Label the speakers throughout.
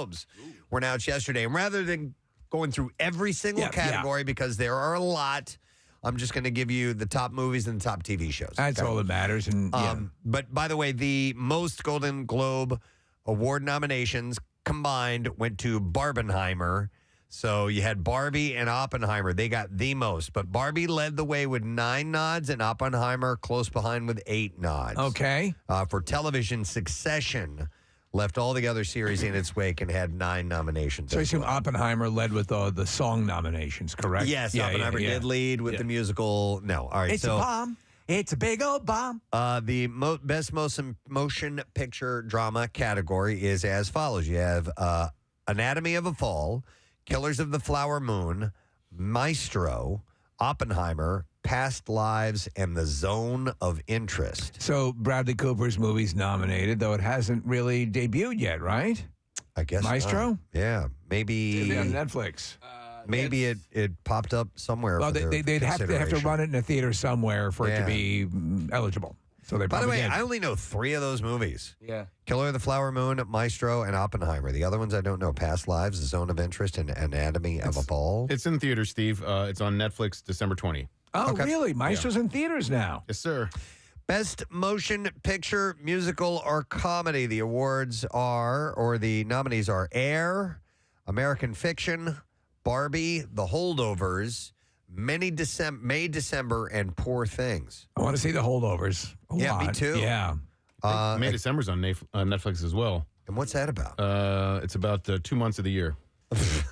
Speaker 1: Globes were announced yesterday. And rather than going through every single category, because there are a lot, I'm just going to give you the top movies and the top TV shows.
Speaker 2: That's all that matters. And
Speaker 1: But by the way, the most Golden Globe Award nominations combined went to Barbenheimer. So you had Barbie and Oppenheimer. They got the most. But Barbie led the way with 9 nods and Oppenheimer close behind with 8 nods.
Speaker 2: Okay.
Speaker 1: For television, Succession left all the other series in its wake and had 9 nominations.
Speaker 2: So I assume Oppenheimer led with the song nominations, correct?
Speaker 1: Yes, Oppenheimer did lead with the musical. No, all right.
Speaker 2: It's a bomb. It's a big old bomb.
Speaker 1: The best motion picture drama category is as follows. You have Anatomy of a Fall, Killers of the Flower Moon, Maestro, Oppenheimer, Past Lives, and The Zone of Interest.
Speaker 2: So Bradley Cooper's movie's nominated, though it hasn't really debuted yet, right?
Speaker 1: I guess
Speaker 2: Maestro?
Speaker 1: Yeah, maybe
Speaker 2: on Netflix.
Speaker 1: Maybe it popped up somewhere.
Speaker 2: Well, they'd have to run it in a theater somewhere for it to be eligible. So they.
Speaker 1: By the way,
Speaker 2: did.
Speaker 1: I only know 3 of those movies.
Speaker 3: Yeah.
Speaker 1: Killer of the Flower Moon, Maestro, and Oppenheimer. The other ones I don't know. Past Lives, The Zone of Interest, and Anatomy of a Fall.
Speaker 4: It's in theaters, Steve. It's on Netflix December 20.
Speaker 2: Oh, really? Maestro's in theaters now.
Speaker 4: Yes, sir.
Speaker 1: Best Motion Picture, Musical, or Comedy. The awards are, or the nominees are Air, American Fiction, Barbie, The Holdovers, May, December, and Poor Things.
Speaker 2: I want to see The Holdovers.
Speaker 1: Me
Speaker 2: lot.
Speaker 1: too.
Speaker 2: Yeah.
Speaker 4: May December's on Netflix as well.
Speaker 1: And what's that about?
Speaker 4: It's about 2 months of the year.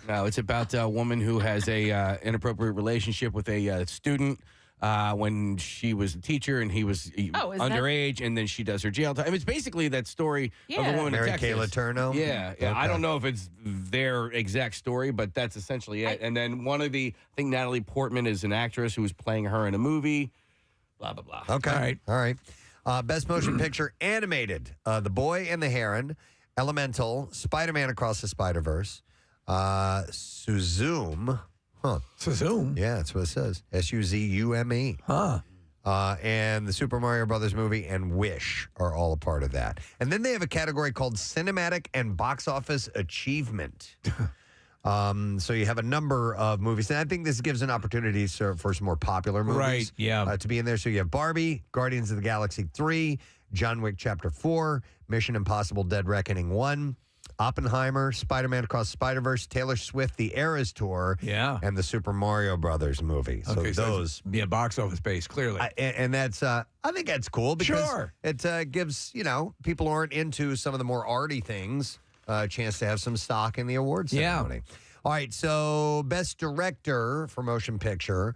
Speaker 3: No, it's about a woman who has a inappropriate relationship with a student when she was a teacher and he was underage, and then she does her jail time. I mean, it's basically that story of a woman
Speaker 1: Mary
Speaker 3: in Texas.
Speaker 1: Kay Letourneau?
Speaker 3: Yeah.
Speaker 1: Okay.
Speaker 3: I don't know if it's their exact story, but that's essentially it. And then I think Natalie Portman is an actress who was playing her in a movie. Blah, blah, blah.
Speaker 1: Okay. All right. Best Motion Picture, Animated. The Boy and the Heron, Elemental, Spider-Man Across the Spider-Verse, Suzume.
Speaker 2: Suzume?
Speaker 1: Yeah, that's what it says. Suzume. And the Super Mario Brothers movie and Wish are all a part of that. And then they have a category called Cinematic and Box Office Achievement. So you have a number of movies. And I think this gives an opportunity for some more popular movies to be in there. So you have Barbie, Guardians of the Galaxy 3, John Wick Chapter 4, Mission Impossible Dead Reckoning 1, Oppenheimer, Spider-Man Across the Spider-Verse, Taylor Swift, The Eras Tour, and the Super Mario Brothers movie.
Speaker 2: Okay,
Speaker 1: so those
Speaker 2: box office base, clearly.
Speaker 1: and that's I think that's cool because it gives people who aren't into some of the more arty things a chance to have some stock in the awards ceremony. All right, so Best Director for Motion Picture,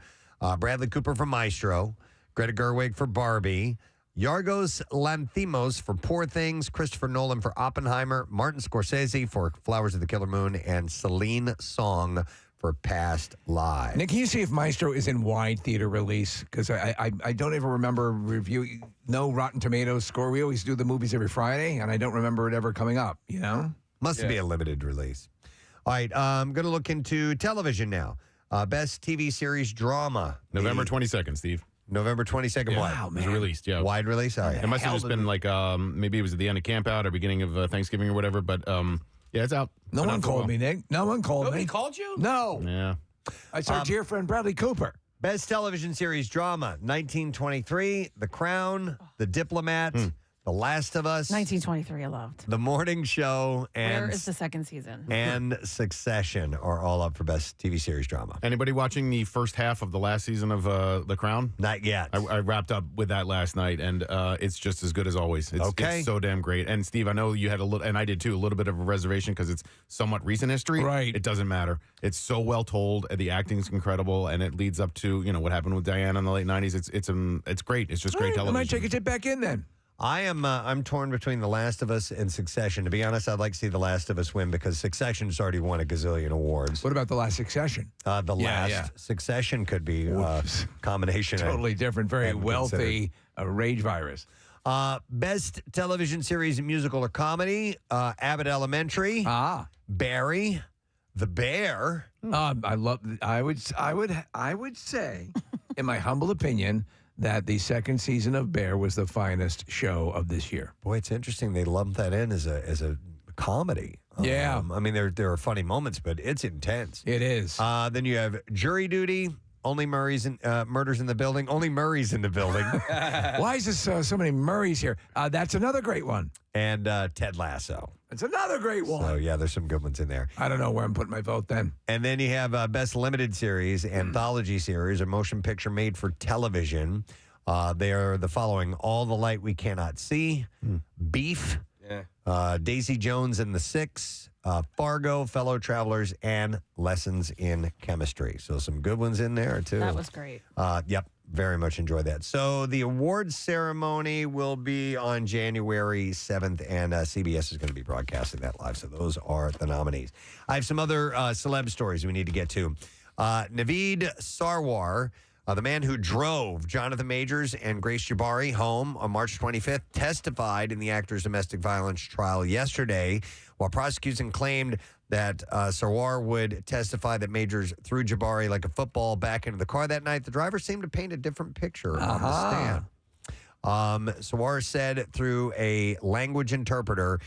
Speaker 1: Bradley Cooper for Maestro, Greta Gerwig for Barbie, Yorgos Lanthimos for Poor Things, Christopher Nolan for Oppenheimer, Martin Scorsese for Flowers of the Killer Moon, and Celine Song for Past Lives.
Speaker 2: Nick, can you see if Maestro is in wide theater release? Because I don't even remember no Rotten Tomatoes score. We always do the movies every Friday, and I don't remember it ever coming up,
Speaker 1: Must be a limited release. All right, I'm going to look into television now. Best TV series drama.
Speaker 4: November 22nd, Steve.
Speaker 1: November 22nd.
Speaker 2: Wow,
Speaker 4: It was released, yeah.
Speaker 1: Wide release? All right.
Speaker 4: It must have just been like, maybe it was at the end of camp out or beginning of Thanksgiving or whatever, but yeah, it's out.
Speaker 2: No one called me, Nick. No one called me.
Speaker 3: Nobody called you?
Speaker 2: No.
Speaker 4: Yeah.
Speaker 2: I searched your friend Bradley Cooper.
Speaker 1: Best television series drama, 1923, The Crown, The Diplomat, The Last of Us,
Speaker 5: 1923 I loved.
Speaker 1: The Morning Show, and
Speaker 5: Where is the second season?
Speaker 1: and Succession are all up for Best TV Series Drama.
Speaker 4: Anybody watching the first half of the last season of The Crown?
Speaker 1: Not yet.
Speaker 4: I wrapped up with that last night, and it's just as good as always. It's so damn great. And Steve, I know you had a little, and I did too, a little bit of a reservation because it's somewhat recent history.
Speaker 2: Right.
Speaker 4: It doesn't matter. It's so well told. The acting's incredible, and it leads up to what happened with Diana in the late '90s. It's great. It's just great television.
Speaker 2: I might take a tip back in then.
Speaker 1: I'm torn between The Last of Us and Succession. To be honest, I'd like to see The Last of Us win because Succession's already won a gazillion awards.
Speaker 2: What about The Last Succession?
Speaker 1: Last Succession could be a combination.
Speaker 2: Totally different, very wealthy rage virus.
Speaker 1: Best television series, musical or comedy, Abbott Elementary, Barry, The Bear.
Speaker 2: I would say, in my humble opinion, that the second season of Bear was the finest show of this year.
Speaker 1: Boy, it's interesting they lumped that in as a comedy.
Speaker 2: Yeah.
Speaker 1: I mean, there are funny moments, but it's intense.
Speaker 2: It is.
Speaker 1: Then you have Jury Duty. Only Murders in the Building. Only Murray's in the building.
Speaker 2: Why is this so many Murrays here? That's another great one.
Speaker 1: And Ted Lasso.
Speaker 2: It's another great one.
Speaker 1: So, yeah, there's some good ones in there.
Speaker 2: I don't know where I'm putting my vote then.
Speaker 1: And then you have Best Limited Series, Anthology Series, a motion picture made for television. They are the following: All the Light We Cannot See, Beef, Daisy Jones and the Six, Fargo, Fellow Travelers, and Lessons in Chemistry. So some good ones in there, too.
Speaker 5: That was great.
Speaker 1: Yep, very much enjoyed that. So the awards ceremony will be on January 7th, and CBS is going to be broadcasting that live. So those are the nominees. I have some other celeb stories we need to get to. Naveed Sarwar, the man who drove Jonathan Majors and Grace Jabari home on March 25th, testified in the actor's domestic violence trial yesterday, while prosecution claimed that Sarwar would testify that Majors threw Jabari like a football back into the car that night. The driver seemed to paint a different picture on the stand. Sarwar said through a language interpreter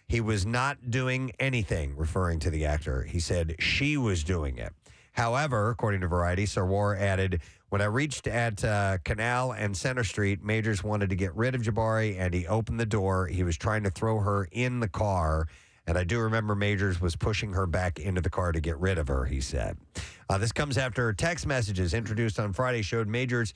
Speaker 1: he was not doing anything, referring to the actor. He said she was doing it. However, according to Variety, Sarwar added, when I reached at Canal and Center Street, Majors wanted to get rid of Jabari, and he opened the door. He was trying to throw her in the car, and I do remember Majors was pushing her back into the car to get rid of her, he said. This comes after text messages introduced on Friday showed Majors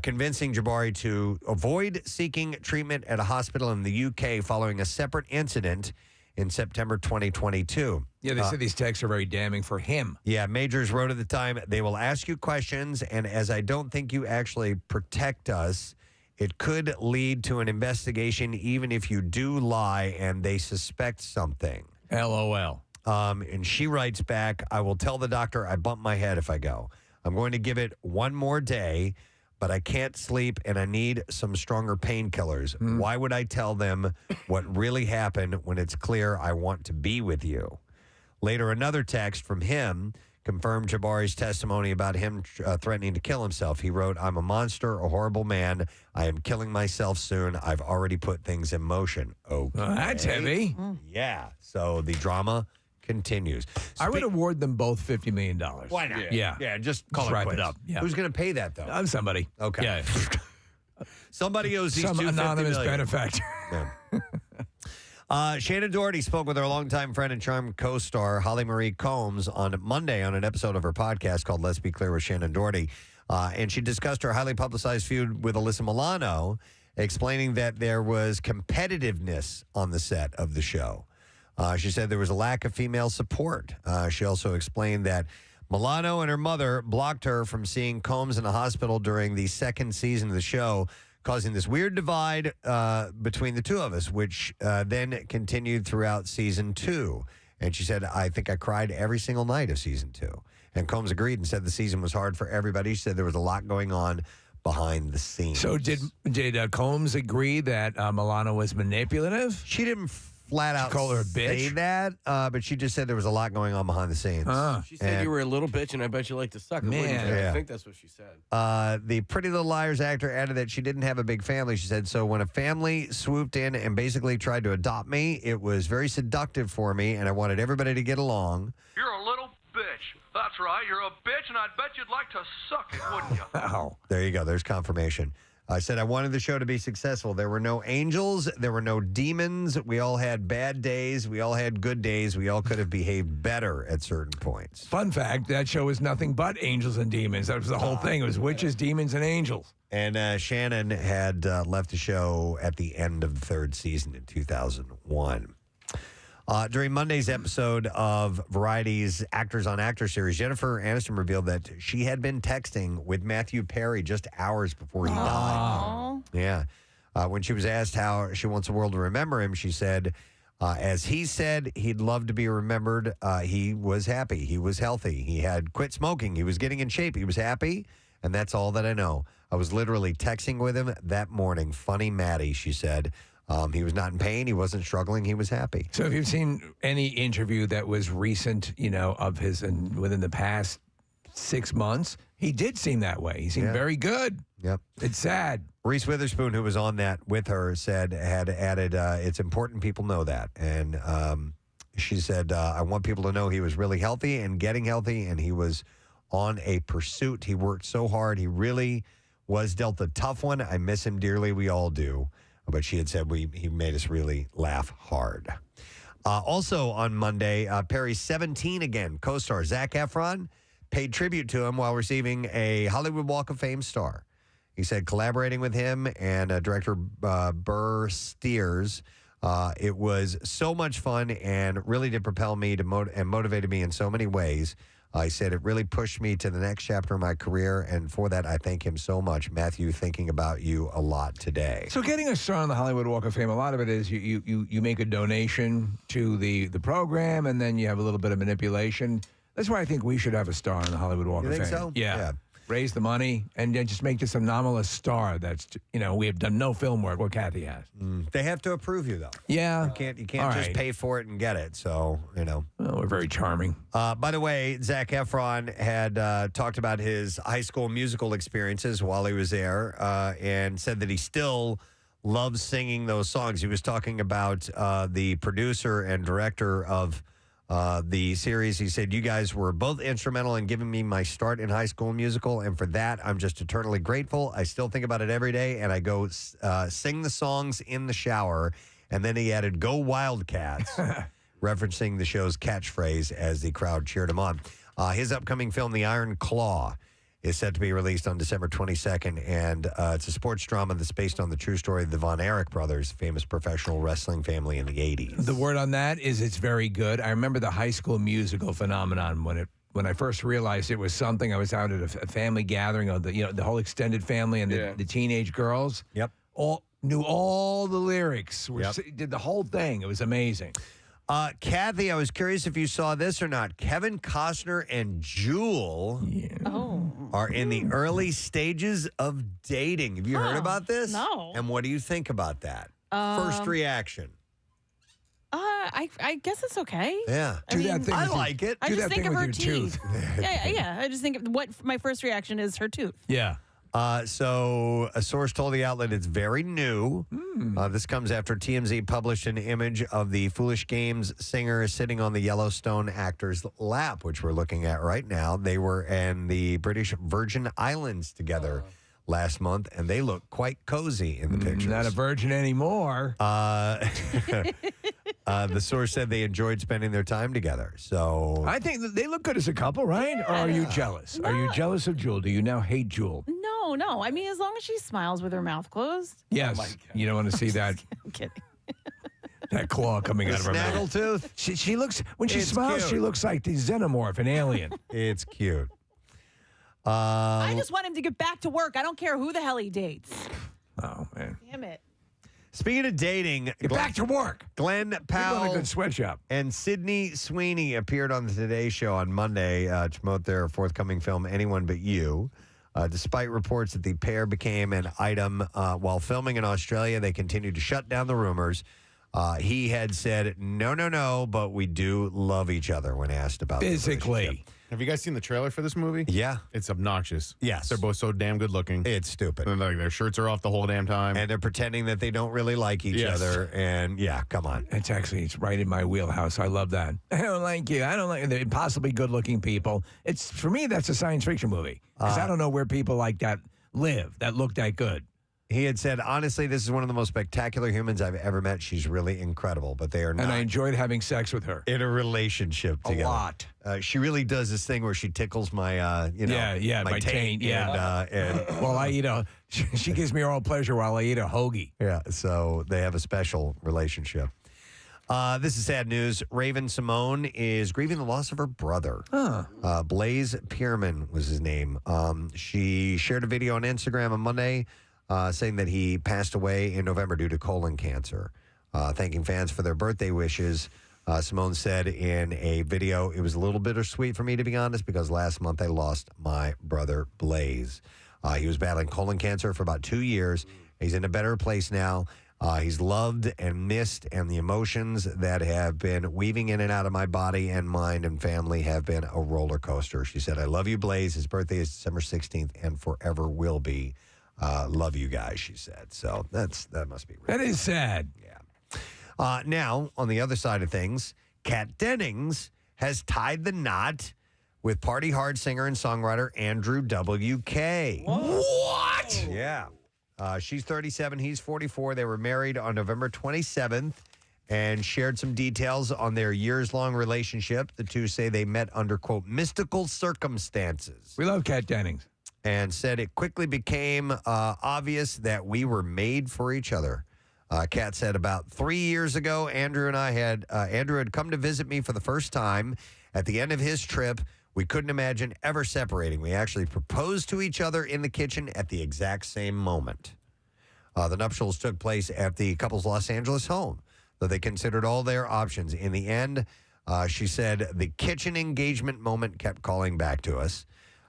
Speaker 1: convincing Jabari to avoid seeking treatment at a hospital in the UK following a separate incident in September 2022.
Speaker 2: Yeah, they said these texts are very damning for him.
Speaker 1: Yeah, Majors wrote at the time, they will ask you questions, and as I don't think you actually protect us, it could lead to an investigation even if you do lie and they suspect something.
Speaker 2: LOL.
Speaker 1: And she writes back, I will tell the doctor I bumped my head if I go. I'm going to give it one more day, but I can't sleep and I need some stronger painkillers. Why would I tell them what really happened when it's clear I want to be with you? Later, another text from him confirmed Jabari's testimony about him threatening to kill himself. He wrote, I'm a monster, a horrible man. I am killing myself soon. I've already put things in motion. Okay.
Speaker 2: Well, that's heavy.
Speaker 1: Yeah. So the drama continues.
Speaker 2: I would award them both $50 million.
Speaker 1: Why not?
Speaker 2: Yeah.
Speaker 1: Yeah, just call it
Speaker 2: wrap
Speaker 1: quits.
Speaker 2: it up. Yeah.
Speaker 1: Who's going to pay that, though?
Speaker 2: I'm somebody.
Speaker 1: Okay.
Speaker 2: Yeah.
Speaker 1: Somebody owes these
Speaker 2: Some
Speaker 1: two
Speaker 2: anonymous
Speaker 1: $50 million.
Speaker 2: benefactor.
Speaker 1: Yeah. Shannon Doherty spoke with her longtime friend and charm co-star Holly Marie Combs on Monday on an episode of her podcast called Let's Be Clear with Shannon Doherty. And she discussed her highly publicized feud with Alyssa Milano, explaining that there was competitiveness on the set of the show. She said there was a lack of female support. She also explained that Milano and her mother blocked her from seeing Combs in the hospital during the second season of the show, causing this weird divide between the two of us, which then continued throughout season 2. And she said, I think I cried every single night of season 2. And Combs agreed and said the season was hard for everybody. She said there was a lot going on behind the scenes.
Speaker 2: So did Combs agree that Milano was manipulative?
Speaker 1: She didn't flat out
Speaker 2: call her a
Speaker 1: say
Speaker 2: bitch?
Speaker 1: that, but she just said there was a lot going on behind the scenes.
Speaker 3: She said you were a little bitch, and I bet you like to suck.
Speaker 2: Man.
Speaker 3: I
Speaker 1: Yeah.
Speaker 3: think that's what she said.
Speaker 1: The Pretty Little Liars actor added that she didn't have a big family. She said, so when a family swooped in and basically tried to adopt me, it was very seductive for me, and I wanted everybody to get along.
Speaker 6: You're a little bitch. That's right. You're a bitch, and I bet you'd like to suck it, wouldn't you?
Speaker 2: Oh.
Speaker 1: There you go. There's confirmation. I said I wanted the show to be successful. There were no angels. There were no demons. We all had bad days. We all had good days. We all could have behaved better at certain points.
Speaker 2: Fun fact, that show was nothing but angels and demons. That was the whole thing. It was witches, demons, and angels.
Speaker 1: And Shannon had left the show at the end of the third season in 2001. During Monday's episode of Variety's Actors on Actors series, Jennifer Aniston revealed that she had been texting with Matthew Perry just hours before he died. Yeah. When she was asked how she wants the world to remember him, she said, as he said he'd love to be remembered, he was happy. He was healthy. He had quit smoking. He was getting in shape. He was happy, and that's all that I know. I was literally texting with him that morning. Funny Maddie, she said. He was not in pain. He wasn't struggling. He was happy.
Speaker 2: So if you've seen any interview that was recent, of his and within the past 6 months, he did seem that way. He seemed very good.
Speaker 1: Yep.
Speaker 2: It's sad.
Speaker 1: Reese Witherspoon, who was on that with her, had added, it's important people know that. And She said, I want people to know he was really healthy and getting healthy, and he was on a pursuit. He worked so hard. He really was dealt a tough one. I miss him dearly. We all do. But she had said he made us really laugh hard. Also on Monday, Perry's 17 again. Co-star Zac Efron paid tribute to him while receiving a Hollywood Walk of Fame star. He said collaborating with him and director Burr Steers, it was so much fun and really did propel me and motivated me in so many ways. I said it really pushed me to the next chapter of my career, and for that, I thank him so much. Matthew, thinking about you a lot today.
Speaker 2: So getting a star on the Hollywood Walk of Fame, a lot of it is you make a donation to the program, and then you have a little bit of manipulation. That's why I think we should have a star on the Hollywood Walk
Speaker 1: You
Speaker 2: of
Speaker 1: think
Speaker 2: Fame.
Speaker 1: so?
Speaker 2: Yeah. Raise the money and then just make this anomalous star that's, we have done no film work, what Kathy has.
Speaker 1: They have to approve you, though.
Speaker 2: Yeah.
Speaker 1: You can't just pay for it and get it. So,
Speaker 2: Well, we're very charming.
Speaker 1: By the way, Zac Efron had talked about his high school musical experiences while he was there and said that he still loves singing those songs. He was talking about the producer and director of the series. He said, you guys were both instrumental in giving me my start in High School Musical, and for that, I'm just eternally grateful. I still think about it every day, and I go sing the songs in the shower. And then he added, go Wildcats, referencing the show's catchphrase as the crowd cheered him on. His upcoming film, The Iron Claw, is set to be released on December 22nd, and it's a sports drama that's based on the true story of the Von Erich brothers, famous professional wrestling family in the 80s.
Speaker 2: The word on that is it's very good. I remember the High School Musical phenomenon when I first realized it was something. I was out at a family gathering of the whole extended family and the teenage girls.
Speaker 1: Yep.
Speaker 2: Knew all the lyrics.
Speaker 1: Yep.
Speaker 2: Did the whole thing. It was amazing.
Speaker 1: Kathy, I was curious if you saw this or not. Kevin Costner and Jewel are in the early stages of dating. Have you heard about this?
Speaker 5: No.
Speaker 1: And what do you think about that? First reaction.
Speaker 5: I guess it's okay.
Speaker 1: Yeah.
Speaker 5: I
Speaker 1: like it.
Speaker 5: I
Speaker 2: Do
Speaker 5: just
Speaker 2: that
Speaker 5: think
Speaker 2: thing
Speaker 5: of
Speaker 2: with
Speaker 5: her
Speaker 2: your
Speaker 5: teeth.
Speaker 2: tooth.
Speaker 5: yeah. I just think what my first reaction is her tooth.
Speaker 2: Yeah.
Speaker 1: So a source told the outlet it's very new. This comes after TMZ published an image of the Foolish Games singer sitting on the Yellowstone actor's lap, which we're looking at right now. They were in the British Virgin Islands together last month, and they look quite cozy in the pictures.
Speaker 2: Not a virgin anymore.
Speaker 1: The source said they enjoyed spending their time together. So
Speaker 2: I think that they look good as a couple, right? Or are you jealous? Are you jealous of Jewel? Do you now hate Jewel?
Speaker 5: No. I mean, as long as she smiles with her mouth closed.
Speaker 2: Yes. You don't want to see that
Speaker 5: I'm kidding.
Speaker 2: that claw coming out of her mouth.
Speaker 1: snaggletooth.
Speaker 2: She looks, when she
Speaker 1: It's
Speaker 2: smiles,
Speaker 1: cute.
Speaker 2: she looks like the xenomorph, an alien.
Speaker 1: It's cute.
Speaker 5: I just want him to get back to work. I don't care who the hell he dates.
Speaker 2: Oh, man.
Speaker 5: Damn it.
Speaker 1: Speaking of dating,
Speaker 2: Get back to work.
Speaker 1: Glenn
Speaker 2: You're doing a
Speaker 1: Powell
Speaker 2: good sweatshop.
Speaker 1: and Sydney Sweeney appeared on the Today Show on Monday to promote their forthcoming film, Anyone But You. Despite reports that the pair became an item while filming in Australia, they continued to shut down the rumors. He had said, no, but we do love each other when asked about the relationship.
Speaker 2: Physically.
Speaker 4: Have you guys seen the trailer for this movie?
Speaker 1: Yeah.
Speaker 4: It's obnoxious.
Speaker 1: Yes.
Speaker 4: They're both so damn good looking.
Speaker 1: It's stupid.
Speaker 4: And like their shirts are off the whole damn time.
Speaker 1: And they're pretending that they don't really like each
Speaker 4: Yes.
Speaker 1: other. And yeah, come on.
Speaker 2: It's right in my wheelhouse. I love that. I don't like you. I don't like the impossibly good-looking people. It's for me, that's a science fiction movie because I don't know where people like that live that look that good.
Speaker 1: He had said, honestly, this is one of the most spectacular humans I've ever met. She's really incredible, but they are not
Speaker 2: And I enjoyed having sex with her.
Speaker 1: in a relationship
Speaker 2: A
Speaker 1: together.
Speaker 2: lot.
Speaker 1: She really does this thing where she tickles my, my taint.
Speaker 2: yeah.
Speaker 1: And
Speaker 2: While I eat she gives me oral pleasure while I eat a hoagie.
Speaker 1: yeah, so they have a special relationship. This is sad news. Raven Simone is grieving the loss of her brother. Blaze Pierman was his name. She shared a video on Instagram on Monday saying that he passed away in November due to colon cancer. Thanking fans for their birthday wishes. Simone said in a video, it was a little bittersweet for me, to be honest, because last month I lost my brother, Blaze. He was battling colon cancer for about 2 years. He's in a better place now. He's loved and missed, and the emotions that have been weaving in and out of my body and mind and family have been a roller coaster. She said, I love you, Blaze. His birthday is December 16th and forever will be. Love you guys, she said. So that must be real.
Speaker 2: That is sad.
Speaker 1: Yeah. Now, on the other side of things, Kat Dennings has tied the knot with party hard singer and songwriter Andrew W.K.
Speaker 2: What?
Speaker 1: Yeah. She's 37. He's 44. They were married on November 27th and shared some details on their years-long relationship. The two say they met under, quote, mystical circumstances.
Speaker 2: We love Kat Dennings.
Speaker 1: And said it quickly became obvious that we were made for each other. Kat said about 3 years ago, Andrew had come to visit me for the first time. At the end of his trip, we couldn't imagine ever separating. We actually proposed to each other in the kitchen at the exact same moment. The nuptials took place at the couple's Los Angeles home, though they considered all their options. In the end, she said, the kitchen engagement moment kept calling back to us.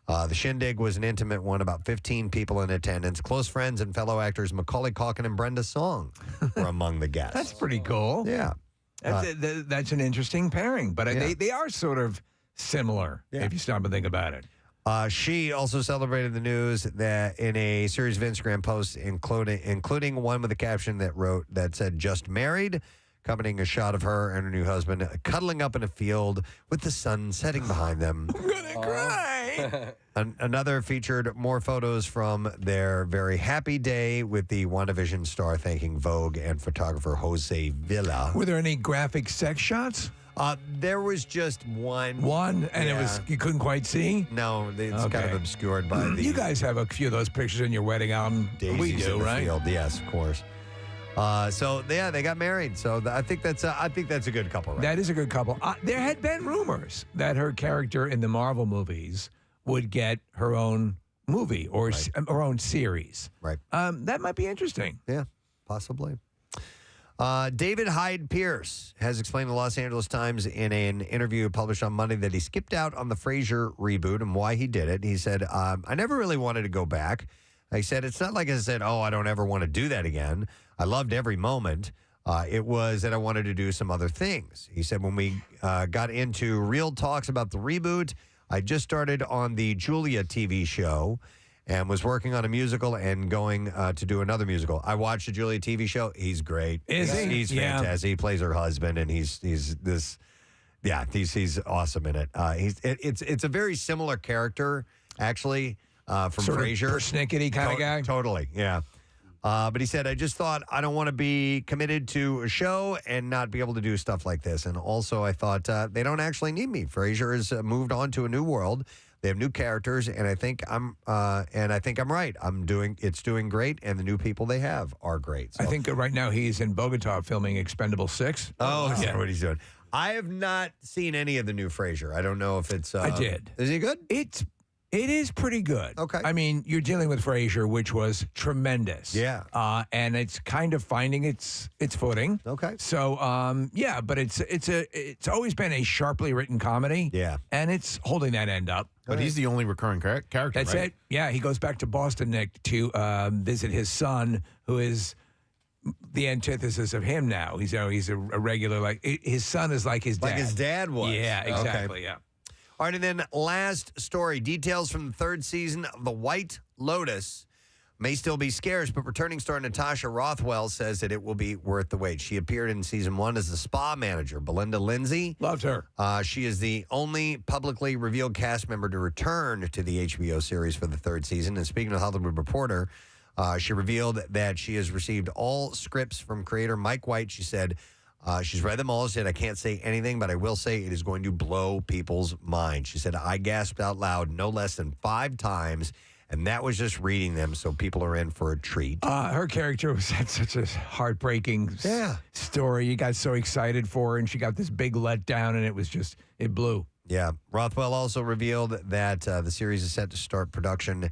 Speaker 1: The shindig was an intimate one, about 15 people in attendance. Close friends and fellow actors Macaulay Culkin and Brenda Song were among the guests.
Speaker 2: That's pretty cool.
Speaker 1: Yeah.
Speaker 2: That's an interesting pairing, but they are sort of similar if you stop and think about it.
Speaker 1: She also celebrated the news that in a series of Instagram posts, including one with a caption that said, just married, accompanying a shot of her and her new husband cuddling up in a field with the sun setting behind them.
Speaker 2: I'm going to cry.
Speaker 1: Another featured more photos from their very happy day with the WandaVision star thanking Vogue and photographer Jose Villa.
Speaker 2: Were there any graphic sex shots?
Speaker 1: There was just one.
Speaker 2: One? And it was you couldn't quite see?
Speaker 1: No, it's kind of obscured by the...
Speaker 2: You guys have a few of those pictures in your wedding album.
Speaker 1: Daisies
Speaker 2: We do,
Speaker 1: in the
Speaker 2: right?
Speaker 1: field. Yes, of course. They got married. So I think that's a good couple, right?
Speaker 2: That is a good couple. There had been rumors that her character in the Marvel movies would get her own movie or her own series.
Speaker 1: Right.
Speaker 2: That might be interesting.
Speaker 1: Yeah, possibly. David Hyde Pierce has explained to the Los Angeles Times in an interview published on Monday that he skipped out on the Frasier reboot and why he did it. He said, I never really wanted to go back. He said, it's not like I said, I don't ever want to do that again. I loved every moment. It was that I wanted to do some other things. He said, when we got into real talks about the reboot, I just started on the Julia TV show and was working on a musical and going to do another musical. I watched the Julia TV show. He's great.
Speaker 2: Is he?
Speaker 1: He's fantastic. He plays her husband, and he's awesome in it. It's a very similar character, actually, from
Speaker 2: Sort
Speaker 1: Frasier.
Speaker 2: of persnickety kind of guy?
Speaker 1: Totally, yeah. But he said, I just thought I don't want to be committed to a show and not be able to do stuff like this. And also, I thought they don't actually need me. Frasier has moved on to a new world. They have new characters, and I think I'm right. It's doing great, and the new people they have are great. So.
Speaker 2: I think right now he's in Bogota filming Expendable 6.
Speaker 1: Oh, is that what he's doing? I have not seen any of the new Frasier. I don't know if it's.
Speaker 2: I did.
Speaker 1: Is he good?
Speaker 2: It is pretty good.
Speaker 1: Okay.
Speaker 2: I mean, you're dealing with Frasier, which was tremendous.
Speaker 1: Yeah.
Speaker 2: And it's kind of finding its footing.
Speaker 1: Okay.
Speaker 2: So, but it's always been a sharply written comedy.
Speaker 1: Yeah.
Speaker 2: And it's holding that end up.
Speaker 4: But he's the only recurring character,
Speaker 2: That's
Speaker 4: right?
Speaker 2: it. Yeah, he goes back to Boston, Nick, to visit his son, who is the antithesis of him now. He's a regular, his son is like his dad.
Speaker 1: Like his dad was.
Speaker 2: Yeah, exactly,
Speaker 1: Okay.
Speaker 2: yeah.
Speaker 1: All right, and then last story. Details from the third season of The White Lotus may still be scarce, but returning star Natasha Rothwell says that it will be worth the wait. She appeared in season 1 as the spa manager, Belinda Lindsay.
Speaker 2: Loved her.
Speaker 1: She is the only publicly revealed cast member to return to the HBO series for the third season. And speaking to Hollywood Reporter, she revealed that she has received all scripts from creator Mike White. She said, she's read them all. She said, I can't say anything, but I will say it is going to blow people's minds. She said, I gasped out loud no less than 5 times, and that was just reading them, so people are in for a treat.
Speaker 2: Her character had such a heartbreaking story. You got so excited for her, and she got this big letdown, and it blew.
Speaker 1: Yeah. Rothwell also revealed that the series is set to start production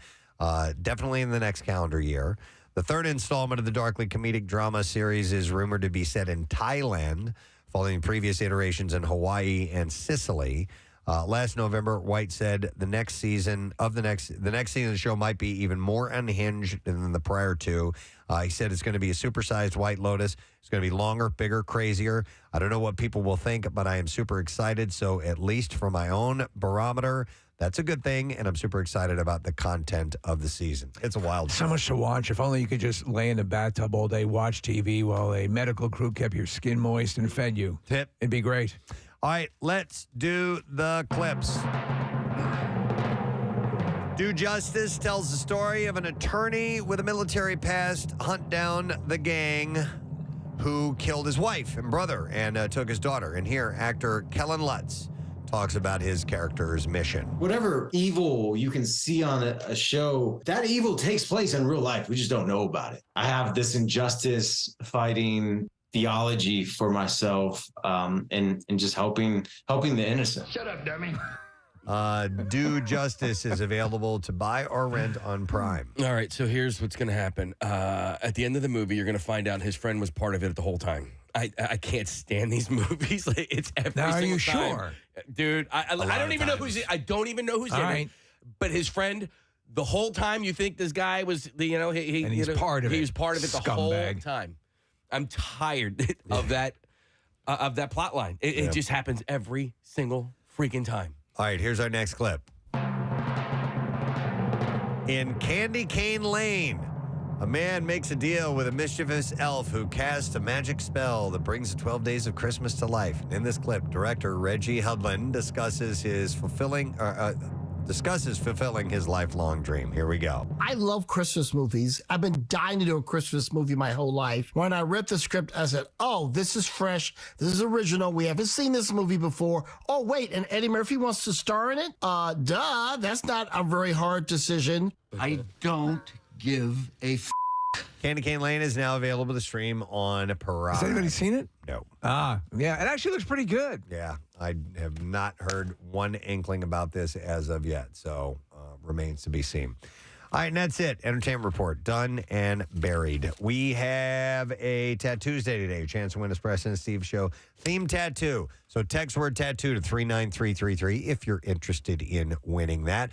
Speaker 1: definitely in the next calendar year. The third installment of the darkly comedic drama series is rumored to be set in Thailand, following previous iterations in Hawaii and Sicily. Last November, White said the next season of the show might be even more unhinged than the prior two. He said it's going to be a supersized White Lotus. It's going to be longer, bigger, crazier. I don't know what people will think, but I am super excited. So at least for my own barometer, that's a good thing, and I'm super excited about the content of the season. It's a wild
Speaker 2: So much to watch. If only you could just lay in the bathtub all day, watch TV while a medical crew kept your skin moist and fed you.
Speaker 1: Tip.
Speaker 2: It'd be great.
Speaker 1: All right, let's do the clips. Do Justice tells the story of an attorney with a military past hunt down the gang who killed his wife and brother and took his daughter. And here, actor Kellen Lutz talks about his character's mission.
Speaker 7: Whatever evil you can see on a show, that evil takes place in real life. We just don't know about it. I have this injustice fighting theology for myself and just helping the innocent.
Speaker 6: Shut up, dummy.
Speaker 1: Do Justice is available to buy or rent on Prime.
Speaker 3: All right, so here's what's going to happen. At the end of the movie, you're going to find out his friend was part of it the whole time. I can't stand these movies. Like, it's every
Speaker 2: now,
Speaker 3: single
Speaker 2: are you
Speaker 3: time.
Speaker 2: Sure?
Speaker 3: Dude, I don't even know who's. I don't even know who's in it. But his friend, the whole time, you think this guy was
Speaker 2: he's part of it.
Speaker 3: He was part of it the whole time. I'm tired of that plot line. It just happens every single freaking time.
Speaker 1: All right, here's our next clip. In Candy Cane Lane, a man makes a deal with a mischievous elf who casts a magic spell that brings the 12 days of Christmas to life. In this clip, director Reggie Hudlin discusses fulfilling his lifelong dream. Here we go.
Speaker 8: I love Christmas movies. I've been dying to do a Christmas movie my whole life. When I read the script, I said, oh, this is fresh. This is original. We haven't seen this movie before. Oh, wait, and Eddie Murphy wants to star in it? Duh. That's not a very hard decision.
Speaker 9: I don't give a
Speaker 1: Candy Cane Lane is now available to stream on Prime.
Speaker 2: Has anybody seen it?
Speaker 1: No.
Speaker 2: Yeah, it actually looks pretty good.
Speaker 1: Yeah, I have not heard one inkling about this as of yet, so remains to be seen. All right, and that's it. Entertainment Report, done and buried. We have a Tattoos Day today. Your chance to win a Preston and Steve Show theme tattoo. So text word tattoo to 39333 if you're interested in winning that.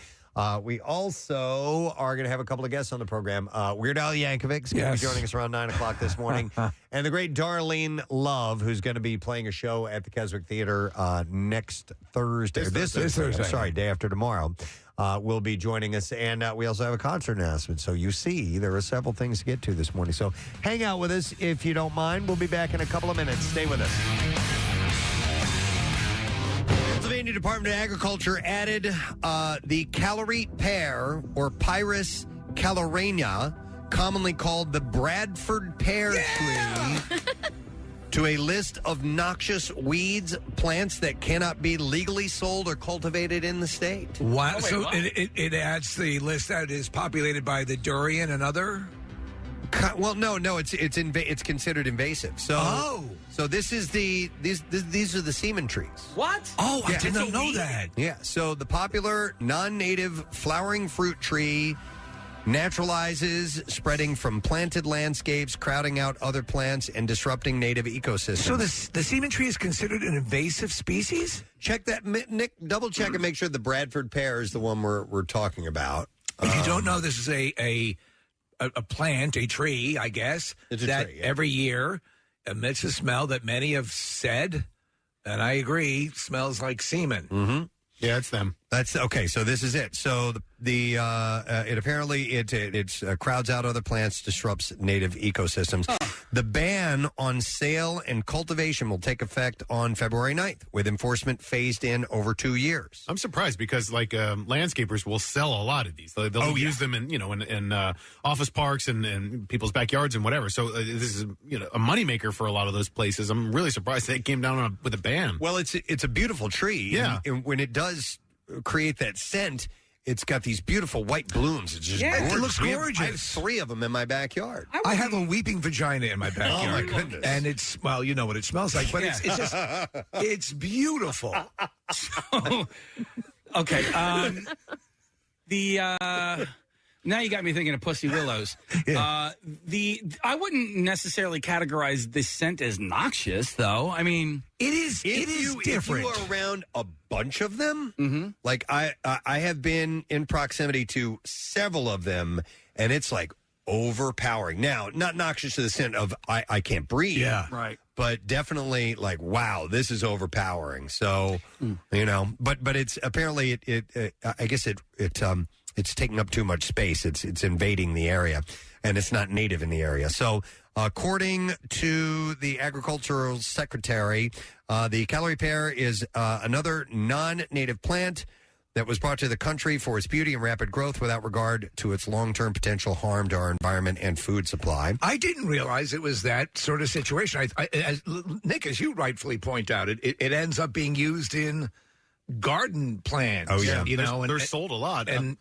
Speaker 1: We also are going to have a couple of guests on the program. Weird Al Yankovic's going to be joining us around 9 o'clock this morning. And the great Darlene Love, who's going to be playing a show at the Keswick Theater next Thursday. This Thursday. I'm sorry, day after tomorrow. Will be joining us. And we also have a concert announcement. So you see, there are several things to get to this morning. So hang out with us if you don't mind. We'll be back in a couple of minutes. Stay with us. Pennsylvania Department of Agriculture added the calorie pear, or Pyrus calorania, commonly called the Bradford pear tree, to a list of noxious weeds, plants that cannot be legally sold or cultivated in the state.
Speaker 2: Wow. So it adds the list that is populated by the durian and other?
Speaker 1: Well, no, it's considered invasive. So this is these are the semen trees.
Speaker 3: What?
Speaker 2: Oh, I did not know that.
Speaker 1: Yeah. So the popular non-native flowering fruit tree naturalizes, spreading from planted landscapes, crowding out other plants, and disrupting native ecosystems.
Speaker 2: So the semen tree is considered an invasive species?
Speaker 1: Check that, Nick. Double check and make sure the Bradford pear is the one we're talking about.
Speaker 2: If you don't know, this is a plant, a tree, I guess, that every year emits a smell that many have said, and I agree, smells like semen.
Speaker 1: Mm-hmm.
Speaker 4: Yeah, it's them.
Speaker 1: That's okay. So this is it. So it apparently crowds out other plants, disrupts native ecosystems. The ban on sale and cultivation will take effect on February 9th, with enforcement phased in over 2 years.
Speaker 4: I'm surprised because landscapers will sell a lot of these. They'll use them in office parks and people's backyards and whatever. So this is a moneymaker for a lot of those places. I'm really surprised they came down with a ban.
Speaker 1: Well, it's a beautiful tree.
Speaker 4: Yeah.
Speaker 1: And when it does create that scent, it's got these beautiful white blooms. It's just gorgeous.
Speaker 2: It looks gorgeous.
Speaker 1: I have 3 of them in my backyard.
Speaker 2: I have a weeping vagina in my backyard.
Speaker 1: Oh, my goodness.
Speaker 2: And it's, well, you know what it smells like, but it's just, it's beautiful.
Speaker 10: Okay. Now you got me thinking of Pussy Willows. I wouldn't necessarily categorize this scent as noxious, though. I mean,
Speaker 2: it is different.
Speaker 1: If you are around a bunch of them, like I have been in proximity to several of them, and it's like overpowering. Now, not noxious to the scent of I can't breathe.
Speaker 2: Yeah.
Speaker 10: Right.
Speaker 1: But definitely like, wow, this is overpowering. So, but it's apparently I guess it It's taking up too much space. It's invading the area, and it's not native in the area. So, according to the agricultural secretary, the Callery pear is another non-native plant that was brought to the country for its beauty and rapid growth without regard to its long-term potential harm to our environment and food supply.
Speaker 2: I didn't realize it was that sort of situation. Nick, as you rightfully point out, it ends up being used in garden plants.
Speaker 4: Oh yeah,
Speaker 2: they're
Speaker 4: sold a lot.
Speaker 2: And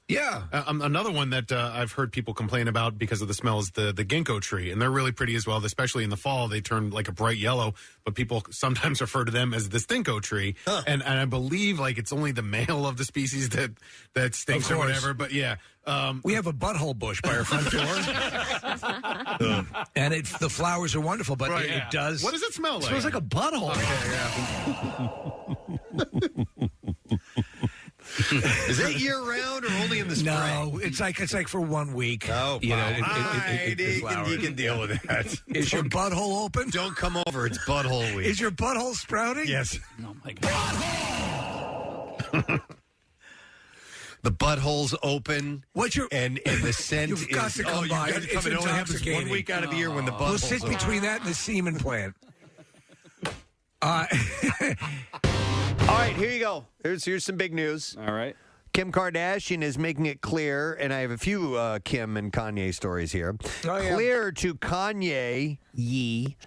Speaker 4: another one that I've heard people complain about because of the smell is the ginkgo tree, and they're really pretty as well. Especially in the fall, they turn like a bright yellow. But people sometimes refer to them as the stinko tree, and I believe like it's only the male of the species that stinks or whatever. But yeah.
Speaker 2: We have a butthole bush by our front door, and the flowers are wonderful, but it does.
Speaker 4: What does it smell like?
Speaker 2: It smells like a butthole.
Speaker 1: Is it year round or only in the spring?
Speaker 2: No, it's like for 1 week.
Speaker 1: Oh,
Speaker 2: you know,
Speaker 1: you can deal with that.
Speaker 2: Is your butthole open?
Speaker 1: Don't come over. It's butthole week.
Speaker 2: Is your butthole sprouting?
Speaker 1: Yes.
Speaker 10: Oh my God.
Speaker 1: The butthole's open.
Speaker 2: What's your
Speaker 1: and the scent
Speaker 2: You've got to come by.
Speaker 1: It only happens 1 week out of the year when the butthole's
Speaker 2: We'll sit between that and the semen plant.
Speaker 1: All right, here you go. Here's some big news.
Speaker 3: All right.
Speaker 1: Kim Kardashian is making it clear, and I have a few Kim and Kanye stories here. Clear to Kanye,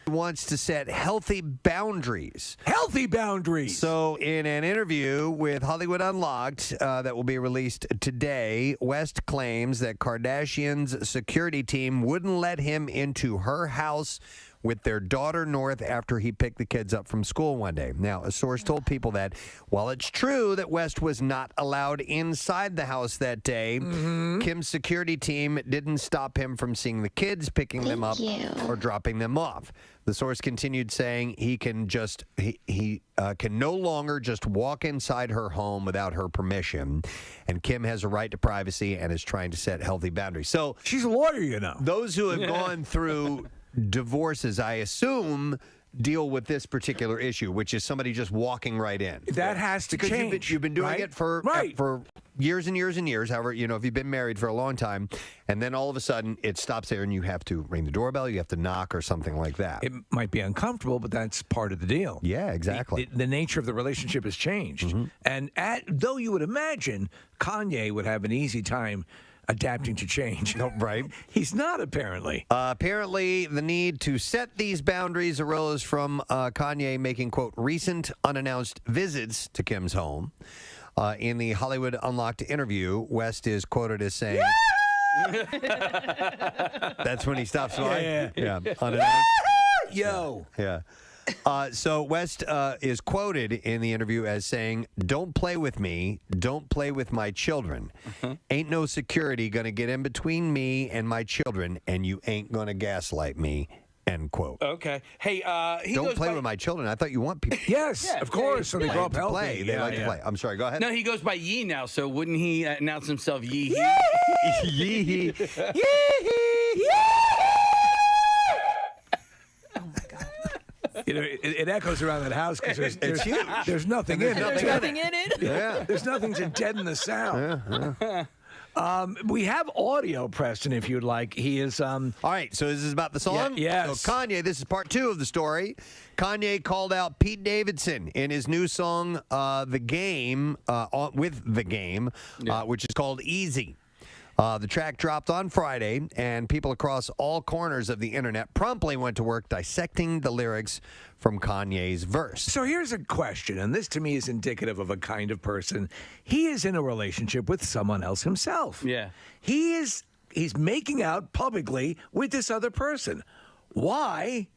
Speaker 1: wants to set healthy boundaries.
Speaker 2: Healthy boundaries.
Speaker 1: So, in an interview with Hollywood Unlocked that will be released today, West claims that Kardashian's security team wouldn't let him into her house with their daughter North after he picked the kids up from school one day. Now, a source told People that while it's true that West was not allowed inside the house that day, Kim's security team didn't stop him from seeing the kids, picking them up, or dropping them off. The source continued saying he can no longer just walk inside her home without her permission, and Kim has a right to privacy and is trying to set healthy boundaries. So
Speaker 2: she's a lawyer, you know.
Speaker 1: Those who have gone through divorces, I assume, deal with this particular issue, which is somebody just walking right in.
Speaker 2: That has to change.
Speaker 1: You've been doing it for years and years and years. However, if you've been married for a long time, and then all of a sudden it stops there, and you have to ring the doorbell, you have to knock, or something like that.
Speaker 2: It might be uncomfortable, but that's part of the deal.
Speaker 1: Yeah, exactly.
Speaker 2: The nature of the relationship has changed, and though you would imagine Kanye would have an easy time adapting to change.
Speaker 1: Right.
Speaker 2: He's not, apparently.
Speaker 1: Apparently, the need to set these boundaries arose from Kanye making, quote, recent unannounced visits to Kim's home. In the Hollywood Unlocked interview, West is quoted as saying... That's when he stops by? Yeah. Unannounced.
Speaker 2: Yo.
Speaker 1: Yeah. So West is quoted in the interview as saying, "Don't play with me. Don't play with my children. Ain't no security going to get in between me and my children, and you ain't going to gaslight me." End quote.
Speaker 3: Okay. Hey,
Speaker 1: don't play with my children. I thought you want people.
Speaker 2: Yes, of course. So they grow up healthy.
Speaker 1: Play. They like to play. I'm sorry. Go ahead.
Speaker 3: No, he goes by Yee now. So wouldn't he announce himself Yee?
Speaker 1: Yee.
Speaker 2: It echoes around that house because there's nothing in it.
Speaker 5: There's nothing in it.
Speaker 1: Yeah.
Speaker 2: There's nothing to deaden the sound. We have audio, Preston, if you'd like. He is...
Speaker 1: All right, so this is about the song?
Speaker 2: Yes.
Speaker 1: So Kanye, this is part 2 of the story. Kanye called out Pete Davidson in his new song, The Game, which is called Easy. The track dropped on Friday, and people across all corners of the internet promptly went to work dissecting the lyrics from Kanye's verse.
Speaker 2: So here's a question, and this to me is indicative of a kind of person. He is in a relationship with someone else himself.
Speaker 3: Yeah.
Speaker 2: He's making out publicly with this other person. Why?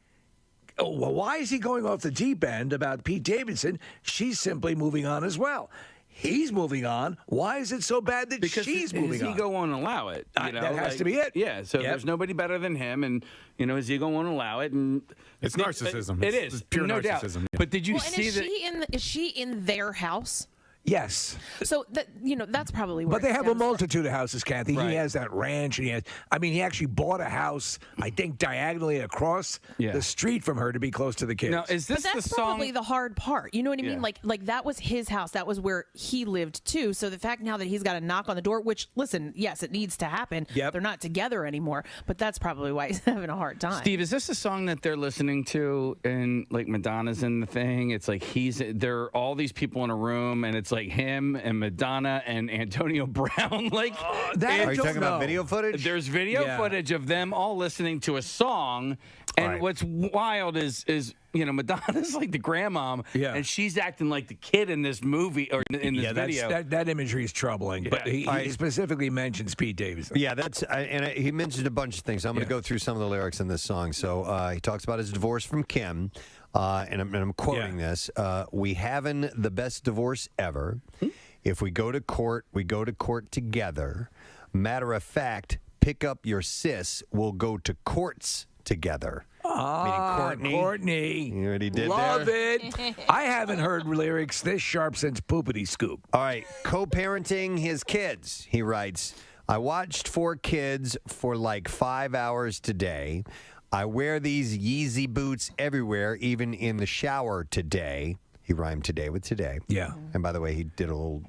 Speaker 2: Well, why is he going off the deep end about Pete Davidson? She's simply moving on as well. He's moving on. Why is it so bad that she's moving on?
Speaker 3: His ego won't allow it.
Speaker 2: That has to be it.
Speaker 3: Yeah, so there's nobody better than him, and his ego won't allow it. And
Speaker 4: it's narcissism.
Speaker 3: It is
Speaker 4: pure
Speaker 3: no
Speaker 4: narcissism.
Speaker 3: Doubt. But did you see
Speaker 5: Is she in their house?
Speaker 2: Yes.
Speaker 5: So that's probably where.
Speaker 2: But they
Speaker 5: it
Speaker 2: have a
Speaker 5: stems from.
Speaker 2: multitude of houses, Kathy.
Speaker 3: Right.
Speaker 2: He has that ranch, and he actually bought a house, I think, diagonally across the street from her to be close to the kids.
Speaker 3: Now, is this
Speaker 5: But that's
Speaker 3: the song?
Speaker 5: probably the hard part. You know what I mean?
Speaker 3: Yeah.
Speaker 5: Like that was his house. That was where he lived too. So the fact now that he's got to knock on the door, which listen, yes, it needs to happen.
Speaker 2: Yep.
Speaker 5: They're not together anymore, but that's probably why he's having a hard time.
Speaker 3: Steve, is this a song that they're listening to and like Madonna's in the thing? It's like there are all these people in a room and it's like him and Madonna and Antonio Brown. Like,
Speaker 1: Are you talking about video footage?
Speaker 3: There's video footage of them all listening to a song. And what's wild is Madonna's like the grandmom, and she's acting like the kid in this movie or in this video.
Speaker 2: That imagery is troubling. But he specifically mentions Pete Davidson.
Speaker 1: Yeah, he mentioned a bunch of things. I'm going to go through some of the lyrics in this song. So he talks about his divorce from Kim, and I'm quoting this. We having the best divorce ever. If we go to court, we go to court together. Matter of fact, pick up your sis. We'll go to courts together.
Speaker 2: Courtney.
Speaker 1: You already did
Speaker 2: Love
Speaker 1: there?
Speaker 2: it. I haven't heard lyrics this sharp since Poopity Scoop.
Speaker 1: All right. Co-parenting his kids, he writes, I watched 4 kids for like 5 hours today. I wear these Yeezy boots everywhere, even in the shower today. He rhymed today with today.
Speaker 2: Yeah.
Speaker 1: And by the way, he did a little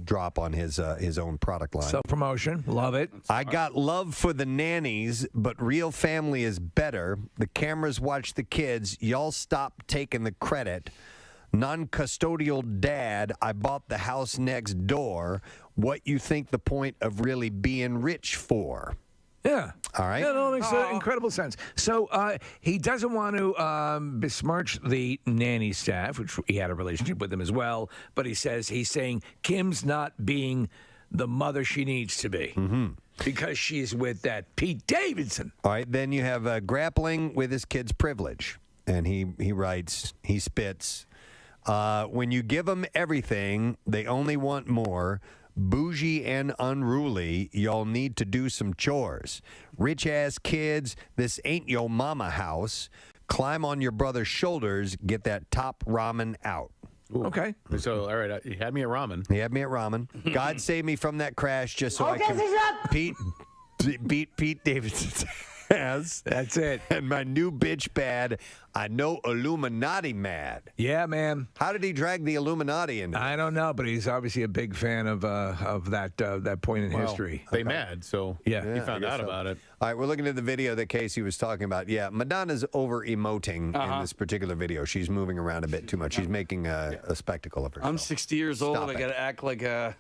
Speaker 1: drop on his own product line.
Speaker 2: Self-promotion. Love it.
Speaker 1: I got love for the nannies, but real family is better. The cameras watch the kids. Y'all stop taking the credit. Non-custodial dad, I bought the house next door. What you think the point of really being rich for?
Speaker 2: Yeah.
Speaker 1: All right.
Speaker 2: Yeah, no, it makes incredible sense. So he doesn't want to besmirch the nanny staff, which he had a relationship with them as well. But he's saying Kim's not being the mother she needs to be because she's with that Pete Davidson.
Speaker 1: All right. Then you have grappling with his kid's privilege. And he writes, he spits, when you give them everything, they only want more. Bougie and unruly, y'all need to do some chores. Rich-ass kids, this ain't your mama house. Climb on your brother's shoulders, get that top ramen out.
Speaker 4: Ooh. Okay. So, all right, he had me at ramen.
Speaker 1: He had me at ramen. God save me from that crash just so I can beat Pete Davidson's ass.
Speaker 2: That's it.
Speaker 1: And my new bitch bad, I know Illuminati mad.
Speaker 2: Yeah, man.
Speaker 1: How did he drag the Illuminati into
Speaker 2: I don't know, but he's obviously a big fan of that point in history.
Speaker 4: They mad, so he found out about it.
Speaker 1: All right, we're looking at the video that Casey was talking about. Yeah, Madonna's over-emoting in this particular video. She's moving around a bit too much. She's making a spectacle of herself.
Speaker 3: I'm 60 years old.
Speaker 1: Stop
Speaker 3: I
Speaker 1: it.
Speaker 3: got to act like a...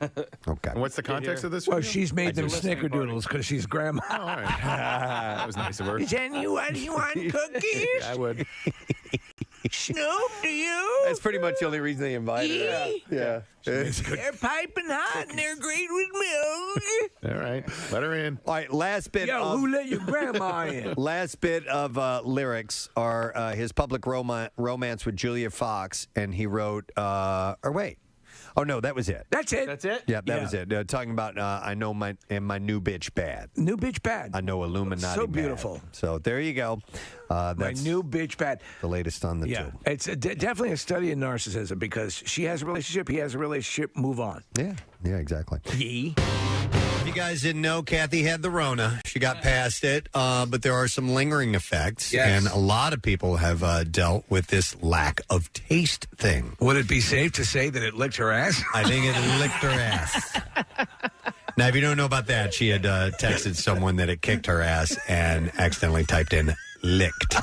Speaker 1: Okay.
Speaker 4: And what's the context of this?
Speaker 2: Well,
Speaker 4: video?
Speaker 2: she's made them snickerdoodles because she's grandma.
Speaker 4: Oh, all right. That was nice of her.
Speaker 2: Is anyone want cookies?
Speaker 4: I would.
Speaker 2: Snoop, do you?
Speaker 1: That's pretty much the only reason they invited her. Yeah.
Speaker 2: They're piping hot and they're great with milk.
Speaker 4: All right. Let her in.
Speaker 1: All right, last bit
Speaker 2: Yo,
Speaker 1: of...
Speaker 2: who let your grandma in?
Speaker 1: Last bit of lyrics are his public romance with Julia Fox, and he wrote, Oh, no, that was it.
Speaker 2: That's it.
Speaker 3: That's it?
Speaker 1: Yeah, that was it. Talking about I know my new bitch bad.
Speaker 2: New bitch bad.
Speaker 1: I know Illuminati
Speaker 2: So
Speaker 1: bad.
Speaker 2: beautiful.
Speaker 1: So there you go.
Speaker 2: My
Speaker 1: That's
Speaker 2: new bitch bad.
Speaker 1: the latest on the
Speaker 2: Yeah,
Speaker 1: tube.
Speaker 2: it's definitely a study in narcissism because she has a relationship, he has a relationship, move on.
Speaker 1: Yeah, exactly.
Speaker 2: Yee.
Speaker 1: If you guys didn't know, Kathy had the Rona. She got past it, but there are some lingering effects.
Speaker 2: Yes.
Speaker 1: And a lot of people have dealt with this lack of taste thing.
Speaker 2: Would it be safe to say that it licked her ass?
Speaker 1: I think it licked her ass. Now, if you don't know about that, she had texted someone that it kicked her ass and accidentally typed in licked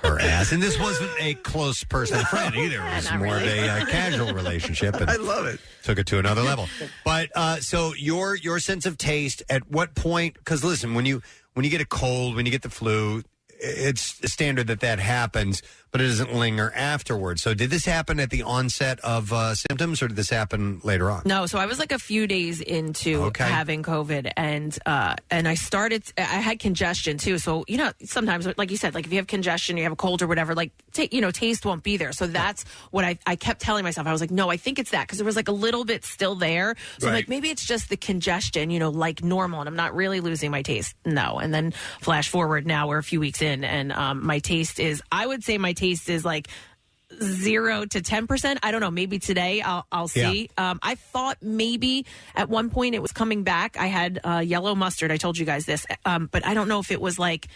Speaker 1: her ass. And this wasn't a close personal friend either. It was more of a casual relationship. And
Speaker 2: I love it.
Speaker 1: took it to another level. But so your sense of taste, at what point? Because listen, when you get a cold, when you get the flu, it's standard that happens, but it doesn't linger afterwards. So did this happen at the onset of symptoms, or did this happen later on?
Speaker 11: No, so I was like a few days into having COVID, and I started. I had congestion too. So sometimes, like you said, like if you have congestion, you have a cold or whatever, like taste won't be there. So that's what I kept telling myself. I was like, no, I think it's that, because there was like a little bit still there. So I'm like, maybe it's just the congestion, like normal, and I'm not really losing my taste. No, and then flash forward, now we're a few weeks in, and my taste is, I would say my taste is like 0 to 10%. I don't know. Maybe today I'll see. I thought maybe at one point it was coming back. I had yellow mustard. I told you guys this, but I don't know if it was like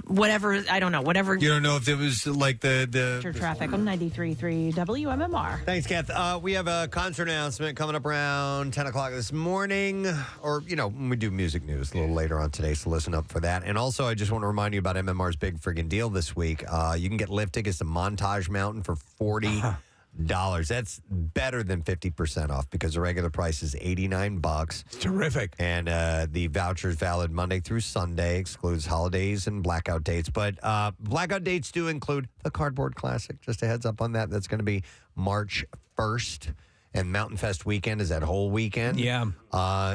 Speaker 11: whatever. I don't know. Whatever.
Speaker 1: You don't know if it was like the
Speaker 5: traffic on 93.3 WMMR.
Speaker 1: Thanks, Kath. We have a concert announcement coming up around 10 o'clock this morning, or, when we do music news a little later on today, so listen up for that. And also, I just want to remind you about MMR's big friggin' deal this week. You can get lift tickets to Montage Mountain for $40. That's better than 50% off because the regular price is $89.
Speaker 2: It's terrific.
Speaker 1: And the voucher is valid Monday through Sunday, excludes holidays and blackout dates. But blackout dates do include the Cardboard Classic. Just a heads up on that. That's going to be March 1st. And Mountain Fest weekend is that whole weekend.
Speaker 2: Yeah.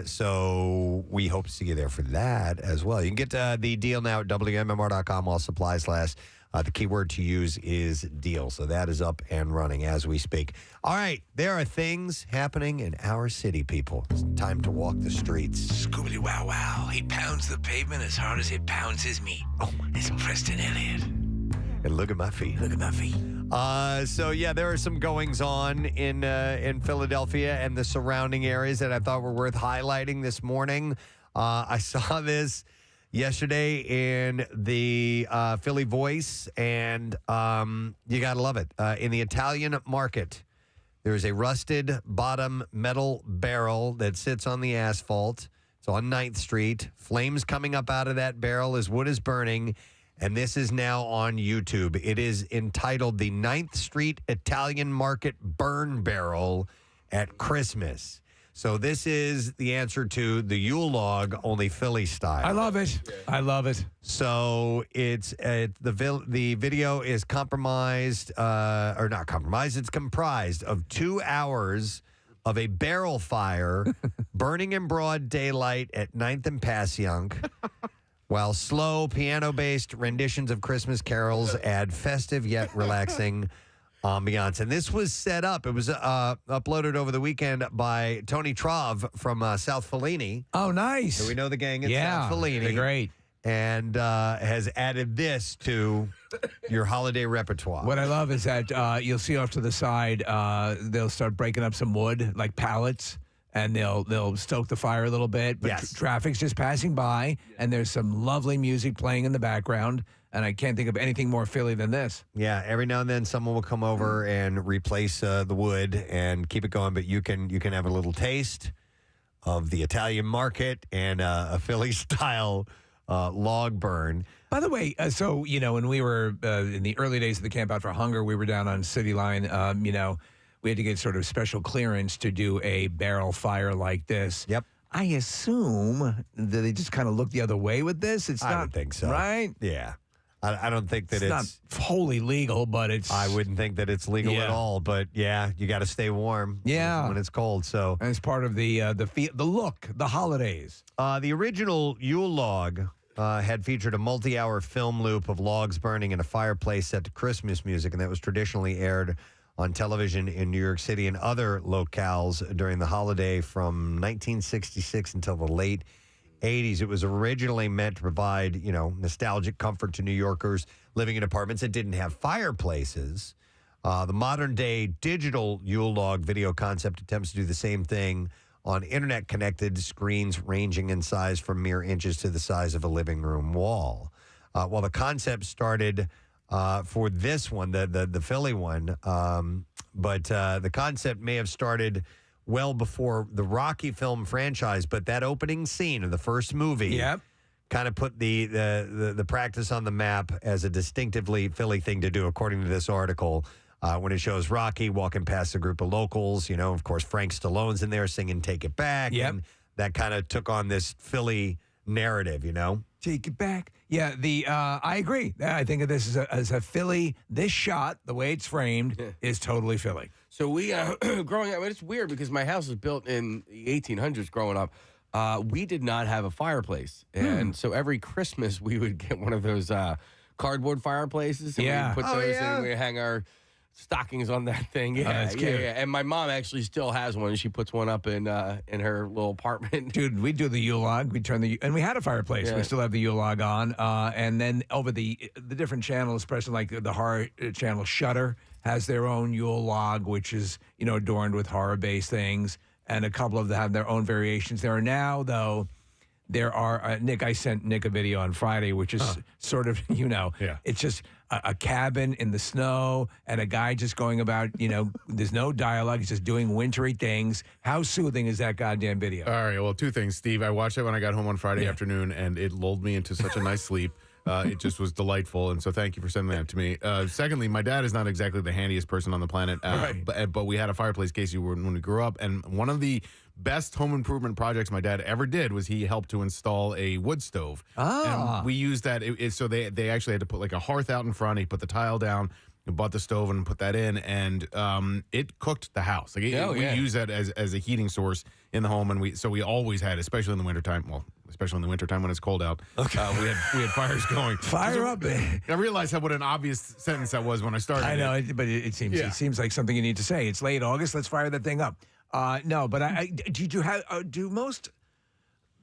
Speaker 1: So we hope to see you there for that as well. You can get the deal now at WMMR.com while supplies last. The keyword to use is deal. So that is up and running as we speak. All right. There are things happening in our city, people. It's time to walk the streets.
Speaker 2: Scoobity wow wow. He pounds the pavement as hard as he pounds his meat. Oh, it's Preston Elliott.
Speaker 1: And look at my feet.
Speaker 2: Look at my feet.
Speaker 1: There are some goings on in Philadelphia and the surrounding areas that I thought were worth highlighting this morning. I saw this yesterday in the Philly Voice, and you got to love it. In the Italian market, there is a rusted bottom metal barrel that sits on the asphalt. It's on 9th Street. Flames coming up out of that barrel as wood is burning, and this is now on YouTube. It is entitled The 9th Street Italian Market Burn Barrel at Christmas. So this is the answer to the Yule log, only Philly style.
Speaker 2: I love it. I love it.
Speaker 1: So it's the video is compromised, or not compromised. It's comprised of 2 hours of a barrel fire burning in broad daylight at 9th and Passyunk, while slow piano-based renditions of Christmas carols add festive yet relaxing ambiance. And this was set up. It was uploaded over the weekend by Tony Trav from South Fellini.
Speaker 2: Oh, nice.
Speaker 1: So we know the gang at South Fellini.
Speaker 2: They're great.
Speaker 1: And has added this to your holiday repertoire.
Speaker 2: What I love is that you'll see off to the side, they'll start breaking up some wood, like pallets, and they'll stoke the fire a little bit. But traffic's just passing by, and there's some lovely music playing in the background. And I can't think of anything more Philly than this.
Speaker 1: Yeah, every now and then someone will come over and replace the wood and keep it going. But you can have a little taste of the Italian market and a Philly style log burn.
Speaker 2: By the way, when we were in the early days of the Camp Out for Hunger, we were down on City Line. We had to get sort of special clearance to do a barrel fire like this.
Speaker 1: Yep.
Speaker 2: I assume that they just kind of look the other way with this.
Speaker 1: I don't think so.
Speaker 2: Right?
Speaker 1: Yeah. I don't think that it's
Speaker 2: not wholly legal, but it's.
Speaker 1: I wouldn't think that it's legal at all. But yeah, you got to stay warm.
Speaker 2: Yeah,
Speaker 1: when it's cold. So
Speaker 2: and it's part of the look, the holidays.
Speaker 1: The original Yule log had featured a multi-hour film loop of logs burning in a fireplace set to Christmas music, and that was traditionally aired on television in New York City and other locales during the holiday from 1966 until the late 80s. It was originally meant to provide, nostalgic comfort to New Yorkers living in apartments that didn't have fireplaces. The modern-day digital Yule log video concept attempts to do the same thing on internet-connected screens ranging in size from mere inches to the size of a living room wall. While the concept started for this one, the Philly one, but the concept may have started well before the Rocky film franchise, but that opening scene of the first movie kind of put the practice on the map as a distinctively Philly thing to do, according to this article, when it shows Rocky walking past a group of locals. Of course, Frank Stallone's in there singing Take It Back, and that kind of took on this Philly narrative,
Speaker 2: Take it back. Yeah, I agree. I think of this as a Philly. This shot, the way it's framed, is totally Philly.
Speaker 3: So we, growing up, it's weird because my house was built in the 1800s growing up. We did not have a fireplace. And so every Christmas we would get one of those cardboard fireplaces. And we'd put those in and we'd hang our stockings on that thing. Yeah,
Speaker 2: that's cute.
Speaker 3: Yeah. And my mom actually still has one. She puts one up in her little apartment.
Speaker 2: Dude, we do the Yule log. We and we had a fireplace. We still have the Yule log on. And then over the different channels, especially like the horror channel Shudder, has their own Yule log, which is, adorned with horror-based things, and a couple of them have their own variations. There are now, though, Nick, I sent Nick a video on Friday, which is sort of, it's just a cabin in the snow and a guy just going about, there's no dialogue. He's just doing wintry things. How soothing is that goddamn video?
Speaker 4: All right. Well, two things, Steve. I watched it when I got home on Friday afternoon, and it lulled me into such a nice sleep. It just was delightful, and so thank you for sending that to me. Secondly, my dad is not exactly the handiest person on the planet, but we had a fireplace, Casey, when we grew up, and one of the best home improvement projects my dad ever did was he helped to install a wood stove. And we used that. So they actually had to put like a hearth out in front. He put the tile down, bought the stove and put that in, and it cooked the house. Like we use that as a heating source in the home, and we always had, especially in the wintertime. Well, especially in the wintertime when it's cold out. Okay. We had fires going.
Speaker 2: Fire up.
Speaker 4: I realized what an obvious sentence that was when I started.
Speaker 2: I know, but it seems like something you need to say. It's late August. Let's fire that thing up. No, but do most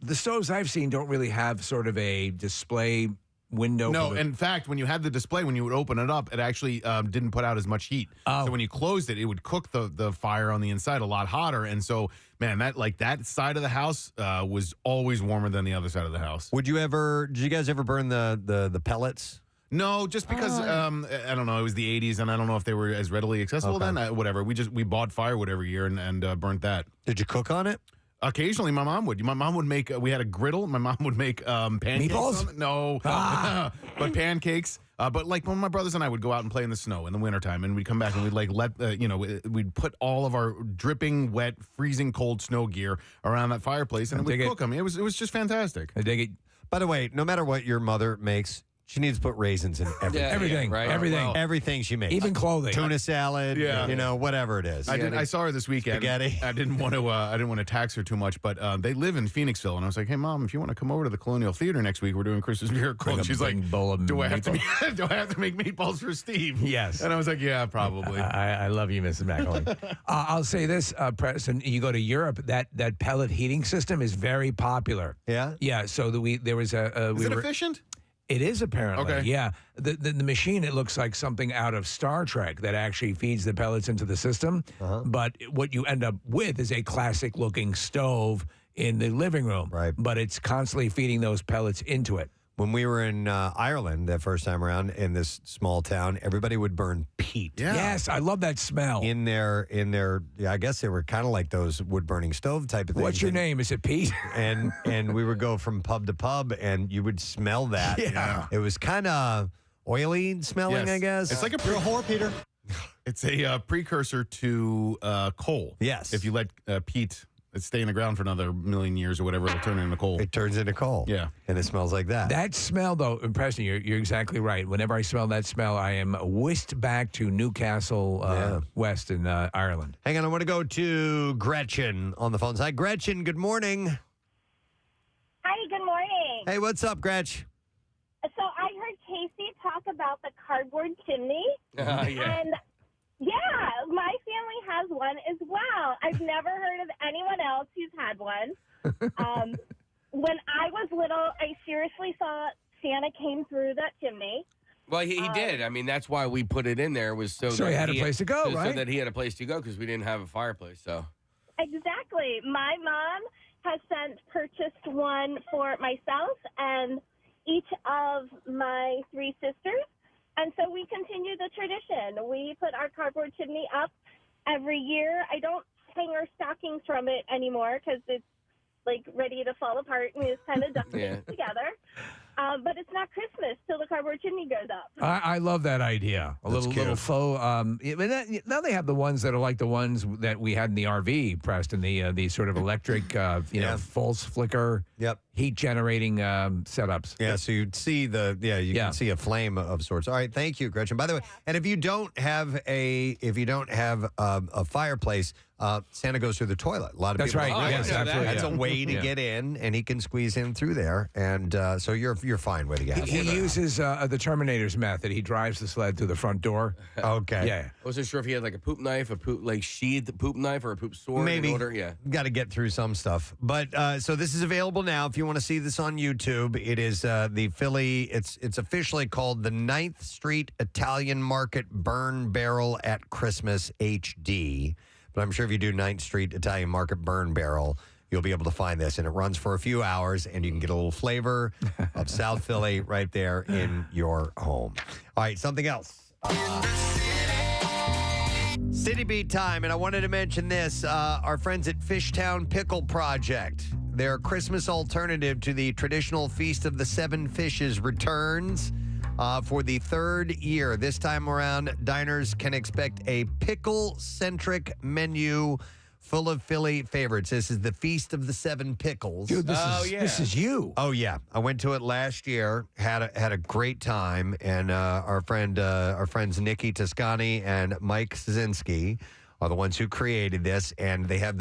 Speaker 2: the stoves I've seen don't really have sort of a display window?
Speaker 4: No, in fact, when you had the display, when you would open it up, it actually didn't put out as much heat. So when you closed it, it would cook the fire on the inside a lot hotter. And so, man, that side of the house was always warmer than the other side of the house.
Speaker 1: Did you guys ever burn the pellets?
Speaker 4: No, just because I don't know. It was the '80s, and I don't know if they were as readily accessible then. Whatever. We bought firewood every year and burnt that.
Speaker 1: Did you cook on it?
Speaker 4: Occasionally, my mom would. My mom would make. We had a griddle. My mom would make pancakes.
Speaker 2: Meatballs?
Speaker 4: No, but pancakes. But like when my brothers and I would go out and play in the snow in the wintertime, and we'd come back and we'd we'd put all of our dripping, wet, freezing cold snow gear around that fireplace, and we'd cook them. It was just fantastic.
Speaker 2: I dig it.
Speaker 1: By the way, no matter what your mother makes, she needs to put raisins in everything.
Speaker 2: Everything,
Speaker 3: right?
Speaker 2: Everything.
Speaker 3: Well,
Speaker 1: everything she makes.
Speaker 2: Even clothing.
Speaker 1: Tuna salad, whatever it is.
Speaker 4: I saw her this weekend.
Speaker 1: Spaghetti.
Speaker 4: I didn't want to tax her too much, but they live in Phoenixville, and I was like, "Hey, Mom, if you want to come over to the Colonial Theater next week, we're doing Christmas Miracle." And she's like, "Do I have to make meatballs for Steve?"
Speaker 2: Yes.
Speaker 4: And I was like, "Yeah, probably."
Speaker 2: I love you, Mrs. McElwain. I'll say this, Preston. You go to Europe, that pellet heating system is very popular.
Speaker 1: Yeah.
Speaker 2: Yeah. So there was a.
Speaker 4: Is it efficient?
Speaker 2: It is apparently.
Speaker 4: Okay.
Speaker 2: Yeah. The machine, it looks like something out of Star Trek that actually feeds the pellets into the system. But what you end up with is a classic looking stove in the living room.
Speaker 1: Right.
Speaker 2: But it's constantly feeding those pellets into it.
Speaker 1: When we were in Ireland that first time around in this small town, everybody would burn peat.
Speaker 2: Yeah. Yes, I love that smell.
Speaker 1: In their, I guess they were kind of like those wood burning stove type of things.
Speaker 2: What's your name? Is it Pete?
Speaker 1: And we would go from pub to pub, and you would smell that.
Speaker 2: Yeah.
Speaker 1: It was kind of oily smelling, I guess.
Speaker 4: It's like
Speaker 1: You're a whore, Peter.
Speaker 4: It's a precursor to coal.
Speaker 1: Yes.
Speaker 4: If you let peat stay in the ground for another million years or whatever, it'll turn into coal.
Speaker 1: It turns into coal.
Speaker 4: Yeah.
Speaker 1: And it smells like that.
Speaker 2: That smell, though, Preston, you're exactly right. Whenever I smell that smell, I am whisked back to Newcastle West in Ireland.
Speaker 1: Hang on, I want to go to Gretchen on the phone. Hi, Gretchen. Good morning.
Speaker 12: Hi, good morning.
Speaker 1: Hey, what's up, Gretch?
Speaker 12: So I heard Casey talk about the cardboard chimney. And yeah, my family has one as well. I've never heard of anyone else who's had one. When I was little, I seriously thought Santa came through that chimney.
Speaker 3: Well, he did. I mean, that's why we put it in there, was so that
Speaker 2: he had a place to go, right?
Speaker 3: So that he had a place to go, because we didn't have a fireplace. So
Speaker 12: Exactly. My mom has purchased one for myself and each of my 3 sisters. And so we continue the tradition. We put our cardboard chimney up every year. I don't hang our stockings from it anymore because it's like ready to fall apart and it's kind of ducking together. But it's not Christmas till the cardboard chimney goes up.
Speaker 2: I love that idea. A little faux. Now they have the ones that are like the ones that we had in the RV, Preston. The sort of electric, false flicker, heat generating setups.
Speaker 1: Yeah, so you'd see you can see a flame of sorts. All right, thank you, Gretchen. By the way, and if you don't have a fireplace, Santa goes through the toilet. A lot of
Speaker 2: That's
Speaker 1: people.
Speaker 2: right.
Speaker 1: don't
Speaker 2: Yes,
Speaker 1: realize
Speaker 2: absolutely.
Speaker 1: That's a way to get in, and he can squeeze in through there, and so you're fine way to get.
Speaker 2: He uses the Terminator's method. He drives the sled through the front door.
Speaker 1: Okay.
Speaker 2: Yeah.
Speaker 3: I wasn't sure if he had like a poop knife, sheathed poop knife, or a poop sword.
Speaker 1: Maybe.
Speaker 3: In order. Yeah.
Speaker 1: Got to get through some stuff. But so this is available now. If you want to see this on YouTube, it is the Philly. It's officially called the 9th Street Italian Market Burn Barrel at Christmas HD. But I'm sure if you do 9th Street Italian Market Burn Barrel, you'll be able to find this. And it runs for a few hours, and you can get a little flavor of South Philly right there in your home. All right, something else. City Beat time, and I wanted to mention this. Our friends at Fishtown Pickle Project, their Christmas alternative to the traditional Feast of the Seven Fishes, returns for the 3rd year. This time around, diners can expect a pickle-centric menu full of Philly favorites. This is the Feast of the Seven Pickles.
Speaker 2: Dude, this is you.
Speaker 1: Oh yeah, I went to it last year. Had a great time, and our friends Nikki Toscani and Mike Szynski are the ones who created this, and they have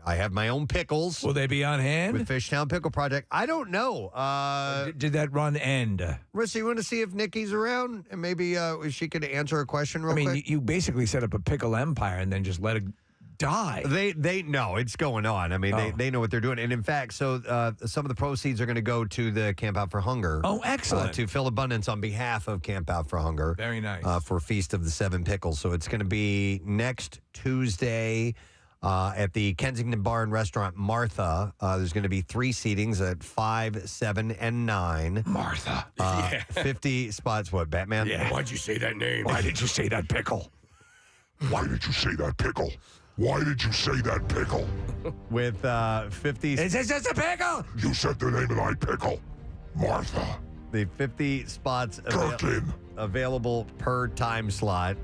Speaker 1: I have my own pickles.
Speaker 2: Will they be on hand?
Speaker 1: With Fishtown Pickle Project? I don't know.
Speaker 2: Did that run end?
Speaker 1: Rissa, you want to see if Nikki's around, and maybe she could answer a question real quick?
Speaker 2: You basically set up a pickle empire and then just let it die.
Speaker 1: They know it's going on. I mean, they know what they're doing. And in fact, so some of the proceeds are going to go to the Camp Out for Hunger.
Speaker 2: Oh, excellent.
Speaker 1: To Phil Abundance on behalf of Camp Out for Hunger.
Speaker 2: Very nice.
Speaker 1: For Feast of the Seven Pickles. So it's going to be next Tuesday at the Kensington Bar and Restaurant Martha. There's going to be 3 seatings at 5, 7, and 9.
Speaker 2: Martha.
Speaker 1: 50 spots. What, Batman?
Speaker 2: Yeah.
Speaker 3: Why'd you say that name?
Speaker 2: Why did you say that pickle?
Speaker 13: Why did you say that pickle? Why did you say that pickle?
Speaker 1: With 50...
Speaker 2: Is this just a pickle?
Speaker 13: You said the name of thy pickle. Martha.
Speaker 1: The 50 spots available per time slot.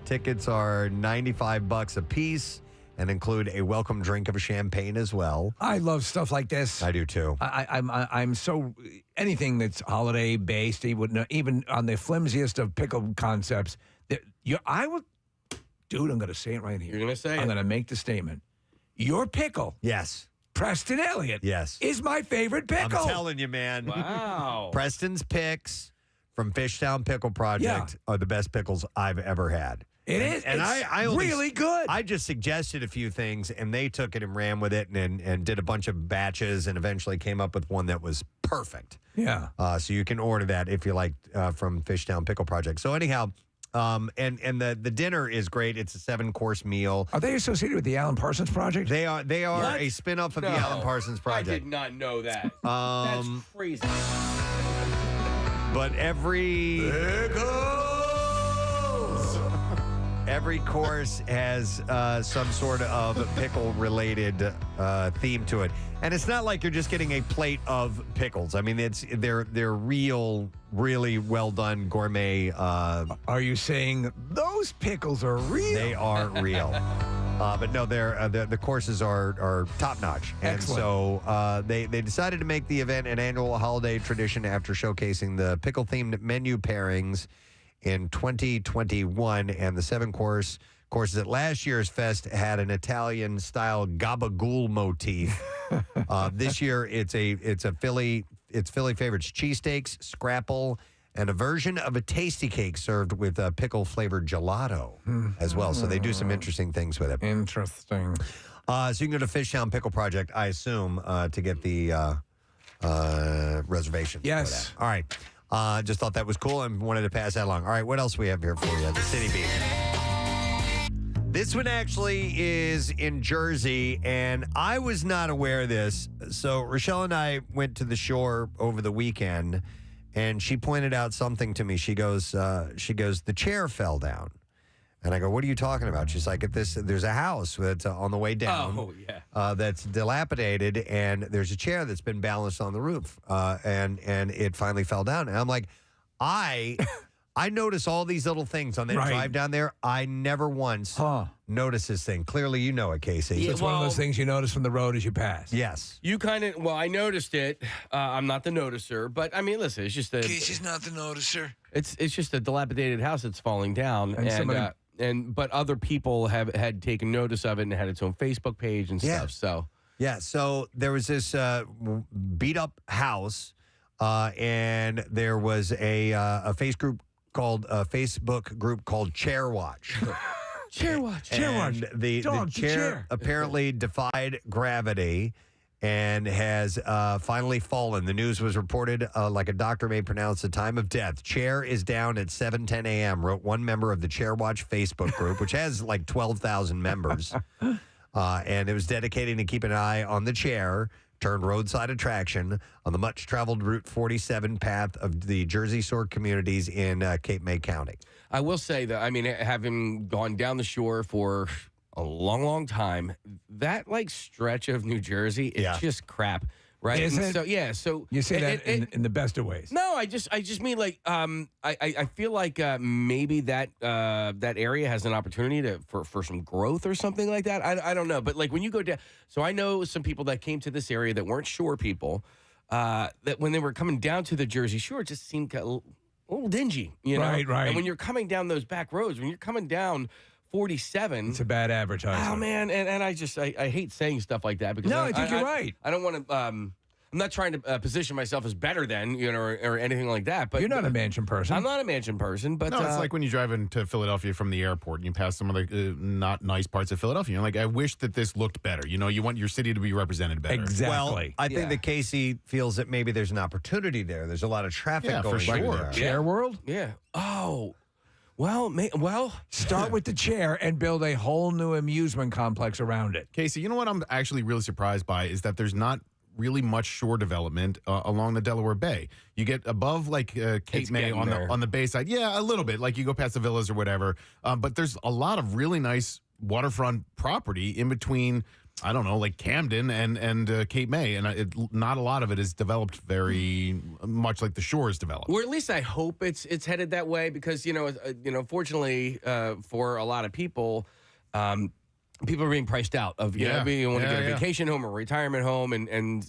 Speaker 1: Tickets are $95 a piece and include a welcome drink of champagne as well.
Speaker 2: I love stuff like this.
Speaker 1: I do too.
Speaker 2: I'm so anything that's holiday based, even on the flimsiest of pickle concepts. I would. Dude, I'm going to say it right here.
Speaker 3: You're going to say
Speaker 2: I'm going to make the statement. Your pickle.
Speaker 1: Yes.
Speaker 2: Preston Elliott.
Speaker 1: Yes.
Speaker 2: Is my favorite pickle.
Speaker 1: I'm telling you, man.
Speaker 3: Wow.
Speaker 1: Preston's picks from Fishtown Pickle Project are the best pickles I've ever had.
Speaker 2: It is.
Speaker 1: And I only,
Speaker 2: really good.
Speaker 1: I just suggested a few things, and they took it and ran with it and did a bunch of batches and eventually came up with one that was perfect.
Speaker 2: Yeah.
Speaker 1: So you can order that if you like from Fishtown Pickle Project. So anyhow... and the dinner is great. It's a 7-course meal.
Speaker 2: Are they associated with the Alan Parsons Project?
Speaker 1: They are
Speaker 3: What?
Speaker 1: a spin-off of the Alan Parsons Project.
Speaker 3: I did not know that. That's crazy.
Speaker 1: But every course has some sort of pickle-related theme to it, and it's not like you're just getting a plate of pickles. I mean, they're real, really well done gourmet.
Speaker 2: Are you saying those pickles are real?
Speaker 1: They are real. But no, the courses are top notch, and
Speaker 2: Excellent.
Speaker 1: so they decided to make the event an annual holiday tradition after showcasing the pickle-themed menu pairings in 2021, and the 7 courses at last year's fest had an Italian-style gabagool motif. This year, it's Philly favorites: cheesesteaks, scrapple, and a version of a tasty cake served with a pickle-flavored gelato as well. So they do some interesting things with it.
Speaker 2: Interesting.
Speaker 1: So you can go to Fishtown Pickle Project, I assume, to get the reservation.
Speaker 2: Yes.
Speaker 1: For that. All right. Just thought that was cool and wanted to pass that along. All right, what else we have here for you? The City Beat. This one actually is in Jersey, and I was not aware of this. So Rochelle and I went to the shore over the weekend, and she pointed out something to me. She goes, the chair fell down. And I go, what are you talking about? She's like, there's a house that's on the way down.
Speaker 3: Oh, yeah.
Speaker 1: That's dilapidated, and there's a chair that's been balanced on the roof, and it finally fell down. And I'm like, I notice all these little things on that drive down there. I never once noticed this thing. Clearly, you know it, Casey.
Speaker 2: So it's one of those things you notice from the road as you pass.
Speaker 1: Yes.
Speaker 3: You I noticed it. I'm not the noticer, but I mean, listen, it's just
Speaker 2: Casey's not the noticer.
Speaker 3: It's just a dilapidated house that's falling down, and but other people had taken notice of it and had its own Facebook page and stuff. So
Speaker 1: so there was this beat up house, and there was a Facebook group called Chair Watch.
Speaker 2: Chair Watch.
Speaker 1: And the chair apparently defied gravity and has finally fallen. The news was reported like a doctor may pronounce the time of death. Chair is down at 7:10 a.m., wrote one member of the Chair Watch Facebook group, which has like 12,000 members. And it was dedicated to keep an eye on the chair, turned roadside attraction on the much-traveled Route 47 path of the Jersey Shore communities in Cape May County.
Speaker 3: I will say that, I mean, having gone down the shore for a long, long time, that like stretch of New Jersey is just crap, right?
Speaker 2: Is it?
Speaker 3: So yeah, so
Speaker 2: you say that in the best of ways.
Speaker 3: No, I just mean like I feel like maybe that area has an opportunity for some growth or something like that. I don't know, but like when you go down, so I know some people that came to this area that weren't shore people, that when they were coming down to the Jersey Shore, it just seemed a little dingy, you know?
Speaker 2: Right.
Speaker 3: And when you're coming down those back roads, when you're coming down 47,
Speaker 2: it's a bad advertisement.
Speaker 3: Oh man, and I hate saying stuff like that because
Speaker 2: I think you're right.
Speaker 3: I don't want to. I'm not trying to position myself as better than, you know, or anything like that. But
Speaker 2: you're not a mansion person.
Speaker 3: I'm not a mansion person. But
Speaker 4: no, it's like when you drive into Philadelphia from the airport and you pass some of the not nice parts of Philadelphia. You're like, I wish that this looked better. You know, you want your city to be represented better.
Speaker 2: Exactly.
Speaker 1: Well, I think that Casey feels that maybe there's an opportunity there. There's a lot of traffic going
Speaker 4: for sure.
Speaker 1: there.
Speaker 2: Chair World?
Speaker 3: Yeah. Oh. Well,
Speaker 2: start with the chair and build a whole new amusement complex around it.
Speaker 4: Casey, you know what I'm actually really surprised by is that there's not really much shore development along the Delaware Bay. You get above like Cape May on the bay side. Yeah, a little bit. Like you go past the villas or whatever. But there's a lot of really nice waterfront property in between, I don't know, like Camden and Cape May. And not a lot of it is developed very much like the shore is developed.
Speaker 3: Or at least I hope it's headed that way because, fortunately for a lot of people, people are being priced out of, you want to get a vacation home or retirement home. And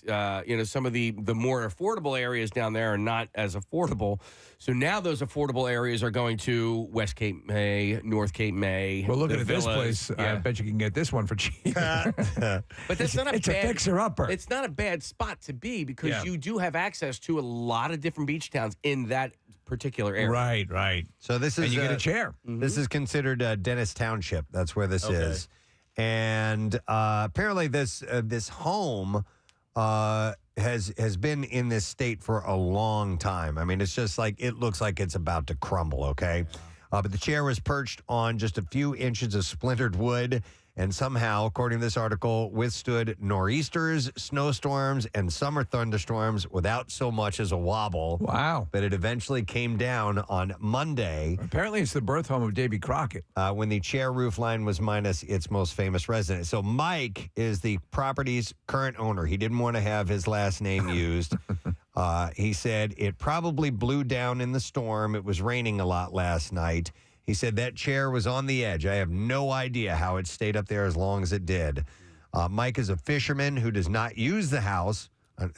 Speaker 3: some of the more affordable areas down there are not as affordable. So now those affordable areas are going to West Cape May, North Cape May.
Speaker 2: Well, look at
Speaker 3: villas.
Speaker 2: this place. I bet you can get this one for cheap.
Speaker 3: But that's not
Speaker 2: it's a fixer-upper.
Speaker 3: It's not a bad spot to be because you do have access to a lot of different beach towns in that particular area.
Speaker 2: Right.
Speaker 1: So this is
Speaker 2: and you get a chair.
Speaker 1: This is considered Dennis Township. That's where this is. And apparently this home has been in this state for a long time. I mean, it's just like it looks like it's about to crumble, okay? But the chair was perched on just a few inches of splintered wood and somehow, according to this article, withstood nor'easters, snowstorms, and summer thunderstorms without so much as a wobble.
Speaker 2: Wow.
Speaker 1: But it eventually came down on Monday.
Speaker 2: Apparently, it's the birth home of Davy Crockett.
Speaker 1: When the chair roof line was minus its most famous resident. So Mike is the property's current owner. He didn't want to have his last name used. He said it probably blew down in the storm. It was raining a lot last night. He said that chair was on the edge. I have no idea how it stayed up there as long as it did. Mike is a fisherman who does not use the house.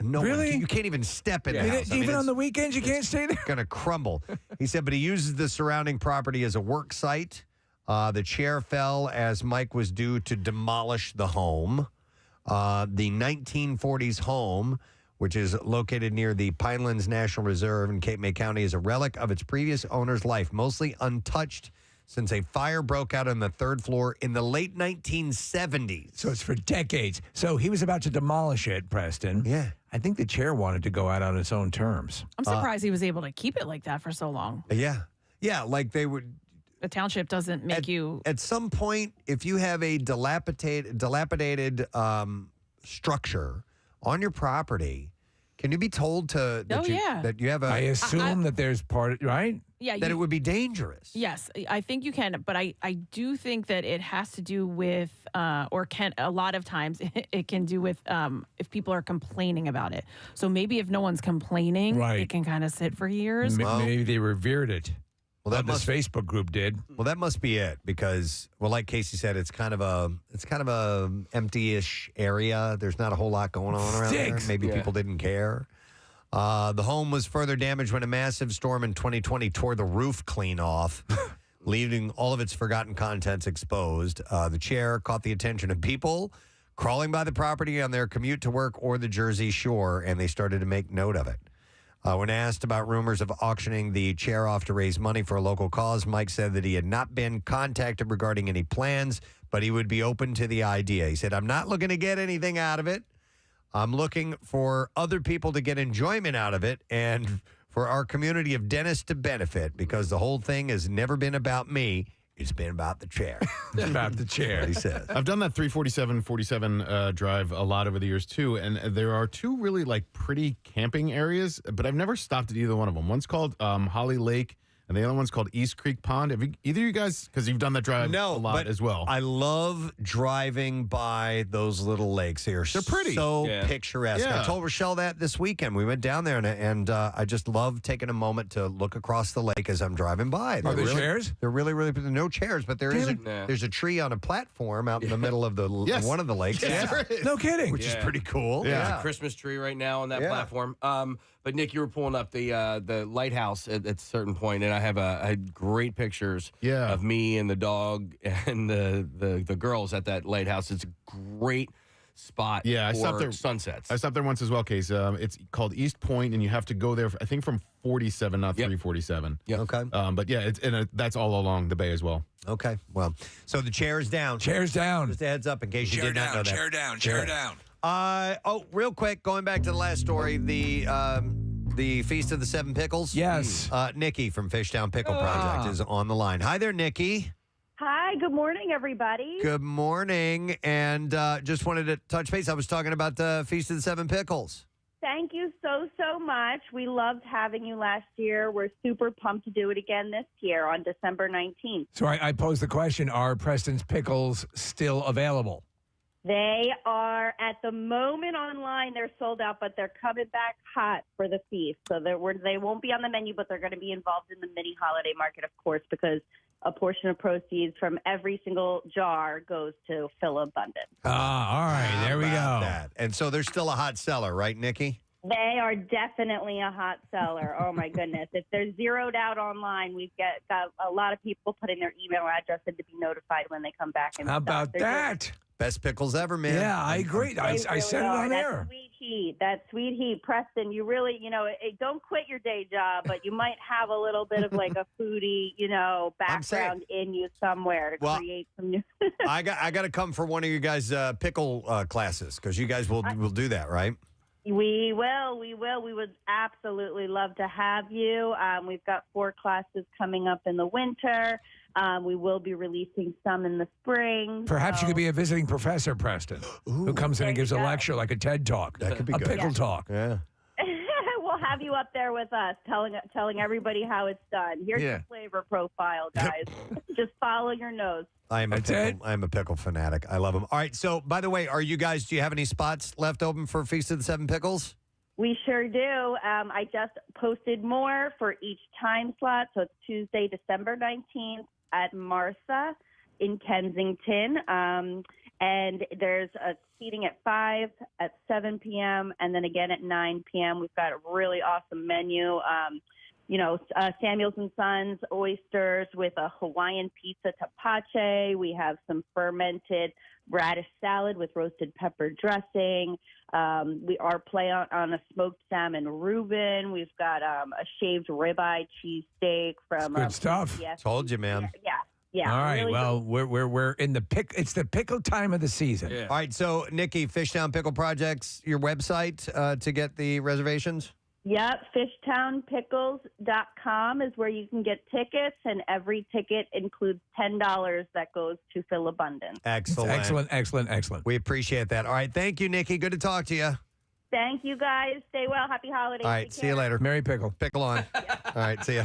Speaker 2: Really?
Speaker 1: You can't even step in the house.
Speaker 2: Even on the weekends, you can't stay there?
Speaker 1: It's going to crumble. He said, but he uses the surrounding property as a work site. The chair fell as Mike was due to demolish the home. The 1940s home, which is located near the Pinelands National Reserve in Cape May County, is a relic of its previous owner's life, mostly untouched since a fire broke out on the third floor in the late 1970s.
Speaker 2: So it's for decades. So he was about to demolish it, Preston.
Speaker 1: Yeah.
Speaker 2: I think the chair wanted to go out on its own terms.
Speaker 5: I'm surprised he was able to keep it like that for so long.
Speaker 1: Yeah, like they would.
Speaker 5: The township doesn't make you.
Speaker 1: At some point, if you have a dilapidated structure on your property, can you be told that you have a...
Speaker 2: I assume that there's right?
Speaker 5: Yeah.
Speaker 1: That it would be dangerous.
Speaker 5: Yes, I think you can, but I do think that it has to do with, or can a lot of times it can do with if people are complaining about it. So maybe if no one's complaining, it can kind of sit for years.
Speaker 2: Maybe they revered it.
Speaker 1: Well, that
Speaker 2: this Facebook group did.
Speaker 1: Well, that must be it because, well, like Casey said, it's kind of a empty-ish area. There's not a whole lot going on around there. Maybe people didn't care. The home was further damaged when a massive storm in 2020 tore the roof clean off, leaving all of its forgotten contents exposed. The chair caught the attention of people crawling by the property on their commute to work or the Jersey Shore, and they started to make note of it. When asked about rumors of auctioning the chair off to raise money for a local cause, Mike said that he had not been contacted regarding any plans, but he would be open to the idea. He said, I'm not looking to get anything out of it. I'm looking for other people to get enjoyment out of it and for our community of dentists to benefit, because the whole thing has never been about me. It's been about the chair.
Speaker 2: It's about the chair.
Speaker 1: He says.
Speaker 4: I've done that 347 drive a lot over the years too, and there are two really pretty camping areas, but I've never stopped at either one of them. One's called Holly Lake, and the other one's called East Creek Pond. Have either of you guys, because you've done that drive a lot as well?
Speaker 1: I love driving by those little lakes. They're
Speaker 4: pretty.
Speaker 1: So picturesque.
Speaker 4: Yeah.
Speaker 1: I told Rochelle that this weekend. We went down there, and I just love taking a moment to look across the lake as I'm driving by.
Speaker 2: Are there chairs?
Speaker 1: They're really, really, no chairs, but there's a tree on a platform out in the middle of one of the lakes.
Speaker 2: No kidding.
Speaker 1: Which is pretty cool.
Speaker 3: There's a Christmas tree right now on that platform. But Nick, you were pulling up the lighthouse at a certain point, and I had great pictures of me and the dog and the girls at that lighthouse. It's a great spot
Speaker 4: I
Speaker 3: for
Speaker 4: stopped there,
Speaker 3: sunsets.
Speaker 4: I stopped there once as well, Case. It's called East Point, and you have to go there, I think, from 47, not 347.
Speaker 1: Yeah. Okay.
Speaker 4: But that's all along the bay as well.
Speaker 1: Okay. Well, so the chair is down.
Speaker 2: Chair's down.
Speaker 1: Just a heads up in case you
Speaker 2: Chair
Speaker 1: did not
Speaker 2: down,
Speaker 1: know that.
Speaker 2: chair down, chair down.
Speaker 1: Real quick, going back to the last story, the Feast of the Seven Pickles.
Speaker 2: Yes.
Speaker 1: Nikki from Fishtown Pickle Project is on the line. Hi there, Nikki.
Speaker 12: Hi, good morning, everybody.
Speaker 1: Good morning. And just wanted to touch base. I was talking about the Feast of the Seven Pickles.
Speaker 12: Thank you so much. We loved having you last year. We're super pumped to do it again this year on December 19th.
Speaker 2: So I posed the question, are Preston's pickles still available?
Speaker 12: They are, at the moment online, they're sold out, but they're coming back hot for the feast. So they won't be on the menu, but they're going to be involved in the mini holiday market, of course, because a portion of proceeds from every single jar goes to Phil Abundance.
Speaker 2: All right, there we go.
Speaker 1: That. And so they're still a hot seller, right, Nikki?
Speaker 12: They are definitely a hot seller. Oh, my goodness. If they're zeroed out online, we've got a lot of people putting their email address in to be notified when they come back. And
Speaker 2: how about that?
Speaker 1: Best pickles ever, man.
Speaker 2: Yeah, I agree. I said it on air.
Speaker 12: That sweet heat. Preston, you really, don't quit your day job, but you might have a little bit of like a foodie, background in you somewhere to create some new.
Speaker 1: I got to come for one of you guys' pickle classes, because you guys will do that, right?
Speaker 12: We will. We would absolutely love to have you. We've got 4 classes coming up in the winter. We will be releasing some in the spring.
Speaker 2: Perhaps you could be a visiting professor, Preston, who comes in and gives a lecture like a TED Talk.
Speaker 1: That could be good.
Speaker 2: A pickle talk.
Speaker 1: Yeah.
Speaker 12: We'll have you up there with us, telling everybody how it's done. Here's your flavor profile, guys. Just follow your nose.
Speaker 1: I'm a pickle fanatic. I love them. All right. So, by the way, do you have any spots left open for Feast of the Seven Pickles?
Speaker 12: We sure do. I just posted more for each time slot. So it's Tuesday, December 19th at Martha in Kensington. And there's a seating at 5, at 7 p.m., and then again at 9 p.m. We've got a really awesome menu. Samuel's & Sons oysters with a Hawaiian pizza tapache. We have some fermented radish salad with roasted pepper dressing. We are play on a smoked salmon Reuben. We've got a shaved ribeye cheesesteak from
Speaker 2: good stuff.
Speaker 1: Told you, man.
Speaker 12: Yeah.
Speaker 2: All right.
Speaker 12: Really
Speaker 2: well, we're in the pick. It's the pickle time of the season.
Speaker 1: Yeah. All right. So, Nikki, Fishtown Pickle Projects, your website to get the reservations.
Speaker 12: Yep, fishtownpickles.com is where you can get tickets, and every ticket includes $10 that goes to Phil Abundance.
Speaker 1: Excellent. We appreciate that. All right, thank you, Nikki. Good to talk to you.
Speaker 12: Thank you, guys. Stay well. Happy holidays.
Speaker 1: All right, see you later.
Speaker 2: Merry pickle.
Speaker 1: Pickle on. All right, see ya.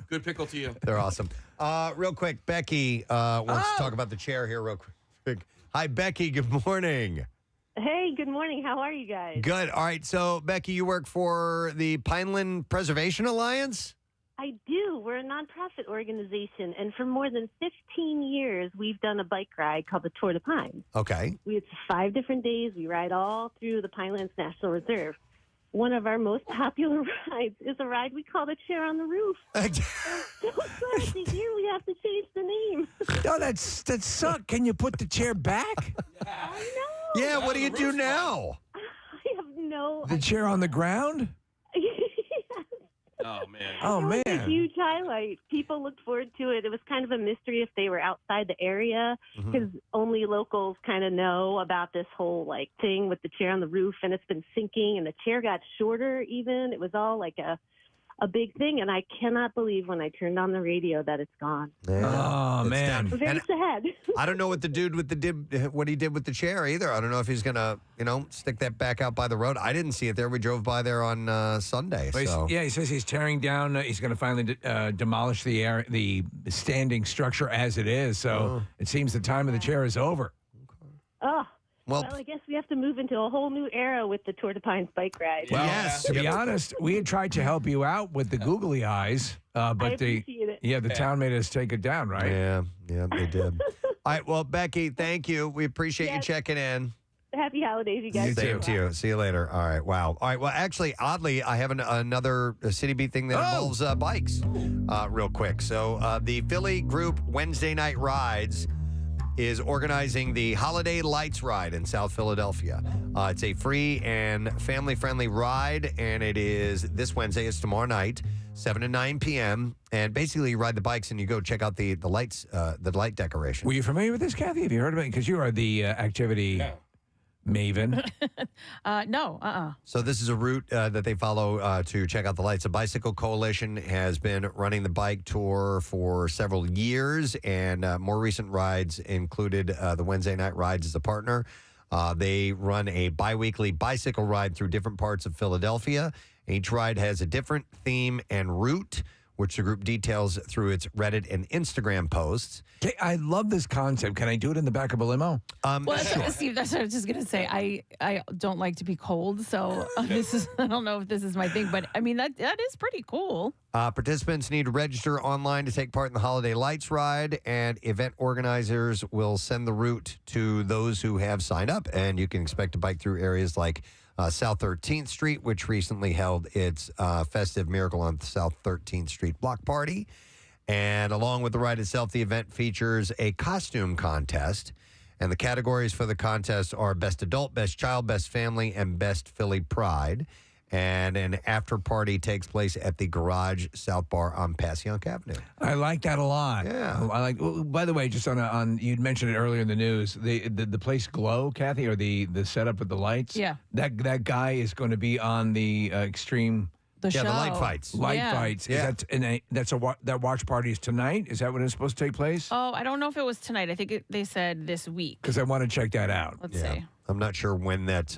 Speaker 3: Good pickle to you.
Speaker 1: They're awesome. Real quick, Becky wants to talk about the chair here real quick. Hi, Becky. Good morning.
Speaker 14: Hey, good morning. How are you guys?
Speaker 1: Good. All right. So, Becky, you work for the Pineland Preservation Alliance?
Speaker 14: I do. We're a nonprofit organization, and for more than 15 years, we've done a bike ride called the Tour de Pines.
Speaker 1: Okay.
Speaker 14: It's 5 different days. We ride all through the Pinelands National Reserve. one of our most popular rides is a ride we call the Chair on the Roof. I'm so sad to hear we have to change the name.
Speaker 2: No, that sucks. Can you put the chair back?
Speaker 14: I know.
Speaker 1: Yeah, what do you do now?
Speaker 14: I have no
Speaker 2: The chair on the ground?
Speaker 3: Oh, man.
Speaker 2: Oh,
Speaker 14: It was a
Speaker 2: man.
Speaker 14: huge highlight. People looked forward to it. It was kind of a mystery if they were outside the area because only locals kind of know about this whole like thing with the chair on the roof, and it's been sinking, and the chair got shorter even. It was all like a big thing, and I cannot believe when I turned on the radio that it's gone.
Speaker 2: Oh,
Speaker 1: It's
Speaker 2: man.
Speaker 1: down.
Speaker 14: I'm very sad.
Speaker 1: I don't know what the dude what he did with the chair either. I don't know if he's gonna, stick that back out by the road. I didn't see it there. We drove by there on Sunday.
Speaker 2: But
Speaker 1: So
Speaker 2: he says he's tearing down. He's going to finally demolish the standing structure as it is. So it seems the time of the chair is over.
Speaker 14: Oh.
Speaker 1: Well,
Speaker 14: I guess we have to move into a whole new era with the Tour de Pines bike ride.
Speaker 2: Well,
Speaker 1: Yes.
Speaker 2: to be honest, we had tried to help you out with the googly eyes, but
Speaker 14: I appreciate it.
Speaker 2: the town made us take it down, right?
Speaker 1: Yeah, they did. All right, well, Becky, thank you. We appreciate you checking in.
Speaker 14: Happy holidays, you guys.
Speaker 1: Same to you. See you later. All right. Wow. All right. Well, actually, oddly, I have another City Beat thing that involves bikes real quick. So the Philly group Wednesday Night Rides is organizing the Holiday Lights Ride in South Philadelphia. It's a free and family-friendly ride, and it is this Wednesday. It's tomorrow night, 7 to 9 p.m. And basically, you ride the bikes and you go check out the lights, the light decoration.
Speaker 2: Were you familiar with this, Kathy? Have you heard of it? Because you are the activity maven.
Speaker 5: No.
Speaker 1: So this is a route that they follow to check out the lights. The Bicycle Coalition has been running the bike tour for several years, and more recent rides included the Wednesday Night Rides as a partner. They run a biweekly bicycle ride through different parts of Philadelphia. Each ride has a different theme and route, which the group details through its Reddit and Instagram posts.
Speaker 2: Okay, I love this concept. Can I do it in the back of a limo?
Speaker 5: Steve, that's what I was just gonna say. I don't like to be cold, so I don't know if this is my thing, but I mean that is pretty cool.
Speaker 1: Participants need to register online to take part in the Holiday Lights Ride, and event organizers will send the route to those who have signed up. And you can expect to bike through areas like South 13th Street, which recently held its festive Miracle on South 13th Street block party. And along with the ride itself, the event features a costume contest. And the categories for the contest are Best Adult, Best Child, Best Family, and Best Philly Pride. And an after party takes place at the Garage South Bar on Passyunk Avenue.
Speaker 2: I like that a lot.
Speaker 1: Yeah.
Speaker 2: I like. By the way, just on you'd mentioned it earlier in the news. The place Glow, Kathy, or the setup with the lights.
Speaker 5: Yeah.
Speaker 2: That guy is going to be on the extreme.
Speaker 5: The show.
Speaker 1: The light fights.
Speaker 2: Fights.
Speaker 1: Yeah.
Speaker 2: That watch party is tonight? Is that when it's supposed to take place?
Speaker 5: Oh, I don't know if it was tonight. I think they said this week.
Speaker 2: Because I want to check that out.
Speaker 5: Let's see.
Speaker 1: I'm not sure when that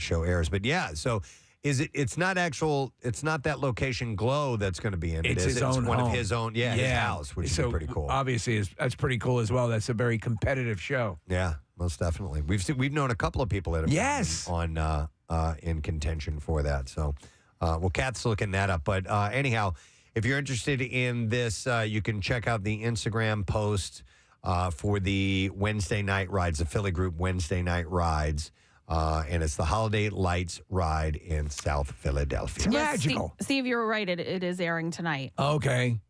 Speaker 1: show airs, but yeah. So it's not that location Glow that's going to be in it.
Speaker 2: It's his own
Speaker 1: one
Speaker 2: home.
Speaker 1: of his own. Yeah, his house, which is pretty cool.
Speaker 2: Obviously, that's pretty cool as well. That's a very competitive show.
Speaker 1: Yeah, most definitely. We've known a couple of people that have been on in contention for that. So. Well, Kat's looking that up. But anyhow, if you're interested in this, you can check out the Instagram post for the Wednesday Night Rides, the Philly group Wednesday Night Rides. And it's the Holiday Lights Ride in South Philadelphia.
Speaker 2: It's magical.
Speaker 5: Steve, you're right. It is airing tonight.
Speaker 2: Okay,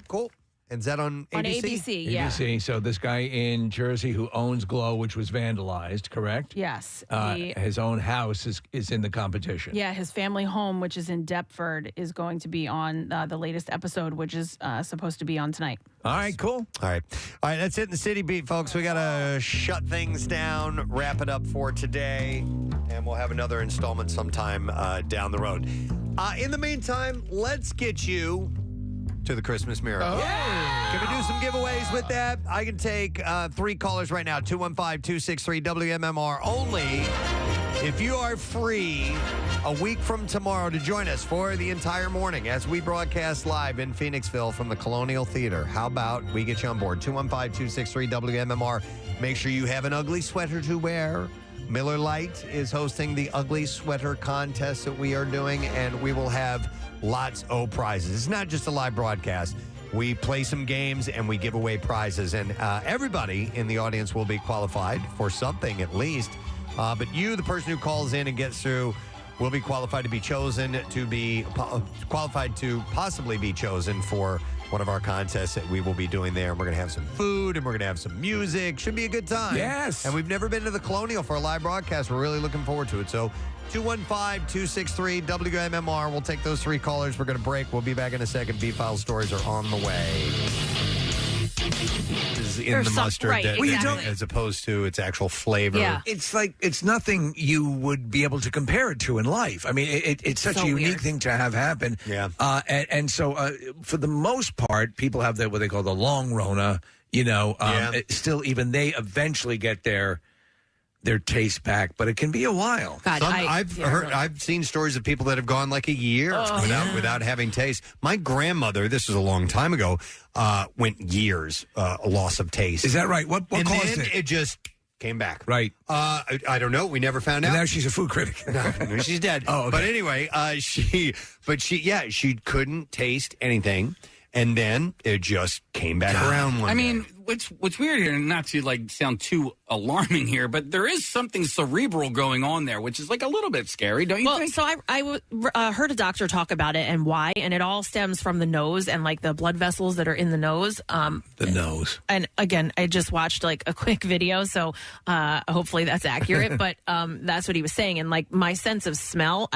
Speaker 1: cool. And is that on ABC?
Speaker 5: On ABC, yeah.
Speaker 2: ABC. So this guy in Jersey who owns Glow, which was vandalized, correct?
Speaker 5: Yes.
Speaker 2: His own house is in the competition.
Speaker 5: Yeah, his family home, which is in Deptford, is going to be on the latest episode, which is supposed to be on tonight.
Speaker 2: All right, cool.
Speaker 1: All right. That's it in the City Beat, folks. We got to shut things down, wrap it up for today, and we'll have another installment sometime down the road. In the meantime, let's get you to the Christmas Miracle. Can we do some giveaways with that? I can take 3 callers right now, 215-263-WMMR, only if you are free a week from tomorrow to join us for the entire morning as we broadcast live in Phoenixville from the Colonial Theater. How about we get you on board? 215-263-WMMR. Make sure you have an ugly sweater to wear. Miller Lite is hosting the ugly sweater contest that we are doing, and we will have lots of prizes. It's not just a live broadcast. We play some games and we give away prizes, and everybody in the audience will be qualified for something at least. But you, the person who calls in and gets through, will be qualified to possibly be chosen for one of our contests that we will be doing there. And we're going to have some food and we're going to have some music. Should be a good time.
Speaker 2: Yes.
Speaker 1: And we've never been to the Colonial for a live broadcast. We're really looking forward to it. So 215-263-WMMR. We'll take those 3 callers. We're going to break. We'll be back in a second. B-File stories are on the way. Is in the mustard,
Speaker 11: right,
Speaker 1: that,
Speaker 11: exactly.
Speaker 1: as opposed to its actual flavor.
Speaker 11: Yeah.
Speaker 2: It's like it's nothing you would be able to compare it to in life. I mean, it's such
Speaker 11: So
Speaker 2: a unique
Speaker 11: weird.
Speaker 2: thing to have happen.
Speaker 1: Yeah.
Speaker 2: And so for the most part, people have what they call the long Rona. Still, even they eventually get their taste back, but it can be a while.
Speaker 11: God,
Speaker 1: I've seen stories of people that have gone like a year without having taste. My grandmother, this was a long time ago, went years a loss of taste.
Speaker 2: Is that right? What
Speaker 1: and
Speaker 2: caused
Speaker 1: then
Speaker 2: it?
Speaker 1: It just came back.
Speaker 2: Right.
Speaker 1: I don't know. We never found out.
Speaker 2: And now she's a food critic.
Speaker 1: No, she's dead.
Speaker 2: Oh, okay.
Speaker 1: But anyway, she couldn't taste anything. And then it just came back around one day.
Speaker 10: What's weird here, and not to sound too alarming here, but there is something cerebral going on there, which is a little bit scary, don't you think?
Speaker 11: So I heard a doctor talk about it and why, and it all stems from the nose and the blood vessels that are in the nose.
Speaker 2: The nose.
Speaker 11: And again, I just watched a quick video, so hopefully that's accurate. But that's what he was saying, and my sense of smell,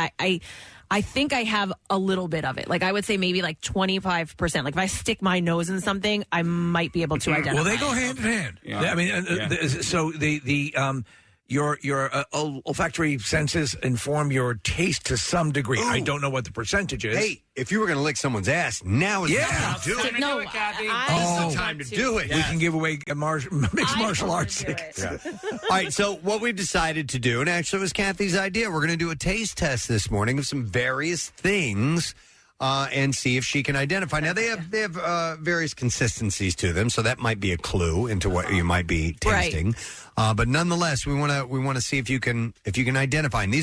Speaker 11: I think I have a little bit of it. I would say maybe 25%. If I stick my nose in something, I might be able to identify.
Speaker 2: Well, they go hand in hand.
Speaker 10: Yeah.
Speaker 2: I mean, so your olfactory senses inform your taste to some degree.
Speaker 1: Ooh.
Speaker 2: I don't know what the percentage is.
Speaker 1: Hey, if you were going to lick someone's ass, now is the time to do it.
Speaker 11: No,
Speaker 1: This is the time to do it.
Speaker 2: We can give away mixed martial arts tickets.
Speaker 1: Yeah. All right, so what we've decided to do, and actually it was Kathy's idea, we're going to do a taste test this morning of some various things and see if she can identify. Now, they have various consistencies to them, so that might be a clue into what you might be tasting. Right. But nonetheless, we want to see if you can identify. And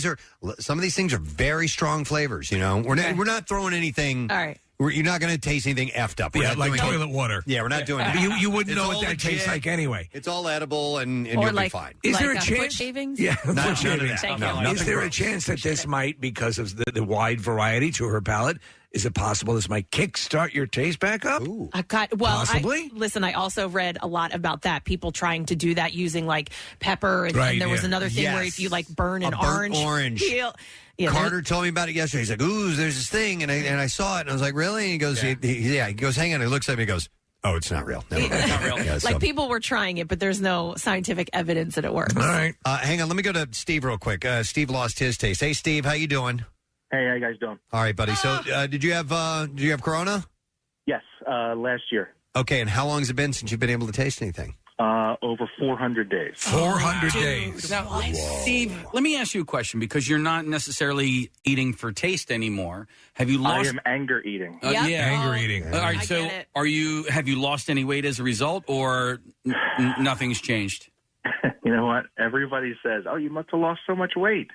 Speaker 1: some of these things are very strong flavors. We're not throwing anything.
Speaker 11: All right.
Speaker 1: You're not going to taste anything effed up.
Speaker 2: Yeah, like toilet water.
Speaker 1: Yeah, we're not doing that.
Speaker 2: You wouldn't know
Speaker 1: It's
Speaker 2: what
Speaker 1: all
Speaker 2: that tastes
Speaker 1: legit.
Speaker 2: like anyway.
Speaker 1: It's all edible, and you'll be fine.
Speaker 2: Is there a
Speaker 11: foot
Speaker 2: chance?
Speaker 11: shavings?
Speaker 2: Yeah,
Speaker 1: None
Speaker 2: foot
Speaker 1: of
Speaker 2: shavings.
Speaker 1: that.
Speaker 11: No,
Speaker 2: Is there a chance that this might, because of the wide variety to her palate, is it possible this might kickstart your taste back up?
Speaker 1: Ooh.
Speaker 2: Possibly.
Speaker 11: Listen, I also read a lot about that. People trying to do that using pepper, and there was another thing where if you burn an orange peel. Yeah,
Speaker 1: Carter told me about it yesterday. He's like, "Ooh, there's this thing," and I saw it, and I was like, "Really?" And he goes, "He goes, hang on." He looks at me, and goes, "Oh, it's not real. Never mind."
Speaker 10: It's not real.
Speaker 1: Yeah, so-
Speaker 11: people were trying it, but there's no scientific evidence that it works.
Speaker 2: All right.
Speaker 1: hang on. Let me go to Steve real quick. Steve lost his taste. Hey, Steve, how you doing?
Speaker 15: Hey, how you guys doing?
Speaker 1: All right, buddy. So, did you have Corona?
Speaker 15: Yes, last year.
Speaker 1: Okay, and how long has it been since you've been able to taste anything?
Speaker 15: Over 400 days.
Speaker 2: 400 days.
Speaker 10: Now, Steve, let me ask you a question, because you're not necessarily eating for taste anymore. Have you lost?
Speaker 15: I am anger eating.
Speaker 2: Yeah, anger eating.
Speaker 10: All right. So, have you lost any weight as a result, or nothing's changed?
Speaker 15: You know what? Everybody says, "Oh, you must have lost so much weight."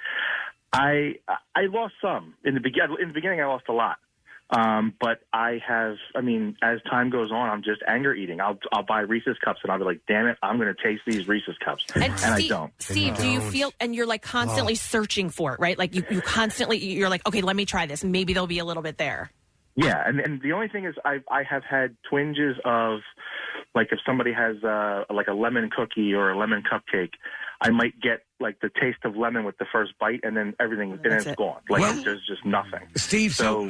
Speaker 15: I lost some in the beginning. In the beginning, I lost a lot. But I have, as time goes on, I'm just anger eating. I'll buy Reese's Cups and I'll be like, damn it, I'm going to taste these Reese's Cups. And I don't.
Speaker 11: Steve, do you feel, and you're constantly searching for it, right? You constantly, you're like, okay, let me try this. Maybe there'll be a little bit there.
Speaker 15: Yeah. And the only thing is I have had twinges of, if somebody has a lemon cookie or a lemon cupcake, I might get the taste of lemon with the first bite, and then everything, and it's gone. There's just nothing.
Speaker 2: Steve, so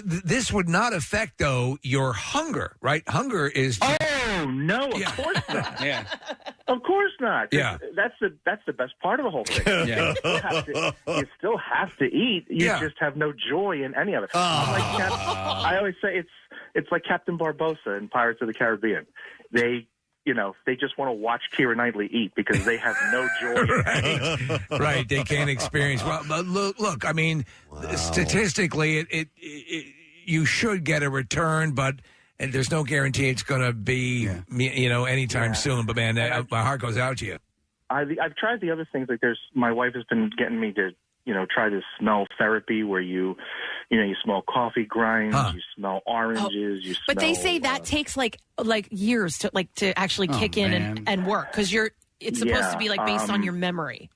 Speaker 2: this would not affect though your hunger, right? Hunger is.
Speaker 15: Oh no, of course not.
Speaker 10: Yeah,
Speaker 15: of course not.
Speaker 2: Yeah,
Speaker 15: that's the best part of the whole thing.
Speaker 10: Yeah.
Speaker 15: You still have to eat. You just have no joy in any of it. I always say it's like Captain Barbossa in Pirates of the Caribbean. They just want to watch Keira Knightley eat because they have no joy.
Speaker 2: Right. They can't experience. Well, but look. Statistically, you should get a return, but there's no guarantee it's going to be, anytime soon. But man, my heart goes out to you.
Speaker 15: I've tried the other things. My wife has been getting me to, try this smell therapy where you smell coffee grinds, you smell oranges, you smell.
Speaker 11: But they say that takes like years to actually kick in and work, because it's supposed to be based on your memory.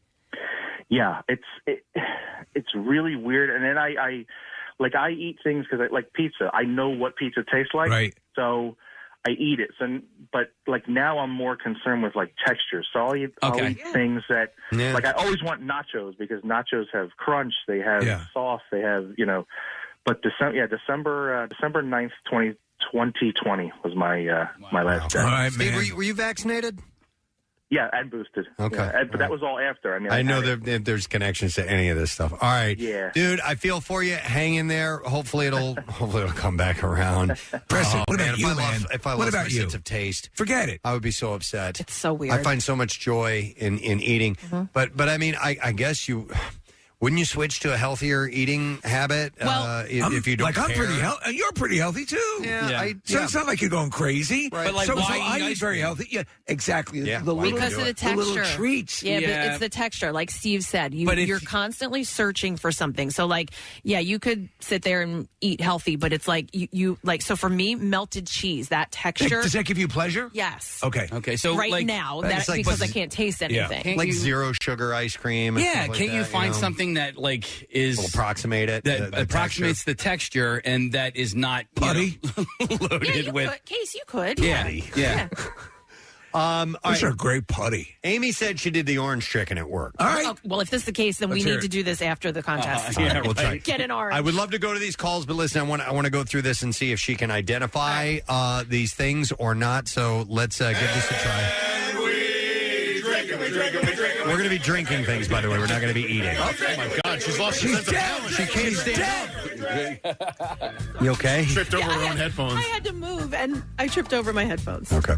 Speaker 15: Yeah, it's really weird. And then I eat things because I like pizza. I know what pizza tastes like.
Speaker 2: Right.
Speaker 15: So I eat it. So, but like now I'm more concerned with like texture. So I'll eat things that like I always want nachos because nachos have crunch. They have sauce. They have, but December 9th, 2020 was my my last day.
Speaker 2: All right,
Speaker 1: Steve,
Speaker 2: man.
Speaker 1: were you vaccinated?
Speaker 15: Yeah, and boosted.
Speaker 1: Okay.
Speaker 15: Yeah, but that was all after. I mean,
Speaker 1: I know there's connections to any of this stuff. All right.
Speaker 15: Yeah.
Speaker 1: Dude, I feel for you. Hang in there. Hopefully it'll come back around.
Speaker 2: Preston, what about you,
Speaker 1: if
Speaker 2: man?
Speaker 1: If I
Speaker 2: What
Speaker 1: lost
Speaker 2: about
Speaker 1: my
Speaker 2: you?
Speaker 1: sense of taste,
Speaker 2: forget it.
Speaker 1: I would be so upset.
Speaker 11: It's so weird.
Speaker 1: I find so much joy in eating. But I mean, I guess you... Wouldn't you switch to a healthier eating habit if you don't
Speaker 2: I'm
Speaker 1: care?
Speaker 2: pretty healthy. You're pretty healthy too. So it's not like you're going crazy.
Speaker 1: Right.
Speaker 2: But
Speaker 1: Like,
Speaker 2: so
Speaker 1: why
Speaker 2: I
Speaker 1: eat
Speaker 2: eat
Speaker 1: ice
Speaker 2: very
Speaker 1: cream?
Speaker 2: healthy. Yeah, exactly.
Speaker 1: Yeah,
Speaker 2: The little,
Speaker 11: because of the texture,
Speaker 2: little treats.
Speaker 11: Yeah, but it's the texture. Like Steve said, you're constantly searching for something. So, like, you could sit there and eat healthy, but it's like you like. So for me, melted cheese, that texture.
Speaker 2: Does that give you pleasure?
Speaker 11: Yes.
Speaker 2: Okay.
Speaker 3: So
Speaker 11: right now,
Speaker 3: it's like-
Speaker 11: because I can't taste anything.
Speaker 1: Like zero sugar ice cream. And
Speaker 3: Yeah,
Speaker 1: stuff like
Speaker 3: can't you
Speaker 1: that,
Speaker 3: find
Speaker 1: know?
Speaker 3: something that like is
Speaker 1: Will approximate it?
Speaker 3: that
Speaker 1: the
Speaker 3: approximates the texture and that is not
Speaker 2: putty
Speaker 3: loaded with.
Speaker 11: Case you could.
Speaker 3: Yeah.
Speaker 2: Those are great putty.
Speaker 1: Amy said she did the orange chicken at work.
Speaker 2: All right.
Speaker 11: Oh, well, if this is the case, then
Speaker 2: Let's
Speaker 11: we
Speaker 2: hear
Speaker 11: need
Speaker 2: it.
Speaker 11: to do this after the contest.
Speaker 1: We'll try.
Speaker 11: Get an orange.
Speaker 1: I would love to go to these calls, but listen, I want to go through this and see if she can identify these things or not. So let's give this a try. We're going to be drinking things, by the way. We're not going to be eating.
Speaker 4: Oh my God, she's lost her sense of balance.
Speaker 1: She can't stand up. You okay?
Speaker 4: Tripped over her own headphones.
Speaker 11: I had to move, and I tripped over my headphones.
Speaker 1: Okay.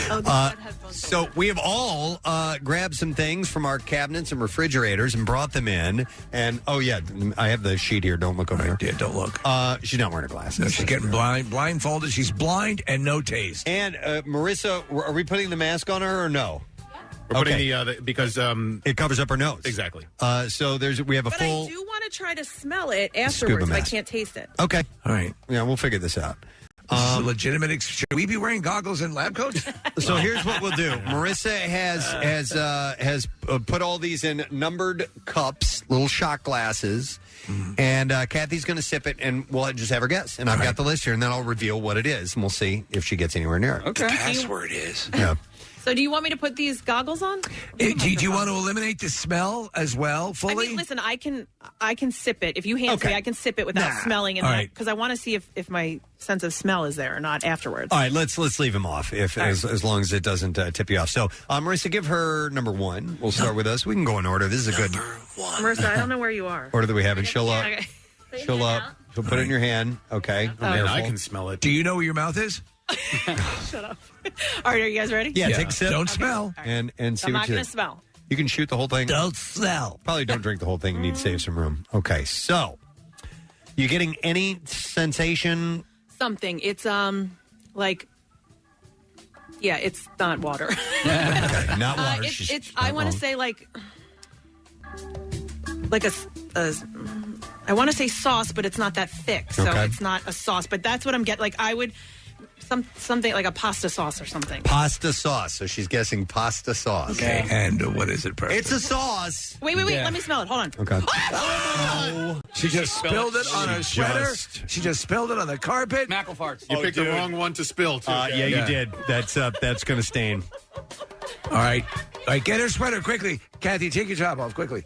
Speaker 11: Oh, these bad headphones.
Speaker 1: So we have all grabbed some things from our cabinets and refrigerators and brought them in. And I have the sheet here. Don't look over here.
Speaker 2: Yeah, don't look.
Speaker 1: She's not wearing her glasses.
Speaker 2: No, she's getting blindfolded. She's blind and no taste.
Speaker 1: And Marissa, are we putting the mask on her or no?
Speaker 4: We're putting the because
Speaker 1: it covers up her nose.
Speaker 4: Exactly.
Speaker 1: So we have a
Speaker 11: But
Speaker 1: full.
Speaker 11: I do want to try to smell it afterwards if I
Speaker 1: mask.
Speaker 11: can't taste it.
Speaker 1: Okay.
Speaker 2: All right.
Speaker 1: Yeah, we'll figure this out.
Speaker 2: This is a legitimate. Should we be wearing goggles and lab coats?
Speaker 1: So here's what we'll do. Marissa has put all these in numbered cups, little shot glasses, and Kathy's going to sip it, and we'll just have her guess. And I've got the list here, and then I'll reveal what it is, and we'll see if she gets anywhere near it.
Speaker 2: Okay. The password is.
Speaker 1: Yeah.
Speaker 11: So do you want me to put these goggles on?
Speaker 2: Do you want to eliminate the smell as well fully?
Speaker 11: I mean, listen, I can sip it. If you hand it to me, I can sip it without smelling it.
Speaker 2: All right.
Speaker 11: Because I want to see if my sense of smell is there or not afterwards.
Speaker 1: All right, let's leave him off as long as it doesn't tip you off. So, Marissa, give her number one. We'll start with us. We can go in order. This is a good
Speaker 11: Marissa, I don't know where you are.
Speaker 1: order that we have, and she'll up.
Speaker 11: Okay.
Speaker 1: She'll up. She'll put it in your hand. Okay.
Speaker 4: Man, I can smell it.
Speaker 2: Do you know where your mouth is?
Speaker 11: Shut up. All right, are you guys ready?
Speaker 1: Yeah, take a sip.
Speaker 2: Don't smell.
Speaker 1: And see
Speaker 11: I'm
Speaker 1: what
Speaker 11: not
Speaker 1: you
Speaker 11: going to smell.
Speaker 1: You can shoot the whole thing.
Speaker 2: Don't smell.
Speaker 1: Probably don't drink the whole thing. You need to save some room. Okay, so you getting any sensation?
Speaker 11: Something. It's like, it's not water.
Speaker 1: Okay, not water.
Speaker 11: It's I want to say like a I want to say sauce, but it's not that thick, so
Speaker 1: Okay.
Speaker 11: it's not a sauce. But that's what I'm getting. Like I would something like a pasta sauce or something.
Speaker 1: Pasta sauce. So she's guessing pasta sauce.
Speaker 2: Okay. And what is it, Preston?
Speaker 1: It's a sauce.
Speaker 11: Wait. Let me smell it. Hold on.
Speaker 1: Okay.
Speaker 2: She just spilled it on her sweater. She just spilled it on the carpet.
Speaker 3: Mackle farts.
Speaker 4: You picked the wrong one to spill, too.
Speaker 1: Yeah, you did. That's going to stain.
Speaker 2: All right, get her sweater quickly. Kathy, take your top off quickly.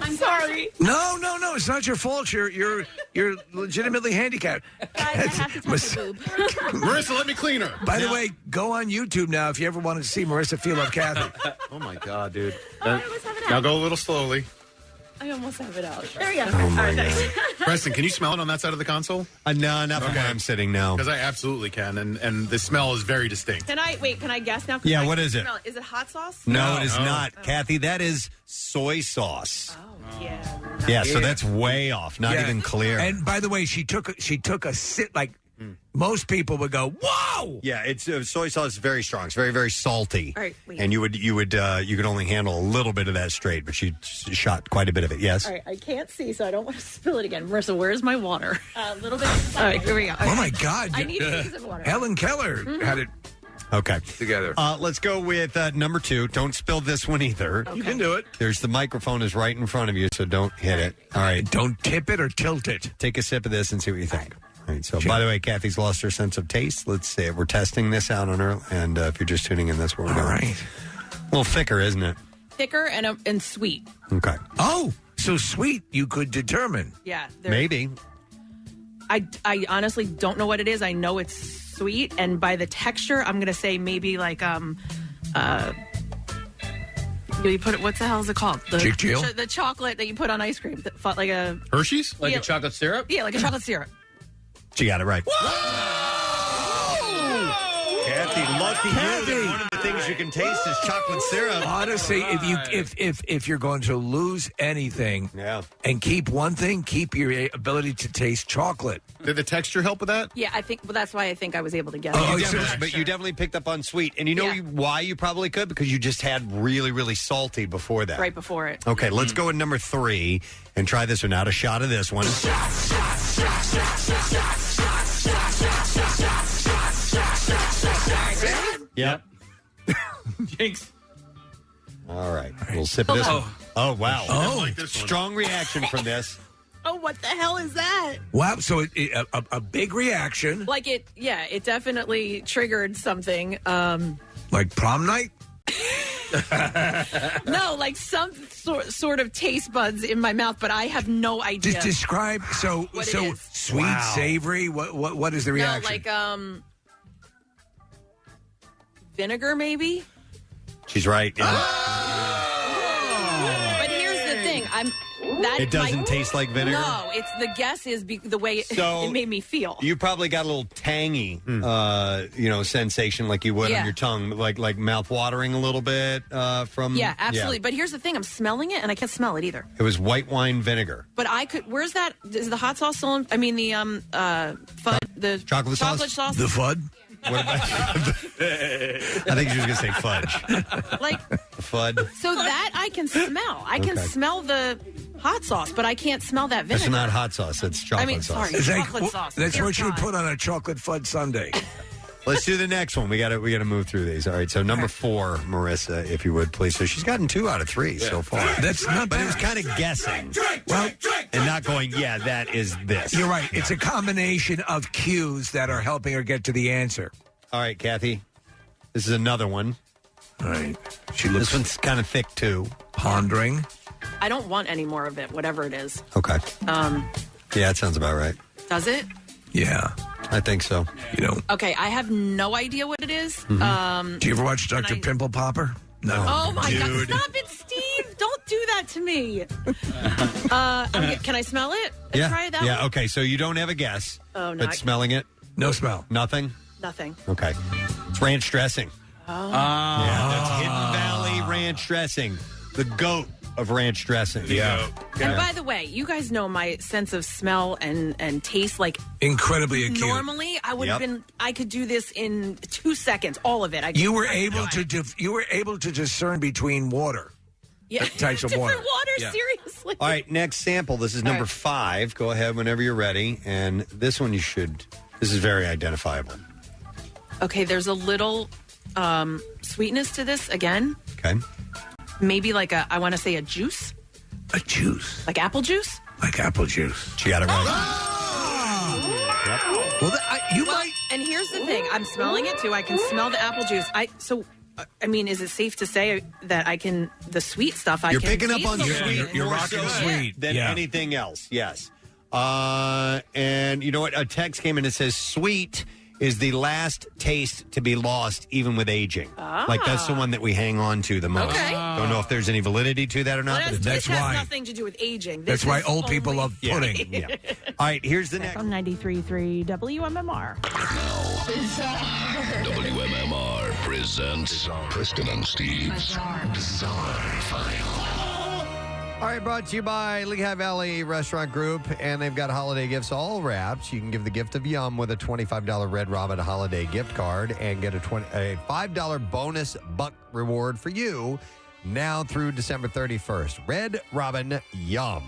Speaker 11: I'm sorry.
Speaker 2: No, it's not your fault. You're legitimately handicapped.
Speaker 11: I have to touch the boob.
Speaker 4: Marissa, let me clean her.
Speaker 2: By the way, go on YouTube now if you ever want to see Marissa feel up Kathy.
Speaker 4: Oh, my God, dude. Now go a little slowly.
Speaker 11: I almost have it out. There we go.
Speaker 1: Oh, my God.
Speaker 4: Preston, can you smell it on that side of the console?
Speaker 1: No, not from where I'm sitting now.
Speaker 4: Because I absolutely can, and the smell is very distinct.
Speaker 11: Can I guess now?
Speaker 1: Yeah, what is it?
Speaker 11: Is it hot sauce?
Speaker 1: No, it is not. Kathy, that is soy sauce.
Speaker 11: Oh, yeah.
Speaker 1: Yeah, so that's way off. Not even clear.
Speaker 2: And by the way, she took a sip. Like most people would go, "Whoa!"
Speaker 1: Yeah, it's soy sauce is very strong. It's very, very salty.
Speaker 11: All right, wait.
Speaker 1: And you could only handle a little bit of that straight, but she shot quite a bit of it. Yes.
Speaker 11: All right, I can't see, so I don't want to spill it again. Marissa, where's my water? A little bit. All right, here we go.
Speaker 2: Oh my God!
Speaker 11: I need to use some water.
Speaker 2: Helen Keller had it.
Speaker 1: Okay.
Speaker 2: Together.
Speaker 1: Let's go with number 2. Don't spill this one either.
Speaker 2: You can do it.
Speaker 1: There's the microphone is right in front of you, so don't hit it. All right.
Speaker 2: Don't tip it or tilt it.
Speaker 1: Take a sip of this and see what you think. All right. So, by the way, Kathy's lost her sense of taste. Let's see. We're testing this out on her, and if you're just tuning in, that's where we're going.
Speaker 2: All right.
Speaker 1: A little thicker, isn't it?
Speaker 5: Thicker and sweet.
Speaker 1: Okay.
Speaker 2: Oh, so sweet you could determine.
Speaker 5: Yeah.
Speaker 1: Maybe.
Speaker 5: I honestly don't know what it is. I know it's sweet, and by the texture, I'm gonna say maybe like you put it. What the hell is it called? The chocolate that you put on ice cream, like a
Speaker 4: Hershey's,
Speaker 10: like a chocolate syrup.
Speaker 5: Yeah, like a chocolate syrup.
Speaker 1: She got it right. Kathy, lucky you that one of the things you can taste is chocolate syrup.
Speaker 2: Honestly, if you're going to lose anything, and keep one thing, keep your ability to taste chocolate.
Speaker 4: Did the texture help with that?
Speaker 5: Yeah, I think. Well, that's why I think I was able to get
Speaker 1: it. But you definitely picked up on sweet, and you know why you probably could, because you just had really, really salty before that.
Speaker 5: Right before it.
Speaker 1: Okay, let's go with number 3 and try this one out. A shot of this one. Yep.
Speaker 10: Jinx.
Speaker 1: All right. We'll sip this one. Oh, wow. Strong reaction from this.
Speaker 5: Oh, what the hell is that?
Speaker 2: Wow. So a big reaction.
Speaker 5: Like it definitely triggered something.
Speaker 2: Like prom night?
Speaker 5: No, like some sort of taste buds in my mouth, but I have no idea.
Speaker 2: Just describe. So sweet, savory. What is the reaction?
Speaker 5: No, like vinegar, maybe.
Speaker 1: She's right. Yeah.
Speaker 5: But here's the thing:
Speaker 1: it doesn't taste like vinegar.
Speaker 5: No, it's the guess is the way it made me feel.
Speaker 1: You probably got a little tangy, sensation like you would on your tongue, like mouth watering a little bit from.
Speaker 5: Yeah, absolutely. Yeah. But here's the thing: I'm smelling it, and I can't smell it either.
Speaker 1: It was white wine vinegar.
Speaker 5: But I could. Where's that? Is the hot sauce still? The FUD, the
Speaker 1: chocolate
Speaker 5: sauce.
Speaker 2: The FUD.
Speaker 1: What about I think she was going to say fudge.
Speaker 5: Like
Speaker 1: FUD.
Speaker 5: So that I can smell. I can smell the hot sauce, but I can't smell that vinegar.
Speaker 1: That's not hot sauce. It's chocolate sauce.
Speaker 5: Sorry, chocolate sauce.
Speaker 2: That's what you would put on a chocolate FUD sundae.
Speaker 1: Let's do the next one. We got to move through these. All right. So number 4, Marissa, if you would please. So she's gotten 2 out of 3 so far.
Speaker 2: That's not bad.
Speaker 1: But it was kind of guessing. And not going, yeah, that is this.
Speaker 2: You're right. It's a combination of cues that are helping her get to the answer.
Speaker 1: All right, Kathy. This is another one.
Speaker 2: All right.
Speaker 1: This one's kind of thick too.
Speaker 2: Pondering.
Speaker 5: I don't want any more of it, whatever it is.
Speaker 1: Okay. Yeah, that sounds about right.
Speaker 5: Does it?
Speaker 2: Yeah.
Speaker 1: I think so.
Speaker 5: Okay, I have no idea what it is.
Speaker 1: Mm-hmm.
Speaker 2: Do you ever watch Dr. Pimple Popper? No.
Speaker 5: Oh my God! Stop it, Steve! Don't do that to me. Can I smell it?
Speaker 1: Yeah.
Speaker 5: Try it that
Speaker 1: Yeah.
Speaker 5: way?
Speaker 1: Okay. So you don't have a guess.
Speaker 5: Oh no!
Speaker 1: But smelling it?
Speaker 2: No smell.
Speaker 1: Nothing.
Speaker 5: Nothing.
Speaker 1: Okay. It's ranch dressing.
Speaker 5: Oh.
Speaker 1: Yeah, that's Hidden Valley ranch dressing. The goat of ranch dressing.
Speaker 2: Yeah.
Speaker 5: And by the way, you guys know my sense of smell and taste. Like
Speaker 2: incredibly acute.
Speaker 5: Normally, I would have been. I could do this in 2 seconds. All of it.
Speaker 2: You were able to discern between water.
Speaker 5: Yeah.
Speaker 2: Types of water.
Speaker 5: Different water. Seriously.
Speaker 1: All right. Next sample. This is number 5. Go ahead whenever you're ready. And this one this is very identifiable.
Speaker 5: Okay. There's a little sweetness to this again.
Speaker 1: Okay.
Speaker 5: Maybe like I want to say a juice.
Speaker 2: A juice.
Speaker 5: Like apple juice?
Speaker 2: Like apple juice.
Speaker 1: She got it right.
Speaker 2: Yep. Well, you might.
Speaker 5: And here's the thing. I'm smelling it, too. I can smell the apple juice. Is it safe to say that the sweet stuff,
Speaker 1: You're
Speaker 5: can
Speaker 1: picking up
Speaker 5: taste
Speaker 1: on
Speaker 5: a
Speaker 1: sweet.
Speaker 5: little bit.
Speaker 2: You're
Speaker 1: more
Speaker 2: rocking
Speaker 1: so
Speaker 2: sweet.
Speaker 1: than anything else. Yes. And you know what? A text came in and says sweet is the last taste to be lost, even with aging. Like that's the one that we hang on to the most.
Speaker 5: Okay.
Speaker 1: Don't know if there's any validity to that or not.
Speaker 5: Well,
Speaker 1: but
Speaker 5: this has nothing to do with aging.
Speaker 2: That's why old people love pudding.
Speaker 1: Yeah. All right, here's the next.
Speaker 5: On 93.3 WMMR.
Speaker 16: WMMR presents Preston and Steve's Bizarre File.
Speaker 1: All right, brought to you by Lehigh Valley Restaurant Group, and they've got holiday gifts all wrapped. You can give the gift of yum with a $25 Red Robin holiday gift card and get a $5 bonus buck reward for you now through December 31st. Red Robin Yum.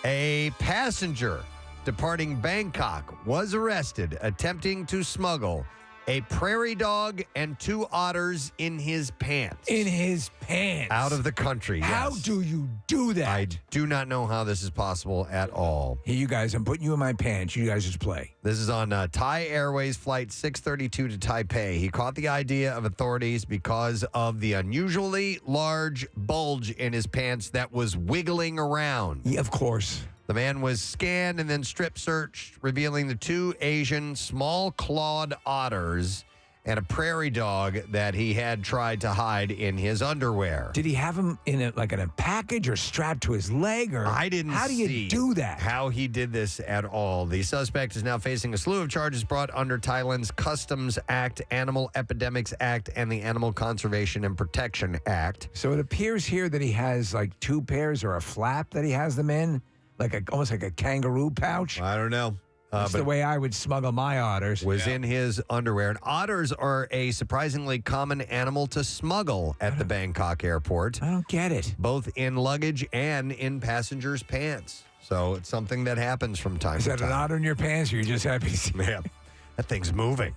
Speaker 1: A passenger departing Bangkok was arrested attempting to smuggle a prairie dog and 2 otters in his pants.
Speaker 2: In his pants.
Speaker 1: Out of the country, yes.
Speaker 2: How do you do that?
Speaker 1: I do not know how this is possible at all.
Speaker 2: Hey, you guys, I'm putting you in my pants. You guys just play.
Speaker 1: This is on Thai Airways Flight 632 to Taipei. He caught the idea of authorities because of the unusually large bulge in his pants that was wiggling around.
Speaker 2: Yeah, of course.
Speaker 1: The man was scanned and then strip searched, revealing the 2 Asian small-clawed otters and a prairie dog that he had tried to hide in his underwear.
Speaker 2: Did he have him in a package or strapped to his leg? Or
Speaker 1: I didn't
Speaker 2: How do you
Speaker 1: see
Speaker 2: do that?
Speaker 1: how he did this at all. The suspect is now facing a slew of charges brought under Thailand's Customs Act, Animal Epidemics Act, and the Animal Conservation and Protection Act.
Speaker 2: So it appears here that he has like 2 pairs or a flap that he has them in, almost like a kangaroo pouch.
Speaker 1: I don't know.
Speaker 2: That's the way I would smuggle my otters.
Speaker 1: Was in his underwear. And otters are a surprisingly common animal to smuggle at the Bangkok airport.
Speaker 2: I don't get it.
Speaker 1: Both in luggage and in passengers' pants. So it's something that happens from time to time.
Speaker 2: Is that an otter in your pants, or you're just happy to see
Speaker 1: Yeah, that thing's moving.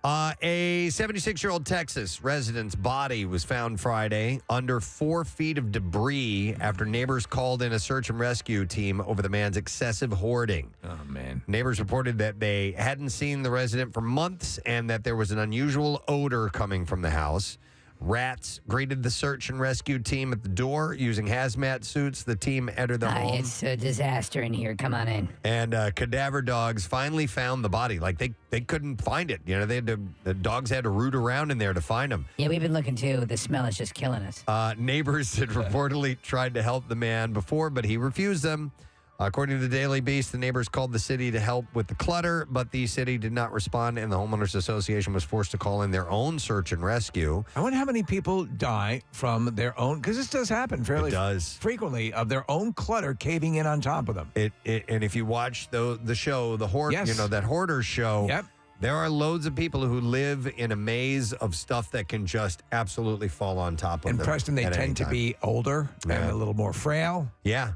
Speaker 1: A 76-year-old Texas resident's body was found Friday under 4 feet of debris after neighbors called in a search and rescue team over the man's excessive hoarding.
Speaker 2: Oh, man.
Speaker 1: Neighbors reported that they hadn't seen the resident for months and that there was an unusual odor coming from the house. Rats greeted the search and rescue team at the door using hazmat suits. The team entered the home.
Speaker 17: It's a disaster in here. Come on in.
Speaker 1: And cadaver dogs finally found the body. Like they couldn't find it. You know, the dogs had to root around in there to find him.
Speaker 17: Yeah, we've been looking too. The smell is just killing us.
Speaker 1: Neighbors had reportedly tried to help the man before, but he refused them. According to the Daily Beast, the neighbors called the city to help with the clutter, but the city did not respond, and the Homeowners Association was forced to call in their own search and rescue.
Speaker 2: I wonder how many people die from their own, because this does happen fairly frequently, of their own clutter caving in on top of them.
Speaker 1: And if you watch the show, the Hoard, that Hoarders show,
Speaker 2: Yep.
Speaker 1: There are loads of people who live in a maze of stuff that can just absolutely fall on top of them.
Speaker 2: And Preston, they
Speaker 1: at any
Speaker 2: tend to
Speaker 1: time.
Speaker 2: be older and a little more frail.
Speaker 1: Yeah.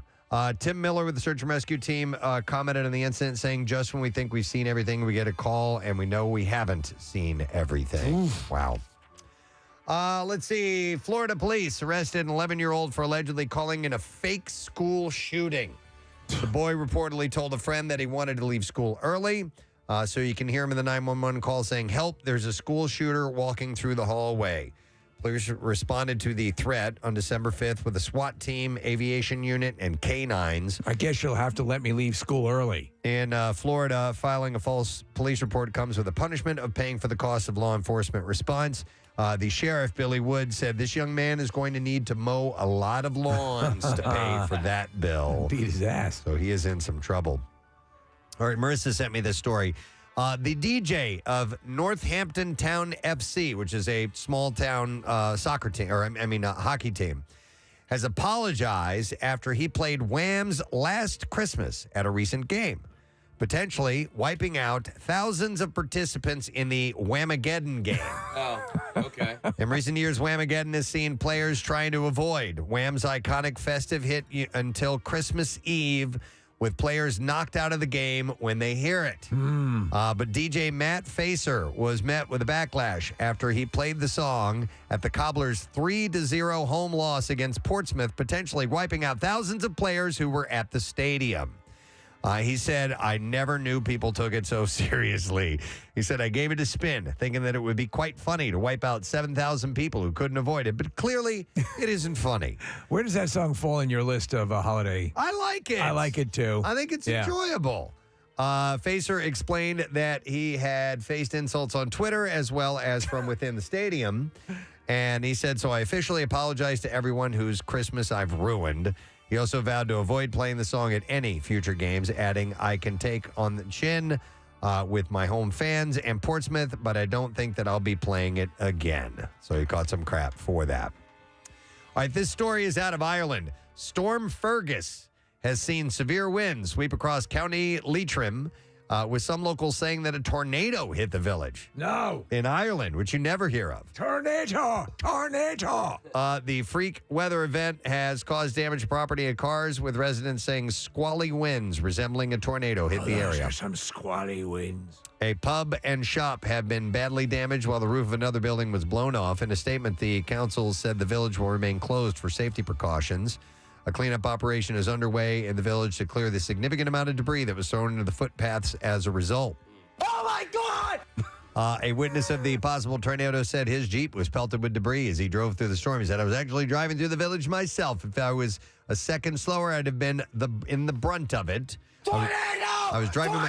Speaker 1: Tim Miller with the search and rescue team commented on the incident, saying, just when we think we've seen everything, we get a call, and we know we haven't seen everything. Oof. Wow. Let's see. Florida police arrested an 11-year-old for allegedly calling in a fake school shooting. The boy reportedly told a friend that he wanted to leave school early, so you can hear him in the 911 call saying, help, there's a school shooter walking through the hallway. Police responded to the threat on December 5th with a SWAT team, aviation unit, and canines.
Speaker 2: I guess you'll have to let me leave school early.
Speaker 1: In Florida, filing a false police report comes with a punishment of paying for the cost of law enforcement response. The sheriff, Billy Wood, said this young man is going to need to mow a lot of lawns to pay for that bill.
Speaker 2: Beat his ass.
Speaker 1: So he is in some trouble. All right, Marissa sent me this story. The DJ of Northampton Town FC, which is a small town soccer team, or hockey team, has apologized after he played Wham's Last Christmas at a recent game, potentially wiping out thousands of participants in the Whamageddon game.
Speaker 3: Oh, okay.
Speaker 1: In recent years, Whamageddon has seen players trying to avoid Wham's iconic festive hit until Christmas Eve, with players knocked out of the game when they hear it. But DJ Matt Facer was met with a backlash after he played the song at the Cobblers' 3-0 home loss against Portsmouth, potentially wiping out thousands of players who were at the stadium. He said, I never knew people took it so seriously. He said, I gave it a spin, thinking that it would be quite funny to wipe out 7,000 people who couldn't avoid it. But clearly, it isn't funny.
Speaker 2: Where does that song fall in your list of holiday?
Speaker 1: I like it.
Speaker 2: I like it, too.
Speaker 1: I think it's enjoyable. Facer explained that he had faced insults on Twitter as well as from within the stadium. And he said, so I officially apologize to everyone whose Christmas I've ruined. He also vowed to avoid playing the song at any future games, adding, I can take on the chin with my home fans and Portsmouth, but I don't think that I'll be playing it again. So he caught some crap for that. All right, this story is out of Ireland. Storm Fergus has seen severe winds sweep across County Leitrim with some locals saying that a tornado hit the village.
Speaker 2: No.
Speaker 1: In Ireland, which you never hear of.
Speaker 2: Tornado!
Speaker 1: The freak weather event has caused damage to property and cars, with residents saying squally winds resembling a tornado hit the area.
Speaker 2: Some squally winds.
Speaker 1: A pub and shop have been badly damaged while the roof of another building was blown off. In a statement, the council said the village will remain closed for safety precautions. A cleanup operation is underway in the village to clear the significant amount of debris that was thrown into the footpaths as a result.
Speaker 2: Oh, my God!
Speaker 1: A witness of the possible tornado said his Jeep was pelted with debris as he drove through the storm. He said, I was actually driving through the village myself. If I was a second slower, I'd have been in the brunt of it.
Speaker 2: Tornado!
Speaker 1: I was driving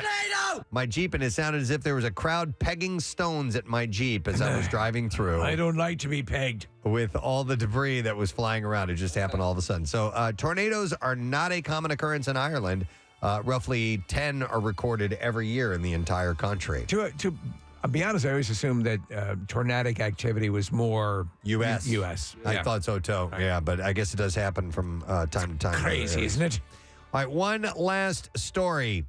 Speaker 1: my Jeep, and it sounded as if there was a crowd pegging stones at my Jeep as I was driving through.
Speaker 2: I don't like to be pegged.
Speaker 1: With all the debris that was flying around. It just happened all of a sudden. So tornadoes are not a common occurrence in Ireland. Roughly 10 are recorded every year in the entire country.
Speaker 2: I'll be honest, I always assumed that tornadic activity was more
Speaker 1: U.S.
Speaker 2: U.S.
Speaker 1: I thought so, too. Yeah, but I guess it does happen from time to time.
Speaker 2: Crazy, isn't it?
Speaker 1: All right, one last story.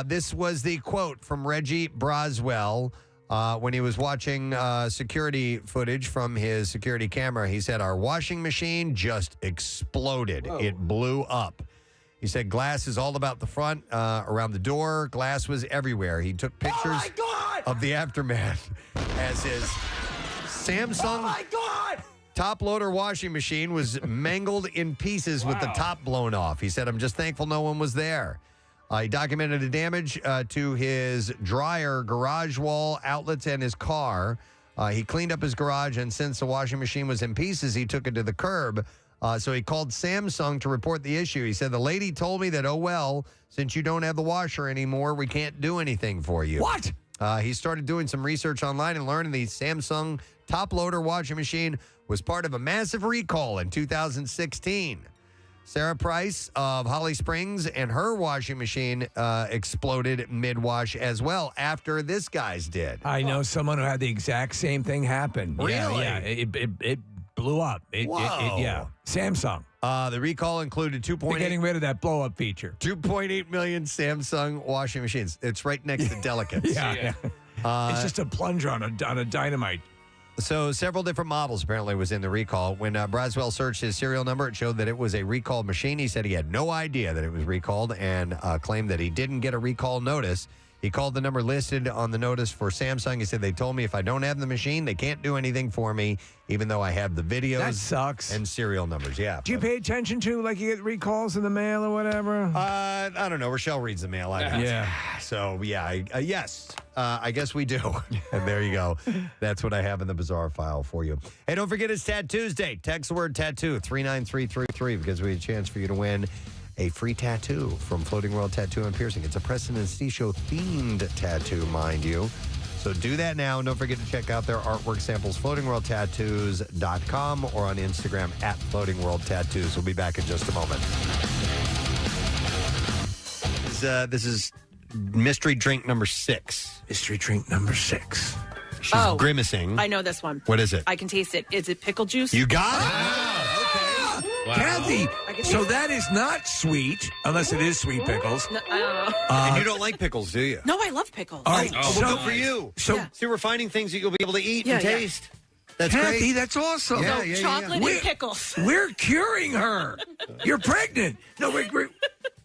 Speaker 1: This was the quote from Reggie Braswell when he was watching security footage from his security camera. He said, our washing machine just exploded. Whoa. It blew up. He said glass is all about the front, around the door. Glass was everywhere. He took pictures of the aftermath as his Samsung top loader washing machine was mangled in pieces with the top blown off. He said, I'm just thankful no one was there. He documented the damage to his dryer, garage wall, outlets, and his car. He cleaned up his garage, and since the washing machine was in pieces, he took it to the curb. So he called Samsung to report the issue. He said, the lady told me that, oh, well, since you don't have the washer anymore, we can't do anything for you.
Speaker 2: What?
Speaker 1: He started doing some research online and learned the Samsung top loader washing machine was part of a massive recall in 2016. Sarah Price of Holly Springs and her washing machine exploded mid-wash as well after this guy's did.
Speaker 2: I know someone who had the exact same thing happen.
Speaker 1: Really?
Speaker 2: Yeah. It blew up. Yeah. Samsung.
Speaker 1: The recall included 2.8.
Speaker 2: They're getting rid of that blow-up feature.
Speaker 1: 2.8 million Samsung washing machines. It's right next to Delicates.
Speaker 2: Yeah. It's just a plunger on a dynamite.
Speaker 1: So several different models apparently was in the recall. When Braswell searched his serial number, it showed that it was a recalled machine. He said he had no idea that it was recalled and claimed that he didn't get a recall notice. He called the number listed on the notice for Samsung. He said, they told me if I don't have the machine, they can't do anything for me, even though I have the videos.
Speaker 2: That sucks.
Speaker 1: And serial numbers, yeah.
Speaker 2: Do you pay attention to, like, you get recalls in the mail or whatever?
Speaker 1: I don't know. Rochelle reads the mail.
Speaker 2: Yeah.
Speaker 1: So, yeah, yes. I guess we do. And there you go. That's what I have in the bizarre file for you. Hey, don't forget it's Tattoo Day. Text the word tattoo, 39333, because we have a chance for you to win a free tattoo from Floating World Tattoo and Piercing. It's a Preston and Steve Show themed tattoo, mind you. So do that now. And don't forget to check out their artwork samples, floatingworldtattoos.com or on Instagram at Floating World Tattoos. We'll be back in just a moment. This is mystery drink number 6.
Speaker 2: Mystery drink number 6.
Speaker 1: She's grimacing.
Speaker 11: I know this one.
Speaker 1: What is it?
Speaker 11: I can taste it. Is it pickle juice?
Speaker 1: You got it?
Speaker 2: Wow. Kathy, so that is not sweet, unless it is sweet pickles.
Speaker 11: No, I don't know.
Speaker 1: And you don't like pickles, do you?
Speaker 11: No, I love pickles.
Speaker 1: All right. Well, good for you.
Speaker 2: So,
Speaker 1: See, we're finding things that you'll be able to eat and taste. That's
Speaker 2: Kathy,
Speaker 1: great.
Speaker 2: that's awesome.
Speaker 11: So chocolate and pickles.
Speaker 2: We're curing her. You're pregnant. No, we're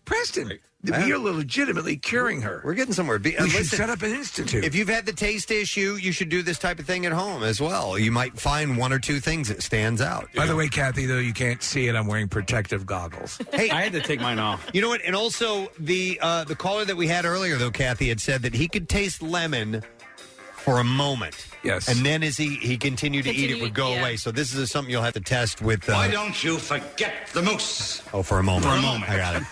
Speaker 2: Preston, you're legitimately curing her.
Speaker 1: We're getting somewhere.
Speaker 2: We should set up an institute.
Speaker 1: If you've had the taste issue, you should do this type of thing at home as well. You might find one or two things that stands out.
Speaker 2: By the way, Kathy, though you can't see it, I'm wearing protective goggles.
Speaker 1: Hey,
Speaker 10: I had to take mine off.
Speaker 1: You know what? And also, the caller that we had earlier, though, Kathy, had said that he could taste lemon for a moment.
Speaker 2: Yes.
Speaker 1: And then as he continued to eat, it would go away. So this is something you'll have to test with...
Speaker 18: Why don't you forget the moose?
Speaker 1: Oh, for a moment.
Speaker 18: For a moment.
Speaker 1: I got it.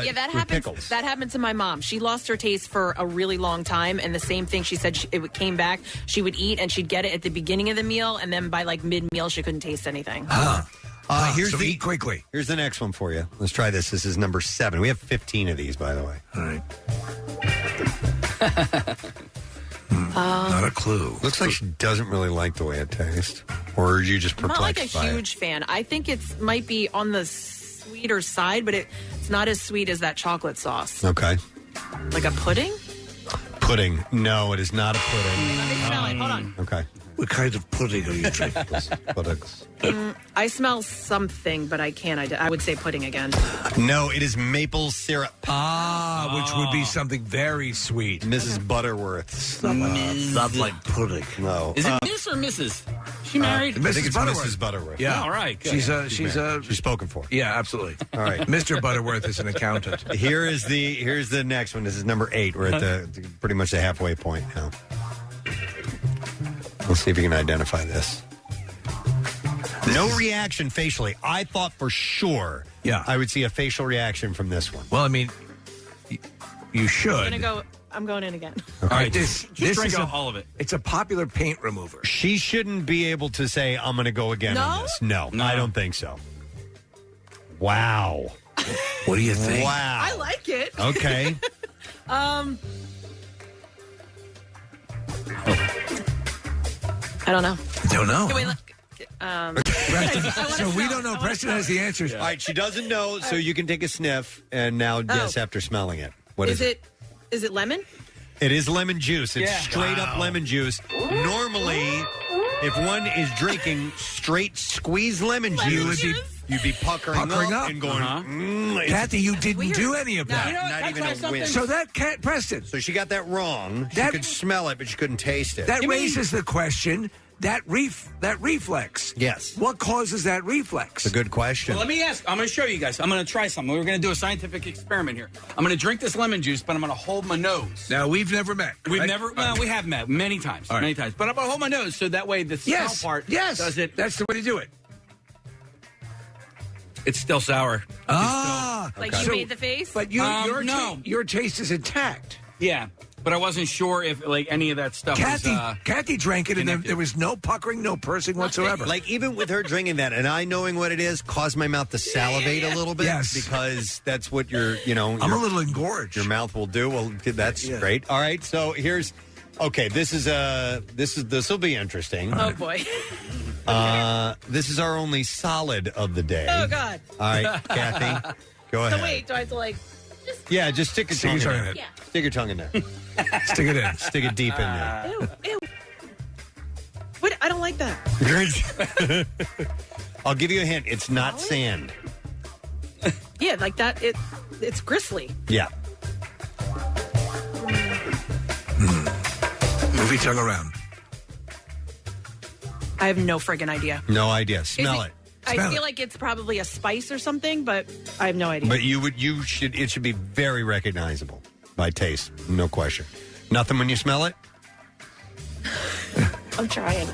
Speaker 11: Yeah, that happens. That happened to my mom. She lost her taste for a really long time, and the same thing. She said it came back. She would eat, and she'd get it at the beginning of the meal, and then by like mid-meal, she couldn't taste anything.
Speaker 2: So eat quickly.
Speaker 1: Here's the next one for you. Let's try this. This is number 7. We have 15 of these, by the way.
Speaker 2: All right. Not a clue.
Speaker 1: Looks like she doesn't really like the way it tastes. Or are you just
Speaker 11: I'm
Speaker 1: perplexed
Speaker 11: not like a
Speaker 1: by
Speaker 11: huge fan. I think it might be on the sweeter side, but it's not as sweet as that chocolate sauce.
Speaker 1: it? Okay.
Speaker 11: Like a pudding?
Speaker 1: Pudding. No, it is not a pudding.
Speaker 5: Let me smell it. Hold on.
Speaker 1: Okay.
Speaker 2: What kind of pudding are you drinking?
Speaker 1: Puddings.
Speaker 11: I smell something, but I can't. I would say pudding again.
Speaker 1: No, it is maple syrup.
Speaker 2: Which would be something very sweet.
Speaker 1: Mrs. Butterworth's.
Speaker 2: Not like pudding.
Speaker 1: No.
Speaker 10: Is it Miss or Mrs.? She married?
Speaker 1: I think it's Mrs. Butterworth.
Speaker 2: Yeah.
Speaker 10: All right. Good.
Speaker 1: She's spoken for.
Speaker 2: Yeah, absolutely.
Speaker 1: All right.
Speaker 2: Mr. Butterworth is an accountant.
Speaker 1: Here's the next one. This is number 8. We're at the pretty much the halfway point now. Let's see if you can identify this. No reaction facially. I thought for sure I would see a facial reaction from this one.
Speaker 2: Well, I mean, you should.
Speaker 5: I'm going in again.
Speaker 2: All right, this
Speaker 10: drink
Speaker 2: is
Speaker 10: all of it.
Speaker 2: It's a popular paint remover.
Speaker 1: She shouldn't be able to say, I'm going to go again on this. No, I don't think so. Wow.
Speaker 2: What do you think?
Speaker 1: Wow.
Speaker 11: I like it.
Speaker 1: Okay.
Speaker 11: I don't know.
Speaker 2: Don't know.
Speaker 11: Can we look?
Speaker 2: So we don't know. Preston has the answers.
Speaker 1: All right, she doesn't know, so you can take a sniff and now guess after smelling it. What is it?
Speaker 11: Is it lemon?
Speaker 1: It is lemon juice. It's straight up lemon juice. Normally, if one is drinking straight squeezed lemon juice, you'd be puckering up and going,
Speaker 2: Kathy, you didn't do any of that.
Speaker 1: Not even a whiff.
Speaker 2: So that Preston.
Speaker 1: So she got that wrong. She could smell it, but she couldn't taste it.
Speaker 2: That raises the question. That reflex.
Speaker 1: Yes.
Speaker 2: What causes that reflex?
Speaker 1: It's a good question.
Speaker 10: Well, let me ask. I'm going to show you guys. I'm going to try something. We're going to do a scientific experiment here. I'm going to drink this lemon juice, but I'm going to hold my nose.
Speaker 2: Now, we've never met.
Speaker 10: We've
Speaker 2: right?
Speaker 10: never. Well, we have met many times. Many times. But I'm going to hold my nose so that way the smell part does it.
Speaker 2: That's the way to do it.
Speaker 10: It's still sour.
Speaker 11: Like you made the face?
Speaker 2: But your taste is intact.
Speaker 10: Yeah. But I wasn't sure if any of that stuff
Speaker 2: Kathy drank it, and there was no puckering, no pursing whatsoever.
Speaker 1: Like, even with her drinking that, and I knowing what it is, caused my mouth to salivate a little bit.
Speaker 2: Yes.
Speaker 1: Because that's what
Speaker 2: I'm a little engorged.
Speaker 1: Your mouth will do. Well, that's great. All right, so here's... Okay, this will be interesting.
Speaker 11: Oh, boy.
Speaker 1: This is our only solid of the day.
Speaker 11: Oh, God.
Speaker 1: All right, Kathy, go ahead.
Speaker 11: So wait, do I have to
Speaker 1: Yeah, just stick your tongue in there.
Speaker 11: Yeah.
Speaker 1: Stick your tongue in there.
Speaker 2: Stick it in.
Speaker 1: Stick it deep in there.
Speaker 11: Ew. What? I don't like that.
Speaker 1: I'll give you a hint. It's not sand.
Speaker 11: Yeah, like that. It's gristly.
Speaker 1: Yeah.
Speaker 2: Move your tongue around.
Speaker 11: I have no friggin' idea.
Speaker 1: No idea. Smell it.
Speaker 11: I feel like it's probably a spice or something, but I have no idea.
Speaker 1: But it should be very recognizable by taste, no question. Nothing when you smell it?
Speaker 11: I'm trying.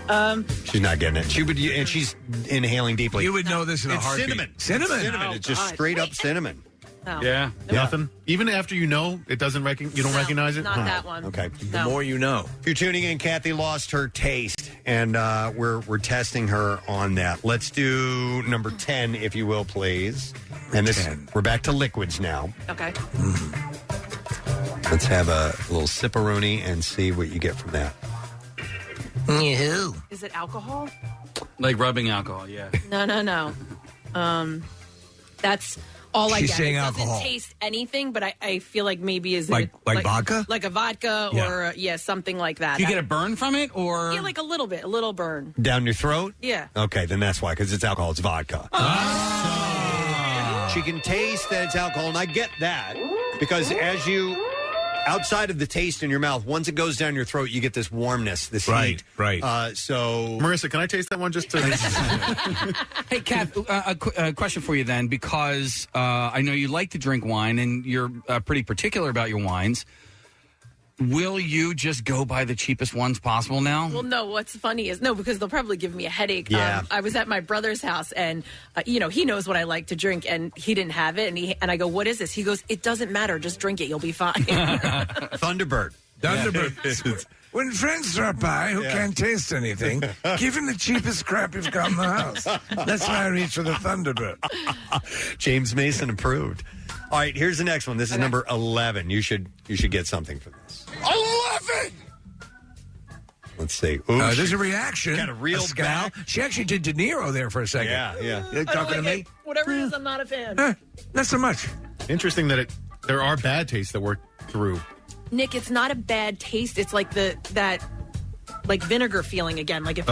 Speaker 1: She's not getting it. And she's inhaling deeply.
Speaker 2: You would know this in a heartbeat.
Speaker 1: Cinnamon.
Speaker 11: Oh,
Speaker 1: it's just straight up cinnamon.
Speaker 11: No.
Speaker 4: Yeah. Nothing. Even after you know, you don't recognize it.
Speaker 11: Not that one.
Speaker 1: Okay.
Speaker 2: The more you know.
Speaker 1: If you're tuning in, Kathy lost her taste, and we're testing her on that. Let's do number 10, if you will, please. And we're back to liquids now.
Speaker 11: Okay.
Speaker 1: Let's have a little sipperoni and see what you get from that.
Speaker 11: Is it alcohol?
Speaker 10: Like rubbing alcohol, yeah.
Speaker 11: No. That's all I
Speaker 2: She's
Speaker 11: get.
Speaker 2: saying
Speaker 11: It doesn't
Speaker 2: alcohol.
Speaker 11: taste anything, but I feel like maybe
Speaker 2: like vodka?
Speaker 11: Like a vodka or, something like that.
Speaker 10: Do you get a burn from it, or?
Speaker 11: Yeah, like a little burn.
Speaker 1: Down your throat?
Speaker 11: Yeah.
Speaker 1: Okay, then that's why, because it's alcohol. It's vodka. She can taste that it's alcohol, and I get that, because as you... Outside of the taste in your mouth, once it goes down your throat, you get this warmness, this heat.
Speaker 4: Right.
Speaker 1: So,
Speaker 4: Marissa, can I taste that one just to?
Speaker 10: Hey, Kath, a question for you then, because I know you like to drink wine, and you're pretty particular about your wines. Will you just go buy the cheapest ones possible now?
Speaker 11: Well, no, what's funny is, because they'll probably give me a headache.
Speaker 1: Yeah.
Speaker 11: I was at my brother's house, and, he knows what I like to drink, and he didn't have it. And I go, what is this? He goes, it doesn't matter. Just drink it. You'll be fine.
Speaker 1: Thunderbird.
Speaker 2: When friends drop by who can't taste anything, give him the cheapest crap you've got in the house. That's why I reach for the Thunderbird.
Speaker 1: James Mason approved. All right, here's the next one. This is number 11. You should get something for this.
Speaker 2: 11!
Speaker 1: Let's see.
Speaker 2: There's a reaction.
Speaker 1: Got a real
Speaker 2: scowl. She actually did De Niro there for a second.
Speaker 1: Yeah.
Speaker 2: You're talking to me?
Speaker 11: Whatever it is, I'm not a fan.
Speaker 2: Not so much.
Speaker 4: Interesting that there are bad tastes that work through
Speaker 11: Nick, it's not a bad taste. It's like that vinegar feeling again. Like if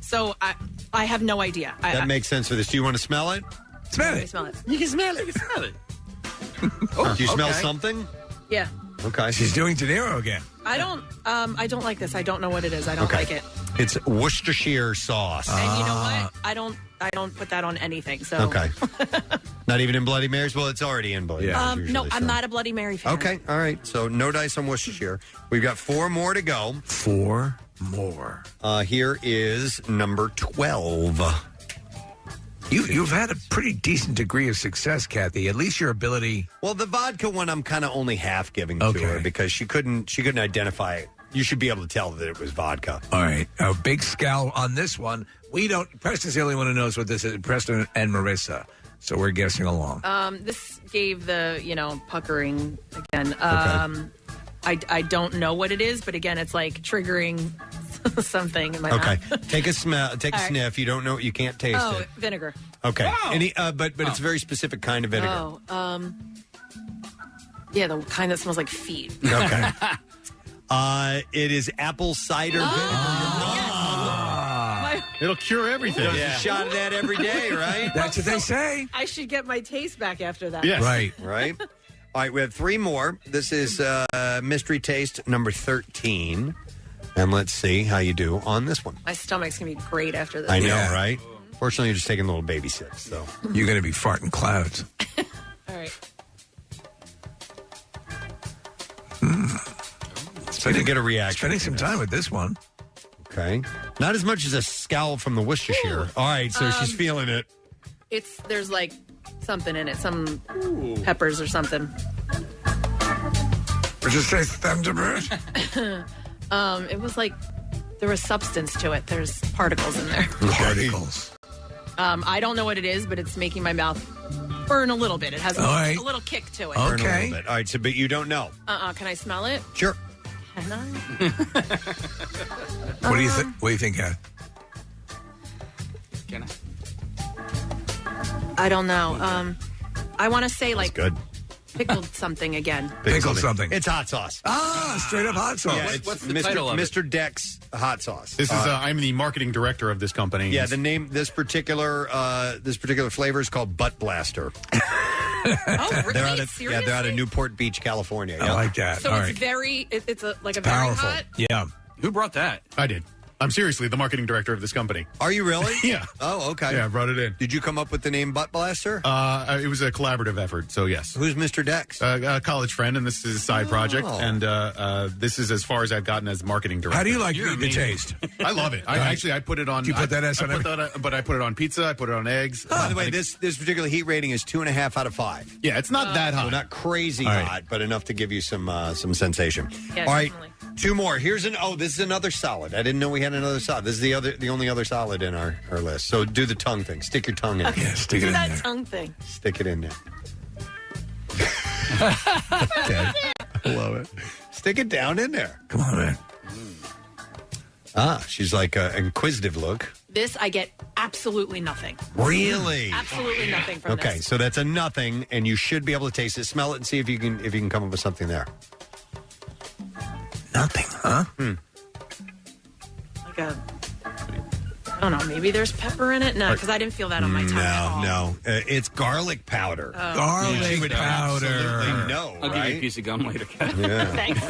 Speaker 11: so I have no idea.
Speaker 1: That makes sense for this. Do you want to smell it?
Speaker 2: Smell it.
Speaker 11: Smell it.
Speaker 1: You can smell it. You can smell it. Do you smell something?
Speaker 11: Yeah.
Speaker 1: Okay.
Speaker 2: She's doing De Niro again.
Speaker 11: I don't like this. I don't know what it is. I don't like it.
Speaker 1: It's Worcestershire sauce.
Speaker 11: And you know what? I don't put that on anything. So
Speaker 1: Okay. Not even in Bloody Marys? Well, it's already in Bloody Marys.
Speaker 11: no,
Speaker 1: usually,
Speaker 11: I'm not a Bloody Mary fan.
Speaker 1: Okay, all right. So no dice on Worcestershire. We've got 4 more to go.
Speaker 2: 4 more.
Speaker 1: Here is number 12.
Speaker 2: You've had a pretty decent degree of success, Kathy. At least your ability.
Speaker 1: Well, the vodka one I'm kind of only half giving to her because she couldn't identify it. You should be able to tell that it was vodka.
Speaker 2: All right. A big scowl on this one. Preston's the only one who knows what this is. Preston and Marissa. So we're guessing along.
Speaker 11: This gave the, puckering again. I don't know what it is, but again, it's like triggering something in my mouth.
Speaker 1: Take a smell. Take a sniff. You don't know. You can't taste it.
Speaker 11: Vinegar.
Speaker 1: Okay. But it's a very specific kind of vinegar.
Speaker 11: Yeah, the kind that smells like feet.
Speaker 1: Okay. It is apple cider vinegar.
Speaker 4: It'll cure everything.
Speaker 1: There's a shot of that every day, right?
Speaker 2: That's what they say.
Speaker 11: I should get my taste back after that.
Speaker 1: Yes.
Speaker 2: Right.
Speaker 1: Right. All right, we have 3 more. This is mystery taste number 13. And let's see how you do on this one.
Speaker 11: My stomach's going to be great after this.
Speaker 1: I know, right? Fortunately, you're just taking little baby sips, so.
Speaker 2: You're going to be farting clouds.
Speaker 11: All right.
Speaker 1: Didn't get a reaction.
Speaker 2: Spending some time with this one.
Speaker 1: Okay. Not as much as a scowl from the Worcestershire. All right, so she's feeling it.
Speaker 11: There's like something in it, some peppers or something.
Speaker 2: Would you say Thunderbird?
Speaker 11: It was like there was substance to it. There's particles in there.
Speaker 2: Particles.
Speaker 11: I don't know what it is, but it's making my mouth burn a little bit. It has a little kick to it.
Speaker 1: Burn a little bit. All right, but you don't know.
Speaker 11: Can I smell it?
Speaker 1: Sure.
Speaker 11: Can I?
Speaker 2: What do you think? What do you think, Kath?
Speaker 10: Can
Speaker 11: I don't know. I want to say like
Speaker 1: good.
Speaker 11: Pickled something again.
Speaker 2: Pickled something.
Speaker 1: It's hot sauce.
Speaker 2: Straight up hot sauce.
Speaker 1: Yeah,
Speaker 10: What's the title of it?
Speaker 1: Mr. Deck's hot sauce.
Speaker 4: This is I'm the marketing director of this company.
Speaker 1: Yeah, the name this particular flavor is called Butt Blaster.
Speaker 11: Oh, really? Seriously?
Speaker 1: They're out of Newport Beach, California.
Speaker 2: I like that.
Speaker 11: So
Speaker 2: All
Speaker 11: it's
Speaker 2: right.
Speaker 11: very, it's a very
Speaker 2: Powerful.
Speaker 11: hot.
Speaker 2: Yeah.
Speaker 10: Who brought that?
Speaker 4: I did. I'm seriously the marketing director of this company.
Speaker 1: Are you really?
Speaker 4: Yeah.
Speaker 1: Oh, okay.
Speaker 4: Yeah, I brought it in.
Speaker 1: Did you come up with the name Butt Blaster?
Speaker 4: It was a collaborative effort, so yes.
Speaker 1: Who's Mr. Dex?
Speaker 4: A college friend, and this is a side project. And this is as far as I've gotten as marketing director.
Speaker 2: How do you like the taste?
Speaker 4: I love it. I put it on.
Speaker 2: Do you put that as on
Speaker 4: but I put it on pizza. I put it on eggs.
Speaker 1: By the way, this particular heat rating is 2.5 out of 5.
Speaker 4: Yeah, it's not that hot.
Speaker 1: So not crazy
Speaker 4: All right.
Speaker 1: hot, but enough to give you some sensation.
Speaker 11: Yeah,
Speaker 1: All right,
Speaker 11: definitely.
Speaker 1: 2 more. This is another solid. I didn't know we had another solid. This is the only other solid in our list. So do the tongue thing. Stick your tongue in.
Speaker 11: Okay.
Speaker 2: Yeah, stick it
Speaker 11: Do
Speaker 2: in
Speaker 11: that
Speaker 2: there.
Speaker 11: tongue thing.
Speaker 1: Stick it in there. Okay. Love it. Stick it down in there.
Speaker 2: Come on, man.
Speaker 1: She's like an inquisitive look.
Speaker 11: This, I get absolutely nothing.
Speaker 1: Really?
Speaker 11: Absolutely nothing from
Speaker 1: Okay,
Speaker 11: this.
Speaker 1: so that's a nothing, and you should be able to taste it, smell it, and see if you can come up with something there.
Speaker 2: Nothing, huh?
Speaker 11: Like a, I don't know, maybe there's pepper in it? No, because I didn't feel that on my tongue at all.
Speaker 1: No. It's garlic powder.
Speaker 11: Oh.
Speaker 2: Garlic
Speaker 1: You would
Speaker 2: powder.
Speaker 1: absolutely know,
Speaker 10: I'll give you a
Speaker 1: right?
Speaker 10: piece of gum later.
Speaker 1: Yeah.
Speaker 11: Thanks.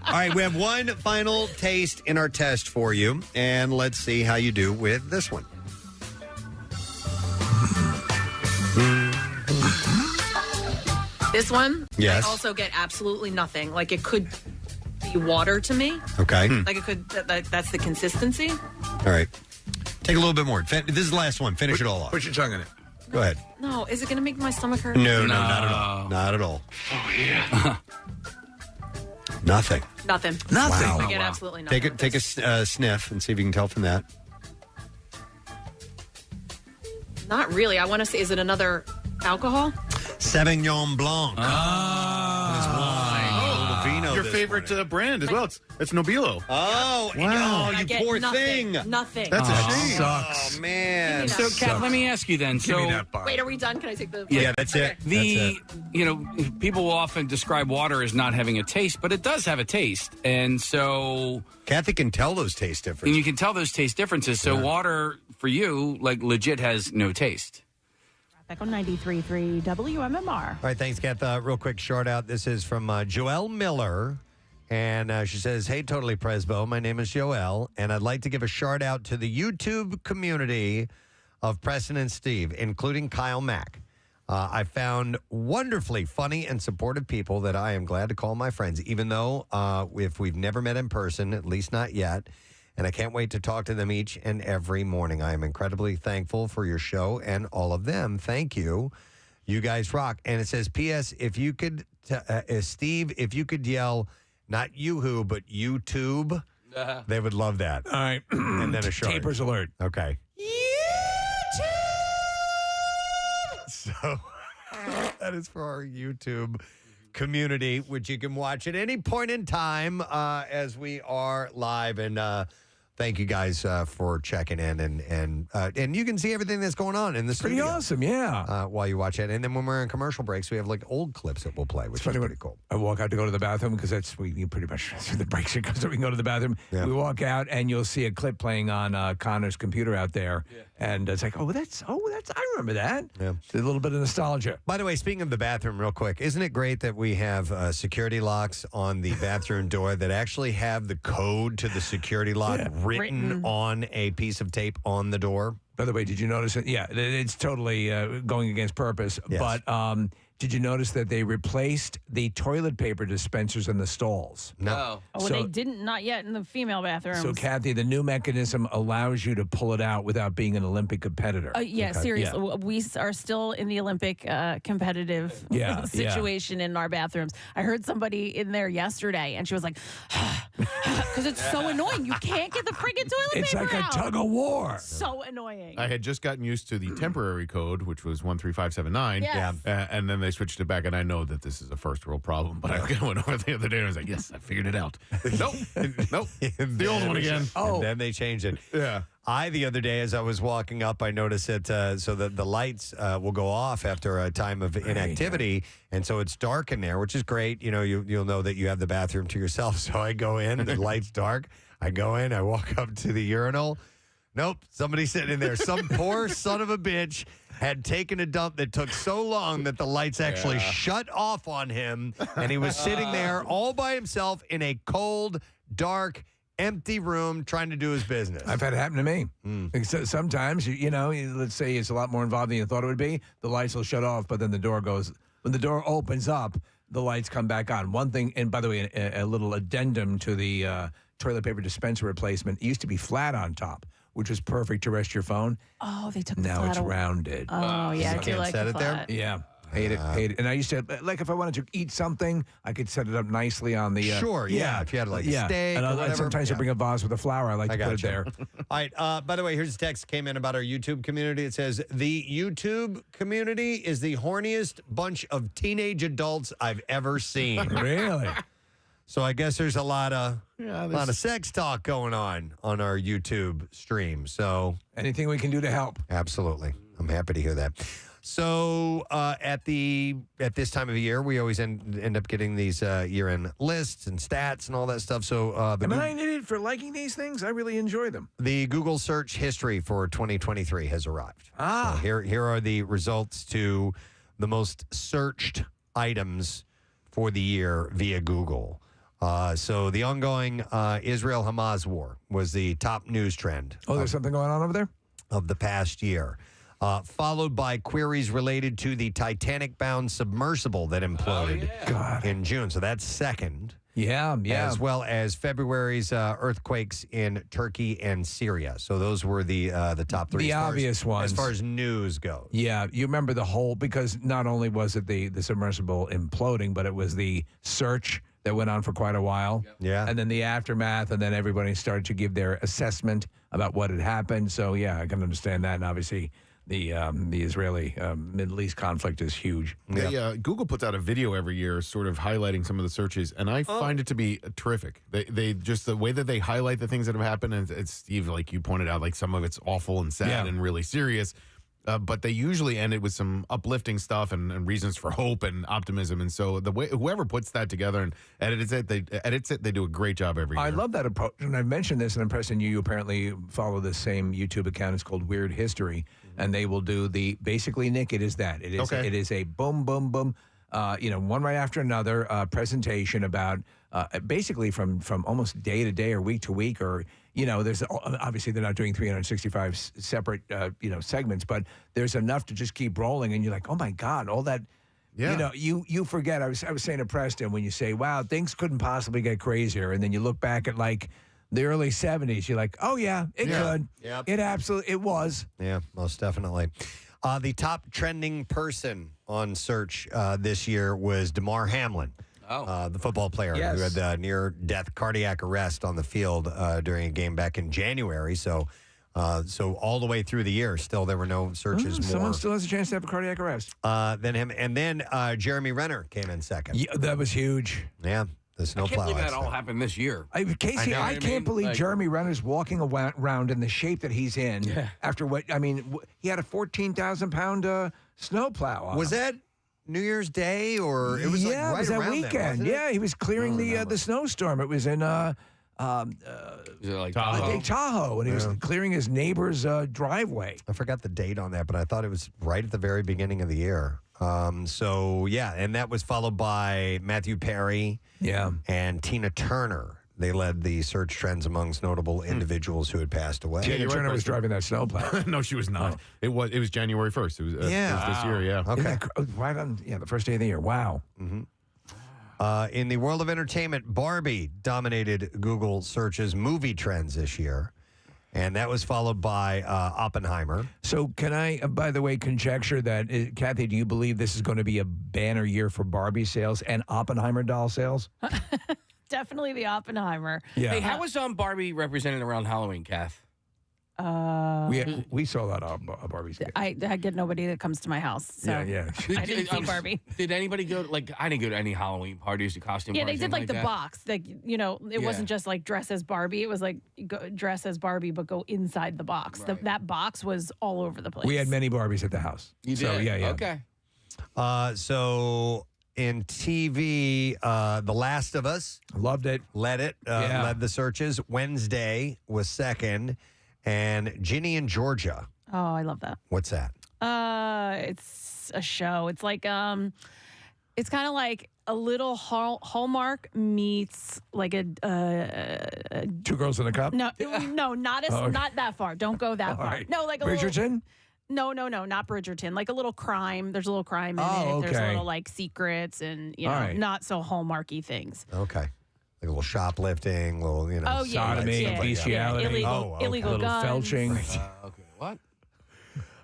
Speaker 1: All right, we have one final taste in our test for you, and let's see how you do with this one.
Speaker 11: This one,
Speaker 1: Yes.
Speaker 11: I also get absolutely nothing. Like it could be water to me.
Speaker 1: Okay.
Speaker 11: Like it could, that's the consistency.
Speaker 1: All right. Take a little bit more. This is the last one. Finish it all off.
Speaker 2: Put your tongue in it.
Speaker 1: Go ahead.
Speaker 11: No, is it going to make my stomach hurt?
Speaker 1: No, not at all. Not at all.
Speaker 2: Oh, yeah.
Speaker 1: Nothing.
Speaker 11: Nothing.
Speaker 2: Nothing.
Speaker 11: I get absolutely nothing.
Speaker 1: Take a sniff and see if you can tell from that.
Speaker 11: Not really. I want to say, is it another alcohol?
Speaker 1: Sauvignon Blanc.
Speaker 4: Your favorite brand as well. It's Nobilo.
Speaker 1: Oh,
Speaker 4: wow.
Speaker 1: you
Speaker 11: get
Speaker 1: poor
Speaker 11: nothing.
Speaker 1: thing.
Speaker 11: Nothing.
Speaker 4: That's a shame.
Speaker 1: Oh, man.
Speaker 10: So, Kat, let me ask you then.
Speaker 11: Wait, are we done? Can I take the?
Speaker 1: Yeah, that's it.
Speaker 10: People will often describe water as not having a taste, but it does have a taste, and so
Speaker 1: Kathy can tell those taste
Speaker 10: and
Speaker 1: differences.
Speaker 10: you can tell those taste differences. So, water for you, like legit, has no taste.
Speaker 5: Back on 93.3 WMMR.
Speaker 1: All right, thanks, Kath. Real quick shout out. This is from Joelle Miller. And she says, "Hey, Totally Presbo. My name is Joelle, and I'd like to give a shout out to the YouTube community of Preston and Steve, including Kyle Mack. I found wonderfully funny and supportive people that I am glad to call my friends, even though if we've never met in person, at least not yet. And I can't wait to talk to them each and every morning. I am incredibly thankful for your show and all of them. Thank you. You guys rock." And it says, "P.S. If you could, Steve, if you could yell, not Yoo-hoo, but YouTube, they would love that."
Speaker 2: All right.
Speaker 1: And then a short.
Speaker 2: Tapers alert.
Speaker 1: Okay. So that is for our YouTube community, which you can watch at any point in time as we are live. And thank you guys for checking in, and you can see everything that's going on in the studio.
Speaker 2: Pretty awesome, yeah.
Speaker 1: While you watch it, and then when we're in commercial breaks, we have like old clips that we'll play, which is pretty cool.
Speaker 2: I walk out to go to the bathroom because you pretty much through the breaks because we can go to the bathroom. Yeah. We walk out and you'll see a clip playing on Connor's computer out there, and it's like, that's I remember that.
Speaker 1: Yeah,
Speaker 2: it's a little bit of nostalgia.
Speaker 1: By the way, speaking of the bathroom, real quick, isn't it great that we have security locks on the bathroom door that actually have the code to the security lock written on a piece of tape on the door?
Speaker 2: By the way, did you notice it? Yeah, it's totally going against purpose. Yes. But did you notice that they replaced the toilet paper dispensers in the stalls?
Speaker 1: No.
Speaker 5: Oh, they didn't, not yet in the female bathrooms.
Speaker 2: So, Kathy, the new mechanism allows you to pull it out without being an Olympic competitor.
Speaker 5: Yeah, okay. Seriously. Yeah. We are still in the Olympic competitive situation in our bathrooms. I heard somebody in there yesterday, and she was like, because it's so annoying. You can't get the friggin' toilet paper
Speaker 2: It's like
Speaker 5: out.
Speaker 2: a tug of war.
Speaker 5: So annoying.
Speaker 4: I had just gotten used to the temporary code, which was 13579.
Speaker 5: Yes.
Speaker 4: And then they switched it back, and I know that this is a first world problem, but I went over the other day and I was like, yes, I figured it out. Nope. The old one again.
Speaker 1: And then they changed it.
Speaker 4: Yeah.
Speaker 1: The other day, as I was walking up, I noticed that so that the lights will go off after a time of inactivity, and so it's dark in there, which is great. You know, you'll know that you have the bathroom to yourself. So I go in, the light's dark. I go in, I walk up to the urinal. Nope, somebody's sitting in there. Some poor son of a bitch had taken a dump that took so long that the lights actually shut off on him, and he was sitting there all by himself in a cold, dark, empty room trying to do his business.
Speaker 2: I've had it happen to me. Sometimes, let's say it's a lot more involved than you thought it would be. The lights will shut off, but then when the door opens up, the lights come back on. One thing, and by the way, a little addendum to the toilet paper dispenser replacement, it used to be flat on top, which was perfect to rest your phone.
Speaker 5: Oh, they took the
Speaker 2: now
Speaker 5: flat
Speaker 2: it's
Speaker 5: away.
Speaker 2: rounded.
Speaker 5: Oh, yeah, I do like
Speaker 1: set
Speaker 5: the
Speaker 1: it there?
Speaker 5: flat.
Speaker 2: Yeah. Hate it. And I used to, like, if I wanted to eat something, I could set it up nicely on the...
Speaker 1: Sure, yeah. If you had, like, a steak
Speaker 2: and
Speaker 1: or whatever.
Speaker 2: sometimes I bring a vase with a flower. I like to put it there.
Speaker 1: All right. By the way, here's a text came in about our YouTube community. It says, the YouTube community is the horniest bunch of teenage adults I've ever seen.
Speaker 2: Really?
Speaker 1: So I guess there's a lot of sex talk going on our YouTube stream. So
Speaker 2: anything we can do to help.
Speaker 1: Absolutely. I'm happy to hear that. So at this time of the year, we always end up getting these year-end lists and stats and all that stuff. So
Speaker 2: am I an idiot for liking these things? I really enjoy them.
Speaker 1: The Google search history for 2023 has arrived. So here are the results to the most searched items for the year via Google. So the ongoing Israel-Hamas war was the top news trend.
Speaker 2: Oh, there's something going on over there?
Speaker 1: Of the past year. Followed by queries related to the Titanic-bound submersible that imploded in June. So that's second.
Speaker 2: Yeah.
Speaker 1: As well as February's earthquakes in Turkey and Syria. So those were the top three.
Speaker 2: The obvious ones.
Speaker 1: As far as news goes.
Speaker 2: Yeah, you remember the whole, because not only was it the submersible imploding, but it was the search that went on for quite a while.
Speaker 1: Yeah.
Speaker 2: And then the aftermath, and then everybody started to give their assessment about what had happened. So, yeah, I can understand that. And obviously, the Israeli Middle East conflict is huge.
Speaker 4: Google puts out a video every year sort of highlighting some of the searches, and I find it to be terrific. They just the way that they highlight the things that have happened, and it's, Steve, like you pointed out, like some of it's awful and sad and really serious. But they usually end it with some uplifting stuff and reasons for hope and optimism. And so the way whoever puts that together and edits it, they do a great job every year.
Speaker 2: I love that approach. And I've mentioned this, and I'm Preston, you apparently follow the same YouTube account. It's called Weird History. And they will do basically, Nick, it is that. It is a boom, boom, boom, one right after another presentation about basically from almost day to day or week to week, or there's obviously they're not doing 365 separate segments, but there's enough to just keep rolling, and you're like, oh my God, all that. Yeah. You forget. I was saying to Preston, when you say, wow, things couldn't possibly get crazier, and then you look back at like the early 70s, you're like, oh yeah, it could. Yep. It was.
Speaker 1: Yeah, most definitely. The top trending person on search this year was Damar Hamlin. The football player who had the near-death cardiac arrest on the field during a game back in January. So all the way through the year, still there were no searches.
Speaker 2: Someone still has a chance to have a cardiac arrest.
Speaker 1: Then him, and then Jeremy Renner came in second.
Speaker 2: Yeah, that was huge.
Speaker 1: Yeah, the snowplow.
Speaker 3: I can't believe that all happened this year.
Speaker 2: Casey, I can't believe Jeremy Renner's walking around in the shape that he's in after he had a 14,000-pound snowplow on
Speaker 1: Was
Speaker 2: him.
Speaker 1: that New Year's Day, or it was like right
Speaker 2: it was that
Speaker 1: around
Speaker 2: weekend.
Speaker 1: Then,
Speaker 2: he was clearing the snowstorm. It was in
Speaker 3: Lake
Speaker 2: Tahoe, and he was clearing his neighbor's driveway.
Speaker 1: I forgot the date on that, but I thought it was right at the very beginning of the year. And that was followed by Matthew Perry, and Tina Turner. They led the search trends amongst notable individials who had passed away.
Speaker 2: Tina Turner was driving that snowplow.
Speaker 4: No, she was not. It was January 1st. It was this year. Yeah.
Speaker 1: Okay.
Speaker 2: Right on. The first day of the year. Wow.
Speaker 1: Mm-hmm. In the world of entertainment, Barbie dominated Google searches movie trends this year, and that was followed by Oppenheimer.
Speaker 2: So can I, by the way, conjecture that, Kathy, do you believe this is going to be a banner year for Barbie sales and Oppenheimer doll sales?
Speaker 5: Definitely the Oppenheimer.
Speaker 3: Yeah. Hey, how was Barbie represented around Halloween, Kath?
Speaker 2: We saw a lot of Barbies.
Speaker 5: I get nobody that comes to my house. So I didn't see Barbie.
Speaker 3: Did anybody go? I didn't go to any Halloween parties or costume parties.
Speaker 5: Yeah, they did the box. It wasn't just like dress as Barbie. It was like dress as Barbie, but go inside the box.
Speaker 3: Right.
Speaker 5: That box was all over the place.
Speaker 2: We had many Barbies at the house.
Speaker 3: You did?
Speaker 2: So, yeah.
Speaker 3: Okay.
Speaker 1: In TV, The Last of Us.
Speaker 2: Loved it.
Speaker 1: Led the searches. Wednesday was second. And Ginny and Georgia.
Speaker 5: Oh, I love that.
Speaker 1: What's that?
Speaker 5: It's a show. It's like it's kind of like a little Hallmark meets like a
Speaker 2: Two Girls in a Cup.
Speaker 5: No, not that far. Don't go that far.
Speaker 2: Right.
Speaker 5: No, like a
Speaker 2: Bridgerton.
Speaker 5: No, not Bridgerton. Like a little crime. There's a little crime in it.
Speaker 2: Okay.
Speaker 5: There's a little like secrets and not so Hallmarky things.
Speaker 1: Okay. Like a little shoplifting, little
Speaker 2: sodomy, bestiality,
Speaker 5: illegal
Speaker 2: little
Speaker 5: guns.
Speaker 2: felching.
Speaker 3: Okay, what?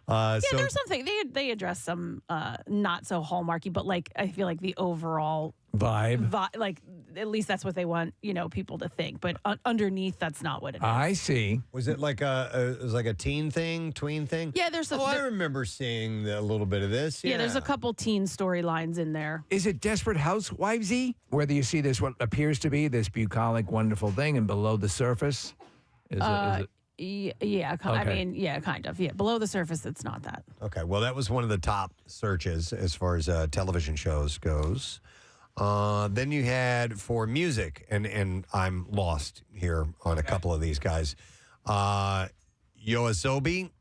Speaker 5: There's something they address some not so Hallmarky, but like I feel like the overall
Speaker 8: vibe.
Speaker 5: Like at least that's what they want people to think. But underneath, that's not what it is.
Speaker 8: I see.
Speaker 1: Was it like a teen thing, tween thing?
Speaker 5: Yeah, there's.
Speaker 1: I remember seeing a little bit of this.
Speaker 5: Yeah, there's a couple teen storylines in there.
Speaker 8: Is it Desperate Housewivesy? Whether you see this, what appears to be this bucolic, wonderful thing, and below the surface, is it?
Speaker 5: Yeah, I mean, yeah, kind of. Yeah, below the surface, it's not that.
Speaker 1: Okay, well, that was one of the top searches as far as television shows goes. Then you had for music, and I'm lost here on a couple of these guys. Yoasobi,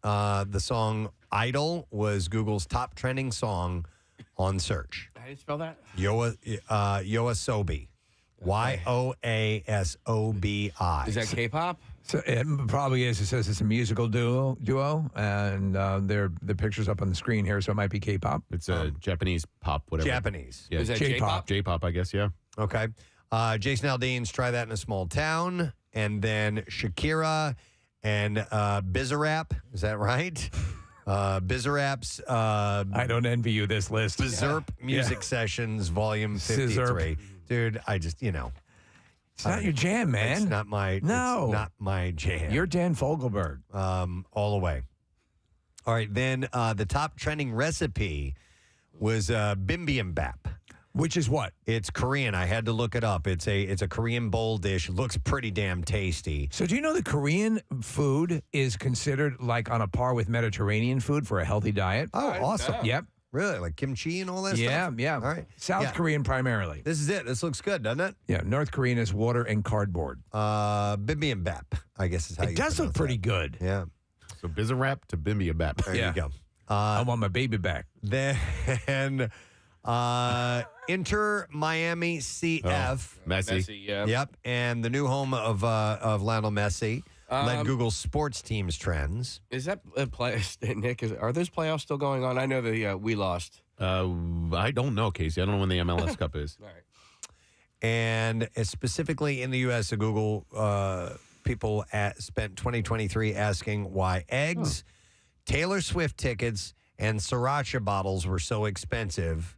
Speaker 1: the song "Idol" was Google's top trending song on search.
Speaker 3: How do you spell that?
Speaker 1: Yoasobi, Yoasobi.
Speaker 3: Is that K-pop?
Speaker 8: So it probably is. It says it's a musical duo, and the picture's up on the screen here, so it might be K-pop.
Speaker 4: It's a Japanese pop, whatever.
Speaker 1: Japanese.
Speaker 4: Yeah.
Speaker 3: Is that
Speaker 4: J-pop? J-pop, I guess, yeah.
Speaker 1: Okay. Jason Aldean's Try That in a Small Town, and then Shakira and Bizarrap. Is that right? Bizarrap's
Speaker 8: I don't envy you this list.
Speaker 1: Bizarrap Music Sessions Volume 53.
Speaker 8: Scissorp.
Speaker 1: Dude, I just,
Speaker 8: It's not your jam, man.
Speaker 1: It's not my jam.
Speaker 8: You're Dan Fogelberg.
Speaker 1: All the way. All right, then the top trending recipe was bibimbap.
Speaker 2: Which is what?
Speaker 1: It's Korean. I had to look it up. It's a Korean bowl dish. It looks pretty damn tasty.
Speaker 2: So do you know the Korean food is considered like on a par with Mediterranean food for a healthy diet?
Speaker 1: Oh, awesome.
Speaker 2: Yep.
Speaker 1: Really? Like kimchi and all that stuff?
Speaker 2: Yeah.
Speaker 1: All right.
Speaker 2: South Korean primarily.
Speaker 1: This is it. This looks good, doesn't it?
Speaker 2: Yeah. North Korean is water and cardboard.
Speaker 1: Bibimbap, I guess is how you
Speaker 2: It does look pretty good.
Speaker 1: Yeah.
Speaker 4: So bibimbap to bibimbap.
Speaker 1: There you go.
Speaker 2: I want my baby back.
Speaker 1: Then Inter Miami CF.
Speaker 4: Messi.
Speaker 3: yeah.
Speaker 1: Yep. And the new home of Lionel Messi led Google's sports teams trends.
Speaker 3: Is that Nick? Are those playoffs still going on? I know we lost.
Speaker 4: I don't know, Casey. I don't know when the MLS Cup is.
Speaker 3: All right.
Speaker 1: And specifically in the U.S., the Google people spent 2023 asking why eggs, Taylor Swift tickets, and sriracha bottles were so expensive,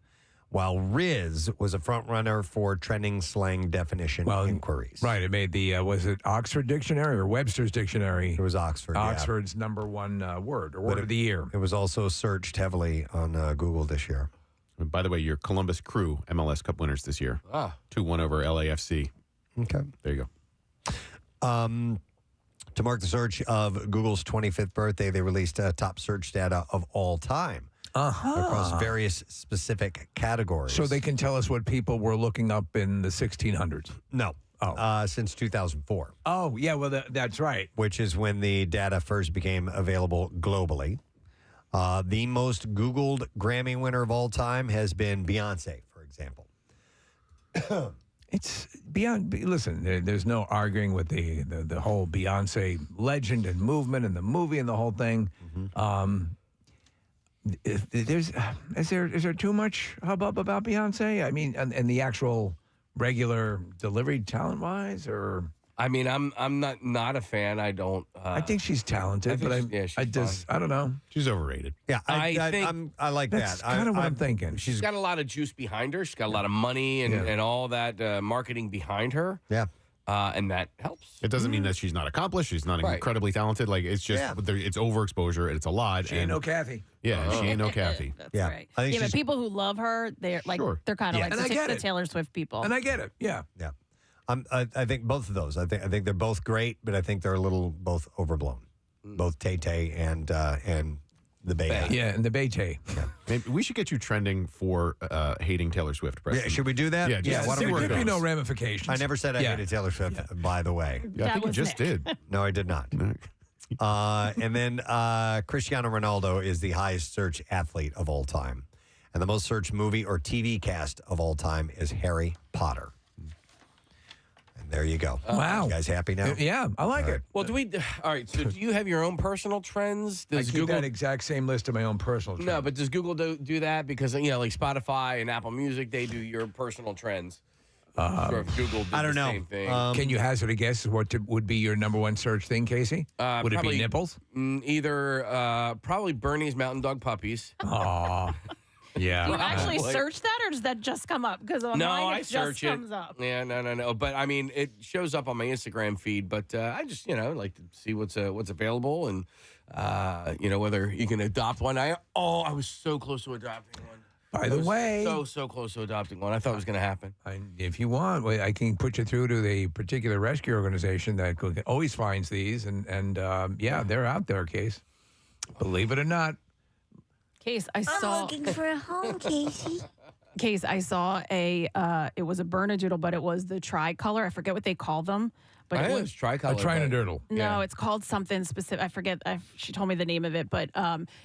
Speaker 1: while Riz was a front runner for trending slang definition inquiries.
Speaker 2: Right. It made the, was it Oxford Dictionary or Webster's Dictionary?
Speaker 1: It was Oxford.
Speaker 2: Oxford's number one word, or word of the year.
Speaker 1: It was also searched heavily on Google this year.
Speaker 4: And by the way, your Columbus Crew MLS Cup winners this year. 2-1 over LAFC.
Speaker 1: Okay.
Speaker 4: There you
Speaker 1: go. To mark the search of Google's 25th birthday, they released top search data of all time across various specific categories.
Speaker 2: So they can tell us what people were looking up in the 1600s?
Speaker 1: No. Since 2004.
Speaker 2: Oh, yeah, well, that's right.
Speaker 1: Which is when the data first became available globally. The most Googled Grammy winner of all time has been Beyonce, for example.
Speaker 2: It's beyond. Listen, there's no arguing with the whole Beyonce legend and movement and the movie and the whole thing. Is there too much hubbub about Beyonce? I mean, and the actual regular delivery talent wise, or
Speaker 3: I mean, I'm not a fan. I don't.
Speaker 2: I think she's talented, but I don't know.
Speaker 4: She's overrated.
Speaker 1: Yeah, I like
Speaker 2: that's
Speaker 1: that.
Speaker 2: kind of what I'm thinking.
Speaker 3: She's got a lot of juice behind her. She's got a lot of money and all that marketing behind her.
Speaker 1: Yeah.
Speaker 3: And that helps.
Speaker 4: It doesn't mean that she's not accomplished. She's not incredibly talented. Like, it's just, it's overexposure. It's a lot.
Speaker 2: She ain't no Kathy.
Speaker 4: Yeah, she ain't no Kathy.
Speaker 5: That's right. But people who love her, they're like, they're kind of like the Taylor Swift people.
Speaker 2: And I get it. Yeah.
Speaker 1: Yeah. I think both of those. I think they're both great, but I think they're a little both overblown. Both Tay Tay and the Bay.
Speaker 2: Yeah, and the Bay Tay.
Speaker 1: Yeah.
Speaker 4: Maybe we should get you trending for hating Taylor Swift, Preston.
Speaker 1: Yeah, should we do that?
Speaker 4: Yeah,
Speaker 2: there could be no ramifications.
Speaker 1: I never said I hated Taylor Swift, by the way.
Speaker 4: Yeah, I think you just did.
Speaker 1: No, I did not. And then Cristiano Ronaldo is the highest search athlete of all time. And the most searched movie or TV cast of all time is Harry Potter. And there you go.
Speaker 2: Wow.
Speaker 1: You guys happy now?
Speaker 2: Yeah, I like it.
Speaker 3: Well, all right, so do you have your own personal trends?
Speaker 2: I keep that exact same list of my own personal trends.
Speaker 3: No, but does Google do that? Because, like Spotify and Apple Music, they do your personal trends. Or if Google did
Speaker 1: I don't
Speaker 3: the
Speaker 1: know.
Speaker 3: same thing.
Speaker 2: Can you hazard a guess what would be your number one search thing, Casey? Would it be nipples?
Speaker 3: Either probably Bernie's Mountain Dog Puppies.
Speaker 2: Aw. Yeah.
Speaker 5: Do you actually search that, or does that just come up? Because on mine, it
Speaker 3: search
Speaker 5: just comes up.
Speaker 3: Yeah, no. But I mean, it shows up on my Instagram feed. But I just, like to see what's available and, whether you can adopt one. I was so close to adopting one.
Speaker 2: By the way,
Speaker 3: so close to adopting one. I thought it was going to happen.
Speaker 2: If you want, I can put you through to the particular rescue organization that always finds these, and they're out there, Case. Believe it or not.
Speaker 5: Case, I saw.
Speaker 19: I'm looking for a home, Casey.
Speaker 5: Case, I saw it was a Bernedoodle, but it was the tricolor. I forget what they call them. But
Speaker 3: it was tricolor.
Speaker 2: A Trinodoodle.
Speaker 5: No, it's called something specific. I forget. She told me the name of it, but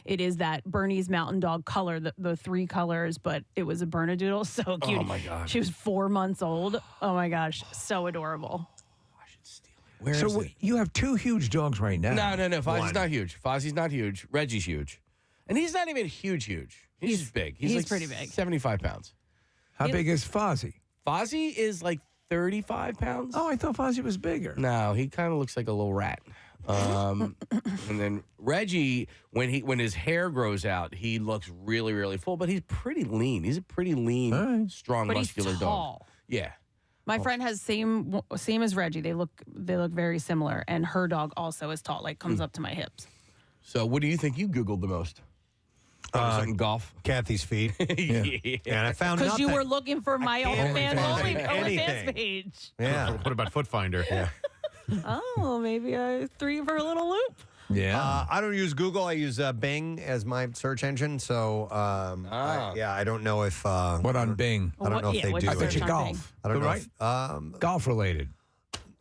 Speaker 5: it is that Bernese Mountain Dog color, the three colors, but it was a Bernedoodle. So cute.
Speaker 3: Oh, my gosh.
Speaker 5: She was 4 months old. Oh, my gosh. So adorable.
Speaker 2: Where is it? You have two huge dogs right now.
Speaker 3: No. Fozzie's not huge. Fozzie's not huge. Reggie's huge. And he's not even huge. He's just big. He's like
Speaker 5: pretty big.
Speaker 3: 75 pounds.
Speaker 2: How big is Fozzie?
Speaker 3: Fozzie is like 35 pounds.
Speaker 2: Oh, I thought Fozzie was bigger.
Speaker 3: No, he kind of looks like a little rat. And then Reggie, when his hair grows out, he looks really, really full, but he's pretty lean. He's a pretty lean, strong,
Speaker 5: But
Speaker 3: muscular
Speaker 5: he's
Speaker 3: dog.
Speaker 5: tall.
Speaker 3: Yeah.
Speaker 5: My friend has same as Reggie. They look very similar, and her dog also is tall, like comes up to my hips.
Speaker 3: So, what do you think you Googled the most? Golf.
Speaker 1: Kathy's feet.
Speaker 3: Yeah.
Speaker 1: And I found
Speaker 5: Because
Speaker 1: nothing.
Speaker 5: you were looking for my OnlyFans page.
Speaker 1: Yeah.
Speaker 4: What about Foot Finder?
Speaker 1: Yeah.
Speaker 5: Oh, maybe I threw you for a little loop.
Speaker 2: Yeah.
Speaker 1: I don't use Google. I use Bing as my search engine. So, I don't know if.
Speaker 2: What on Bing?
Speaker 1: I don't know if they do.
Speaker 2: I bet you
Speaker 1: it.
Speaker 2: golf.
Speaker 1: I don't know.
Speaker 2: Right? Golf related.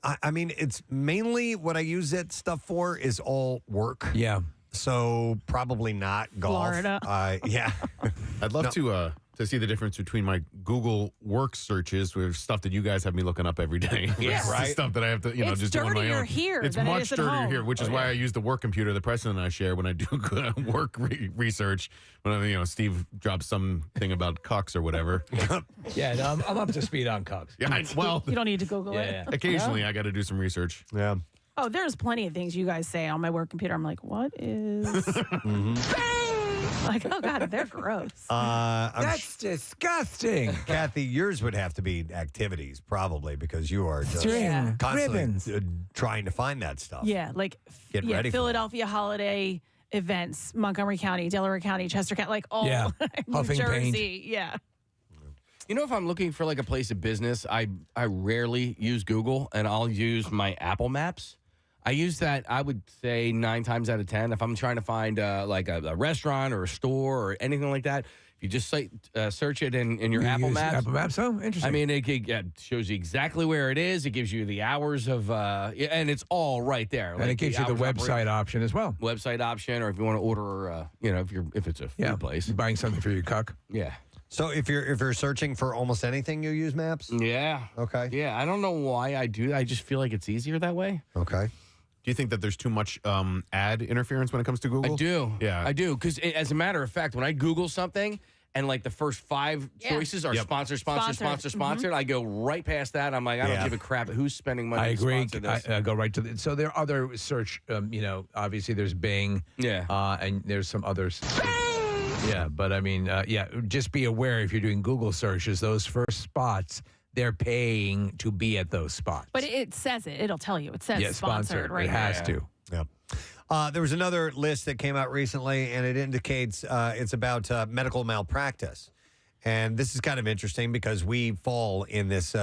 Speaker 1: I mean, it's mainly what I use that stuff for is all work.
Speaker 2: Yeah.
Speaker 1: So probably not golf.
Speaker 5: Florida.
Speaker 1: Yeah.
Speaker 4: I'd love to see the difference between my Google work searches with stuff that you guys have me looking up every day.
Speaker 5: Yeah.
Speaker 4: It's the
Speaker 1: Right.
Speaker 4: stuff that I have to,
Speaker 5: It's
Speaker 4: just do on my
Speaker 5: dirtier
Speaker 4: own.
Speaker 5: here
Speaker 4: It's
Speaker 5: than it
Speaker 4: much
Speaker 5: is at
Speaker 4: dirtier
Speaker 5: home.
Speaker 4: here, which is why I use the work computer that Preston and I share when I do work research. When Steve drops something about cucks or whatever.
Speaker 2: Yeah, no, I'm up to speed on cucks.
Speaker 4: Yeah, well,
Speaker 5: You don't need to Google it.
Speaker 4: occasionally I got to do some research.
Speaker 1: Yeah.
Speaker 5: Oh, there's plenty of things you guys say on my work computer. I'm like, what is? Like, oh God, they're gross.
Speaker 2: That's disgusting.
Speaker 1: Kathy, yours would have to be activities probably because you are just
Speaker 2: String,
Speaker 1: constantly
Speaker 2: ribbons.
Speaker 1: trying to find that stuff.
Speaker 5: Yeah, like
Speaker 1: Get ready for
Speaker 5: Philadelphia holiday events, Montgomery County, Delaware County, Chester County, like all
Speaker 2: Yeah.
Speaker 5: New
Speaker 2: Huffing paint.
Speaker 5: Jersey. Yeah.
Speaker 3: You know, if I'm looking for like a place of business, I rarely use Google, and I'll use my Apple Maps. I use that, I would say, 9 times out of 10. If I'm trying to find like a restaurant or a store or anything like that, if you just search it in your Apple
Speaker 2: use
Speaker 3: Maps.
Speaker 2: Apple Maps, oh, interesting.
Speaker 3: I mean, it shows you exactly where it is. It gives you the hours of, and it's all right there.
Speaker 2: And it gives you the
Speaker 3: hours of
Speaker 2: website
Speaker 3: operation.
Speaker 2: option as well.
Speaker 3: Website option, or if you want to order, if it's a food place.
Speaker 2: You're buying something for your cuck.
Speaker 3: Yeah.
Speaker 1: So if you're searching for almost anything, you use maps?
Speaker 3: Yeah.
Speaker 1: Okay.
Speaker 3: Yeah. I don't know why I do. I just feel like it's easier that way.
Speaker 1: Okay.
Speaker 4: Do you think that there's too much ad interference when it comes to Google?
Speaker 3: I do.
Speaker 4: Yeah.
Speaker 3: I do. Because as a matter of fact, when I Google something and like the first 5 choices are sponsored, I go right past that. I'm like, I don't give a crap who's spending money
Speaker 2: I
Speaker 3: to
Speaker 2: agree.
Speaker 3: sponsor this.
Speaker 2: I go right to the. So there are other search. Obviously there's Bing.
Speaker 3: Yeah.
Speaker 2: And there's some others. Yeah, but I mean, just be aware if you're doing Google searches, those first spots, they're paying to be at those spots.
Speaker 5: But it says it. It'll tell you. It says sponsored right
Speaker 2: It has
Speaker 5: there.
Speaker 2: to.
Speaker 1: Yeah. There was another list that came out recently, and it indicates it's about medical malpractice. And this is kind of interesting because we fall in this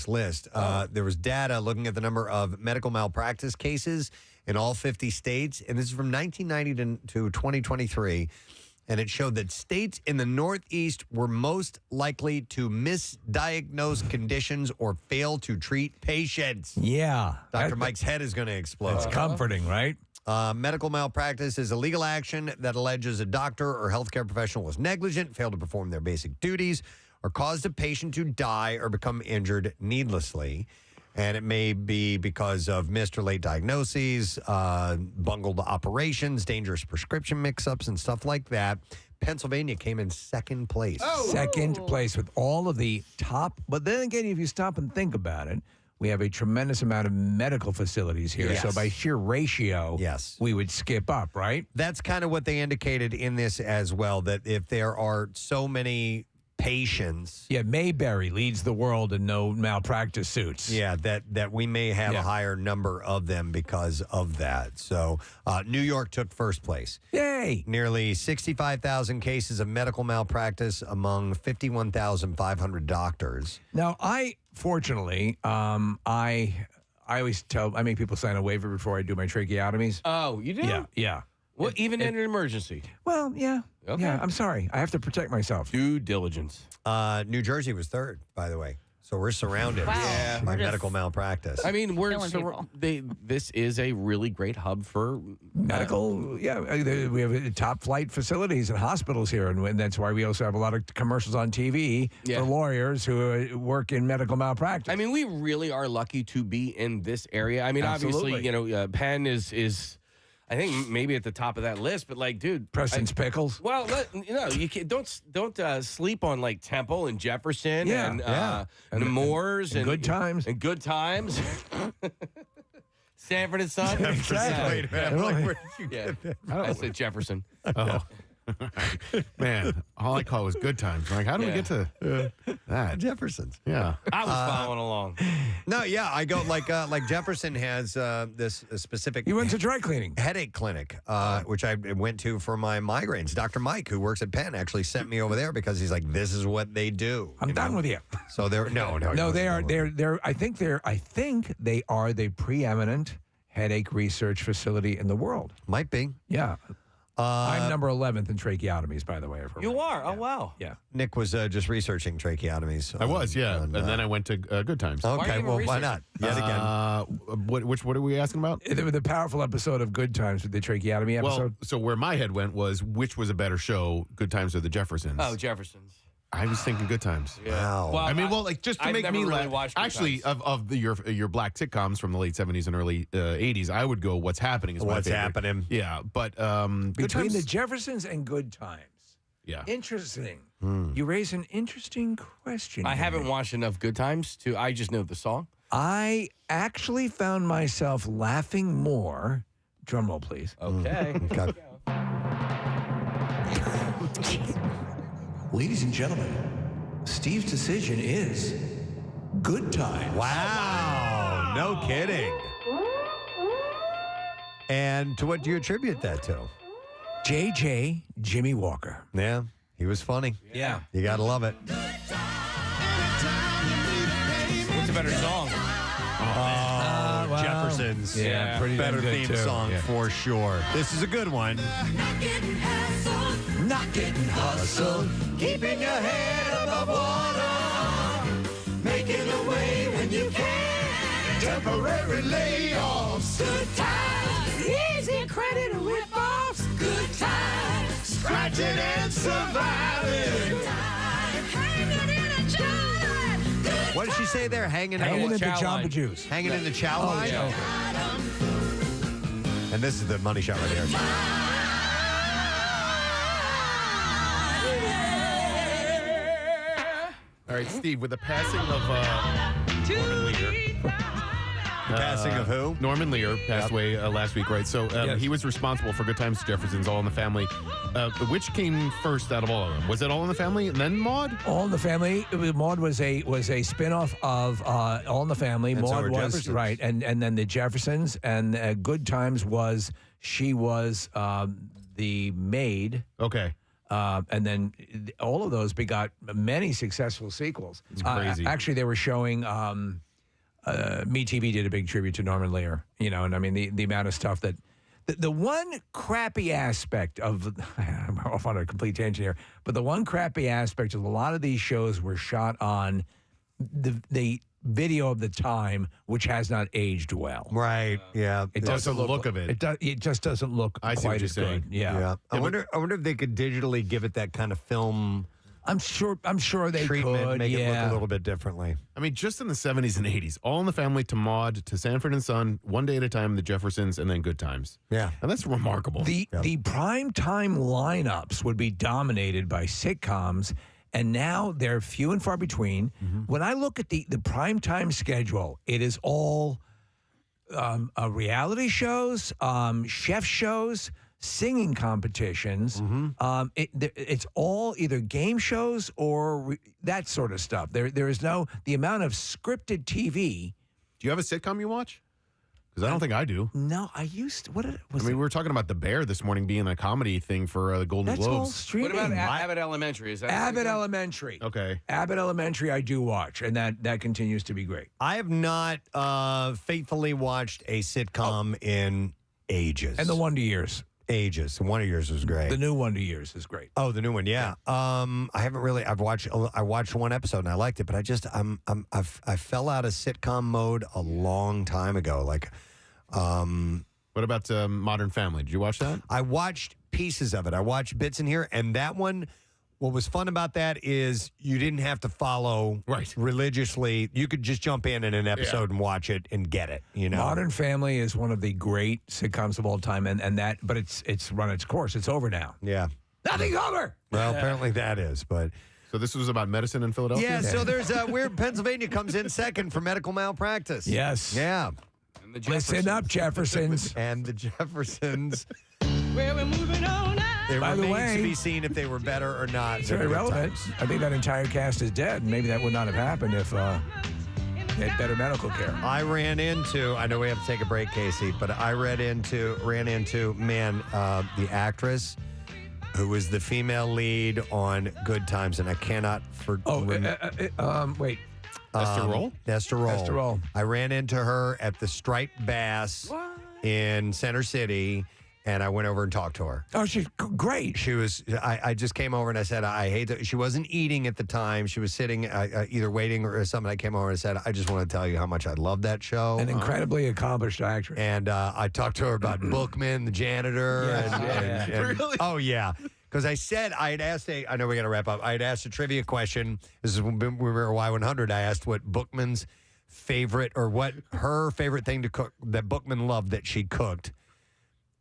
Speaker 1: list. There was data looking at the number of medical malpractice cases in all 50 states, and this is from 1990 to 2023. And it showed that states in the Northeast were most likely to misdiagnose conditions or fail to treat patients.
Speaker 2: Yeah.
Speaker 1: Dr. Mike's head is going to explode.
Speaker 2: It's comforting, right?
Speaker 1: Medical malpractice is a legal action that alleges a doctor or healthcare professional was negligent, failed to perform their basic duties, or caused a patient to die or become injured needlessly. And it may be because of missed or late diagnoses, bungled operations, dangerous prescription mix-ups, and stuff like that. Pennsylvania came in second place.
Speaker 2: Second place with all of the top. But then again, if you stop and think about it, we have a tremendous amount of medical facilities here.
Speaker 1: Yes.
Speaker 2: So by sheer ratio, we would skip up, right?
Speaker 1: That's kind of what they indicated in this as well, that if there are so many patients.
Speaker 2: Yeah, Mayberry leads the world in no malpractice suits.
Speaker 1: Yeah, that we may have a higher number of them because of that. So New York took first place.
Speaker 2: Yay!
Speaker 1: Nearly 65,000 cases of medical malpractice among 51,500 doctors.
Speaker 2: Now, fortunately, I always I make people sign a waiver before I do my tracheotomies.
Speaker 3: Oh, you do?
Speaker 2: Yeah.
Speaker 3: Well, even in an emergency.
Speaker 2: Well, yeah.
Speaker 3: Okay.
Speaker 2: Yeah, I'm sorry. I have to protect myself.
Speaker 3: Due diligence.
Speaker 1: New Jersey was third, by the way. So we're surrounded by medical malpractice.
Speaker 3: I mean, this is a really great hub for
Speaker 2: medical. We have top flight facilities and hospitals here, and that's why we also have a lot of commercials on TV for lawyers who work in medical malpractice.
Speaker 3: I mean, we really are lucky to be in this area. I mean,
Speaker 2: Absolutely.
Speaker 3: obviously, Penn is. I think maybe at the top of that list, but like, dude,
Speaker 2: Preston's Pickles.
Speaker 3: Well, you can't, don't sleep on like Temple and Jefferson and Nemours and
Speaker 2: Good Times
Speaker 3: and Good Times. Sanford and Son.
Speaker 1: Exactly.
Speaker 3: I said Jefferson.
Speaker 1: Oh.
Speaker 4: Man, all I call was Good Times. I'm like, how do we get to that?
Speaker 1: Jefferson's.
Speaker 4: Yeah.
Speaker 3: I was following along.
Speaker 1: No, yeah, I go like Jefferson has this specific.
Speaker 2: You went to dry cleaning
Speaker 1: headache clinic, which I went to for my migraines. Dr. Mike, who works at Penn, actually sent me over there because he's like, this is what they do.
Speaker 2: I'm done with you.
Speaker 1: So they're no.
Speaker 2: They're I think they are the preeminent headache research facility in the world.
Speaker 1: Might be.
Speaker 2: Yeah. I'm number 11th in tracheotomies, by the way.
Speaker 3: You are? Oh, wow.
Speaker 2: Yeah.
Speaker 1: Nick was just researching tracheotomies.
Speaker 4: I was, yeah. And then I went to Good Times.
Speaker 1: Okay, why not? Yet again.
Speaker 4: What are we asking about?
Speaker 2: The powerful episode of Good Times with the tracheotomy episode.
Speaker 4: Well, so where my head went was, which was a better show, Good Times or The Jeffersons?
Speaker 3: Oh, Jeffersons.
Speaker 4: I was thinking Good Times.
Speaker 1: Wow.
Speaker 3: Well,
Speaker 4: I mean, like just to
Speaker 3: I've
Speaker 4: make
Speaker 3: never
Speaker 4: me
Speaker 3: really
Speaker 4: laugh.
Speaker 3: watched Good
Speaker 4: Actually,
Speaker 3: Times.
Speaker 4: of your black sitcoms from the late 70s and early 80s, I would go What's Happening is my
Speaker 1: What's
Speaker 4: favorite.
Speaker 1: Happening?
Speaker 4: Yeah, but Good
Speaker 2: Between
Speaker 4: Times,
Speaker 2: the Jeffersons and Good Times.
Speaker 4: yeah.
Speaker 2: Interesting. You raise an interesting question.
Speaker 3: I
Speaker 2: here.
Speaker 3: haven't watched enough Good Times I just know the song.
Speaker 2: I actually found myself laughing more. Drum roll, please.
Speaker 3: Okay.
Speaker 2: Ladies and gentlemen, Steve's decision is Good Times.
Speaker 1: Wow. No kidding. And to what do you attribute that to?
Speaker 2: JJ Jimmy Walker.
Speaker 1: Yeah, he was funny.
Speaker 2: Yeah.
Speaker 1: You got to love it.
Speaker 3: What's a better song?
Speaker 1: Jefferson's.
Speaker 2: Yeah, pretty damn
Speaker 1: better
Speaker 2: good,
Speaker 1: theme
Speaker 2: too.
Speaker 1: song
Speaker 2: Yeah.
Speaker 1: for sure. This is a good one.
Speaker 2: Not getting hustled.
Speaker 1: Keeping your head above water.
Speaker 20: Making a way when you can. Temporary layoffs. Good times. Easy credit rip-offs. Good times. Scratching and surviving. Good times. Hanging in a job. Good
Speaker 1: What did she say there? Hanging
Speaker 2: in the
Speaker 3: chow
Speaker 2: Jamba
Speaker 3: line.
Speaker 2: Juice.
Speaker 1: Hanging in the chow line?
Speaker 2: yeah.
Speaker 1: And this is the money shot right here.
Speaker 4: All right, Steve, with the passing of Norman Lear.
Speaker 1: Passing of who?
Speaker 4: Norman Lear passed away last week, right? So he was responsible for Good Times, Jeffersons, All in the Family. Which came first out of all of them? Was it All in the Family and then Maude?
Speaker 2: All in the Family. Maude was a spinoff of All in the Family.
Speaker 1: And so
Speaker 2: Maude
Speaker 1: were
Speaker 2: was
Speaker 1: Jeffersons.
Speaker 2: right, and then the Jeffersons and Good Times was the maid.
Speaker 4: Okay.
Speaker 2: And then all of those begot many successful sequels.
Speaker 4: It's crazy.
Speaker 2: Actually, they were showing. MeTV did a big tribute to Norman Lear, and I mean the amount of stuff that the one crappy aspect of I'm off on a complete tangent here, but the one crappy aspect of a lot of these shows were shot on the video of the time, which has not aged well.
Speaker 1: Right. Yeah.
Speaker 2: It
Speaker 4: That's
Speaker 2: doesn't
Speaker 4: the look of it.
Speaker 2: It just doesn't look
Speaker 4: I see
Speaker 2: quite
Speaker 4: what you're
Speaker 2: as
Speaker 4: saying.
Speaker 2: good. Yeah.
Speaker 1: I wonder if they could digitally give it that kind of film
Speaker 2: I'm sure they
Speaker 1: treatment,
Speaker 2: could.
Speaker 1: make it look
Speaker 2: yeah.
Speaker 1: a little bit differently.
Speaker 4: I mean, just in the 70s and 80s, All in the Family to Maude to Sanford and Son, One Day at a Time, The Jeffersons, and then Good Times.
Speaker 1: Yeah.
Speaker 4: And that's remarkable.
Speaker 2: The prime time lineups would be dominated by sitcoms, and now they're few and far between. When I look at the prime time schedule, it is all reality shows, chef shows, singing competitions. It's all either game shows or that sort of stuff. There is no the amount of scripted TV.
Speaker 4: Do you have a sitcom you watch? Because I don't think I do.
Speaker 2: No, I used to.
Speaker 4: We were talking about The Bear this morning being a comedy thing for the Golden
Speaker 2: That's all
Speaker 4: Globes.
Speaker 2: streaming.
Speaker 3: What about Abbott Elementary? Is that
Speaker 2: Abbott Elementary?
Speaker 4: Okay.
Speaker 2: Abbott Elementary, I do watch, and that continues to be great.
Speaker 1: I have not faithfully watched a sitcom in ages.
Speaker 2: And the Wonder Years.
Speaker 1: Ages. The Wonder Years was great.
Speaker 2: The new Wonder Years is great.
Speaker 1: Oh, the new one, yeah. I haven't really. I watched one episode and I liked it, but I fell out of sitcom mode a long time ago. Like,
Speaker 4: what about Modern Family? Did you watch that?
Speaker 1: I watched pieces of it. I watched bits in here, and that one. What was fun about that is you didn't have to follow religiously. You could just jump in an episode and watch it and get it.
Speaker 2: Modern Family is one of the great sitcoms of all time, but it's run its course. It's over now.
Speaker 1: Yeah,
Speaker 2: nothing's over.
Speaker 1: Well, apparently that is, but.
Speaker 4: So this was about medicine in Philadelphia?
Speaker 1: Yeah, so there's Weird Pennsylvania comes in second for medical malpractice.
Speaker 2: Yes.
Speaker 1: Yeah.
Speaker 2: Listen up, Jeffersons.
Speaker 1: And the Jeffersons.
Speaker 20: Well, we're moving on now.
Speaker 1: It
Speaker 2: By the
Speaker 1: remains to
Speaker 2: way-
Speaker 1: be seen if they were better or not.
Speaker 2: It's
Speaker 1: than
Speaker 2: very
Speaker 1: Good
Speaker 2: relevant.
Speaker 1: Times.
Speaker 2: I think that entire cast is dead. Maybe that would not have happened if they had better medical care.
Speaker 1: I ran into, I know we have to take a break, Casey, but I ran into, the actress who was the female lead on Good Times, and I cannot
Speaker 2: Wait.
Speaker 4: Esther Roll?
Speaker 1: Esther Roll.
Speaker 2: Esther Roll.
Speaker 1: I ran into her at the Striped Bass in Center City, and I went over and talked to her.
Speaker 2: Oh, she's great.
Speaker 1: She was. I just came over and I said, I hate that. She wasn't eating at the time. She was sitting either waiting or something. I came over and said, I just want to tell you how much I love that show.
Speaker 2: An incredibly accomplished actress.
Speaker 1: And I talked to her about Bookman, the janitor. And,
Speaker 2: Really?
Speaker 1: Oh, yeah. Because I said, I had asked I know we got to wrap up. I had asked a trivia question. This is when we were Y100. I asked what Bookman's favorite or what her favorite thing to cook that Bookman loved that she cooked.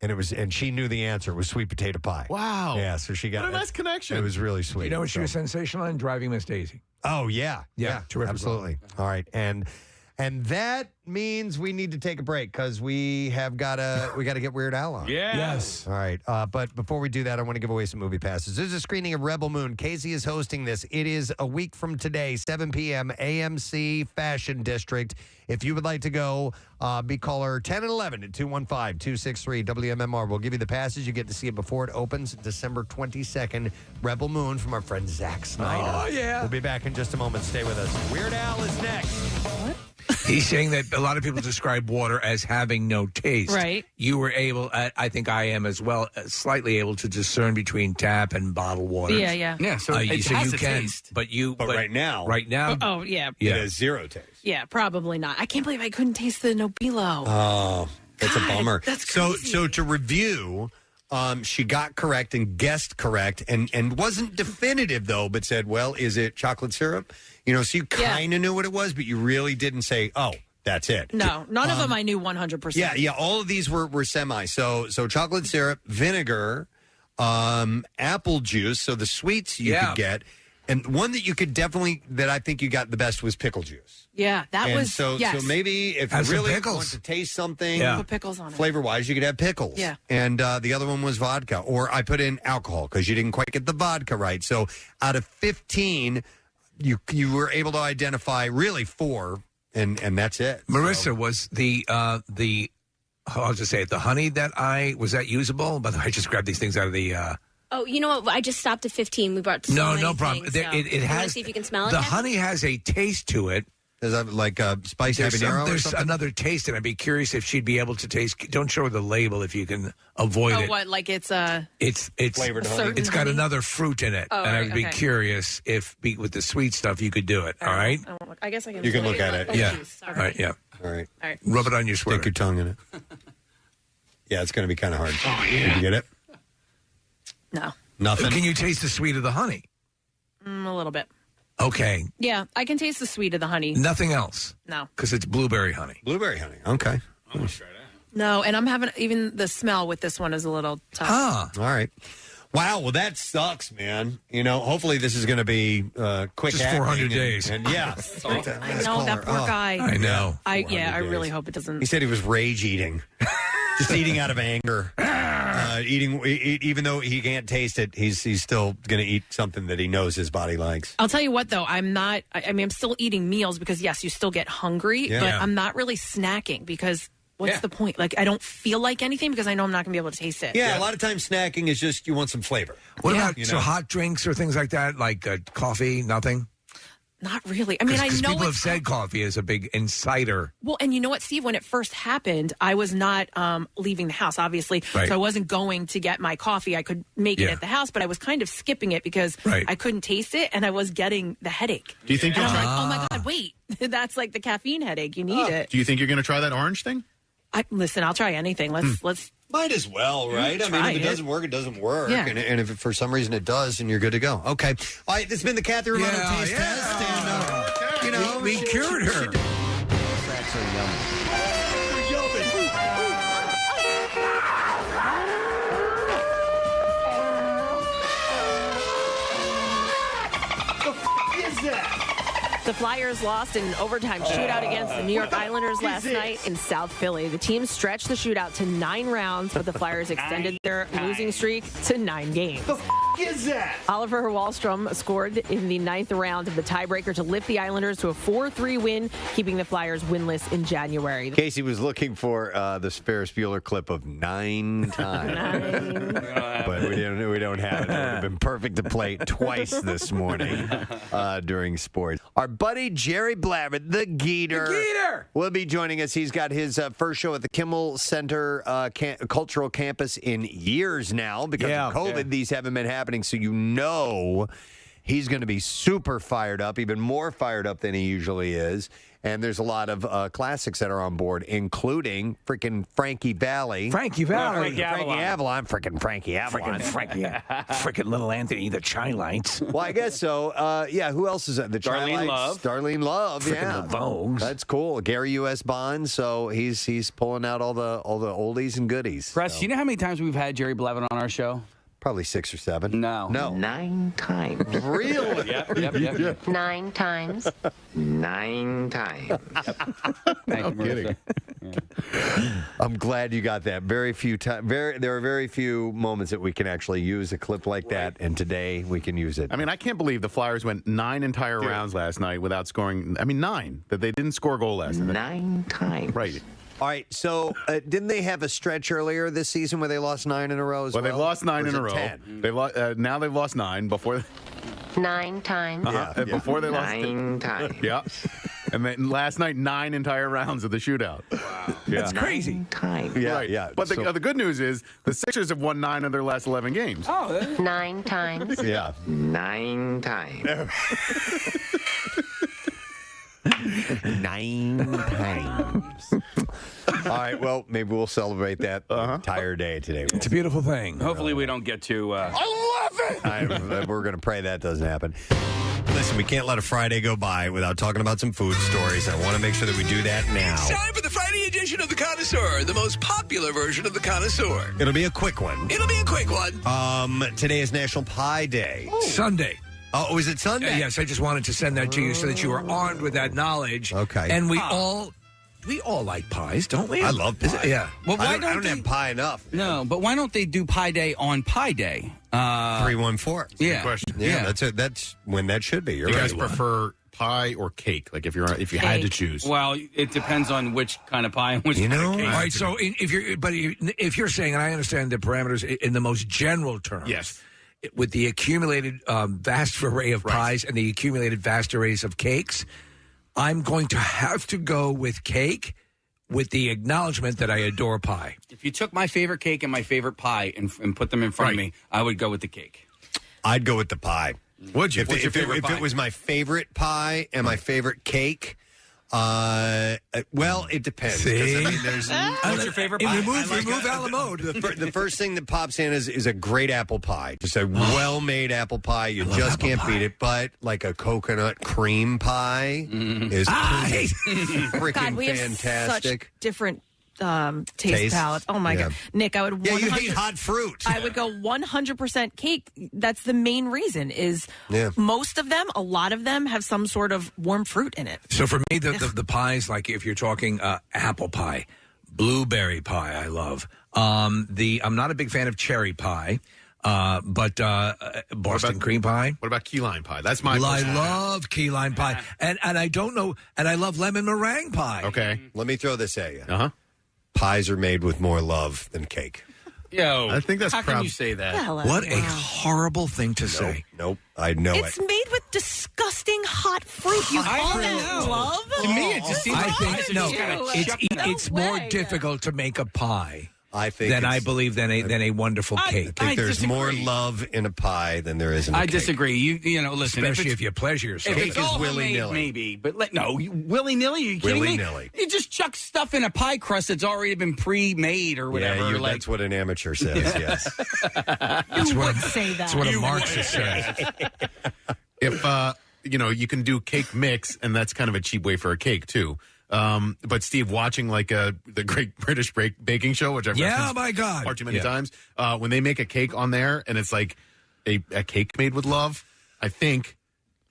Speaker 1: And she knew the answer. It was sweet potato pie.
Speaker 4: Wow.
Speaker 1: Yeah, so she got
Speaker 4: What a nice connection.
Speaker 1: It was really sweet.
Speaker 2: You know what she was sensational in? Driving Miss Daisy.
Speaker 1: Oh, yeah.
Speaker 2: Yeah, terrific
Speaker 1: Absolutely. All right. And that means we need to take a break because we got to get Weird Al on.
Speaker 2: Yes.
Speaker 1: All right. But before we do that, I want to give away some movie passes. There's a screening of Rebel Moon. Casey is hosting this. It is a week from today, 7 p.m., AMC Fashion District. If you would like to go, be caller 10 and 11 at 215-263-WMMR. We'll give you the passes. You get to see it before it opens December 22nd. Rebel Moon from our friend Zack Snyder.
Speaker 2: Oh, yeah.
Speaker 1: We'll be back in just a moment. Stay with us. Weird Al is next.
Speaker 5: What?
Speaker 2: He's saying that a lot of people describe water as having no taste.
Speaker 11: Right.
Speaker 2: You were able, I think I am as well, slightly able to discern between tap and bottled water.
Speaker 11: Yeah, yeah.
Speaker 10: Yeah, so it
Speaker 2: so
Speaker 10: has
Speaker 2: you
Speaker 10: a
Speaker 2: can,
Speaker 10: taste.
Speaker 2: but
Speaker 1: right now.
Speaker 2: Right now.
Speaker 11: Oh, yeah.
Speaker 2: Yeah.
Speaker 1: It has zero taste.
Speaker 11: Yeah, probably not. I can't believe I couldn't taste the Nobilo.
Speaker 1: Oh, that's a bummer.
Speaker 11: that's
Speaker 1: so
Speaker 11: crazy.
Speaker 1: so to review, she got correct and guessed correct and wasn't definitive though, but said, well, is it chocolate syrup? You know, so you kind of knew what it was, but you really didn't say, oh, that's it.
Speaker 11: No, none of them I knew 100%.
Speaker 1: Yeah, all of these were semi. So chocolate syrup, vinegar, apple juice, so the sweets you could get. And one that you could definitely, that I think you got the best was pickle juice.
Speaker 11: Yeah, that
Speaker 1: And
Speaker 11: was,
Speaker 1: so
Speaker 11: yes.
Speaker 1: so maybe if
Speaker 2: Have
Speaker 1: you
Speaker 2: some
Speaker 1: really
Speaker 2: pickles.
Speaker 1: want to taste something,
Speaker 11: Put pickles on it.
Speaker 1: flavor wise, you could have pickles.
Speaker 11: Yeah.
Speaker 1: And the other one was vodka, or I put in alcohol because you didn't quite get the vodka right. So out of 15, you were able to identify really 4, and that's it.
Speaker 2: Marissa, was the I'll just say it, the honey that was that usable? By the way, I just grabbed these things out of the
Speaker 21: Oh, you know what? I just stopped at 15. We brought so
Speaker 2: No,
Speaker 21: many
Speaker 2: no problem.
Speaker 21: things,
Speaker 2: There-
Speaker 21: so.
Speaker 2: it
Speaker 21: You wanna
Speaker 2: has
Speaker 21: see if you can smell it.
Speaker 2: the
Speaker 21: yet?
Speaker 2: honey has a taste to it.
Speaker 1: Is that like spice
Speaker 2: There's,
Speaker 1: habanero or
Speaker 2: there's
Speaker 1: something?
Speaker 2: another taste, and I'd be curious if she'd be able to taste. Don't show her the label if you can avoid
Speaker 11: Oh,
Speaker 2: it.
Speaker 11: what? Like it's
Speaker 2: It's
Speaker 1: flavored honey.
Speaker 11: certain
Speaker 2: It's got
Speaker 11: honey?
Speaker 2: another fruit in it,
Speaker 11: Oh,
Speaker 2: and
Speaker 11: right,
Speaker 2: I'd be
Speaker 11: okay.
Speaker 2: curious if with the sweet stuff you could do it. All right.
Speaker 11: I guess I can.
Speaker 1: You can look at it.
Speaker 11: Oh,
Speaker 2: Yeah.
Speaker 11: geez.
Speaker 2: All right. Yeah.
Speaker 1: All right.
Speaker 11: All right.
Speaker 2: Rub it on your sweater.
Speaker 1: Stick your tongue in it. Yeah, it's going to be kind of hard.
Speaker 2: Oh, yeah.
Speaker 1: Did you get it?
Speaker 11: No.
Speaker 1: Nothing.
Speaker 2: Can you taste the sweet of the honey?
Speaker 11: A little bit.
Speaker 2: Okay.
Speaker 11: Yeah, I can taste the sweet of the honey.
Speaker 2: Nothing else.
Speaker 11: No.
Speaker 2: Because it's blueberry honey.
Speaker 1: Blueberry honey. Okay.
Speaker 11: No, and I'm having even the smell with this one is a little tough.
Speaker 1: All right. Wow. Well, that sucks, man. You know, hopefully this is going to be quick.
Speaker 2: Just
Speaker 1: acting
Speaker 2: 400 days.
Speaker 1: And yeah.
Speaker 11: I know that poor guy.
Speaker 2: I know.
Speaker 11: I
Speaker 1: 400
Speaker 11: really
Speaker 1: days.
Speaker 11: hope it doesn't.
Speaker 1: He said he was rage eating, just eating out of anger. Even though he can't taste it, he's still going to eat something that he knows his body likes.
Speaker 11: I'll tell you what, though, I'm not. I mean, I'm still eating meals because yes, you still get hungry,
Speaker 1: Yeah.
Speaker 11: but
Speaker 1: Yeah.
Speaker 11: I'm not really snacking because what's the point? Like, I don't feel like anything because I know I'm not going to be able to taste it.
Speaker 1: Yeah, a lot of times snacking is just you want some flavor.
Speaker 2: What about
Speaker 1: You
Speaker 2: so
Speaker 1: know?
Speaker 2: hot drinks or things like that, like coffee? Nothing.
Speaker 11: Not really. I mean, I
Speaker 2: Because
Speaker 11: know
Speaker 2: people have
Speaker 11: it's
Speaker 2: said coffee is a big insider.
Speaker 11: well, and you know what, Steve? When it first happened, I was not leaving the house, obviously,
Speaker 2: Right.
Speaker 11: so I wasn't going to get my coffee. I could make it
Speaker 2: Yeah.
Speaker 11: at the house, but I was kind of skipping it because
Speaker 2: Right.
Speaker 11: I couldn't taste it, and I was getting the headache.
Speaker 4: Do you think
Speaker 11: And
Speaker 4: you'll
Speaker 11: I'm
Speaker 4: try?
Speaker 11: like, oh my god, wait, that's like the caffeine headache. You need it.
Speaker 4: Do you think you're going to try that orange thing?
Speaker 11: Listen, I'll try anything. Let's.
Speaker 1: Might as well, right? I mean,
Speaker 11: Try
Speaker 1: if it
Speaker 11: it.
Speaker 1: doesn't work, it doesn't work.
Speaker 11: Yeah.
Speaker 1: And if for some reason it does, then you're good to go. Okay. All right, this has been the Kathy Romano Taste Test. And, you know,
Speaker 2: We cured her.
Speaker 1: That's so yummy.
Speaker 11: The Flyers lost in an overtime shootout against the New York Islanders last night in South Philly. The team stretched the shootout to 9 rounds, but the Flyers extended their losing streak to 9 games.
Speaker 20: The is that?
Speaker 11: Oliver Wahlstrom scored in the 9th round of the tiebreaker to lift the Islanders to a 4-3 win, keeping the Flyers winless in January.
Speaker 1: Casey was looking for the Ferris Bueller clip of 9 times. But we don't have it. It would have been perfect to play it twice this morning during sports. Our buddy Jerry Blabbert, the Geeter, will be joining us. He's got his first show at the Kimmel Center Cultural Campus in years now. Because of COVID, these haven't been happening. So he's going to be super fired up, even more fired up than he usually is. And there's a lot of classics that are on board, including freaking Frankie Valli.
Speaker 2: Frankie Valli.
Speaker 1: Frankie Avalon. Freaking Frankie Avalon.
Speaker 2: Freaking little Anthony, the Chai Lights.
Speaker 1: Well, I guess so. Who else is that? The
Speaker 2: Darlene Love.
Speaker 1: Darlene Love,
Speaker 2: Freaking the Vogues.
Speaker 1: That's cool. Gary U.S. Bond, so he's pulling out all the oldies and goodies.
Speaker 10: Press, you know how many times we've had Jerry Blabbert on our show?
Speaker 1: Probably 6 or 7.
Speaker 10: No.
Speaker 7: 9 times.
Speaker 1: Really?
Speaker 10: Yep.
Speaker 7: 9 times. 9 times.
Speaker 1: I'm kidding. I'm glad you got that. Very few times. There are very few moments that we can actually use a clip like that, and today we can use it.
Speaker 4: I mean, I can't believe the Flyers went 9 entire rounds last night without scoring. 9 that they didn't score a goal last night.
Speaker 7: 9 times.
Speaker 4: Right.
Speaker 1: All right, so didn't they have a stretch earlier this season where they lost 9 in a row as well?
Speaker 4: Well, they've lost 9 in a row.
Speaker 1: 10?
Speaker 4: Now they've lost 9 before.
Speaker 7: 9 times.
Speaker 4: Before they lost
Speaker 7: 9 times.
Speaker 4: Yeah. And then last night, 9 entire rounds of the shootout. Wow. Yeah.
Speaker 2: That's crazy.
Speaker 7: 9 times.
Speaker 4: Yeah. But the good news is the Sixers have won 9 of their last 11 games.
Speaker 7: 9 times.
Speaker 1: Yeah.
Speaker 7: 9 times.
Speaker 1: 9 times. All right, well, maybe we'll celebrate that entire day today.
Speaker 2: It's a beautiful thing.
Speaker 10: Hopefully we don't get to...
Speaker 1: I love it! We're going to pray that doesn't happen. Listen, we can't let a Friday go by without talking about some food stories. I want to make sure that we do that now.
Speaker 22: It's time for the Friday edition of The Connoisseur, the most popular version of The Connoisseur.
Speaker 1: It'll be a quick one. Today is National Pie Day.
Speaker 2: Sunday.
Speaker 1: Oh, is it Sunday?
Speaker 2: Yes, I just wanted to send that to you so that you were armed with that knowledge.
Speaker 1: Okay.
Speaker 2: And we all like pies, don't we?
Speaker 1: I love pie.
Speaker 2: Yeah.
Speaker 10: Well, why
Speaker 1: I don't have pie enough.
Speaker 10: No, but why don't they do Pie Day on Pie Day?
Speaker 1: 314.
Speaker 10: Yeah.
Speaker 4: Good question.
Speaker 1: Yeah, that's it. That's when that should be.
Speaker 4: Do you guys prefer pie or cake? Like if you had to choose.
Speaker 10: Well, it depends on which kind of pie and which kind of cake.
Speaker 2: All right, so if you're saying, and I understand the parameters in the most general terms.
Speaker 4: Yes.
Speaker 2: With the accumulated vast array of pies and the accumulated vast arrays of cakes, I'm going to have to go with cake with the acknowledgement that I adore pie.
Speaker 10: If you took my favorite cake and my favorite pie and put them in front of me, I would go with the cake.
Speaker 1: I'd go with the pie.
Speaker 4: Would you?
Speaker 1: If it was my favorite pie and my favorite cake, well, it depends.
Speaker 2: See?
Speaker 10: What's your favorite pie?
Speaker 2: Remove a la mode.
Speaker 1: The first thing that pops in is a great apple pie. Just a well-made apple pie. You just can't beat it. But like a coconut cream pie is freaking
Speaker 11: God, we have
Speaker 1: fantastic.
Speaker 11: such different taste palettes. Oh my God, Nick, I would.
Speaker 1: Yeah, you hate hot fruit.
Speaker 11: I would go 100% cake. That's the main reason. Is most of them, a lot of them, have some sort of warm fruit in it.
Speaker 2: So for me, the pies, like if you're talking apple pie, blueberry pie, I love. I'm not a big fan of cherry pie. But Boston cream pie.
Speaker 4: What about key lime pie? That's my.
Speaker 2: I love key lime pie, and I don't know, and I love lemon meringue pie.
Speaker 4: Okay,
Speaker 1: let me throw this at you. Pies are made with more love than cake.
Speaker 10: Yo,
Speaker 4: I think that's
Speaker 10: how can you say that?
Speaker 2: What a horrible thing to say.
Speaker 1: Nope, I know
Speaker 11: It's made with disgusting hot fruit. You call that love?
Speaker 10: To me, it just seems
Speaker 2: I
Speaker 10: like pies
Speaker 2: think
Speaker 10: are
Speaker 2: no.
Speaker 10: just kinda
Speaker 2: It's more difficult to make a pie.
Speaker 1: I think
Speaker 2: than I believe than a wonderful cake.
Speaker 1: I think there's more love in a pie than there is in a
Speaker 10: I
Speaker 1: cake.
Speaker 10: disagree. You know, listen,
Speaker 2: especially if you pleasure yourself.
Speaker 10: If it's all willy-nilly, maybe, but willy-nilly. Are you kidding me?
Speaker 1: Willy-nilly.
Speaker 10: You just chuck stuff in a pie crust that's already been pre-made or whatever.
Speaker 1: Yeah, that's what an amateur says. Yes,
Speaker 11: you would say that.
Speaker 2: That's what a Marxist says.
Speaker 4: If you can do cake mix, and that's kind of a cheap way for a cake too. But Steve, watching like the Great British Baking Show, which I've referenced
Speaker 2: my God,
Speaker 4: far too many times, when they make a cake on there and it's like a cake made with love, I think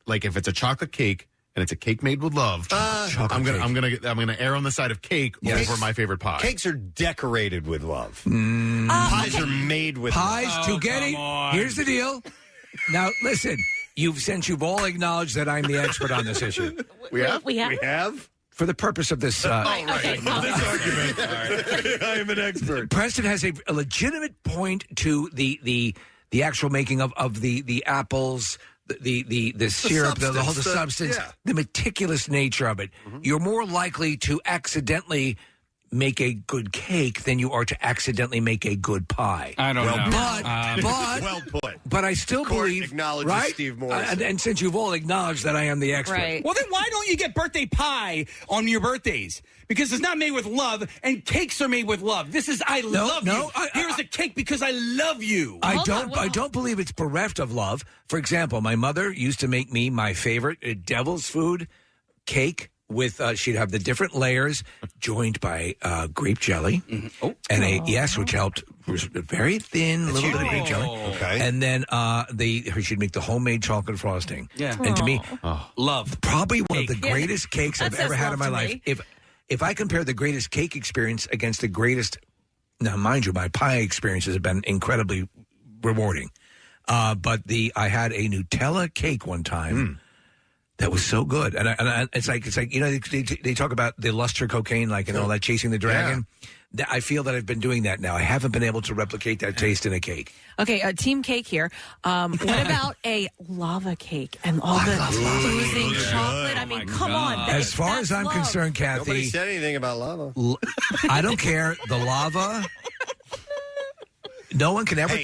Speaker 4: like if it's a chocolate cake and it's a cake made with love. I'm gonna err on the side of cake over my favorite pie.
Speaker 1: Cakes are decorated with love. Pies are made with
Speaker 2: pies
Speaker 1: love.
Speaker 2: to get it. Here's the deal. Now, listen. You've all acknowledged that I'm the expert on this issue.
Speaker 1: We have.
Speaker 5: We have.
Speaker 1: We have.
Speaker 2: For the purpose of this,
Speaker 1: Okay. This argument. I am an expert.
Speaker 2: Preston has a legitimate point to the actual making of the apples, the syrup, the whole substance, the meticulous nature of it. You're more likely to accidentally make a good cake than you are to accidentally make a good pie.
Speaker 10: I don't know.
Speaker 2: But
Speaker 1: well put.
Speaker 2: But I still believe,
Speaker 1: acknowledges
Speaker 2: right?
Speaker 1: Steve Morrison.
Speaker 2: And since you've all acknowledged that I am the expert,
Speaker 11: Right.
Speaker 10: Well, then why don't you get birthday pie on your birthdays? Because it's not made with love, and cakes are made with love. This is love you. Here's a cake because I love you.
Speaker 2: I don't believe it's bereft of love. For example, my mother used to make me my favorite devil's food cake with she'd have the different layers joined by grape jelly and which helped. Was very thin, little bit of grape jelly.
Speaker 1: Okay.
Speaker 2: And then she'd make the homemade chocolate frosting.
Speaker 10: Yeah.
Speaker 2: And to me,
Speaker 10: love.
Speaker 2: probably one of the greatest cakes I've
Speaker 11: That
Speaker 2: ever
Speaker 11: says
Speaker 2: had in my
Speaker 11: love to
Speaker 2: life.
Speaker 11: me.
Speaker 2: If I compare the greatest cake experience against the greatest, now mind you, my pie experiences have been incredibly rewarding. But I had a Nutella cake one time. That was so good, and it's like they talk about the luster cocaine, and all that, chasing the dragon. I feel that I've been doing that now. I haven't been able to replicate that taste in a cake.
Speaker 11: Okay, team cake here. What about a lava cake and all the oozing chocolate? I mean, come on.
Speaker 2: As far as I'm concerned, Kathy,
Speaker 1: Nobody said anything about lava.
Speaker 2: I don't care. The lava. No one can ever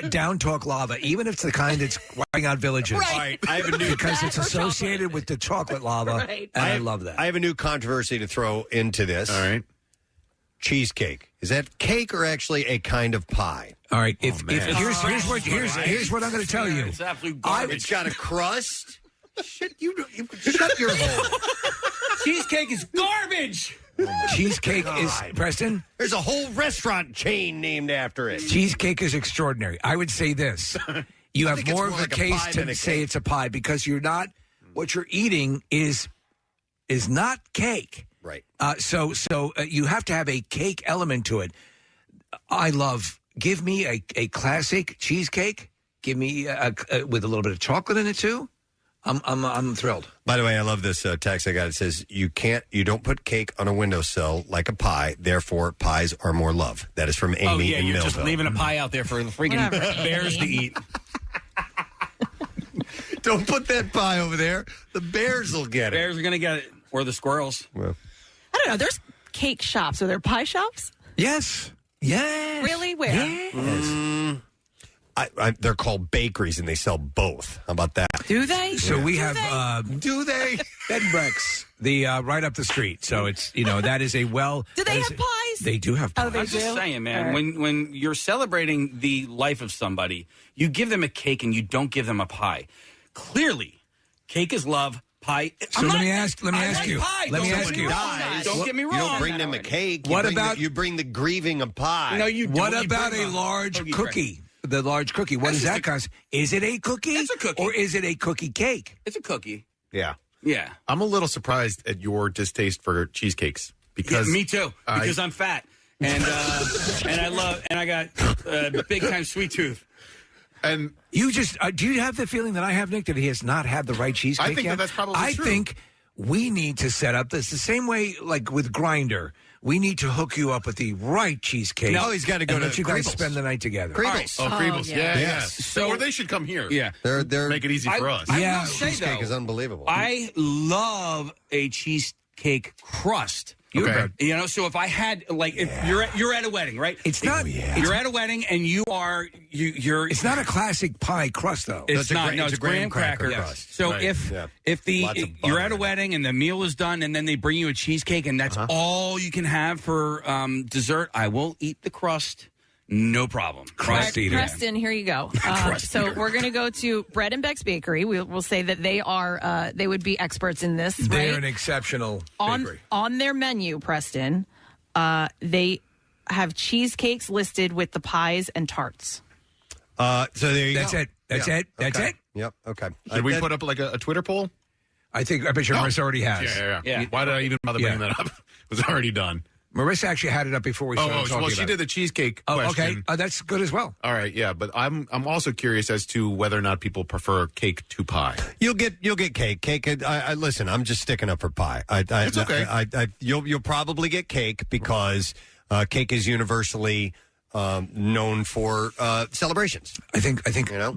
Speaker 2: down talk lava, even if it's the kind that's wiping out villages.
Speaker 1: Right. I have a new
Speaker 2: because it's associated with the chocolate lava, and I love that.
Speaker 1: I have a new controversy to throw into this. All
Speaker 4: right.
Speaker 1: Cheesecake. Is that cake or actually a kind of pie?
Speaker 2: All right. If here's what I'm going to tell you.
Speaker 10: It's absolute garbage.
Speaker 1: It's got a crust. Shut your hole.
Speaker 10: Cheesecake is garbage.
Speaker 2: Cheesecake is Preston.
Speaker 1: There's a whole restaurant chain named after it.
Speaker 2: Cheesecake is extraordinary. I would say this: you have more of a case to say it's a pie because you're not. What you're eating is not cake.
Speaker 1: Right.
Speaker 2: So you have to have a cake element to it. I love. Give me a classic cheesecake. Give me with a little bit of chocolate in it too. I'm thrilled.
Speaker 1: By the way, I love this text I got. It says, you don't put cake on a windowsill like a pie, therefore pies are more love. That is from Amy in
Speaker 10: you're
Speaker 1: Millville.
Speaker 10: just leaving a pie out there for the freaking bears to eat.
Speaker 1: Don't put that pie over there. The bears will get it.
Speaker 10: Bears are going to get it. Or the squirrels.
Speaker 1: Well.
Speaker 11: I don't know. There's cake shops. Are there pie shops?
Speaker 2: Yes. Yes.
Speaker 11: Really? Where?
Speaker 2: Yes.
Speaker 1: They're called bakeries, and they sell both. How about that?
Speaker 11: Do they?
Speaker 2: So we have
Speaker 1: do they?
Speaker 2: Bed and Breaks, the right up the street. So it's that is a well.
Speaker 11: Do they have pies?
Speaker 2: They do have pies.
Speaker 11: Oh, they
Speaker 10: I'm
Speaker 11: do.
Speaker 10: just saying, man.
Speaker 11: Right.
Speaker 10: When you're celebrating the life of somebody, you give them a cake and you don't give them a pie. Clearly, cake is love. Pie.
Speaker 2: So let me ask you.
Speaker 10: Pie.
Speaker 2: Let me
Speaker 10: Don't
Speaker 2: ask
Speaker 10: get me
Speaker 2: you.
Speaker 10: wrong. Don't get me wrong.
Speaker 1: You don't bring them a cake.
Speaker 2: What about
Speaker 1: you bring the grieving a pie?
Speaker 10: No, you.
Speaker 2: What
Speaker 10: don't.
Speaker 2: about
Speaker 10: You
Speaker 2: a
Speaker 10: bring
Speaker 2: large
Speaker 10: hoagie
Speaker 2: cookie? The large cookie. What does that cost? Is it a cookie?
Speaker 10: It's a cookie.
Speaker 2: Or is it a cookie cake?
Speaker 10: It's a cookie.
Speaker 1: Yeah.
Speaker 10: Yeah.
Speaker 4: I'm a little surprised at your distaste for cheesecakes because
Speaker 10: me too. Because I'm fat and I got big time sweet tooth.
Speaker 4: And
Speaker 2: you just do you have the feeling that I have, Nick, that he has not had the right cheesecake
Speaker 4: I think
Speaker 2: yet?
Speaker 4: that's probably
Speaker 2: I
Speaker 4: true.
Speaker 2: think we need to set up this the same way like with Grindr. We need to hook you up with the right cheesecake.
Speaker 1: No, he's got to go
Speaker 2: and
Speaker 1: to
Speaker 2: let you guys
Speaker 1: Kriebel's.
Speaker 2: spend the night together.
Speaker 1: Kriebel's.
Speaker 4: Oh, Kriebel's.
Speaker 11: yeah.
Speaker 4: Yes. Or they should come here.
Speaker 10: Yeah.
Speaker 1: They're
Speaker 4: Make it easy for us.
Speaker 10: I
Speaker 2: Yeah,
Speaker 10: will say,
Speaker 1: cheesecake
Speaker 10: though,
Speaker 1: is unbelievable.
Speaker 10: I love a cheesecake crust.
Speaker 4: Okay.
Speaker 10: So if I had if you're at a wedding, right?
Speaker 2: It's not.
Speaker 10: You're at a wedding and you're.
Speaker 2: It's not a classic pie crust though.
Speaker 10: It's not.
Speaker 1: it's
Speaker 10: It's
Speaker 1: a graham cracker
Speaker 10: cracker
Speaker 1: crust.
Speaker 10: So
Speaker 1: Right.
Speaker 10: if
Speaker 1: Yeah.
Speaker 10: if the
Speaker 1: Lots of
Speaker 10: you're
Speaker 1: butter
Speaker 10: at a
Speaker 1: in it.
Speaker 10: wedding and the meal is done and then they bring you a cheesecake and that's all you can have for dessert, I will eat the crust. No problem.
Speaker 2: Crust eater.
Speaker 11: Preston, here you go. So we're going to go to Bread and Beck's Bakery. We'll say that they are they would be experts in this.
Speaker 2: They're
Speaker 11: right?
Speaker 2: an exceptional bakery.
Speaker 11: On their menu, Preston, they have cheesecakes listed with the pies and tarts.
Speaker 1: So there you
Speaker 2: That's
Speaker 1: go.
Speaker 2: it. That's it. That's
Speaker 1: Okay.
Speaker 2: it.
Speaker 1: Yep. Okay.
Speaker 4: Should we put up like a Twitter poll?
Speaker 2: I bet you Marissa already has.
Speaker 4: Yeah. Why did I even bother bringing that up? It was already done.
Speaker 2: Marissa actually had it up before we started talking
Speaker 4: well,
Speaker 2: about
Speaker 4: she did the cheesecake question.
Speaker 2: Okay. That's good as well.
Speaker 4: All right, yeah, but I'm also curious as to whether or not people prefer cake to pie.
Speaker 1: You'll get cake. Cake. Listen, I'm just sticking up for pie.
Speaker 4: It's okay.
Speaker 1: You'll probably get cake because cake is universally known for celebrations.
Speaker 2: I think,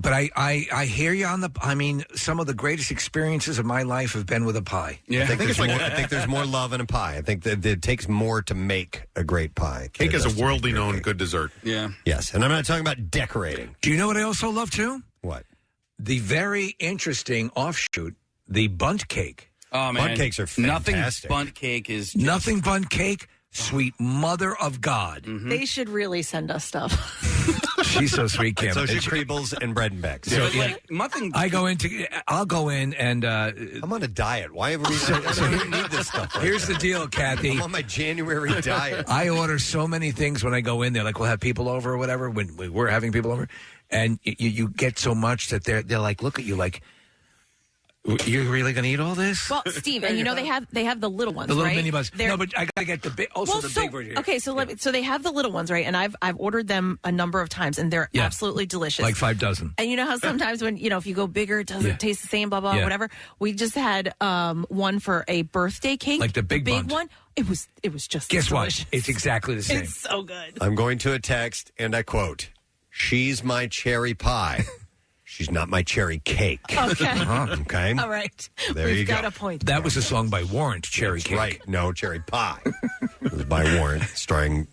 Speaker 2: but I hear you on some of the greatest experiences of my life have been with a pie.
Speaker 1: Yeah, I think there's more love in a pie. I think that it takes more to make a great pie.
Speaker 4: Cake is a worldly known good dessert.
Speaker 10: Yeah.
Speaker 1: Yes, and I'm not talking about decorating.
Speaker 2: Do you know what I also love too?
Speaker 1: What?
Speaker 2: The very interesting offshoot, the bundt cake.
Speaker 10: Oh man,
Speaker 1: bundt cakes are fantastic.
Speaker 10: Nothing bundt cake is just...
Speaker 2: Nothing bundt cake. Sweet mother of God.
Speaker 10: Mm-hmm.
Speaker 11: They should really send us stuff.
Speaker 2: She's so sweet, Kim.
Speaker 1: So she Kriebels and bread and becks.
Speaker 2: So,
Speaker 10: nothing.
Speaker 2: I'll go in and
Speaker 1: I'm on a diet. Why have we need this stuff?
Speaker 2: Here's the deal, Kathy.
Speaker 1: I'm on my January diet.
Speaker 2: I order so many things when I go in there. Like we'll have people over or whatever. When we're having people over, and you get so much that they're like, look at you like. You're really going to eat all this?
Speaker 11: Well, Steve, and they have the little ones,
Speaker 2: the little
Speaker 11: right?
Speaker 2: mini buns.
Speaker 11: They're-
Speaker 2: No, but I got to get the big. Also, the big version.
Speaker 11: Okay, so so they have the little ones, right? And I've ordered them a number of times, and they're absolutely delicious.
Speaker 2: Like 5 dozen.
Speaker 11: And you know how sometimes when if you go bigger, it doesn't taste the same, blah blah whatever. We just had one for a birthday cake,
Speaker 2: like the big
Speaker 11: one. It was just
Speaker 2: guess what?
Speaker 11: delicious.
Speaker 2: It's exactly the same.
Speaker 11: It's so good.
Speaker 1: I'm going to a text, and I quote: "She's my cherry pie. She's not my cherry cake."
Speaker 11: Okay.
Speaker 1: Okay.
Speaker 11: All right.
Speaker 1: There
Speaker 11: We've
Speaker 1: you
Speaker 11: got
Speaker 1: go.
Speaker 11: a point.
Speaker 2: That was a song by Warrant, Cherry Cake.
Speaker 1: Right. No, cherry pie. It was by Warrant, starring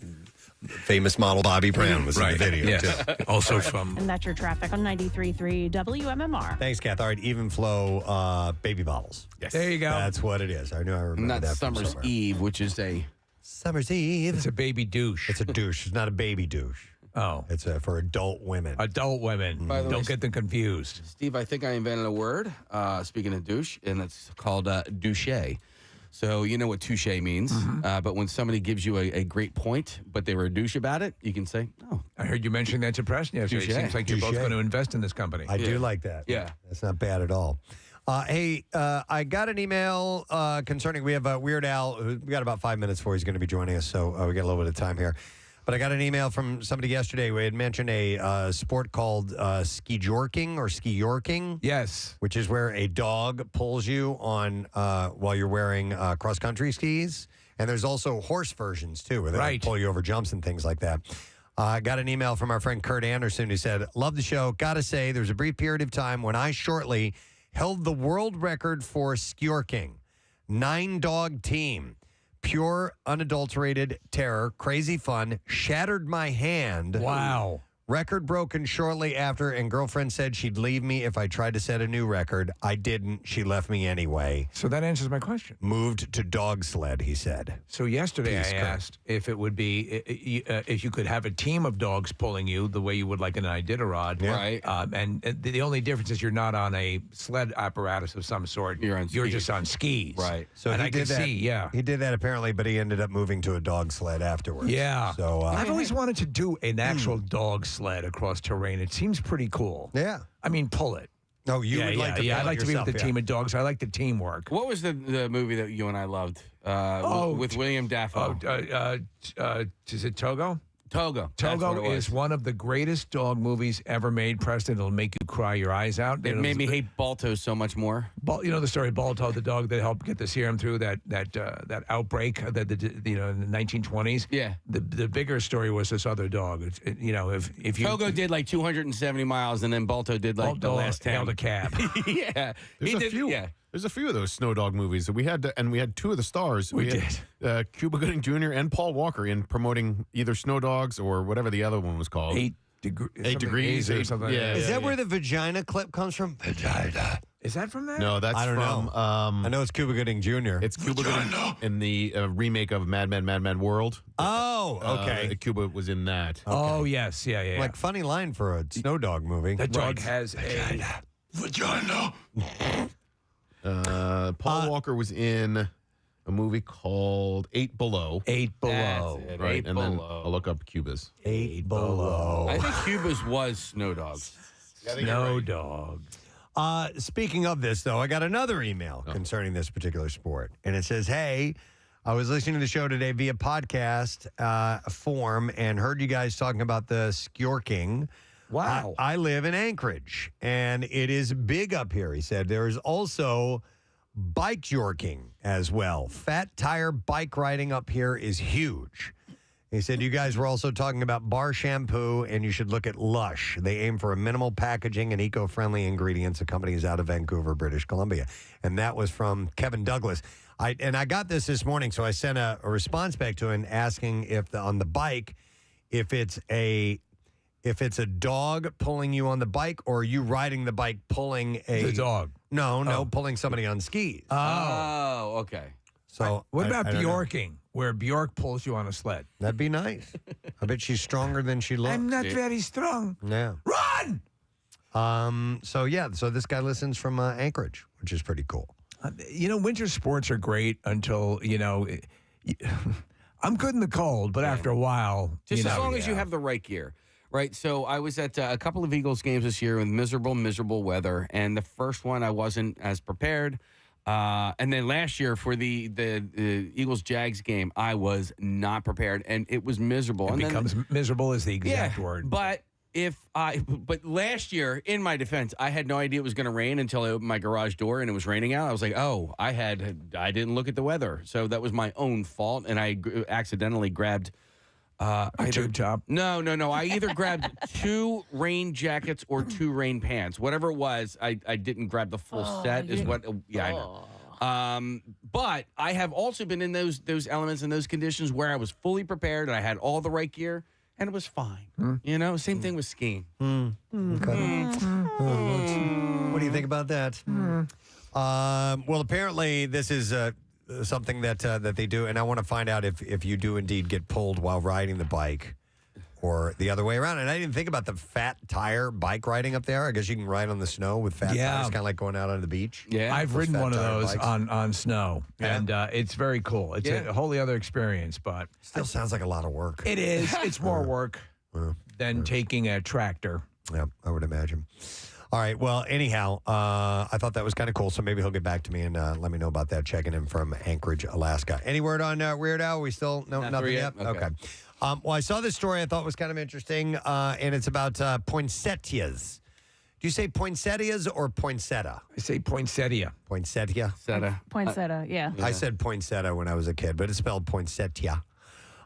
Speaker 1: famous model Bobby Brown was in the video, too.
Speaker 2: Also from...
Speaker 5: And that's your traffic on 93.3 WMMR.
Speaker 1: Thanks, Kath. All right, even flow baby bottles.
Speaker 2: Yes. There you go.
Speaker 1: That's what it is. I knew I remember
Speaker 3: Not
Speaker 1: that from
Speaker 3: Summer's
Speaker 1: somewhere.
Speaker 3: Eve, which is a...
Speaker 1: Summer's Eve.
Speaker 2: It's a baby douche.
Speaker 1: It's a douche. It's not a baby douche.
Speaker 2: Oh.
Speaker 1: It's for adult women.
Speaker 2: Adult women.
Speaker 3: By the way,
Speaker 2: Don't get them confused.
Speaker 3: Steve, I think I invented a word, speaking of douche, and it's called douche. So you know what touche means. But when somebody gives you a great point, but they were a douche about it, you can say, oh.
Speaker 2: I heard you mention that to Preston yesterday. It seems like you're both
Speaker 1: Touche.
Speaker 2: going to invest in this company.
Speaker 1: I do like that.
Speaker 3: Yeah.
Speaker 1: That's not bad at all. Hey, I got an email concerning, we have Weird Al, we got about 5 minutes before he's going to be joining us, so we got a little bit of time here. But I got an email from somebody yesterday. We had mentioned a sport called ski jorking or ski yorking.
Speaker 2: Yes.
Speaker 1: Which is where a dog pulls you on while you're wearing cross-country skis. And there's also horse versions, too, where they pull you over jumps and things like that. I got an email from our friend Kurt Anderson who said, love the show. Got to say, there's a brief period of time when I shortly held the world record for skjorking. 9-dog team. Pure, unadulterated terror, crazy fun, shattered my hand.
Speaker 2: Wow.
Speaker 1: Record broken shortly after, and girlfriend said she'd leave me if I tried to set a new record. I didn't. She left me anyway.
Speaker 2: So that answers my question.
Speaker 1: Moved to dog sled, he said.
Speaker 2: So yesterday
Speaker 1: Peace,
Speaker 2: I
Speaker 1: Kurt.
Speaker 2: asked if it would be, if you could have a team of dogs pulling you the way you would like an Iditarod.
Speaker 3: Yeah. Right.
Speaker 2: And the only difference is you're not on a sled apparatus of some sort.
Speaker 3: You're
Speaker 2: just on skis.
Speaker 3: Right.
Speaker 1: So
Speaker 2: and
Speaker 1: he
Speaker 2: I
Speaker 1: did
Speaker 2: can
Speaker 1: that.
Speaker 2: see, yeah.
Speaker 1: He did that apparently, but he ended up moving to a dog sled afterwards.
Speaker 2: Yeah.
Speaker 1: So
Speaker 2: I've always wanted to do an actual dog sled across terrain. It seems pretty cool.
Speaker 1: Yeah.
Speaker 2: I mean, pull it.
Speaker 1: No, you would like to pull
Speaker 2: I'd
Speaker 1: it
Speaker 2: like to be with
Speaker 1: yourself,
Speaker 2: the team of dogs. I like the teamwork.
Speaker 3: What was the movie that you and I loved with William Dafoe?
Speaker 2: Is it Togo?
Speaker 3: Togo. That's what
Speaker 2: Togo
Speaker 3: it was.
Speaker 2: is one of the greatest dog movies ever made, Preston. It'll make you cry your eyes out.
Speaker 3: It made me hate Balto so much more.
Speaker 2: You know the story of Balto, the dog that helped get the serum through that outbreak in the 1920s.
Speaker 3: Yeah.
Speaker 2: The bigger story was this other dog. If you
Speaker 3: Togo did like 270 miles, and then Balto did like the last 10.
Speaker 2: Hailed a cab.
Speaker 3: Yeah.
Speaker 4: There's a few.
Speaker 3: Yeah.
Speaker 4: There's a few of those snow dog movies that we had, and we had two of the stars.
Speaker 2: We
Speaker 4: had, Cuba Gooding Jr. and Paul Walker in promoting either Snow Dogs or whatever the other one was called.
Speaker 2: 8
Speaker 4: degrees
Speaker 2: or something.
Speaker 1: Is that where the vagina clip comes from? Vagina.
Speaker 2: Is that from that?
Speaker 4: No, that's
Speaker 1: I don't
Speaker 4: from.
Speaker 1: know. I know it's Cuba Gooding Jr.
Speaker 4: It's Cuba Gooding in the remake of Mad Men World.
Speaker 1: Oh, okay.
Speaker 4: Cuba was in that.
Speaker 2: Oh, yes. Yeah.
Speaker 1: Like, funny line for a snow dog movie.
Speaker 2: That dog has a
Speaker 13: Vagina.
Speaker 4: Paul Walker was in a movie called 8 Below.
Speaker 2: 8 Below.
Speaker 3: That's it,
Speaker 4: Right,
Speaker 3: 8
Speaker 4: and then
Speaker 3: Below.
Speaker 4: I'll look up Cuba's.
Speaker 1: 8 Below.
Speaker 3: I think Cuba's was Snow Dogs.
Speaker 2: Snow Dog.
Speaker 1: Speaking of this, though, I got another email concerning this particular sport. And it says, hey, I was listening to the show today via podcast form and heard you guys talking about the skjorking.
Speaker 2: Wow.
Speaker 1: I live in Anchorage, and it is big up here, he said. There's also bike jorking as well. Fat tire bike riding up here is huge. He said you guys were also talking about bar shampoo, and you should look at Lush. They aim for a minimal packaging and eco-friendly ingredients. The company is out of Vancouver, British Columbia. And that was from Kevin Douglas. I got this morning, so I sent a response back to him asking if on the bike, if it's a dog pulling you on the bike, or are you riding the bike pulling
Speaker 2: The dog.
Speaker 1: No, pulling somebody on skis.
Speaker 3: Oh, okay.
Speaker 1: So
Speaker 2: What about
Speaker 1: I don't know.
Speaker 2: Bjorking, where Bjork pulls you on a sled?
Speaker 1: That'd be nice. I bet she's stronger than she looks.
Speaker 2: I'm not very strong.
Speaker 1: Yeah.
Speaker 2: Run!
Speaker 1: So this guy listens from Anchorage, which is pretty cool.
Speaker 2: Winter sports are great until, I'm good in the cold, but after a while,
Speaker 3: Just as long as you have the right gear. Right, so I was at a couple of Eagles games this year with miserable weather, and the first one I wasn't as prepared. And then last year for the Eagles-Jags game, I was not prepared, and it was miserable.
Speaker 2: It becomes miserable is the exact word.
Speaker 3: But last year, in my defense, I had no idea it was going to rain until I opened my garage door and it was raining out. I was like, oh, I didn't look at the weather, so that was my own fault, and I accidentally grabbed.
Speaker 2: A tube top?
Speaker 3: No. I either grabbed 2 rain jackets or 2 rain pants. Whatever it was, I didn't grab the full set. I know. But I have also been in those elements and those conditions where I was fully prepared and I had all the right gear and it was fine. Same thing with skiing.
Speaker 1: Okay. What do you think about that? Well, apparently this is something that they do, and I want to find out if you do indeed get pulled while riding the bike or the other way around. And I didn't think about the fat tire bike riding up there. I guess you can ride on the snow with fat tires, kind of like going out on the beach.
Speaker 2: Yeah, I've ridden one of those
Speaker 1: bikes.
Speaker 2: on snow, and it's very cool. It's a wholly other experience, but
Speaker 1: still sounds like a lot of work.
Speaker 2: It is. It's more work than taking a tractor.
Speaker 1: Yeah, I would imagine. All right. Well, anyhow, I thought that was kind of cool. So maybe he'll get back to me and let me know about that. Checking in from Anchorage, Alaska. Any word on Weird Al? We still nothing yet? Okay. Well, I saw this story I thought was kind of interesting, and it's about poinsettias. Do you say poinsettias or poinsettia?
Speaker 2: I say poinsettia.
Speaker 1: Poinsettia?
Speaker 5: Poinsettia, yeah.
Speaker 1: I said poinsettia when I was a kid, but it's spelled poinsettia.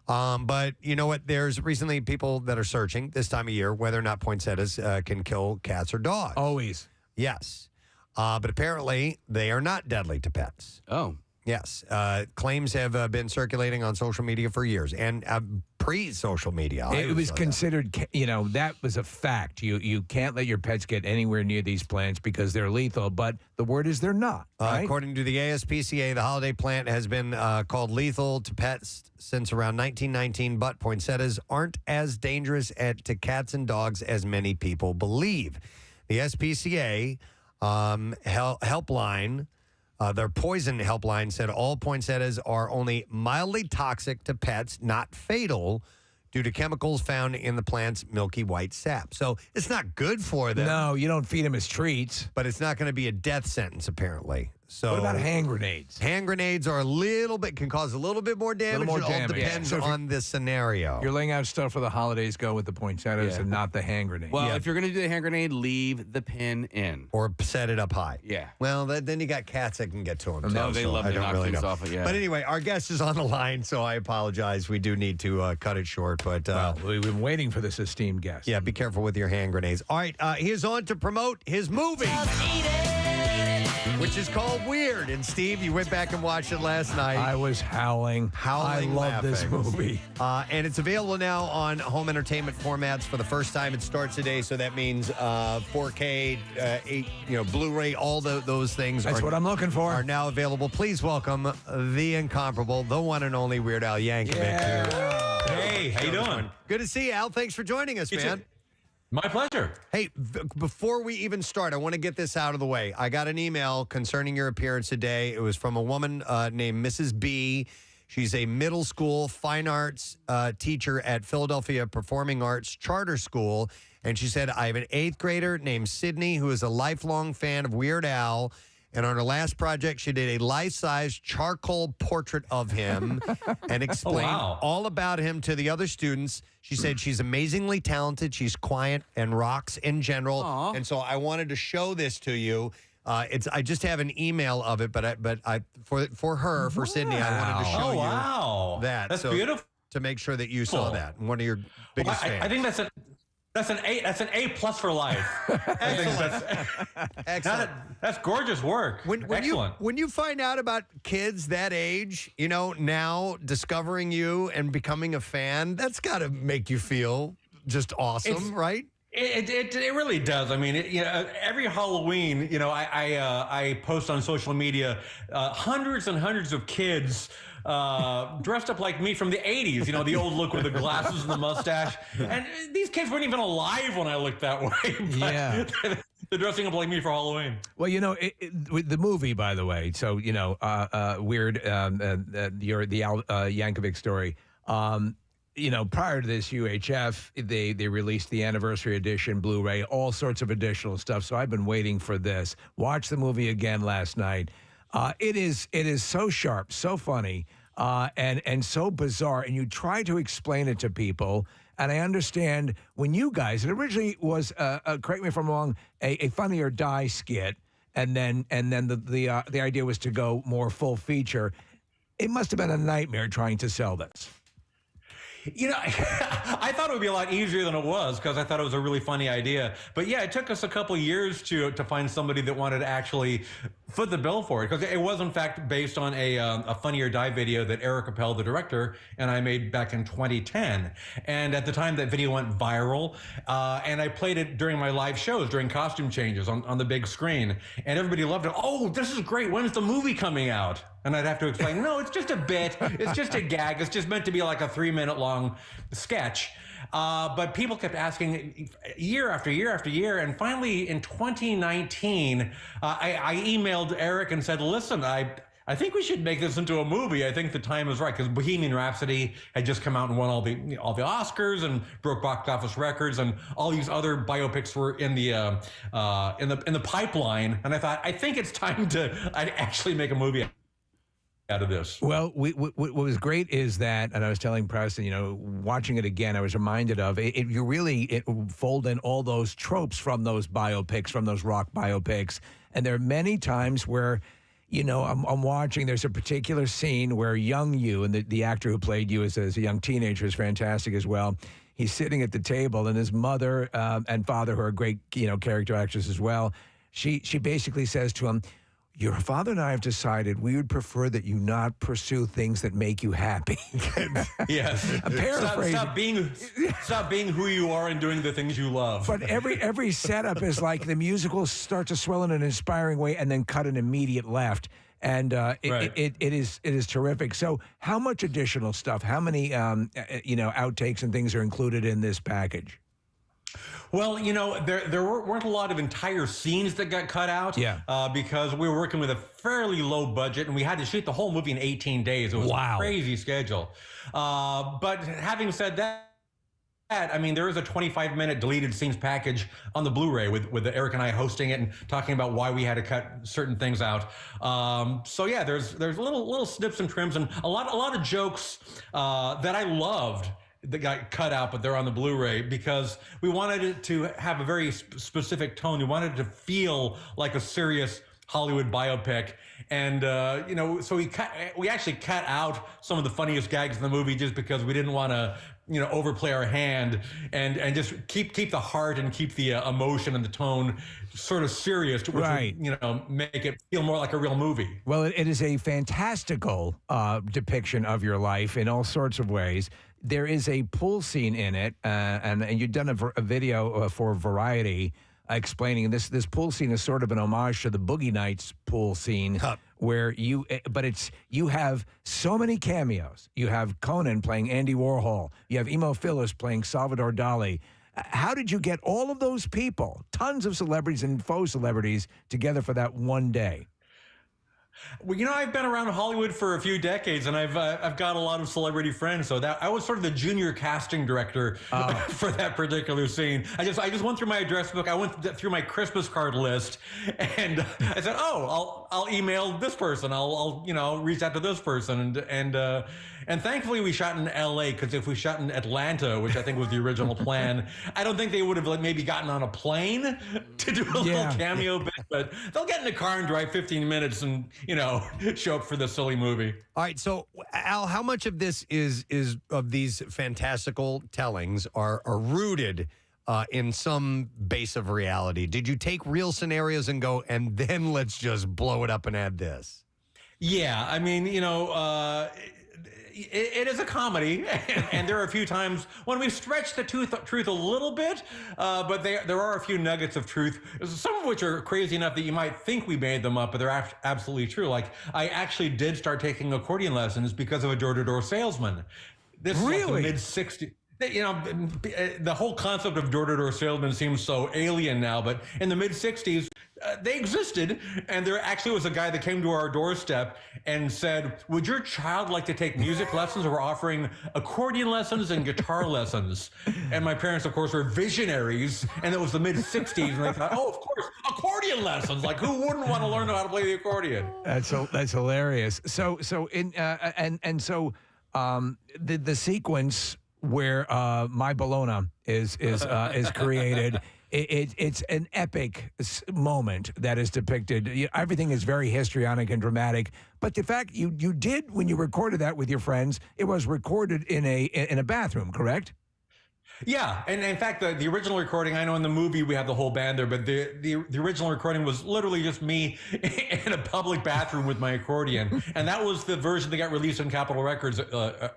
Speaker 1: But you know what? There's recently people that are searching this time of year whether or not poinsettias can kill cats or dogs.
Speaker 2: Always.
Speaker 1: Yes. But apparently they are not deadly to pets.
Speaker 3: Oh.
Speaker 1: Yes. Claims have been circulating on social media for years and pre-social media.
Speaker 2: It was considered, that was a fact. You can't let your pets get anywhere near these plants because they're lethal, but the word is they're not. Right?
Speaker 1: According to the ASPCA, the holiday plant has been called lethal to pets since around 1919, but poinsettias aren't as dangerous to cats and dogs as many people believe. The SPCA helpline, their poison helpline said all poinsettias are only mildly toxic to pets, not fatal, due to chemicals found in the plant's milky white sap. So it's not good for them.
Speaker 2: No, you don't feed them as treats.
Speaker 1: But it's not going to be a death sentence, apparently. So
Speaker 2: what about hand grenades?
Speaker 1: Hand grenades are can cause a little bit more damage. It all depends on the scenario.
Speaker 2: You're laying out stuff for the holidays, go with the poinsettias and not the hand grenade.
Speaker 3: Well, if you're going to do the hand grenade, leave the pin in.
Speaker 1: Or set it up high.
Speaker 3: Yeah.
Speaker 1: Well, then you got cats that can get to them.
Speaker 3: No, they love to knock things off it, yeah.
Speaker 1: But anyway, our guest is on the line, so I apologize. We do need to cut it short. But
Speaker 2: we've been waiting for this esteemed guest.
Speaker 1: Yeah, be careful with your hand grenades. All right, he's on to promote his movie, which is called Weird. And Steve, you went back and watched it last night.
Speaker 2: I was howling. I love this movie.
Speaker 1: And it's available now on home entertainment formats for the first time. It starts today, so that means 4K, 8, Blu-ray, all those things.
Speaker 2: That's what I'm looking for.
Speaker 1: Are now available. Please welcome the incomparable, the one and only Weird Al Yankovic.
Speaker 6: Yeah. Hey, how you doing?
Speaker 1: Good to see you, Al. Thanks for joining us, man.
Speaker 6: My pleasure.
Speaker 1: Hey, before we even start, I want to get this out of the way. I got an email concerning your appearance today. It was from a woman named Mrs. B. She's a middle school fine arts teacher at Philadelphia Performing Arts Charter School. And she said, I have an 8th grader named Sydney who is a lifelong fan of Weird Al. And on her last project, she did a life-size charcoal portrait of him and explained all about him to the other students. She said she's amazingly talented. She's quiet and rocks in general. And so I wanted to show this to you. I just have an email of it, but for her, for Sydney, I wanted to show you that.
Speaker 6: That's
Speaker 1: so,
Speaker 6: beautiful.
Speaker 1: To make sure that you saw that. One of your biggest fans.
Speaker 6: I think that's an A. That's an A+ for life.
Speaker 1: Excellent.
Speaker 6: That's gorgeous work. Excellent.
Speaker 1: When you find out about kids that age, now discovering you and becoming a fan, that's got to make you feel just awesome, right?
Speaker 6: It really does. I mean, every Halloween, I post on social media hundreds and hundreds of kids dressed up like me from the 80s, the old look with the glasses and the mustache. And these kids weren't even alive when I looked that way.
Speaker 2: Yeah.
Speaker 6: They're dressing up like me for Halloween.
Speaker 2: Well, with the movie, by the way, so, Weird, the Al Yankovic story. Prior to this UHF, they released the anniversary edition, Blu-ray, all sorts of additional stuff. So I've been waiting for this. Watched the movie again last night. It is so sharp, so funny, and so bizarre. And you try to explain it to people. And I understand when you guys, it originally was, correct me if I'm wrong, a Funny or Die skit, and then the idea was to go more full feature. It must have been a nightmare trying to sell this.
Speaker 6: I thought it would be a lot easier than it was because I thought it was a really funny idea. But yeah, it took us a couple of years to find somebody that wanted to actually foot the bill for it, because it was in fact based on a Funny or Die video that Eric Appel, the director, and I made back in 2010. And at the time, that video went viral, and I played it during my live shows, during costume changes on the big screen, and everybody loved it. Oh, this is great. When's the movie coming out? And I'd have to explain, no, it's just a bit. It's just a gag. It's just meant to be like a 3-minute long sketch. But people kept asking year after year after year. And finally, in 2019, I emailed Eric and said, listen, I think we should make this into a movie. I think the time is right, because Bohemian Rhapsody had just come out and won all the Oscars and broke box office records, and all these other biopics were in the pipeline. And I thought, I think it's time to actually make a movie out of this.
Speaker 2: Well, what was great is that, and I was telling Preston, watching it again, I was reminded of it. You really fold in all those tropes from those biopics, from those rock biopics, and there are many times where, I'm watching. There's a particular scene where young you, and the actor who played you as a young teenager is fantastic as well. He's sitting at the table, and his mother and father, who are great, character actors as well. She basically says to him, your father and I have decided we would prefer that you not pursue things that make you happy.
Speaker 6: Yes.
Speaker 2: Paraphrasing.
Speaker 6: Stop being who you are and doing the things you love.
Speaker 2: But every setup is like the music will start to swell in an inspiring way and then cut an immediate left. And it is terrific. So how much additional stuff, how many outtakes and things are included in this package?
Speaker 6: Well, there weren't a lot of entire scenes that got cut out.
Speaker 2: Yeah.
Speaker 6: Because we were working with a fairly low budget, and we had to shoot the whole movie in 18 days. It was a crazy schedule. But having said that, there is a 25-minute deleted scenes package on the Blu-ray with Eric and I hosting it and talking about why we had to cut certain things out. So yeah, there's little snips and trims and a lot of jokes that I loved that got cut out, but they're on the Blu-ray because we wanted it to have a very specific tone. We wanted it to feel like a serious Hollywood biopic. And, so we actually cut out some of the funniest gags in the movie just because we didn't want to, overplay our hand and just keep the heart and keep the emotion and the tone sort of serious to make it feel more like a real movie.
Speaker 2: Well, it is a fantastical depiction of your life in all sorts of ways. There is a pool scene in it, and you've done a video for Variety explaining this pool scene is sort of an homage to the Boogie Nights pool scene, where you have so many cameos. You have Conan playing Andy Warhol. You have Emo Phillips playing Salvador Dali. How did you get all of those people, tons of celebrities and faux celebrities, together for that one day?
Speaker 6: Well, I've been around Hollywood for a few decades, and I've got a lot of celebrity friends. So that I was sort of the junior casting director for that particular scene. I just went through my address book. I went through my Christmas card list, and I said, "Oh, I'll email this person. I'll reach out to this person." And thankfully we shot in L.A. because if we shot in Atlanta, which I think was the original plan, I don't think they would have maybe gotten on a plane to do a little cameo bit. But they'll get in the car and drive 15 minutes and show up for the silly movie.
Speaker 1: All right, so Al, how much of this is of these fantastical tellings are rooted in some base of reality? Did you take real scenarios and go, and then let's just blow it up and add this?
Speaker 6: Yeah, I mean, it is a comedy, and there are a few times when we've stretched the truth a little bit, but there are a few nuggets of truth, some of which are crazy enough that you might think we made them up, but they're absolutely true. Like, I actually did start taking accordion lessons because of a door-to-door salesman. This
Speaker 2: really?
Speaker 6: Is like the mid-60s. The whole concept of door-to-door salesman seems so alien now, but in the mid-60s, they existed, and there actually was a guy that came to our doorstep and said, "Would your child like to take music lessons? We're offering accordion lessons and guitar lessons." And my parents, of course, were visionaries, and it was the mid-60s, and they thought, "Oh, of course, accordion lessons! Like, who wouldn't want to learn how to play the accordion?"
Speaker 2: That's hilarious. So the sequence where My Bologna is created. It's an epic moment that is depicted. Everything is very histrionic and dramatic. But the fact you did, when you recorded that with your friends, it was recorded in a bathroom, correct?
Speaker 6: Yeah, and in fact, the original recording, I know in the movie we have the whole band there, but the original recording was literally just me in a public bathroom with my accordion, and that was the version that got released on Capitol Records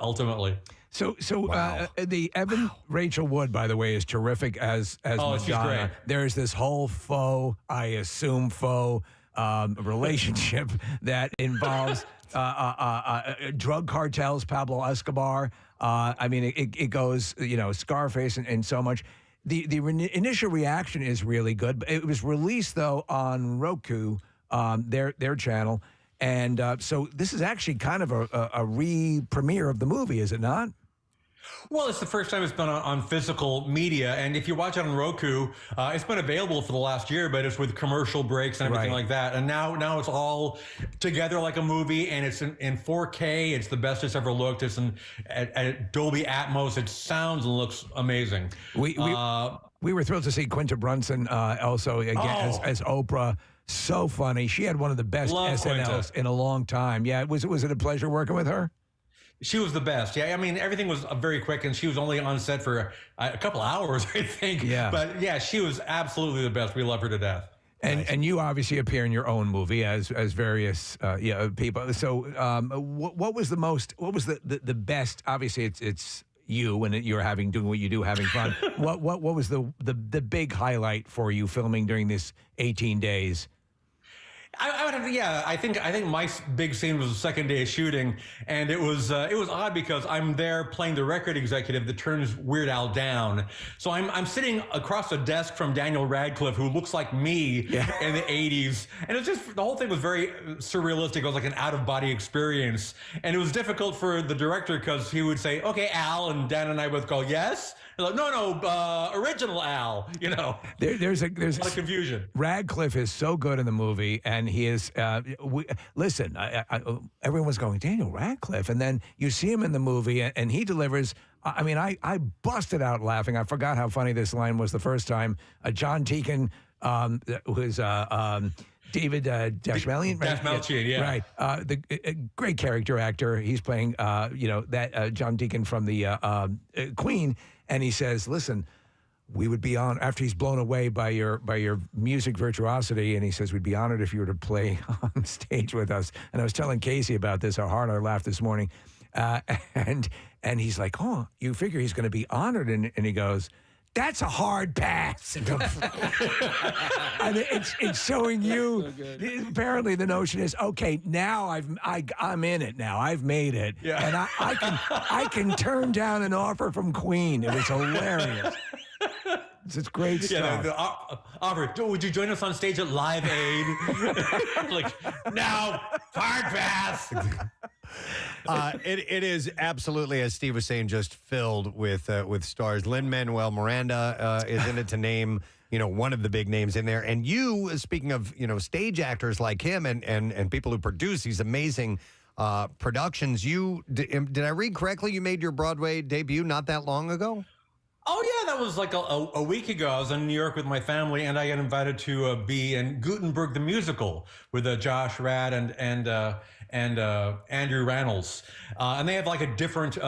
Speaker 6: ultimately.
Speaker 2: So wow. The Evan Rachel Wood, by the way, is terrific as Madonna.
Speaker 6: She's great.
Speaker 2: There's this whole faux relationship that involves drug cartels, Pablo Escobar. I mean, it goes, Scarface and so much. The initial reaction is really good. It was released, though, on Roku, their channel. And so this is actually kind of a re-premiere of the movie, is it not?
Speaker 6: Well, it's the first time it's been on physical media, and if you watch it on Roku, it's been available for the last year, but it's with commercial breaks and everything like that. And now it's all together like a movie, and it's in 4K. It's the best it's ever looked. It's at Dolby Atmos. It sounds and looks amazing.
Speaker 2: We were thrilled to see Quinta Brunson also again as Oprah. So funny. She had one of the best SNLs in a long time. Yeah, was it a pleasure working with her?
Speaker 6: She was the best. Yeah, I mean, everything was very quick, and she was only on set for a couple hours, I think. Yeah. But yeah, she was absolutely the best. We love her to death.
Speaker 2: And you obviously appear in your own movie as various people. So what was the best? Obviously, it's you when you're doing what you do, having fun. What was the big highlight for you filming during this 18 days?
Speaker 6: I would have, I think my big scene was the second day of shooting, and it was odd because I'm there playing the record executive that turns Weird Al down. So I'm sitting across the desk from Daniel Radcliffe, who looks like me in the 80s, and it's just, the whole thing was very surrealistic. It was like an out-of-body experience, and it was difficult for the director because he would say, "Okay, Al," and Dan and I both go, "Yes." Like, no, original Al.
Speaker 2: There's a
Speaker 6: lot of confusion.
Speaker 2: Radcliffe is so good in the movie, and he is. Listen, everyone's going, Daniel Radcliffe, and then you see him in the movie, and he delivers. I mean, I busted out laughing. I forgot how funny this line was the first time. John Deacon, who's David Dashmalian, right?
Speaker 6: Dashmalchian, yeah.
Speaker 2: Right. The great character actor. He's playing, that John Deacon from the Queen. And he says, "Listen, we would be honored," after he's blown away by your music virtuosity, and he says, "We'd be honored if you were to play on stage with us." And I was telling Casey about this, how hard I laughed this morning. And he's like, "Oh, you figure he's going to be honored?" And he goes, "That's a hard pass." And it's showing you. Apparently, the notion is, okay, now I'm in it. Now I've made it, and I can turn down an offer from Queen. It was hilarious. It's great stuff.
Speaker 6: Offer. Would you join us on stage at Live Aid? Like, now. Fart pass.
Speaker 1: It is absolutely, as Steve was saying, just filled with stars. Lin-Manuel Miranda is in it, to name one of the big names in there. And you, speaking of stage actors like him and people who produce these amazing productions, did I read correctly? You made your Broadway debut not that long ago.
Speaker 6: Oh yeah, that was like a week ago. I was in New York with my family, and I got invited to be in Gutenberg the musical with Josh Rad and Andrew Rannells, and they have like a different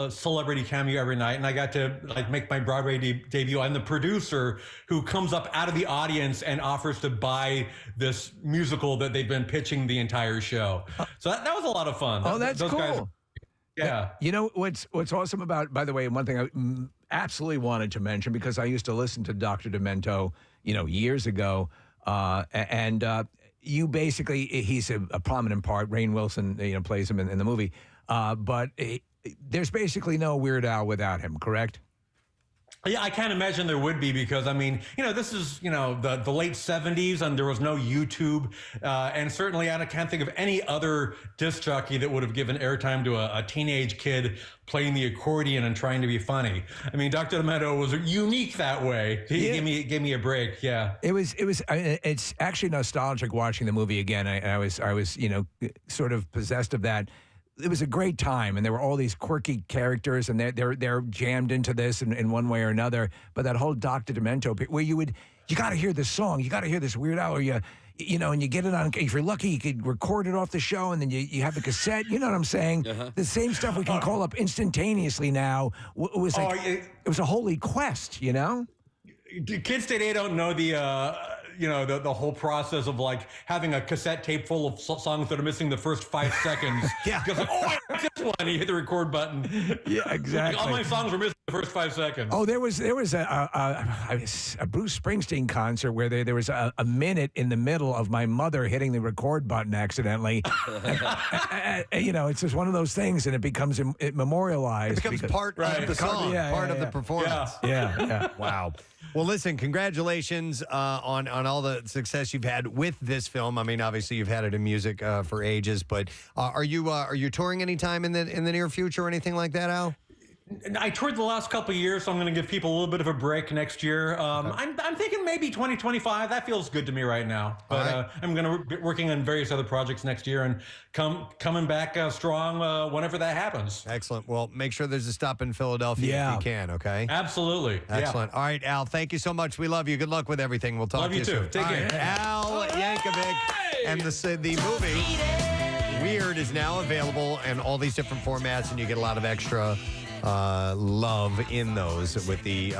Speaker 6: celebrity cameo every night. And I got to like make my Broadway debut. I'm the producer who comes up out of the audience and offers to buy this musical that they've been pitching the entire show. So that was a lot of fun.
Speaker 2: Oh, that's
Speaker 6: Those
Speaker 2: cool.
Speaker 6: guys, yeah.
Speaker 2: You know what's awesome about, by the way, one thing I absolutely wanted to mention, because I used to listen to Dr. Demento, years ago, and you basically, he's a prominent part. Rainn Wilson, plays him in the movie, but there's basically no Weird Al without him, correct?
Speaker 6: Yeah, I can't imagine there would be, because, I mean, this is, the late 70s, and there was no YouTube. And certainly I can't think of any other disc jockey that would have given airtime to a teenage kid playing the accordion and trying to be funny. I mean, Dr. Demento was unique that way. He gave me a break. Yeah.
Speaker 2: It's actually nostalgic watching the movie again. I was sort of possessed of that. It was a great time, and there were all these quirky characters, and they're jammed into this in one way or another. But that whole Dr. Demento, where you got to hear this song, you got to hear this Weird Al, or and you get it on. If you're lucky, you could record it off the show, and then you have the cassette. You know what I'm saying? The same stuff we can call up instantaneously now. It was like it was a holy quest.
Speaker 6: Kids today don't know the whole process of like having a cassette tape full of songs that are missing the first 5 seconds. Yeah. Because I like this one. You hit the record button.
Speaker 2: Yeah, exactly.
Speaker 6: Like, all my songs were missing the first 5 seconds.
Speaker 2: Oh, there was a Bruce Springsteen concert where there was a minute in the middle of my mother hitting the record button accidentally. It's just one of those things, and it becomes memorialized.
Speaker 1: It becomes part of the song, part of the performance.
Speaker 2: Yeah.
Speaker 1: Wow. Well, listen, congratulations on all the success you've had with this film. I mean, obviously you've had it in music for ages, but are you touring anytime in the near future or anything like that, Al?
Speaker 6: I toured the last couple of years, so I'm going to give people a little bit of a break next year. I'm thinking maybe 2025. That feels good to me right now. But I'm going to be working on various other projects next year and coming back strong whenever that happens.
Speaker 1: Excellent. Well, make sure there's a stop in Philadelphia if you can, okay?
Speaker 6: Absolutely.
Speaker 1: Excellent.
Speaker 6: Yeah.
Speaker 1: All right, Al, thank you so much. We love you. Good luck with everything. We'll talk
Speaker 6: Love
Speaker 1: to you
Speaker 6: you too.
Speaker 1: soon.
Speaker 6: Take care.
Speaker 1: Al Yankovic. And the movie Weird is now available in all these different formats, and you get a lot of extra love in those with the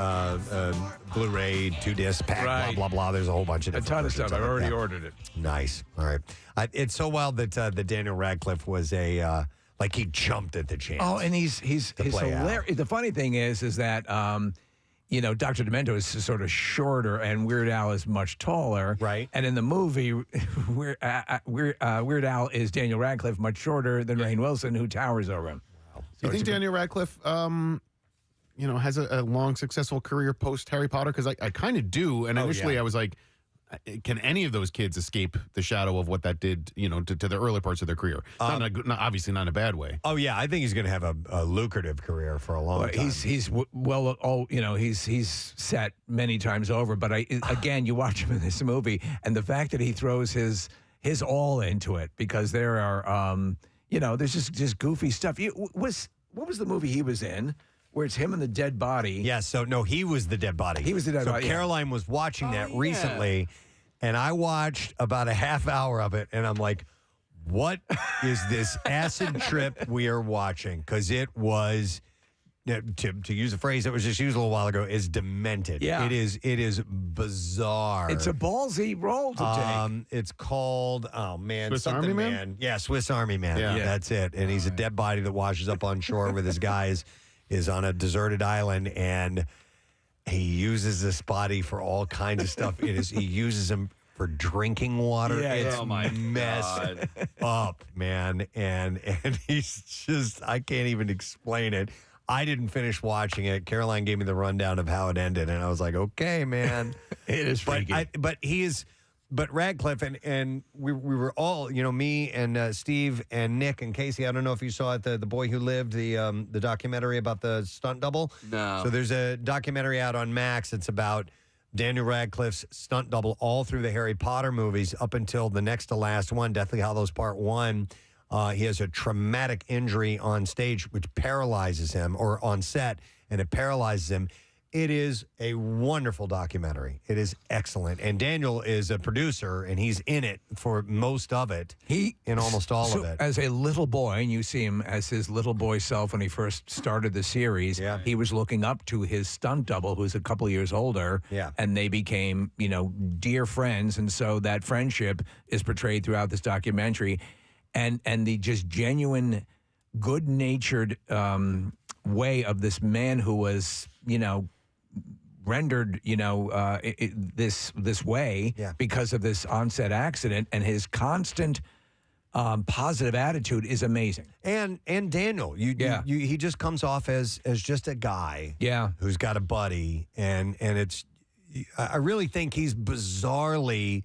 Speaker 1: Blu-ray 2-disc pack, blah, blah, blah. There's a whole bunch of different
Speaker 2: ton of stuff. I've already ordered it.
Speaker 1: Nice. All right. It's so wild that the Daniel Radcliffe was like he jumped at the chance.
Speaker 2: Oh, and he's hilarious. The funny thing is that Dr. Demento is sort of shorter, and Weird Al is much taller.
Speaker 1: Right.
Speaker 2: And in the movie, Weird Al is Daniel Radcliffe, much shorter than Rainn Wilson, who towers over him.
Speaker 4: Do you think Daniel Radcliffe, has a long, successful career post Harry Potter? Because I kind of do. And initially I was like, can any of those kids escape the shadow of what that did, to the early parts of their career? Obviously not in a bad way.
Speaker 1: Oh, yeah. I think he's going to have a lucrative career for a long time.
Speaker 2: He's set many times over. But again, you watch him in this movie, and the fact that he throws his all into it, because there are, there's just goofy stuff. What was the movie he was in where it's him and the dead body?
Speaker 1: Yeah, so no, he was the dead body.
Speaker 2: He was the dead body.
Speaker 1: So Caroline was watching that recently, and I watched about a half hour of it, and I'm like, what is this acid trip we are watching? Because it was, to use a phrase that was just used a little while ago, is demented.
Speaker 2: Yeah.
Speaker 1: It is bizarre.
Speaker 2: It's a ballsy role to take.
Speaker 1: It's called,
Speaker 4: Swiss Army Man?
Speaker 1: Yeah, Swiss Army Man.
Speaker 4: Yeah.
Speaker 1: That's it. And he's a dead body that washes up on shore with his guys, is on a deserted island, and he uses this body for all kinds of stuff. He uses him for drinking water.
Speaker 2: Yeah,
Speaker 1: it's
Speaker 2: oh
Speaker 3: my
Speaker 1: messed up, man. And he's just, I can't even explain it. I didn't finish watching it. Caroline gave me the rundown of how it ended, and I was like, okay, man.
Speaker 2: It is freaky.
Speaker 1: But he is but Radcliffe and we were all, me and Steve and Nick and Casey. I don't know if you saw it, the Boy Who Lived, the documentary about the stunt double.
Speaker 3: No.
Speaker 1: So there's a documentary out on Max. It's about Daniel Radcliffe's stunt double all through the Harry Potter movies up until the next to last one, Deathly Hallows Part 1. He has a traumatic injury on stage which paralyzes him, or on set, and it paralyzes him. It is a wonderful documentary. It is excellent. And Daniel is a producer, and he's in it for most of it. In almost all of it.
Speaker 2: As a little boy, and you see him as his little boy self when he first started the series, he was looking up to his stunt double, who's a couple years older, and they became, dear friends. And so that friendship is portrayed throughout this documentary. And the just genuine, good-natured way of this man who was, rendered, this way because of this onset accident, and his constant positive attitude is amazing.
Speaker 1: And Daniel, he just comes off as just a guy, who's got a buddy, and it's. I really think he's bizarrely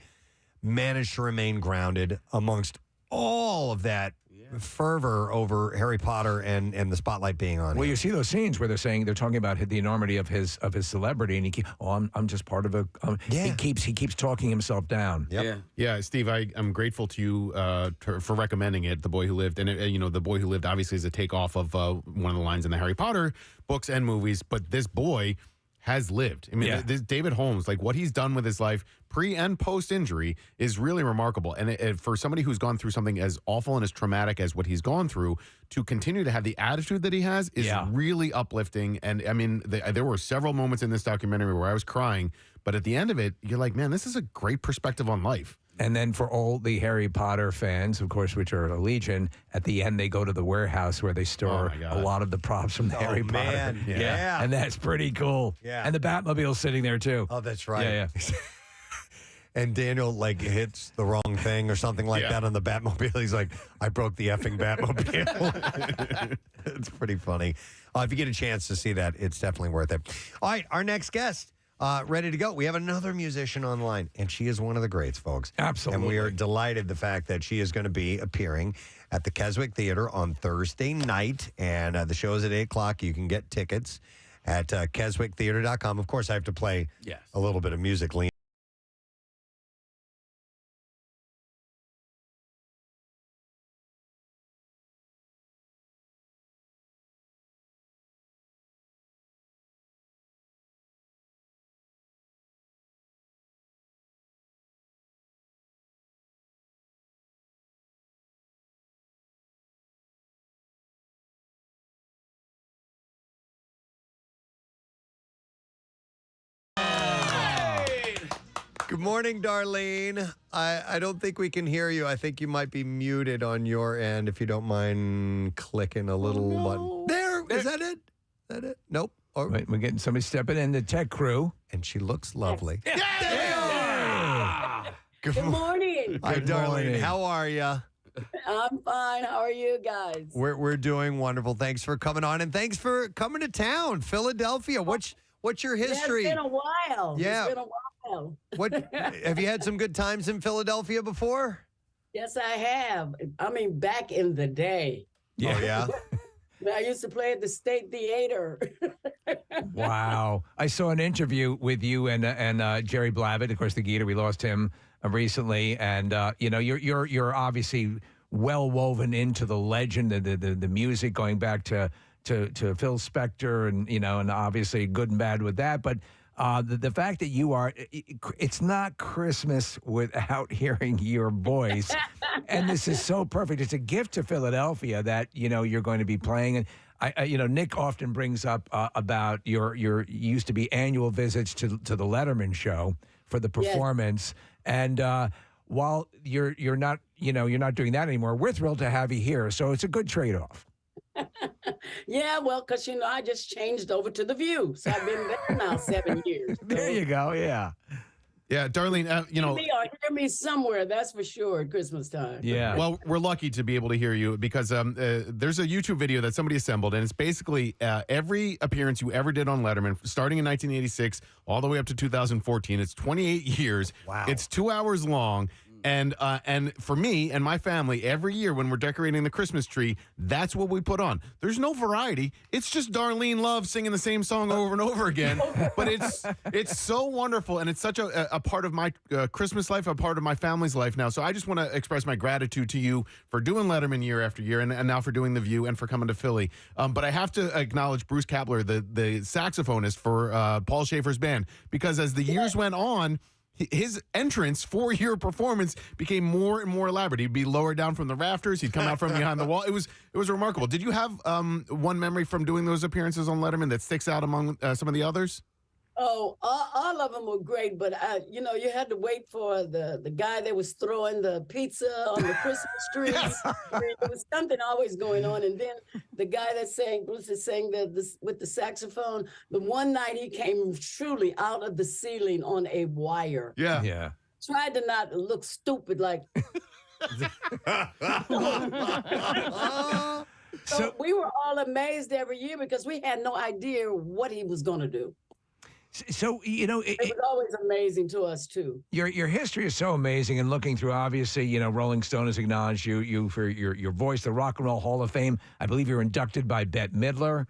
Speaker 1: managed to remain grounded amongst all of that fervor over Harry Potter and the spotlight being on him.
Speaker 2: Well, you see those scenes where they're talking about the enormity of his celebrity, and I'm just part of a. He keeps talking himself down.
Speaker 4: Yeah, Steve, I'm grateful to you for recommending it. The Boy Who Lived, and The Boy Who Lived obviously is a takeoff of one of the lines in the Harry Potter books and movies, but this boy has lived. I mean, this David Holmes, like what he's done with his life pre and post injury is really remarkable. And for somebody who's gone through something as awful and as traumatic as what he's gone through, to continue to have the attitude that he has is really uplifting. And I mean, there were several moments in this documentary where I was crying, but at the end of it, you're like, man, this is a great perspective on life.
Speaker 2: And then for all the Harry Potter fans, of course, which are a legion, at the end they go to the warehouse where they store a lot of man. From the Harry Potter.
Speaker 1: Yeah.
Speaker 2: And that's pretty cool.
Speaker 1: Yeah.
Speaker 2: And the Batmobile's sitting there too.
Speaker 1: Oh, that's right.
Speaker 2: Yeah.
Speaker 1: And Daniel hits the wrong thing or something like that on the Batmobile. He's like, I broke the effing Batmobile. It's pretty funny. If you get a chance to see that, it's definitely worth it. All right, our next guest. Ready to go. We have another musician online, and she is one of the greats, folks.
Speaker 2: Absolutely.
Speaker 1: And we are delighted the fact that she is going to be appearing at the Keswick Theater on Thursday night, and the show is at 8 o'clock. You can get tickets at keswicktheater.com. Of course, I have to play a little bit of music, Lean. Good morning, Darlene. I don't think we can hear you. I think you might be muted on your end. If you don't mind clicking a little button. There. Is that it? Is that it? Nope.
Speaker 2: Wait, we're getting somebody stepping in, the tech crew.
Speaker 1: And she looks lovely.
Speaker 9: Good morning.
Speaker 1: Hi, Darlene. How are you?
Speaker 9: I'm fine. How are you guys?
Speaker 1: We're doing wonderful. Thanks for coming on, and thanks for coming to town, Philadelphia. What's your history?
Speaker 9: Yeah, it's been a while.
Speaker 1: Yeah.
Speaker 9: It's been a while.
Speaker 1: What have you had some good times in Philadelphia before?
Speaker 9: Yes, I have. I mean, back in the day.
Speaker 1: Yeah. Oh, yeah.
Speaker 9: I used to play at the State Theater.
Speaker 2: Wow. I saw an interview with you and Jerry Blavitt, of course, the Geeter. We lost him recently. And, you're obviously well woven into the legend, the music going back to Phil Spector and obviously good and bad with that. But the fact that you are, it's not Christmas without hearing your voice. And this is so perfect. It's a gift to Philadelphia that, you're going to be playing. And Nick often brings up about your used to be annual visits to the Letterman show for the performance. Yes. And while you're not doing that anymore, we're thrilled to have you here. So it's a good trade-off.
Speaker 9: Yeah, well, because, I just changed over to The View. So I've been there now 7 years.
Speaker 2: There you go, yeah.
Speaker 4: Yeah, Darlene,
Speaker 9: See me or hear me somewhere, that's for sure at Christmas time.
Speaker 4: Well, we're lucky to be able to hear you because there's a YouTube video that somebody assembled, and it's basically every appearance you ever did on Letterman, starting in 1986 all the way up to 2014. It's 28 years. Wow. It's 2 hours long. And for me and my family, every year when we're decorating the Christmas tree, that's what we put on. There's no variety. It's just Darlene Love singing the same song over and over again. But it's so wonderful, and it's such a part of my Christmas life, a part of my family's life now. So I just want to express my gratitude to you for doing Letterman year after year, and now for doing The View and for coming to Philly. But I have to acknowledge Bruce Kapler, the saxophonist for Paul Schaefer's band, because as the years went on, his entrance for your performance became more and more elaborate. He'd be lowered down from the rafters. He'd come out from behind the wall. It was remarkable. Did you have one memory from doing those appearances on Letterman that sticks out among some of the others?
Speaker 9: Oh, all of them were great, but you had to wait for the guy that was throwing the pizza on the Christmas tree. I mean, there was something always going on, and then the guy that Bruce is saying with the saxophone. The one night he came truly out of the ceiling on a wire.
Speaker 2: Yeah.
Speaker 9: Tried to not look stupid, like. So we were all amazed every year because we had no idea what he was going to do.
Speaker 2: So,
Speaker 9: it was always amazing to us, too.
Speaker 2: Your history is so amazing, and looking through, obviously, Rolling Stone has acknowledged you for your voice, the Rock and Roll Hall of Fame. I believe you're inducted by Bette Midler.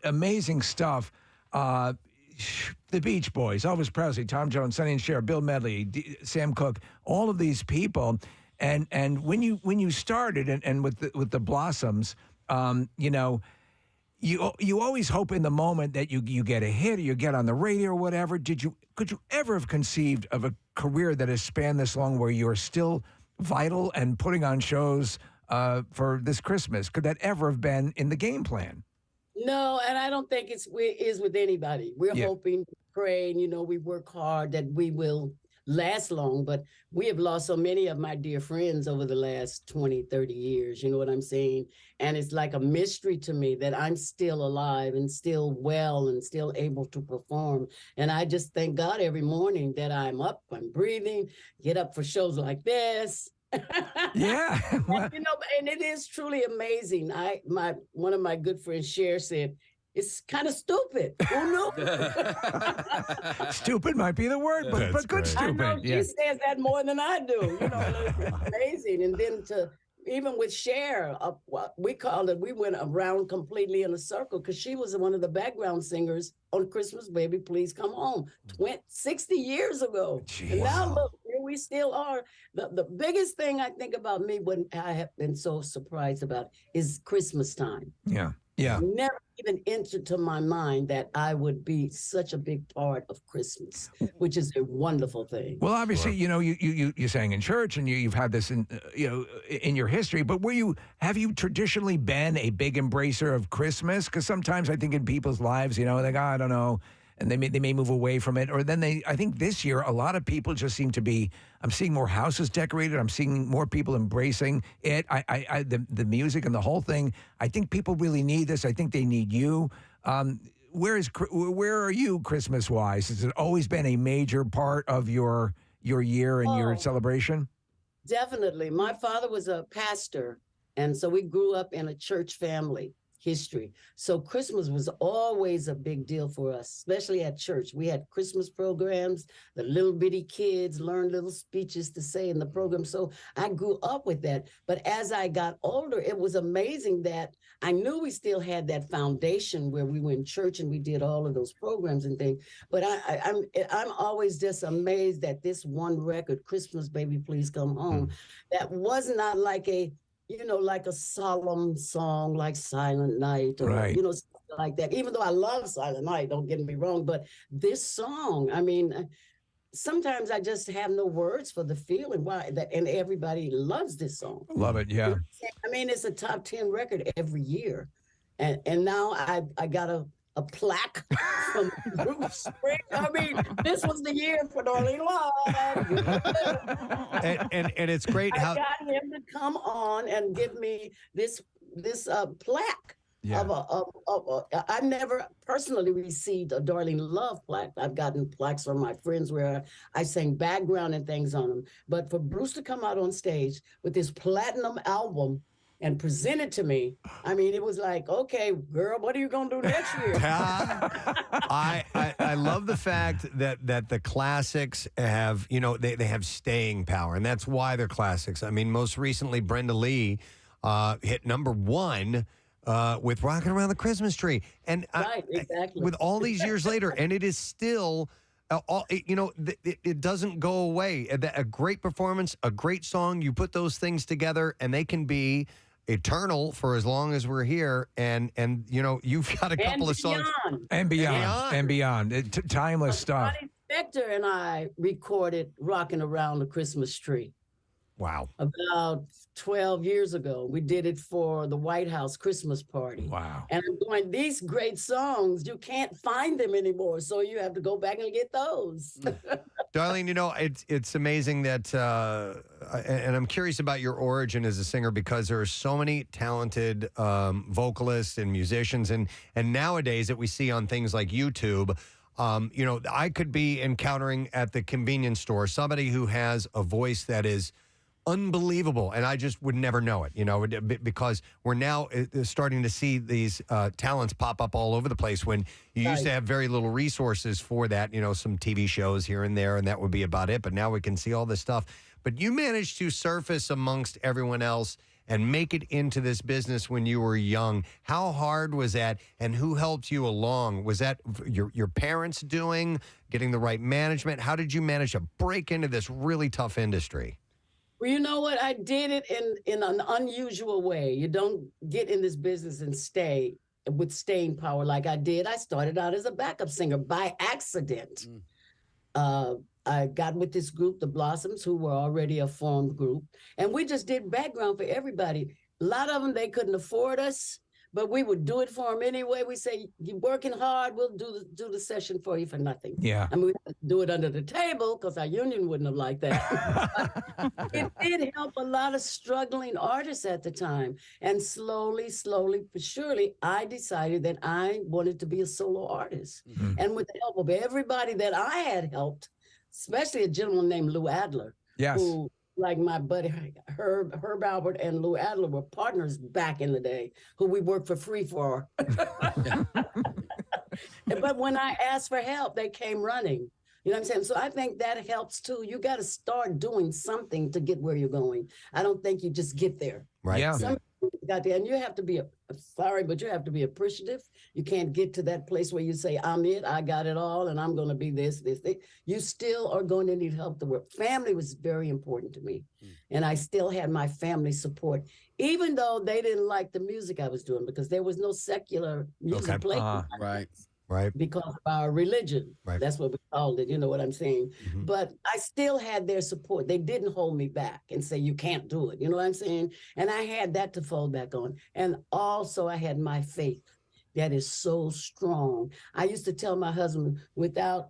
Speaker 2: Amazing stuff. The Beach Boys, Elvis Presley, Tom Jones, Sonny and Cher, Bill Medley, Sam Cooke, all of these people. And when you started and with the Blossoms, You always hope in the moment that you get a hit or you get on the radio or whatever. Could you ever have conceived of a career that has spanned this long where you're still vital and putting on shows for this Christmas? Could that ever have been in the game plan?
Speaker 9: No, and I don't think it is with anybody. We're hoping, praying, we work hard that we will last long, but we have lost so many of my dear friends over the last 20, 30 years, you know what I'm saying? And it's like a mystery to me that I'm still alive and still well and still able to perform. And I just thank God every morning that I'm up, I'm breathing, get up for shows like this.
Speaker 2: Yeah.
Speaker 9: And it is truly amazing. One of my good friends, Cher, said, it's kind of stupid. Who knew?
Speaker 2: Stupid might be the word, but good stupid.
Speaker 9: I know she says that more than I do. It's amazing. And then even with Cher, we went around completely in a circle because she was one of the background singers on Christmas Baby, Please Come Home 60 years ago. Jeez. And now look, here we still are. The biggest thing I think about me, when I have been so surprised about, is Christmas time.
Speaker 2: Yeah.
Speaker 9: Never even entered to my mind that I would be such a big part of Christmas, which is a wonderful thing.
Speaker 2: Well, obviously, you sang in church, and you've had this in your history. But have you traditionally been a big embracer of Christmas? Because sometimes I think in people's lives, they go, I don't know, and they may move away from it, or then I think this year a lot of people just seem to be. I'm seeing more houses decorated. I'm seeing more people embracing it. The music and the whole thing. I think people really need this. I think they need you. Where are you Christmas wise? Has it always been a major part of your year and your celebration?
Speaker 9: Definitely. My father was a pastor, and so we grew up in a church family history. So Christmas was always a big deal for us, especially at church. We had Christmas programs. The little bitty kids learned little speeches to say in the program. So I grew up with that. But as I got older, it was amazing that I knew we still had that foundation where we were in church and we did all of those programs and things. But I'm always just amazed that this one record, Christmas Baby, Please Come Home, that was not like a solemn song like Silent Night or, something like that. Even though I love Silent Night, don't get me wrong, but this song, sometimes I just have no words for the feeling and everybody loves this song.
Speaker 2: Love it, yeah.
Speaker 9: It's a top 10 record every year. And now I got a plaque from Bruce Spring. This was the year for Darlene Love.
Speaker 1: and it's great how
Speaker 9: I got him to come on and give me this plaque.
Speaker 2: Yeah.
Speaker 9: I've never personally received a Darling Love plaque. I've gotten plaques from my friends where I sang background and things on them. But for Bruce to come out on stage with this platinum album and present it to me, I mean, it was like, okay, girl, what are you going to do next year?
Speaker 1: I love the fact that the classics have, they have staying power, and that's why they're classics. I mean, most recently, Brenda Lee hit #1 with Rockin' Around the Christmas Tree. And
Speaker 9: right, exactly.
Speaker 1: With all these years later, and it is still, it doesn't go away. A great performance, a great song, you put those things together, and they can be eternal for as long as we're here. And you've got a couple of songs.
Speaker 2: And beyond. Timeless stuff.
Speaker 9: Ronnie Spector and I recorded Rockin' Around the Christmas Tree.
Speaker 1: Wow.
Speaker 9: About 12 years ago. We did it for the White House Christmas party.
Speaker 2: Wow.
Speaker 9: And I'm going, these great songs, you can't find them anymore. So you have to go back and get those.
Speaker 1: Darlene, it's amazing that, and I'm curious about your origin as a singer, because there are so many talented vocalists and musicians, and nowadays that we see on things like YouTube. I could be encountering at the convenience store somebody who has a voice that is unbelievable, and I just would never know it, because we're now starting to see these talents pop up all over the place when you used to have very little resources for that, some TV shows here and there, and that would be about it, but now we can see all this stuff. But you managed to surface amongst everyone else and make it into this business when you were young. How hard was that, and who helped you along? Was that your parents getting the right management? How did you manage to break into this really tough industry?
Speaker 9: Well, you know what? I did it in an unusual way. You don't get in this business and stay with staying power like I did. I started out as a backup singer by accident. I got with this group, the Blossoms, who were already a formed group, and we just did background for everybody. A lot of them, they couldn't afford us, but we would do it for them anyway. We say, you're working hard, we'll do the session for you for nothing.
Speaker 2: Yeah.
Speaker 9: And we do it under the table because our union wouldn't have liked that. It did help a lot of struggling artists at the time. And slowly, but surely, I decided that I wanted to be a solo artist. Mm-hmm. And with the help of everybody that I had helped, especially a gentleman named Lou Adler, who, like my buddy Herb Albert and Lou Adler, were partners back in the day, who we worked for free for. But when I asked for help, they came running. You know what I'm saying? So I think that helps too. You got to start doing something to get where you're going. I don't think you just get there.
Speaker 1: Right.
Speaker 2: Yeah.
Speaker 9: Got there, and you have to be sorry, but you have to be appreciative. You can't get to that place where you say, I'm it, I got it all, and I'm going to be this. You still are going to need help to work. Family was very important to me. And I still had my family support, even though they didn't like the music I was doing, because there was no secular music playing.
Speaker 1: Right.
Speaker 9: Because of our religion.
Speaker 1: Right.
Speaker 9: That's what we called it. You know what I'm saying?
Speaker 1: Mm-hmm.
Speaker 9: But I still had their support. They didn't hold me back and say, you can't do it. You know what I'm saying? And I had that to fall back on. And also I had my faith that is so strong. I used to tell my husband, without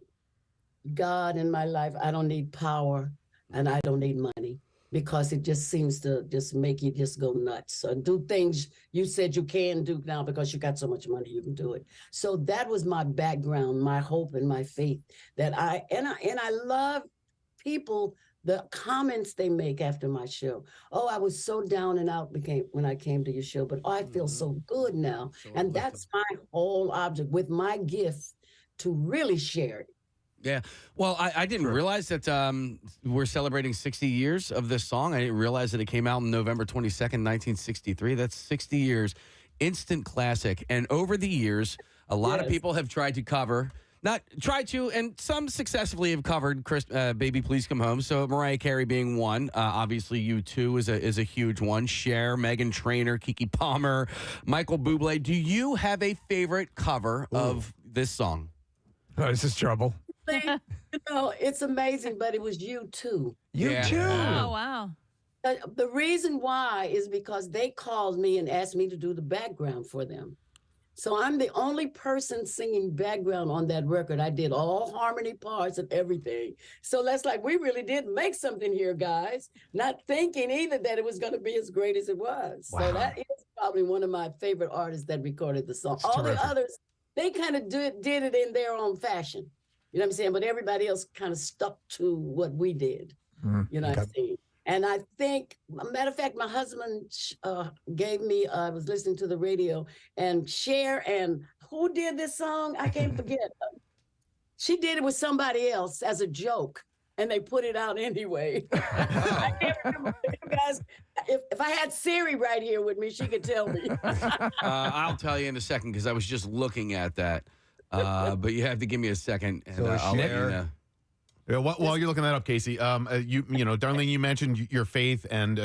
Speaker 9: God in my life, I don't need power and I don't need money, because it just seems to just make you just go nuts. So do things you said you can do now because you got so much money, you can do it. So that was my background, my hope and my faith that I love people, the comments they make after my show. Oh, I was so down and out when I came to your show, but I feel so good now. And that's my whole object with my gift, to really share it.
Speaker 3: Yeah. Well, I didn't realize that we're celebrating 60 years of this song. I didn't realize that it came out on November 22nd, 1963. That's 60 years. Instant classic. And over the years, a lot of people have tried to cover, and some successfully have covered Baby Please Come Home. So Mariah Carey being one. Obviously, U2 is a huge one. Cher, Meghan Trainor, Keke Palmer, Michael Bublé. Do you have a favorite cover of this song?
Speaker 2: Oh, this is trouble.
Speaker 9: You know, it's amazing, but it was U2.
Speaker 2: You too.
Speaker 5: Oh, wow.
Speaker 9: The reason why is because they called me and asked me to do the background for them. So I'm the only person singing background on that record. I did all harmony parts and everything. So that's like, we really did make something here, guys. Not thinking either that it was going to be as great as it was.
Speaker 1: Wow.
Speaker 9: So that is probably one of my favorite artists that recorded the song. All the others, they kind of did it in their own fashion. You know what I'm saying? But everybody else kind of stuck to what we did. You know what I'm saying? And I think, matter of fact, my husband gave me, I was listening to the radio, and Cher, and who did this song? I can't forget. She did it with somebody else as a joke, and they put it out anyway. I can't remember. You guys, if I had Siri right here with me, she could tell me.
Speaker 3: I'll tell you in a second because I was just looking at that. But you have to give me a second, and I'll let you know.
Speaker 4: Yeah, while you're looking that up, Casey, you know, Darlene, you mentioned your faith and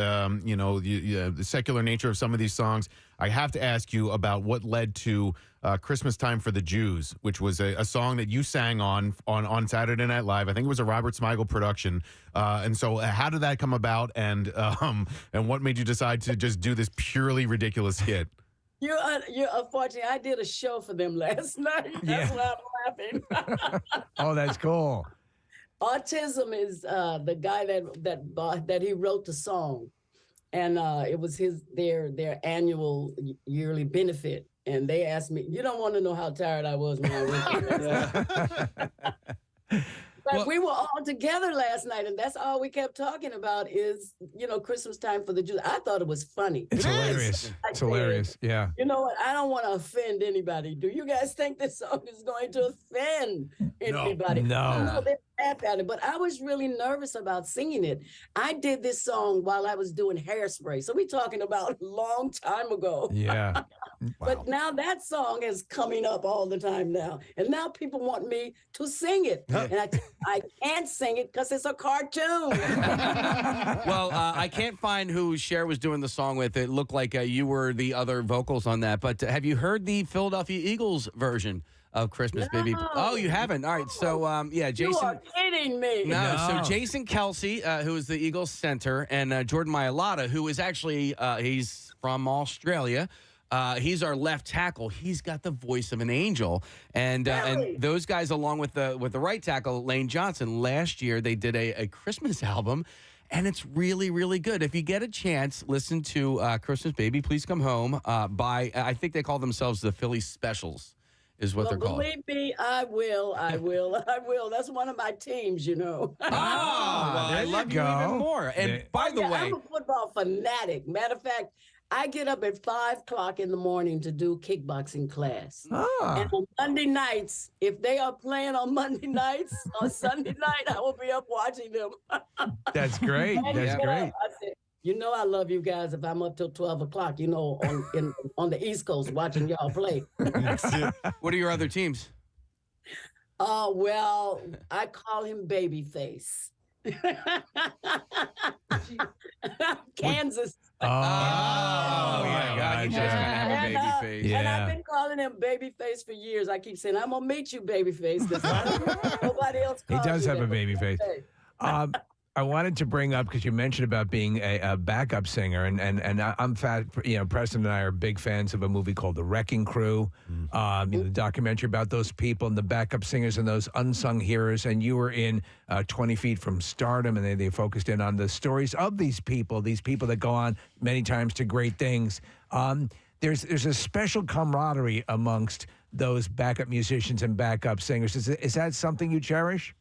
Speaker 4: you know the secular nature of some of these songs. I have to ask you about what led to "Christmas Time for the Jews," which was a song that you sang on Saturday Night Live. I think it was a Robert Smigel production. And so, how did that come about? And what made you decide to just do this purely ridiculous skit?
Speaker 9: You're unfortunate. I did a show for them last night. That's why I'm laughing.
Speaker 12: Oh, that's cool.
Speaker 9: Autism is the guy that he wrote the song, and it was their annual yearly benefit. And they asked me, "You don't want to know how tired I was when I went." But we were all together last night, and that's all we kept talking about is, you know, Christmas time for the Jews. I thought it was funny.
Speaker 12: It's hilarious. It's hilarious. Yeah.
Speaker 9: You know what? I don't want to offend anybody. Do you guys think this song is going to offend anybody?
Speaker 12: No.
Speaker 9: They laugh at it, but I was really nervous about singing it. I did this song while I was doing Hairspray. So we're talking about a long time ago.
Speaker 12: Yeah.
Speaker 9: But now that song is coming up all the time now. And now people want me to sing it. And I can't sing it because it's a cartoon.
Speaker 3: Well, I can't find who Cher was doing the song with. It looked like you were the other vocals on that. But have you heard the Philadelphia Eagles version of Christmas Baby? Oh, you haven't? All right. So, yeah, Jason.
Speaker 9: You are kidding me.
Speaker 3: No. So Jason Kelsey, who is the Eagles center, and Jordan Mailata, who is actually, he's from Australia. He's our left tackle. He's got the voice of an angel, and those guys, along with the right tackle Lane Johnson, last year they did a Christmas album, and it's really, really good. If you get a chance, listen to "Christmas Baby, Please Come Home" by I think they call themselves the Philly Specials, is what they're called.
Speaker 9: Believe me, I will. That's one of my teams, you know.
Speaker 3: Well, I love you even more. And by the way,
Speaker 9: I'm a football fanatic. Matter of fact, I get up at 5 o'clock in the morning to do kickboxing class. And on Monday nights, if they are playing on Monday nights, on Sunday night, I will be up watching them.
Speaker 12: That's great. That's great.
Speaker 9: I said, you know, I love you guys if I'm up till 12 o'clock, you know, on the East Coast watching y'all play.
Speaker 3: What are your other teams?
Speaker 9: Well, I call him Babyface. Kansas.
Speaker 12: Oh, my God.
Speaker 3: You just gotta have a baby face.
Speaker 9: And I've been calling him Babyface for years. I keep saying, I'm going to meet you, Babyface. Nobody else calls
Speaker 12: He does
Speaker 9: you
Speaker 12: have a baby face. I wanted to bring up, because you mentioned about being a backup singer, and I'm fat. You know, Preston and I are big fans of a movie called The Wrecking Crew. You know, the documentary about those people and the backup singers and those unsung heroes. And you were in 20 Feet from Stardom, and they focused in on the stories of these people that go on many times to great things. There's a special camaraderie amongst those backup musicians and backup singers. Is that something you cherish?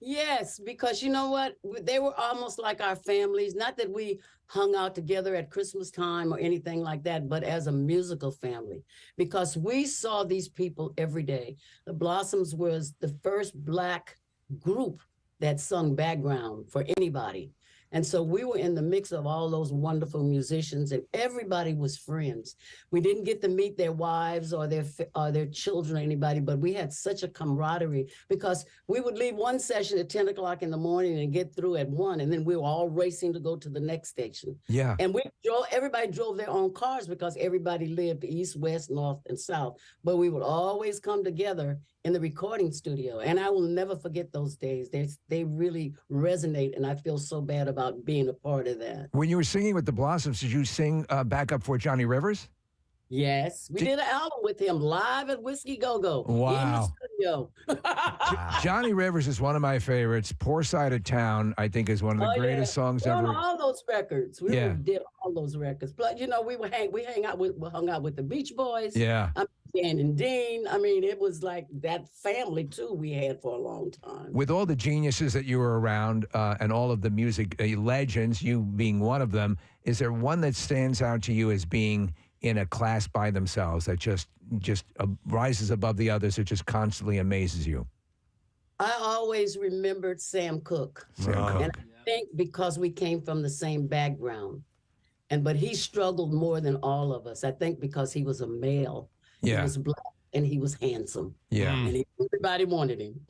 Speaker 9: Yes, because you know what? They were almost like our families. Not that we hung out together at Christmas time or anything like that, but as a musical family, because we saw these people every day. The Blossoms was the first Black group that sung background for anybody. And so we were in the mix of all those wonderful musicians, and everybody was friends. We didn't get to meet their wives or their children or anybody, but we had such a camaraderie because we would leave one session at 10 o'clock in the morning and get through at 1, and then we were all racing to go to the next station.
Speaker 12: Yeah.
Speaker 9: And everybody drove their own cars because everybody lived east, west, north, and south. But we would always come together in the recording studio. And I will never forget those days. They really resonate, and I feel so bad about being a part of that.
Speaker 12: When you were singing with the Blossoms, did you sing backup for Johnny Rivers?
Speaker 9: Yes, we did an album with him live at Whiskey Go Go in the
Speaker 12: Wow.
Speaker 9: studio.
Speaker 12: Johnny Rivers is one of my favorites. Poor Side of Town, I think, is one of the greatest songs
Speaker 9: we
Speaker 12: ever.
Speaker 9: on all those records. We
Speaker 12: Yeah.
Speaker 9: did all those records. But we hung out with the Beach Boys.
Speaker 12: Yeah.
Speaker 9: Dan and Dean. I mean, it was like that family too we had for a long time.
Speaker 12: With all the geniuses that you were around and all of the music legends, you being one of them, is there one that stands out to you as being in a class by themselves that just rises above the others, that just constantly amazes you?
Speaker 9: I always remembered Sam Cooke.
Speaker 12: Sam Cooke.
Speaker 9: And I think because we came from the same background. But he struggled more than all of us. I think because he was a male.
Speaker 12: Yeah.
Speaker 9: He was black and he was handsome.
Speaker 12: Yeah.
Speaker 9: And everybody wanted him.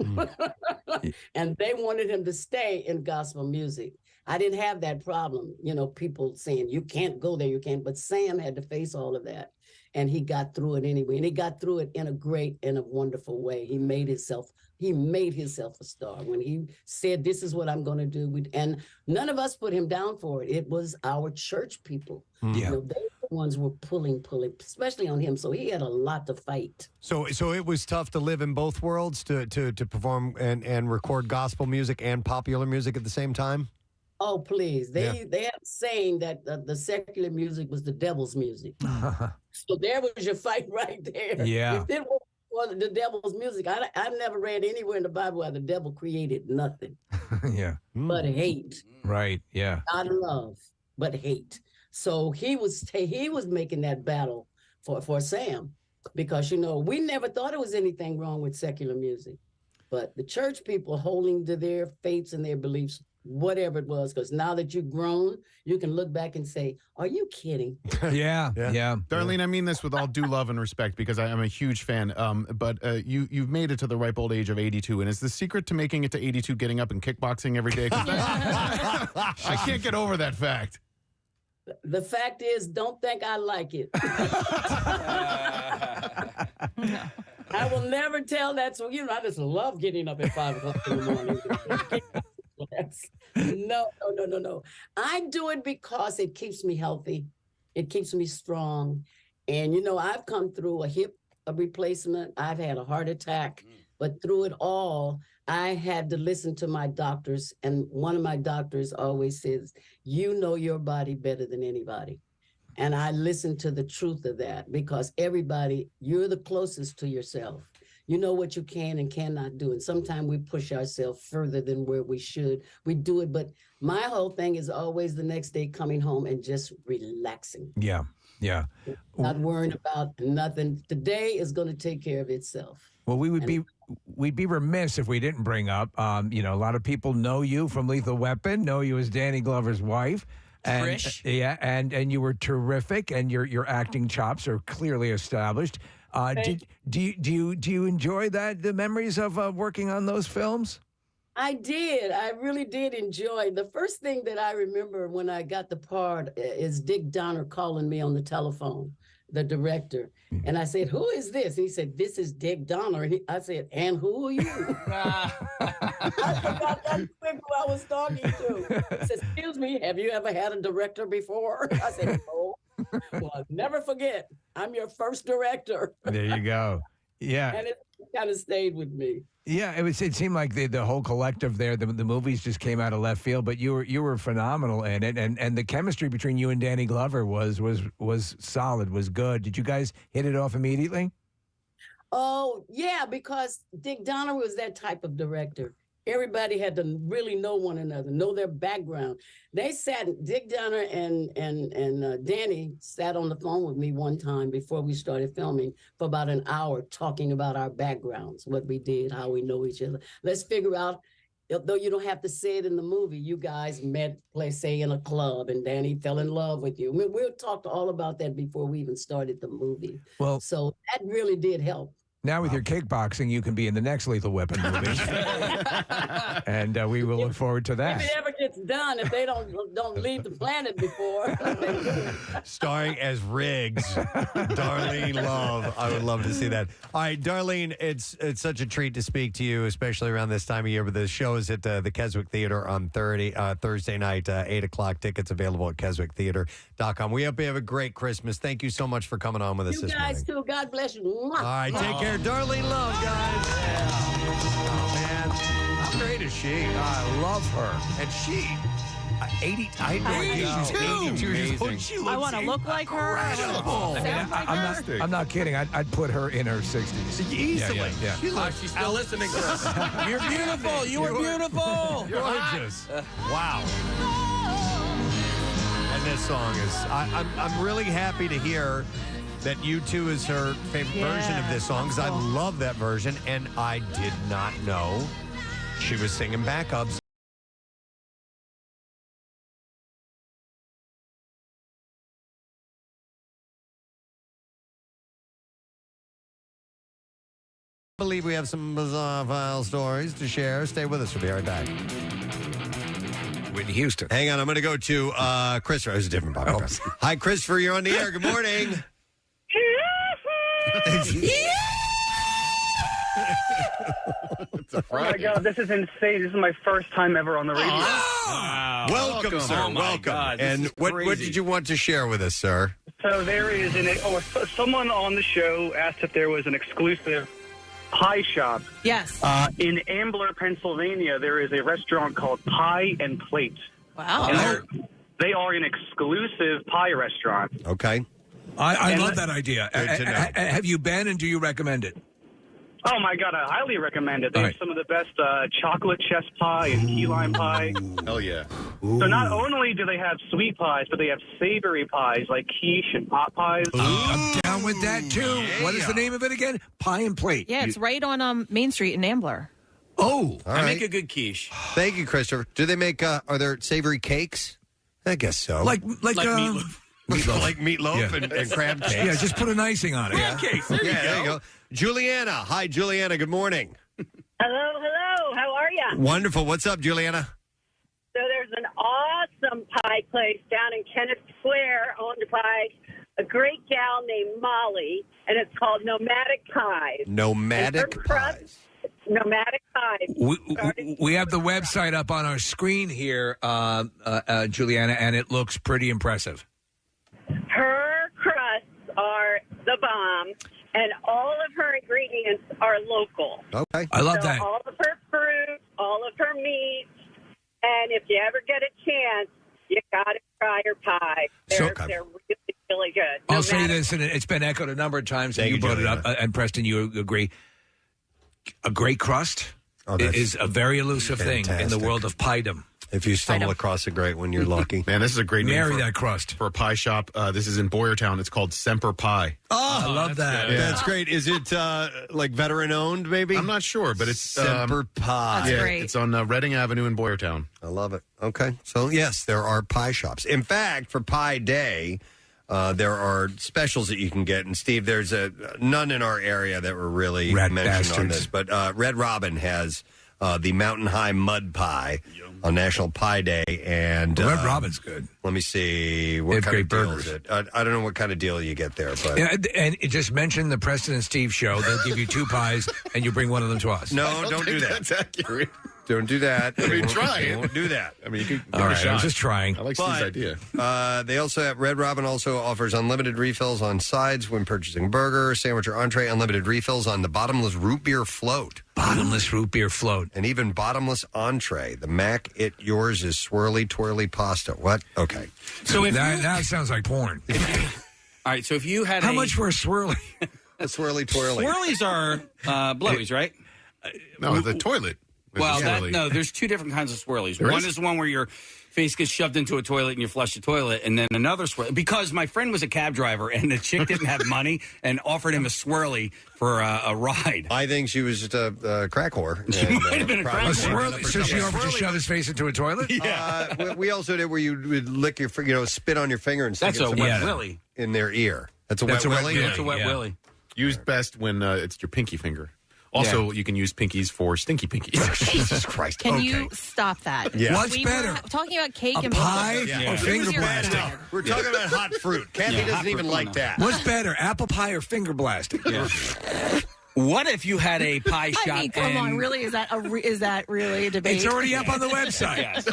Speaker 9: And they wanted him to stay in gospel music. I didn't have that problem. People saying, you can't go there, you can't. But Sam had to face all of that. And he got through it anyway. And he got through it in a great and a wonderful way. He made himself a star when he said, this is what I'm going to do. And none of us put him down for it. It was our church people.
Speaker 12: Yeah.
Speaker 9: They were the ones were pulling, especially on him. So he had a lot to fight.
Speaker 1: So it was tough to live in both worlds, to perform and record gospel music and popular music at the same time?
Speaker 9: Oh, please. They have a saying that the secular music was the devil's music. So there was your fight right there.
Speaker 12: Yeah.
Speaker 9: If it was the devil's music, I've never read anywhere in the Bible where the devil created nothing
Speaker 12: Yeah.
Speaker 9: but hate.
Speaker 12: Right. Yeah.
Speaker 9: Not love, but hate. So he was making that battle for Sam because, we never thought it was anything wrong with secular music. But the church people holding to their faiths and their beliefs, whatever it was, because now that you've grown, you can look back and say, are you kidding?
Speaker 12: Yeah.
Speaker 4: Darlene, I mean this with all due love and respect because I am a huge fan. But you've made it to the ripe old age of 82. And is the secret to making it to 82 getting up and kickboxing every day? 'Cause I can't get over that fact.
Speaker 9: The fact is, don't think I like it. I will never tell that. So, I just love getting up at 5 o'clock in the morning. No. I do it because it keeps me healthy. It keeps me strong. And, I've come through a hip replacement. I've had a heart attack. But through it all, I had to listen to my doctors. And one of my doctors always says, you know your body better than anybody. And I listen to the truth of that because you're the closest to yourself. You know what you can and cannot do. And sometimes we push ourselves further than where we should. We do it. But my whole thing is always the next day coming home and just relaxing.
Speaker 12: Yeah.
Speaker 9: Not worrying about nothing. The day is going to take care of itself.
Speaker 12: Well, we'd be remiss if we didn't bring up, a lot of people know you from Lethal Weapon, know you as Danny Glover's wife. And,
Speaker 3: Trish.
Speaker 12: Yeah, and you were terrific, and your acting chops are clearly established. Do you enjoy the memories of working on those films?
Speaker 9: I did. I really did enjoy. The first thing that I remember when I got the part is Dick Donner calling me on the telephone, the director. And I said, who is this? He said, this is Dick Donner. And I said, and who are you? I forgot that quick who I was talking to. He said, excuse me, have you ever had a director before? I said, no. Well, I'll never forget. I'm your first director.
Speaker 12: There you go. Yeah.
Speaker 9: And it kind of stayed with me.
Speaker 12: Yeah, it seemed like the whole collective there, the movies just came out of left field, but you were phenomenal in it, and the chemistry between you and Danny Glover was solid, was good. Did you guys hit it off immediately?
Speaker 9: Oh, yeah, because Dick Donner was that type of director. Everybody had to really know one another, know their background. They sat, Dick Donner and Danny sat on the phone with me one time before we started filming for about an hour talking about our backgrounds, what we did, how we know each other. Let's figure out, though you don't have to say it in the movie, you guys met, say, in a club and Danny fell in love with you. We'll talk all about that before we even started the movie.
Speaker 12: Well,
Speaker 9: so that really did help.
Speaker 12: Now with your kickboxing, you can be in the next Lethal Weapon movie. And we will look forward to that.
Speaker 9: If it ever gets done, if they don't leave the planet before.
Speaker 1: Starring as Riggs, Darlene Love. I would love to see that. All right, Darlene, it's such a treat to speak to you, especially around this time of year. But the show is at the Keswick Theater on Thursday night, 8 o'clock. Tickets available at keswicktheater.com. We hope you have a great Christmas. Thank you so much for coming on with us this morning.
Speaker 9: You guys, too. God bless you.
Speaker 1: All right, take care. Darlene Love, guys. Oh, man. How great is she?
Speaker 12: I love her.
Speaker 1: And she, 80, I had no idea she's 82 years old. She looks
Speaker 5: I want to look like her.
Speaker 1: incredible.
Speaker 5: Sound like her.
Speaker 12: I'm not kidding. I'd put her in her 60s.
Speaker 1: Easily.
Speaker 12: Yeah.
Speaker 3: She's still listening to us. You're beautiful. You are beautiful.
Speaker 1: You're gorgeous. Wow. And this song is, I'm really happy to hear that U2 is her favorite version of this song, because I love that version, and I did not know she was singing backups. I believe we have some bizarre file stories to share. Stay with us. We'll be right back.
Speaker 2: Whitney Houston.
Speaker 1: Hang on. I'm going to go to Christopher. It's a different podcast. Hi, Christopher. You're on the air. Good morning.
Speaker 14: Oh my God, this is insane. This is my first time ever on the radio.
Speaker 1: Wow. Welcome, sir. Welcome.
Speaker 14: God,
Speaker 1: and what did you want to share with us, sir?
Speaker 14: So there is someone on the show asked if there was an exclusive pie shop.
Speaker 11: Yes.
Speaker 14: In Ambler, Pennsylvania, there is a restaurant called Pie and Plate.
Speaker 11: Wow.
Speaker 14: And they are an exclusive pie restaurant.
Speaker 1: Okay.
Speaker 2: I love that idea.
Speaker 1: Good to know.
Speaker 2: Have you been, and do you recommend it?
Speaker 14: Oh, my God, I highly recommend it. They have some of the best chocolate chess pie and key lime pie.
Speaker 4: Hell yeah.
Speaker 14: So not only do they have sweet pies, but they have savory pies like quiche and pot pies.
Speaker 2: I'm down with that, too. Yeah. What is the name of it again? Pie and Plate.
Speaker 5: Yeah, it's right on Main Street in Ambler.
Speaker 1: Oh,
Speaker 3: I make a good quiche.
Speaker 1: Thank you, Christopher. Do they make, are there savory cakes? I guess so.
Speaker 2: Like meatloaf.
Speaker 1: Like meatloaf and crab cakes.
Speaker 2: Yeah, just put an icing on it.
Speaker 1: Pancakes. There you go. Juliana. Hi, Juliana. Good morning.
Speaker 15: Hello. How are you?
Speaker 1: Wonderful. What's up, Juliana?
Speaker 15: So there's an awesome pie place down in Kenneth Square owned by a great gal named Molly, and it's called Nomadic Pies.
Speaker 1: Nomadic Pies.
Speaker 15: Nomadic Pies.
Speaker 2: We have the website up on our screen here, Juliana, and it looks pretty impressive.
Speaker 15: Her crusts are the bomb, and all of her ingredients are local.
Speaker 1: Okay.
Speaker 2: I love that.
Speaker 15: All of her fruit, all of her meat, and if you ever get a chance, you got to try her pie. They're really, really good.
Speaker 2: I'll say this, and it's been echoed a number of times, and you brought it up, and Preston, you agree. A great crust is a very elusive thing in the world of piedom.
Speaker 1: If you stumble across a great one, you're lucky.
Speaker 4: Man, this is a great name
Speaker 2: Marry
Speaker 4: for
Speaker 2: that crust.
Speaker 4: For a pie shop. This is in Boyertown. It's called Semper Pie.
Speaker 1: Oh,
Speaker 2: I love that.
Speaker 4: Yeah.
Speaker 1: That's great. Is it like veteran owned, maybe?
Speaker 4: I'm not sure, but it's
Speaker 1: Semper Pie.
Speaker 4: That's great. It's on Reading Avenue in Boyertown.
Speaker 1: I love it. Okay. So, yes, there are pie shops. In fact, for Pie Day, there are specials that you can get. And, Steve, there's none in our area that were really mentioned on this. But Red Robin has the Mountain High Mud Pie on National Pie Day. And
Speaker 2: Red Robin's good.
Speaker 1: Let me see. What kind of deal is it? I don't know what kind of deal you get there. But
Speaker 2: and just mention the Preston and Steve show. They'll give you 2 pies, and you bring one of them to us.
Speaker 1: No, don't do that.
Speaker 4: That's accurate.
Speaker 1: Don't do that.
Speaker 4: I mean, try it.
Speaker 1: Won't do that.
Speaker 4: I mean, you could
Speaker 2: All right, I was just trying.
Speaker 4: I like Steve's idea.
Speaker 1: They also have Red Robin also offers unlimited refills on sides when purchasing burger, sandwich, or entree. Unlimited refills on the bottomless root beer float.
Speaker 2: Bottomless root beer float.
Speaker 1: And even bottomless entree. The Mac It Yours is swirly twirly pasta. What? Okay.
Speaker 3: So if
Speaker 2: that sounds like porn.
Speaker 3: All right. So if you had
Speaker 2: how much for a swirly?
Speaker 1: A swirly twirly.
Speaker 3: Swirlies are blowies, right?
Speaker 4: No, the toilet.
Speaker 3: Well, there's 2 different kinds of swirlies. One is the one where your face gets shoved into a toilet and you flush the toilet, and then another swirly. Because my friend was a cab driver, and the chick didn't have money and offered him a swirly for a ride.
Speaker 1: I think she was just a crack whore.
Speaker 3: She might have been a crack
Speaker 2: whore. So she offered to shove his face into a toilet?
Speaker 1: Yeah. We also did where you would lick your, spit on your finger and stick
Speaker 3: That's a wet willy
Speaker 1: in their ear. That's a wet willy?
Speaker 3: That's a wet willy.
Speaker 4: Used best when it's your pinky finger. Also, you can use pinkies for stinky pinkies.
Speaker 1: Jesus Christ.
Speaker 11: Can you stop that?
Speaker 4: Yeah.
Speaker 12: What's better?
Speaker 11: Were talking about cake
Speaker 12: A
Speaker 11: and
Speaker 12: pie
Speaker 11: Yeah.
Speaker 12: or finger blasting?
Speaker 1: We're talking about hot fruit. Kathy doesn't even like that.
Speaker 12: What's better, apple pie or finger blasting?
Speaker 10: What if you had a pie shop?
Speaker 11: I mean, come on,
Speaker 10: and-
Speaker 11: really? Is that really a debate?
Speaker 12: It's already up on the website.
Speaker 10: Yes.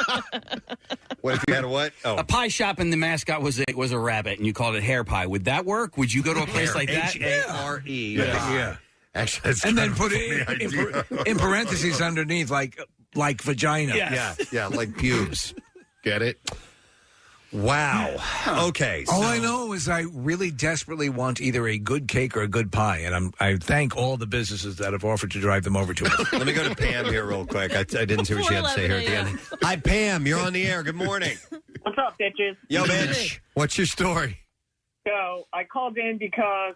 Speaker 1: What if you had a what?
Speaker 10: A pie shop and the mascot was a rabbit, and you called it hair pie. Would that work? Would you go to a place like that?
Speaker 1: H-A-R-E.
Speaker 12: Yeah.
Speaker 1: Actually, that's
Speaker 12: And then
Speaker 1: kind of
Speaker 12: put
Speaker 1: a
Speaker 12: it
Speaker 1: funny idea.
Speaker 12: in parentheses underneath, like vagina.
Speaker 1: Yeah, like pubes. Get it? Wow. Okay.
Speaker 12: All I know is I really desperately want either a good cake or a good pie, and I thank all the businesses that have offered to drive them over to us.
Speaker 1: Let me go to Pam here real quick. I didn't see what she had to say here at the end. Hi, Pam. You're on the air. Good morning.
Speaker 16: What's up, bitches?
Speaker 1: Yo, bitch. What's your story?
Speaker 16: So I called in because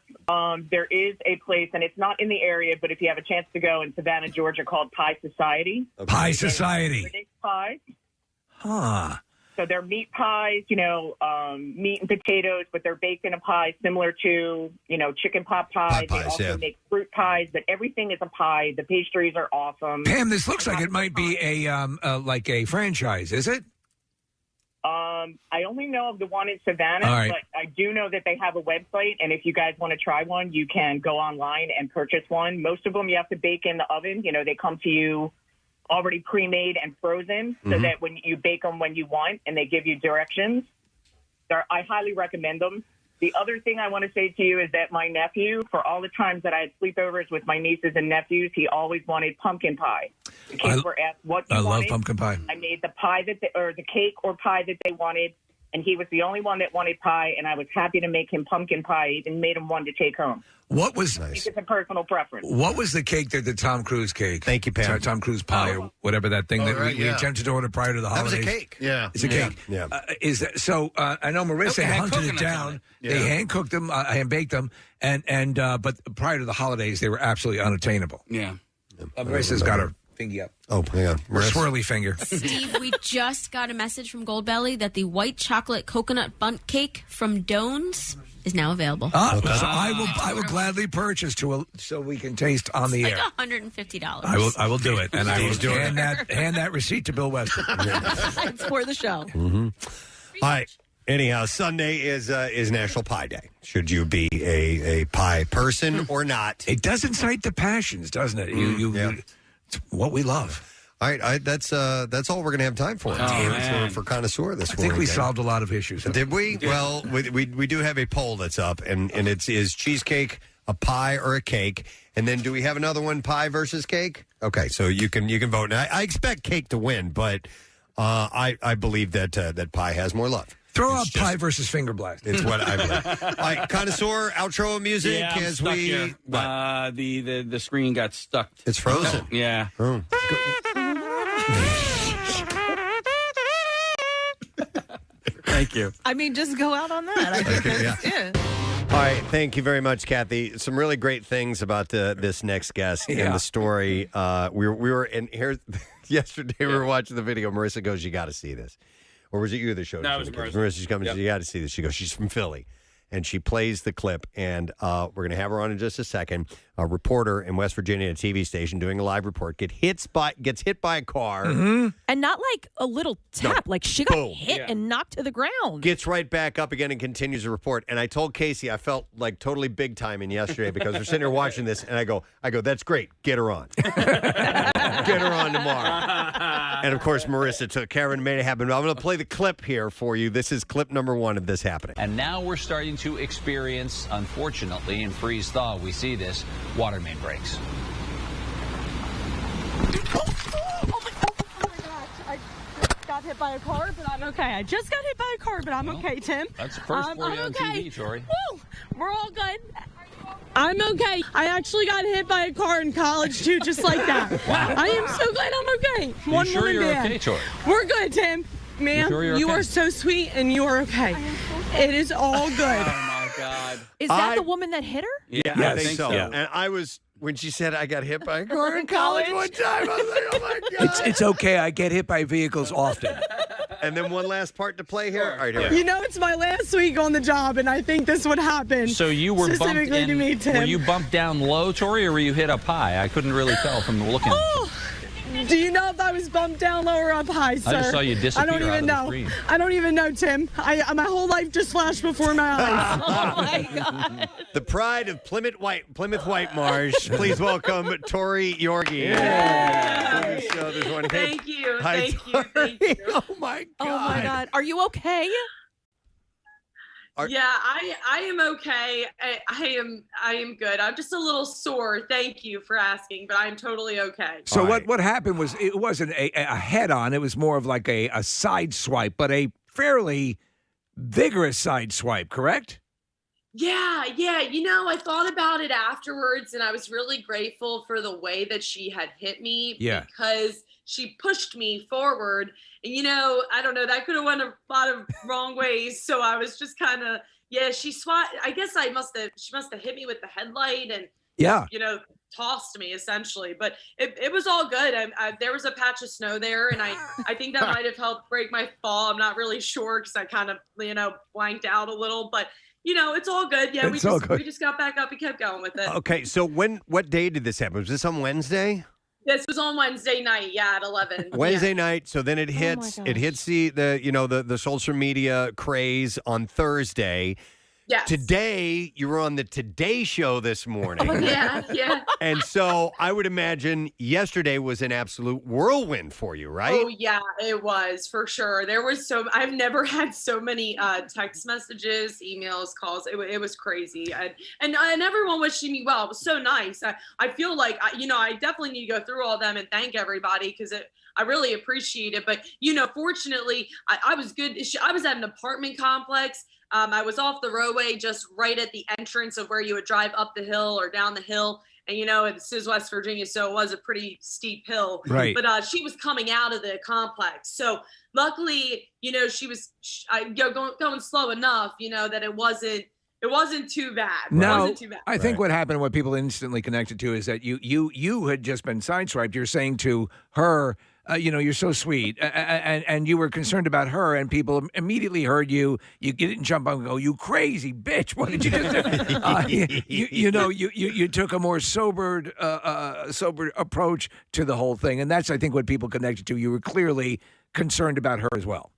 Speaker 16: there is a place, and it's not in the area, but if you have a chance to go in Savannah, Georgia, called Pie Society.
Speaker 12: Pie Society.
Speaker 16: British pies.
Speaker 12: Huh.
Speaker 16: So they're meat pies, meat and potatoes, but they're baked in a pie similar to, chicken pot pie. They also make fruit pies, but everything is a pie. The pastries are awesome.
Speaker 12: Pam, this looks like it might be a franchise, is it?
Speaker 16: I only know of the one in Savannah,
Speaker 12: All right.
Speaker 16: but I do know that they have a website, and if you guys want to try one, you can go online and purchase one. Most of them you have to bake in the oven. They come to you already pre-made and frozen so that when you bake them when you want, and they give you directions. I highly recommend them. The other thing I want to say to you is that my nephew, for all the times that I had sleepovers with my nieces and nephews, he always wanted pumpkin pie. The kids were asked what you
Speaker 12: I
Speaker 16: wanted.
Speaker 12: love pumpkin pie.
Speaker 16: I made the pie or the cake or pie that they wanted, and he was the only one that wanted pie, and I was happy to make him pumpkin pie. I even made him one to take home.
Speaker 12: What was
Speaker 16: I think it's a personal preference.
Speaker 12: What was the cake that the Tom Cruise cake?
Speaker 1: Thank you, Pam.
Speaker 12: Sorry, Tom Cruise pie or whatever that thing that we attempted to order prior to the
Speaker 1: That was
Speaker 12: holidays.
Speaker 1: a cake.
Speaker 4: Yeah.
Speaker 12: It's a cake.
Speaker 1: Yeah.
Speaker 12: Is that so? I know Marissa
Speaker 10: Okay,
Speaker 12: hunted it
Speaker 10: coconuts on
Speaker 12: down.
Speaker 10: it.
Speaker 12: They hand cooked them, hand baked them, and but prior to the holidays, they were absolutely unattainable.
Speaker 10: Yeah.
Speaker 12: Marissa's got her finger up.
Speaker 1: Oh, hang on.
Speaker 12: Her swirly finger.
Speaker 17: Steve, we just got a message from Goldbelly that the white chocolate coconut bundt cake from Dones is now available.
Speaker 12: So I will gladly purchase so we can taste on the
Speaker 17: Like
Speaker 12: air.
Speaker 17: $150.
Speaker 12: I will do it, and I will
Speaker 1: Steve's doing
Speaker 12: hand that receipt to Bill Weston.
Speaker 5: It's for the show.
Speaker 1: All right. Anyhow, Sunday is National Pie Day. Should you be a pie person or not?
Speaker 12: It does incite the passions, doesn't it? It's what we love.
Speaker 1: All right, that's all we're going to have time for. For connoisseur this morning.
Speaker 12: I think we solved a lot of issues.
Speaker 1: Did we? Well, we do have a poll that's up, and it's is cheesecake a pie or a cake? And then do we have another one, pie versus cake? Okay, so you can vote. Now, I expect cake to win, but I believe that pie has more love.
Speaker 12: Throw out pie versus finger blast.
Speaker 1: It's what I believe. All right, connoisseur outro music
Speaker 10: Yeah, I'm
Speaker 1: as
Speaker 10: stuck
Speaker 1: we.
Speaker 10: here.
Speaker 1: What?
Speaker 10: The screen got stuck.
Speaker 1: It's frozen.
Speaker 10: Yeah.
Speaker 1: Oh.
Speaker 10: Thank you.
Speaker 5: I mean, just go out on that. I think that's it.
Speaker 1: All right, thank you very much, Kathy. Some really great things about this next guest in the story. We were in here yesterday. We were watching the video. Marissa goes, "You got to see this," or was it you that showed?
Speaker 10: No,
Speaker 1: it
Speaker 10: it was
Speaker 1: to
Speaker 10: Marissa.
Speaker 1: Marissa's coming.
Speaker 10: Yep.
Speaker 1: You got to see this. She goes, "She's from Philly," and she plays the clip. And we're going to have her on in just a second. A reporter in West Virginia, at a TV station, doing a live report, gets hit by a car.
Speaker 5: And not like a little tap. Like she got
Speaker 1: Boom.
Speaker 5: hit and knocked to the ground.
Speaker 1: Gets right back up again and continues the report. And I told Casey I felt like totally big time in yesterday because we're sitting here watching this, and I go, that's great. Get her on. Get her on tomorrow. And of course, Marissa took care of it and made it happen. I'm going to play the clip here for you. This is clip number 1 of this happening.
Speaker 23: And now we're starting to experience, unfortunately, in freeze thaw, we see this, water main breaks.
Speaker 24: Got hit by a car, but I'm okay. I just got hit by a car, but I'm okay, Tim.
Speaker 23: That's the first for you on
Speaker 24: okay.
Speaker 23: TV, Tori.
Speaker 24: Woo! We're all good. I'm okay. I actually got hit by a car in college, too, just like that.
Speaker 23: Wow.
Speaker 24: I am so glad I'm okay.
Speaker 23: You
Speaker 24: One
Speaker 23: sure
Speaker 24: woman
Speaker 23: you're
Speaker 24: band.
Speaker 23: okay, Tori?
Speaker 24: We're good, Tim. Ma'am,
Speaker 23: sure you're okay?
Speaker 24: are so sweet, and you are okay. It is all good.
Speaker 10: Oh, my God.
Speaker 5: Is that the woman that hit her?
Speaker 1: Yeah, I think so.
Speaker 10: Yeah.
Speaker 1: And I was, when she said I got hit by a car in college one time, I was like, oh my God.
Speaker 12: It's okay. I get hit by vehicles often.
Speaker 1: And then one last part to play here. All right, here we go.
Speaker 24: You know, it's my last week on the job, and I think this would happen.
Speaker 23: So you were bumped
Speaker 24: specifically to
Speaker 23: in,
Speaker 24: me, Tim.
Speaker 23: were you bumped down low, Tori, or were you hit up high? I couldn't really tell from the looking.
Speaker 24: Do you know if I was bumped down low or up high, sir?
Speaker 23: I just saw you disappear
Speaker 24: I don't even
Speaker 23: out of the
Speaker 24: know.
Speaker 23: screen.
Speaker 24: I don't even know, Tim. My whole life just flashed before my eyes.
Speaker 5: Oh my God.
Speaker 1: The pride of Plymouth White Marsh. Please welcome Tori Yorgi.
Speaker 24: Yeah.
Speaker 1: So there's one.
Speaker 5: Thank you.
Speaker 1: Hi,
Speaker 5: Thank you.
Speaker 1: Oh my God.
Speaker 5: Oh my God. Are you okay?
Speaker 8: Yeah, I am okay. I am good. I'm just a little sore. Thank you for asking, but I'm totally okay.
Speaker 12: So what happened was it wasn't a head-on. It was more of like a side swipe, but a fairly vigorous side swipe, correct?
Speaker 8: Yeah. You know, I thought about it afterwards, and I was really grateful for the way that she had hit me because she pushed me forward. And, you know, I don't know, that could have went a lot of wrong ways. So I was just kind of, she I guess she must have hit me with the headlight and, you know, tossed me essentially. But it was all good. There was a patch of snow there, and I think that might have helped break my fall. I'm not really sure because I kind of, you know, blanked out a little. But, you know, it's all good. Yeah, we just got back up and kept going with it.
Speaker 1: Okay, so what day did this happen? Was this on Wednesday?
Speaker 8: This was on Wednesday night, at 11.
Speaker 1: Wednesday night. So then it hits the social media craze on Thursday.
Speaker 8: Yes.
Speaker 1: Today, you were on the Today Show this morning.
Speaker 8: Oh, yeah.
Speaker 1: And so I would imagine yesterday was an absolute whirlwind for you, right?
Speaker 8: Oh, yeah, it was for sure. I've never had so many text messages, emails, calls. It was crazy. And everyone wishing me well. It was so nice. I feel like, I definitely need to go through all them and thank everybody because I really appreciate it. But, you know, fortunately, I was good. I was at an apartment complex. I was off the roadway just right at the entrance of where you would drive up the hill or down the hill. And, you know, this is West Virginia, so it was a pretty steep hill.
Speaker 1: Right.
Speaker 8: But she was coming out of the complex. So luckily, you know, she was going slow enough, you know, that it wasn't too bad.
Speaker 12: No,
Speaker 8: it wasn't too bad.
Speaker 12: I think what happened, what people instantly connected to is that you had just been sideswiped. You're saying to her, you're so sweet, and you were concerned about her, and people immediately heard you. You didn't jump up and go, "You crazy bitch! What did you do?" You took a more sobered approach to the whole thing, and that's I think what people connected to. You were clearly concerned about her as well.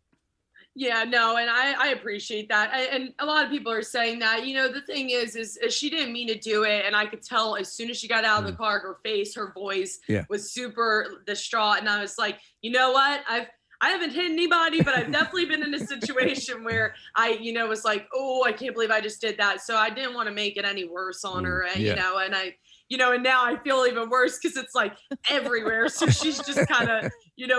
Speaker 8: Yeah, no, and I appreciate that. And a lot of people are saying that, you know, the thing is she didn't mean to do it. And I could tell as soon as she got out of the car, her face, her voice was super distraught. And I was like, you know what? I haven't hit anybody, but I've definitely been in a situation where I, was like, oh, I can't believe I just did that. So I didn't want to make it any worse on her. And, and now I feel even worse because it's like everywhere. So she's just kind of,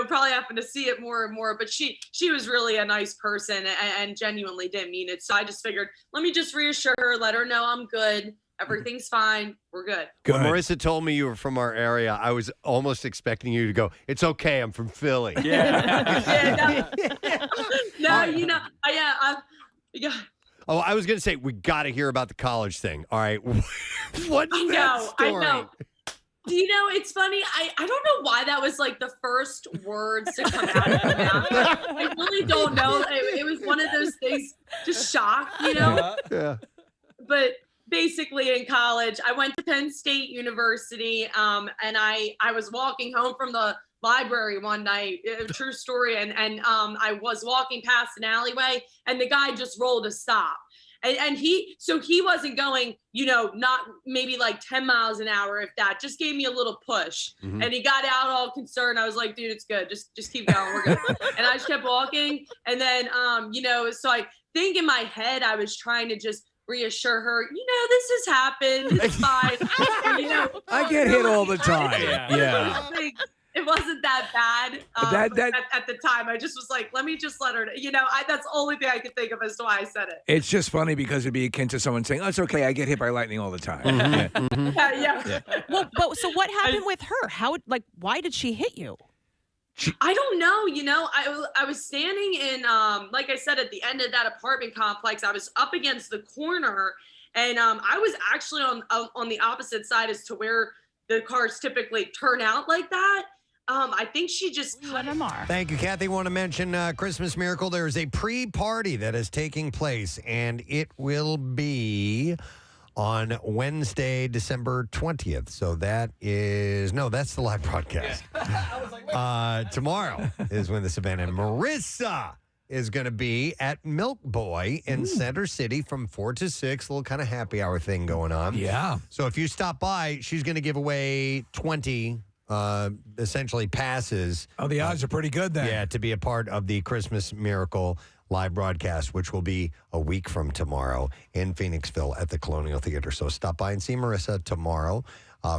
Speaker 8: probably having to see it more and more. But she was really a nice person and genuinely didn't mean it. So I just figured, let me just reassure her, let her know I'm good. Everything's fine. We're good.
Speaker 1: When Marissa told me you were from our area, I was almost expecting you to go, "It's okay, I'm from Philly."
Speaker 8: Yeah. No, yeah.
Speaker 1: Oh, I was going to say, we got to hear about the college thing. All right. What's that story?
Speaker 8: I know. Do you know, it's funny. I don't know why that was like the first words to come out of my mouth. I really don't know. It was one of those things, just shock,
Speaker 1: Yeah.
Speaker 8: But basically in college, I went to Penn State University, and I was walking home from the library one night, true story, and I was walking past an alleyway, and the guy just rolled a stop. And he wasn't going, not maybe like 10 miles an hour, if that, just gave me a little push. Mm-hmm. And he got out all concerned. I was like, dude, it's good. Just keep going. We're good. And I just kept walking. And then, so I think in my head, I was trying to just reassure her, this has happened. It's fine.
Speaker 12: I get hit all the time. Yeah.
Speaker 8: It wasn't that bad at the time. I just was like, let me just let her know. That's the only thing I could think of as to why I said it.
Speaker 12: It's just funny because it'd be akin to someone saying, "Oh, it's okay, I get hit by lightning all the time."
Speaker 1: Mm-hmm.
Speaker 12: Mm-hmm.
Speaker 8: Yeah.
Speaker 5: Well, but so what happened with her? Why did she hit you?
Speaker 8: I don't know. I was standing in, like I said, at the end of that apartment complex. I was up against the corner, and I was actually on the opposite side as to where the cars typically turn out like that. I think she just
Speaker 5: MMR.
Speaker 1: Thank you, Kathy. Want to mention Christmas Miracle? There is a pre-party that is taking place, and it will be on Wednesday, December 20th. So that's the live broadcast. Tomorrow is when this event, and Marissa is going to be at Milk Boy in Center City from 4 to 6. A little kind of happy hour thing going on.
Speaker 12: Yeah.
Speaker 1: So if you stop by, she's going to give away 20 essentially passes.
Speaker 12: Oh, the odds are pretty good then.
Speaker 1: Yeah, to be a part of the Christmas Miracle live broadcast, which will be a week from tomorrow in Phoenixville at the Colonial Theater. So stop by and see Marissa tomorrow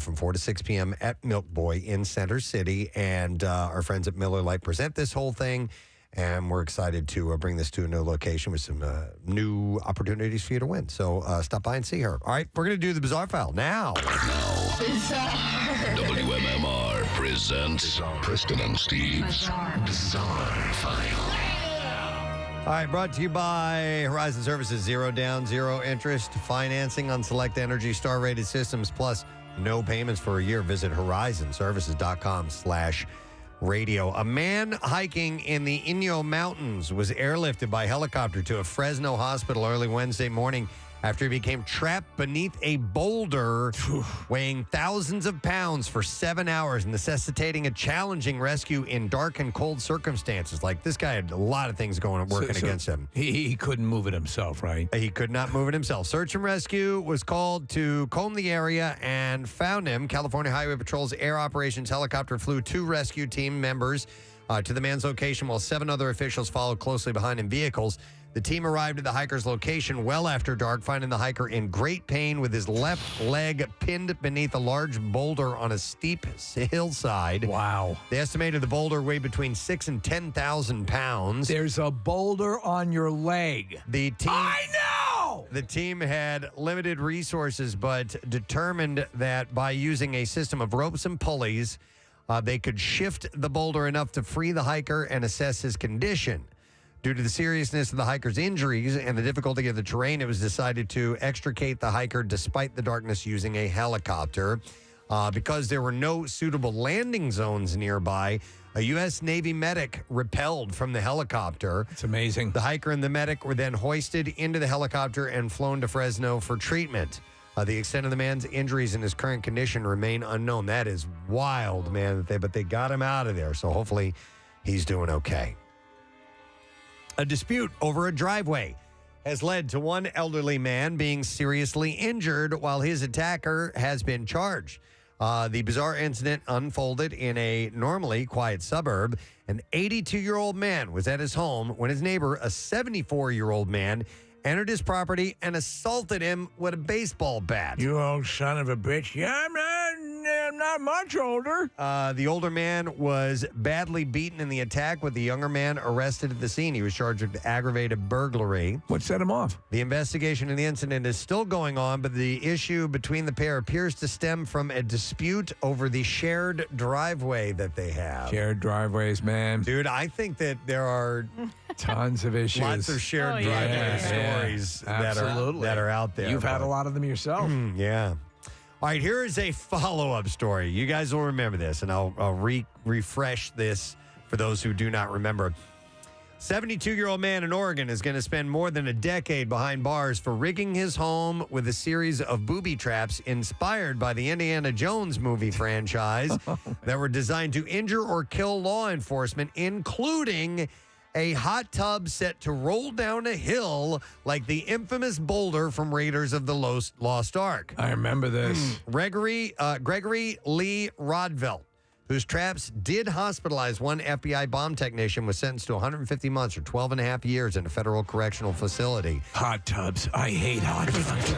Speaker 1: from 4 to 6 p.m. at Milk Boy in Center City. And our friends at Miller Lite present this whole thing. And we're excited to bring this to a new location with some new opportunities for you to win. So stop by and see her. All right, we're going to do the Bizarre File now.
Speaker 22: WMMR presents Preston and Steve's Bizarre File.
Speaker 1: All right, brought to you by Horizon Services. 0 down, 0 interest financing on select Energy Star rated systems, plus no payments for a year. Visit horizonservices.com/radio. A man hiking in the Inyo Mountains was airlifted by helicopter to a Fresno hospital early Wednesday morning after he became trapped beneath a boulder weighing thousands of pounds for 7 hours, necessitating a challenging rescue in dark and cold circumstances. Like, this guy had a lot of things working against him.
Speaker 12: He couldn't move it himself, right?
Speaker 1: He could not move it himself. Search and rescue was called to comb the area and found him. California Highway Patrol's Air Operations helicopter flew 2 rescue team members to the man's location while 7 other officials followed closely behind in vehicles. The team arrived at the hiker's location well after dark, finding the hiker in great pain with his left leg pinned beneath a large boulder on a steep hillside.
Speaker 12: Wow.
Speaker 1: They estimated the boulder weighed between 6,000 and 10,000 pounds.
Speaker 12: There's a boulder on your leg.
Speaker 1: I know! The team had limited resources, but determined that by using a system of ropes and pulleys, they could shift the boulder enough to free the hiker and assess his condition. Due to the seriousness of the hiker's injuries and the difficulty of the terrain, it was decided to extricate the hiker despite the darkness using a helicopter. Because there were no suitable landing zones nearby, a U.S. Navy medic rappelled from the helicopter.
Speaker 12: It's amazing.
Speaker 1: The hiker and the medic were then hoisted into the helicopter and flown to Fresno for treatment. The extent of the man's injuries and his current condition remain unknown. That is wild, man. But they got him out of there, so hopefully he's doing okay. A dispute over a driveway has led to one elderly man being seriously injured while his attacker has been charged. The bizarre incident unfolded in a normally quiet suburb. An 82-year-old man was at his home when his neighbor, a 74-year-old man, entered his property and assaulted him with a baseball bat.
Speaker 12: You old son of a bitch. Yeah, I'm not much older.
Speaker 1: The older man was badly beaten in the attack, with the younger man arrested at the scene. He was charged with aggravated burglary.
Speaker 12: What set him off?
Speaker 1: The investigation in the incident is still going on, but the issue between the pair appears to stem from a dispute over the shared driveway that they have.
Speaker 12: Shared driveways, man.
Speaker 1: Dude, I think that there are
Speaker 12: tons of issues.
Speaker 1: Lots of shared driveway stories that are out there.
Speaker 12: You've had a lot of them yourself.
Speaker 1: Yeah. All right, here is a follow-up story. You guys will remember this, and I'll refresh this for those who do not remember. 72-year-old man in Oregon is going to spend more than a decade behind bars for rigging his home with a series of booby traps inspired by the Indiana Jones movie franchise that were designed to injure or kill law enforcement, including a hot tub set to roll down a hill like the infamous boulder from Raiders of the Lost Ark.
Speaker 12: I remember this.
Speaker 1: Gregory Lee Rodvelt, whose traps did hospitalize one FBI bomb technician, was sentenced to 150 months or 12 and a half years in a federal correctional facility.
Speaker 12: Hot tubs. I hate hot tubs.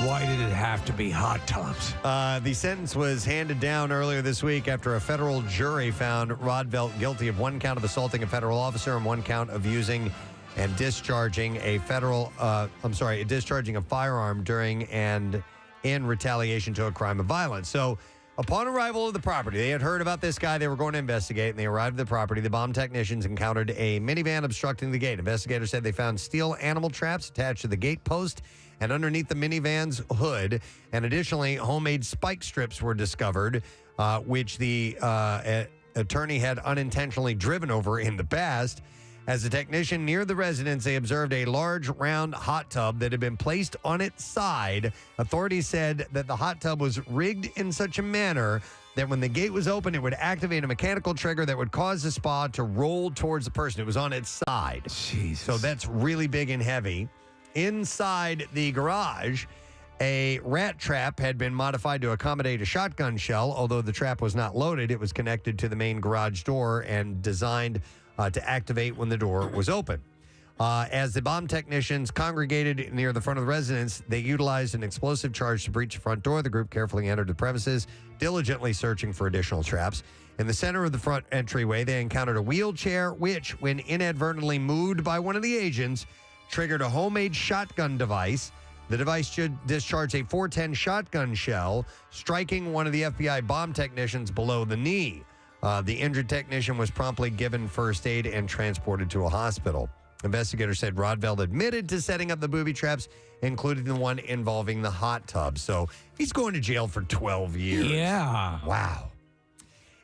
Speaker 12: Why did it have to be hot tubs?
Speaker 1: The sentence was handed down earlier this week after a federal jury found Rodvelt guilty of 1 count of assaulting a federal officer and 1 count of using and discharging a firearm during and in retaliation to a crime of violence. So, upon arrival of the property, they had heard about this guy. They were going to investigate, and they arrived at the property. The bomb technicians encountered a minivan obstructing the gate. Investigators said they found steel animal traps attached to the gate post and underneath the minivan's hood. And additionally, homemade spike strips were discovered. which the attorney had unintentionally driven over in the past. As a technician near the residence, they observed a large round hot tub that had been placed on its side. Authorities said that the hot tub was rigged in such a manner that when the gate was open, it would activate a mechanical trigger that would cause the spa to roll towards the person. It was on its side.
Speaker 12: Jesus.
Speaker 1: So that's really big and heavy. Inside the garage, a rat trap had been modified to accommodate a shotgun shell. Although the trap was not loaded, it was connected to the main garage door and designed to activate when the door was open. As the bomb technicians congregated near the front of the residence, they utilized an explosive charge to breach the front door. The group carefully entered the premises, diligently searching for additional traps. In the center of the front entryway, they encountered a wheelchair, which, when inadvertently moved by one of the agents, triggered a homemade shotgun device. The device should discharge a .410 shotgun shell, striking one of the FBI bomb technicians below the knee. The injured technician was promptly given first aid and transported to a hospital. Investigators said Rodveld admitted to setting up the booby traps, including the one involving the hot tub. So he's going to jail for 12 years.
Speaker 12: Yeah.
Speaker 1: Wow.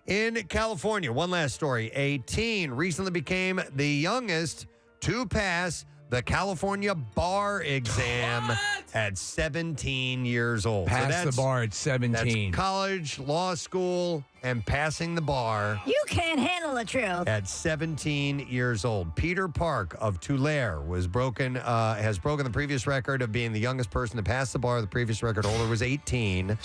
Speaker 1: In California, one last story. A teen recently became the youngest to pass the California bar exam at 17 years old.
Speaker 12: Pass the bar at 17.
Speaker 1: That's college, law school, and passing the bar.
Speaker 18: You can't handle the truth.
Speaker 1: At 17 years old. Peter Park of Tulare has broken the previous record of being the youngest person to pass the bar. The previous record holder was 18.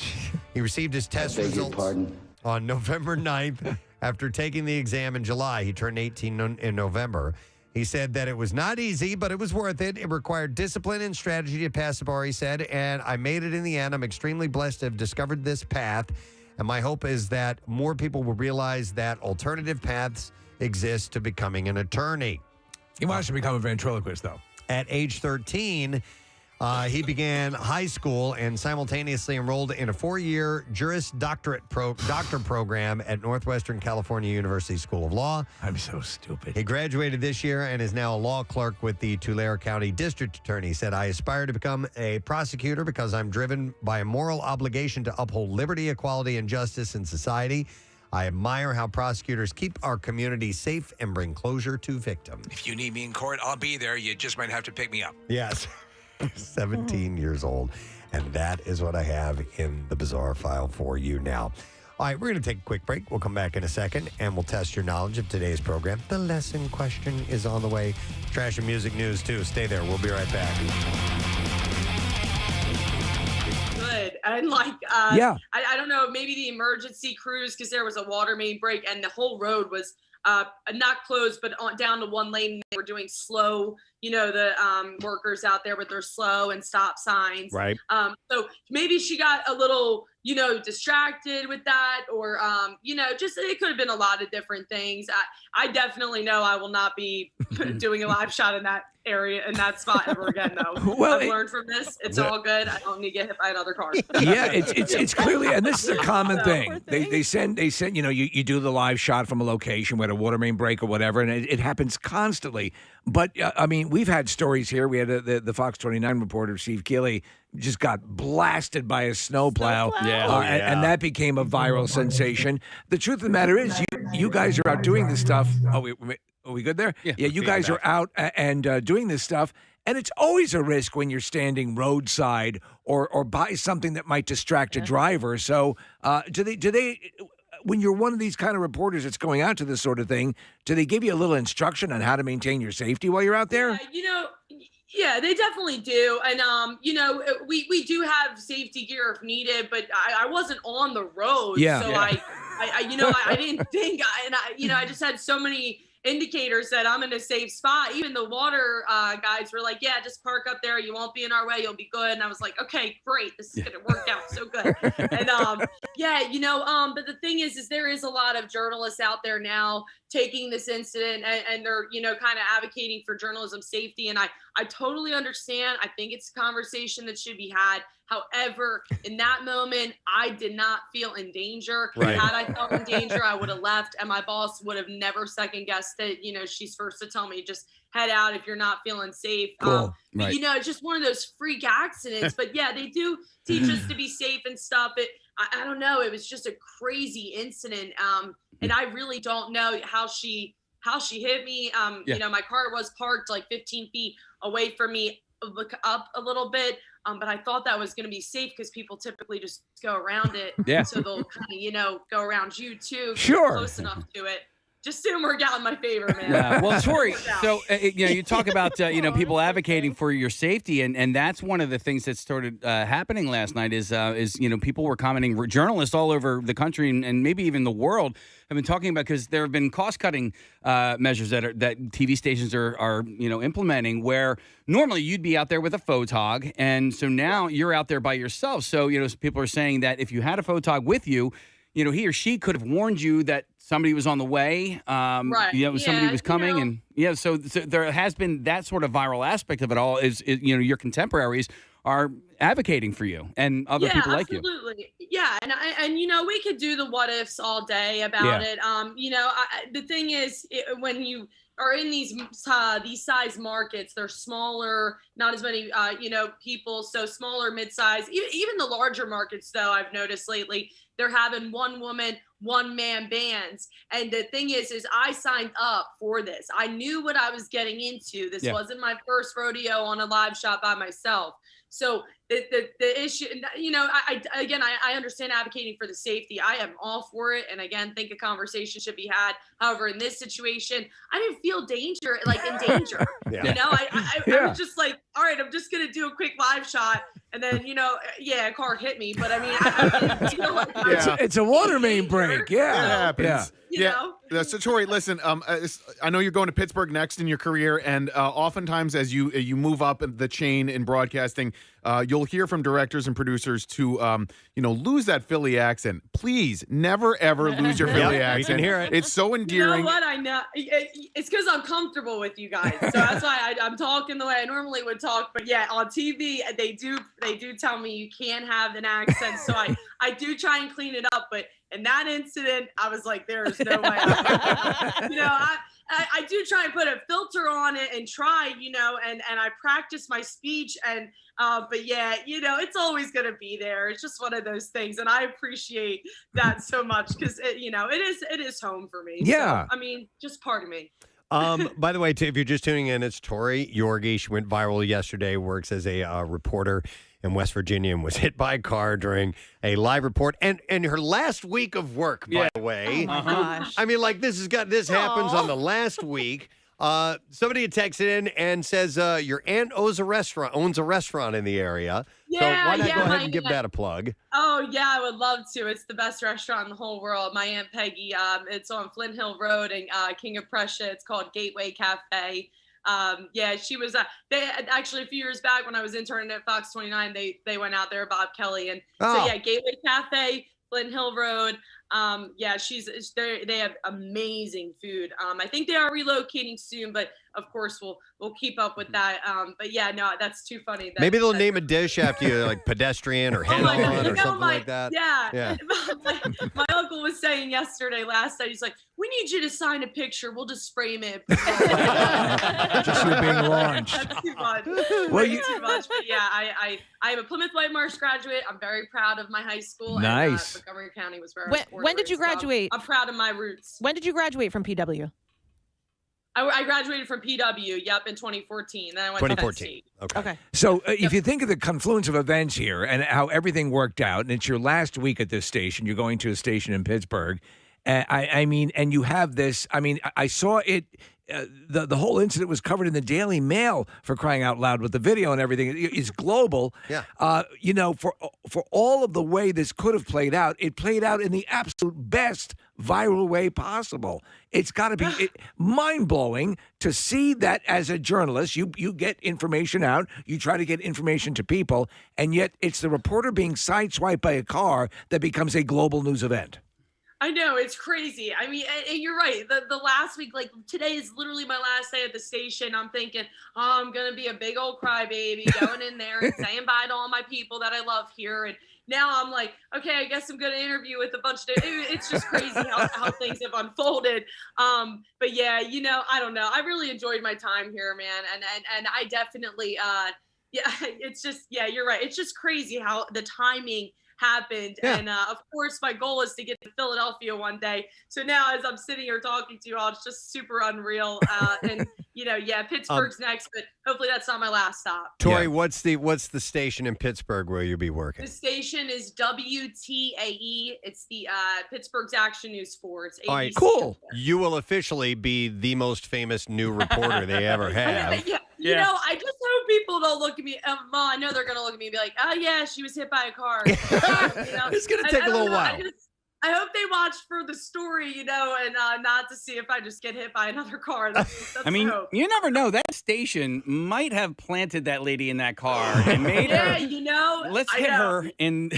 Speaker 1: He received his test results on November 9th. After taking the exam in July, he turned 18 in November. He said that it was not easy, but it was worth it. It required discipline and strategy to pass the bar, he said, and I made it in the end. I'm extremely blessed to have discovered this path, and my hope is that more people will realize that alternative paths exist to becoming an attorney.
Speaker 12: He wants to become a ventriloquist, though.
Speaker 1: At age 13, he began high school and simultaneously enrolled in a 4-year Juris Doctor program at Northwestern California University School of Law.
Speaker 12: I'm so stupid.
Speaker 1: He graduated this year and is now a law clerk with the Tulare County District Attorney. He said, I aspire to become a prosecutor because I'm driven by a moral obligation to uphold liberty, equality, and justice in society. I admire how prosecutors keep our community safe and bring closure to victims.
Speaker 2: If you need me in court, I'll be there. You just might have to pick me up.
Speaker 1: Yes. 17 years old. And that is what I have in the bizarre file for you now. All right, we're going to take a quick break. We'll come back in a second, and we'll test your knowledge of today's program. The lesson question is on the way. Trash and music news, too. Stay there. We'll be right back.
Speaker 8: Good. And I don't know, maybe the emergency crews, because there was a water main break and the whole road was not closed, but down to one lane. They were doing slow, the workers out there with their slow and stop signs.
Speaker 1: Right.
Speaker 8: So maybe she got a little, distracted with that, or, just it could have been a lot of different things. I definitely know I will not be doing a live shot in that area, in that spot ever again, though.
Speaker 12: Well,
Speaker 8: I've learned from this. It's all good. I don't need to get hit by another car.
Speaker 12: Yeah, it's clearly, and this is a common thing. They send, you do the live shot from a location with a water main break or whatever, and it happens constantly. But we've had stories here. We had the Fox 29 reporter, Steve Keeley, just got blasted by a snowplow. And that became a viral sensation. The truth of the matter is, you guys are out doing this stuff. Are we good there? Yeah, you guys are out and doing this stuff. And it's always a risk when you're standing roadside or by something that might distract a driver. So do they, when you're one of these kind of reporters that's going out to this sort of thing, do they give you a little instruction on how to maintain your safety while you're out there?
Speaker 8: Yeah, they definitely do. And, we do have safety gear if needed, but I wasn't on the road.
Speaker 12: Yeah.
Speaker 8: So I didn't think, I just had so many indicators that I'm in a safe spot. Even the water guys were like, yeah, just park up there. You won't be in our way. You'll be good. And I was like, okay, great. This is going to work out so good. And but the thing is there is a lot of journalists out there now taking this incident and they're, kind of advocating for journalism safety. And I totally understand. I think it's a conversation that should be had. However, in that moment, I did not feel in danger.
Speaker 1: Right.
Speaker 8: Had I felt in danger, I would have left, and my boss would have never second guessed it. She's first to tell me, just head out if you're not feeling safe.
Speaker 12: Cool.
Speaker 8: But it's just one of those freak accidents. But yeah, they do teach us to be safe and stuff. I don't know. It was just a crazy incident. And I really don't know how she hit me. My car was parked like 15 feet away from me, look up a little bit. But I thought that was going to be safe because people typically just go around it.
Speaker 3: Yeah.
Speaker 8: So they'll kind of, go around you too.
Speaker 12: Sure.
Speaker 8: Close enough to it. Just didn't work out in my favor, man.
Speaker 3: Yeah. Well, Tori, so you talk about people advocating for your safety, and that's one of the things that started happening last night. Is people were commenting, journalists all over the country and maybe even the world have been talking about, because there have been cost cutting measures that TV stations are implementing, where normally you'd be out there with a photog, and so now you're out there by yourself. So people are saying that if you had a photog with you, he or she could have warned you that somebody was on the way,
Speaker 8: right.
Speaker 3: Somebody was coming, and so there has been that sort of viral aspect of it all. Is your contemporaries are advocating for you and other people like you.
Speaker 8: Absolutely. Yeah, and we could do the what ifs all day about it. The thing is, when you are in these size markets, they're smaller, not as many people, so smaller, mid-size, even the larger markets though, I've noticed lately, they're having one woman, one man bands. And the thing is I signed up for this. I knew what I was getting into. This wasn't my first rodeo on a live shot by myself. So the issue, I understand advocating for the safety. I am all for it. And again, think a conversation should be had. However, in this situation, I didn't feel in danger. I was just like, all right, I'm just going to do a quick live shot. And then, a car hit me. But I mean,
Speaker 12: it's a water main break. Yeah.
Speaker 7: It happens.
Speaker 8: You know?
Speaker 7: So Tori, listen, I know you're going to Pittsburgh next in your career, and oftentimes as you move up the chain in broadcasting, you'll hear from directors and producers to lose that Philly accent. Please never ever lose your Philly accent.
Speaker 1: We can hear it.
Speaker 7: It's so endearing.
Speaker 8: You know what? I know it's because I'm comfortable with you guys, so that's why I'm talking the way I normally would talk. But yeah, on TV they do tell me you can't have an accent, so I do try and clean it up, but. In that incident, I was like, there is no way. I do try and put a filter on it and try, and I practice my speech. And, but yeah, it's always going to be there. It's just one of those things. And I appreciate that so much because, it is home for me.
Speaker 12: Yeah.
Speaker 8: So, I mean, just part of me.
Speaker 1: By the way, if you're just tuning in, it's Tori Yorgi. She went viral yesterday, works as a reporter in West Virginia and was hit by a car during a live report. And her last week of work, by the way.
Speaker 11: Oh, my gosh.
Speaker 1: I mean, like, this happens on the last week. Somebody had texted in and says, your aunt owns a restaurant in the area. So why not go ahead and give that a plug?
Speaker 8: Oh, yeah, I would love to. It's the best restaurant in the whole world. My Aunt Peggy, it's on Flint Hill Road and King of Prussia. It's called Gateway Cafe. She was they actually a few years back when I was interning at Fox 29, they went out there, Bob Kelly, and so Gateway Cafe, Flint Hill Road. They have amazing food. I think they are relocating soon, but of course we'll keep up with that. But yeah, no, that's too funny.
Speaker 1: Maybe they'll name a dish after you, like pedestrian or head on or something like that.
Speaker 8: Yeah. My uncle was saying last night, he's like, we need you to sign a picture. We'll just frame it.
Speaker 12: Just for being launched.
Speaker 8: That's too much.
Speaker 12: Well,
Speaker 8: too much. But yeah, I am a Plymouth White Marsh graduate. I'm very proud of my high school.
Speaker 12: Nice.
Speaker 8: And, Montgomery County was where
Speaker 5: When did you graduate?
Speaker 8: So I'm proud of my roots.
Speaker 5: When did you graduate from PW?
Speaker 8: I graduated from PW, in 2014. Then I went to Penn State.
Speaker 5: Okay.
Speaker 12: So if you think of the confluence of events here and how everything worked out, and it's your last week at this station, you're going to a station in Pittsburgh, and you have this, I saw it, the whole incident was covered in the Daily Mail, for crying out loud, with the video and everything. It's global.
Speaker 1: Yeah.
Speaker 12: For all of the way this could have played out, it played out in the absolute best viral way possible. It's got to be mind-blowing to see that as a journalist, you get information out, you try to get information to people, and yet it's the reporter being sideswiped by a car that becomes a global news event.
Speaker 8: I know, it's crazy. I mean, and you're right. The last week, like today is literally my last day at the station. I'm thinking, I'm going to be a big old crybaby going in there and saying bye to all my people that I love here. And, now I'm like, okay, I guess I'm going to interview with a bunch of, it's just crazy how things have unfolded. But yeah, I don't know. I really enjoyed my time here, man. And I definitely, it's just, you're right. It's just crazy how the timing happened. Yeah. And of course, my goal is to get to Philadelphia one day. So now as I'm sitting here talking to you all, it's just super unreal. And, Pittsburgh's next, but hopefully that's not my last stop.
Speaker 13: Tori, what's the station in Pittsburgh where you'll be working?
Speaker 8: The station is WTAE. It's the Pittsburgh's Action News Sports.
Speaker 13: All right, cool. You will officially be the most famous new reporter they ever have.
Speaker 8: I just hope people don't look at me. Well, I know they're going to look at me and be like, oh, yeah, she was hit by a car.
Speaker 13: It's going to take a little while.
Speaker 8: I hope they watch for the story, and not to see if I just get hit by another car. That's
Speaker 10: I mean,
Speaker 8: hope.
Speaker 10: you never know. That station might have planted that lady in that car and made her. Let's hit her in.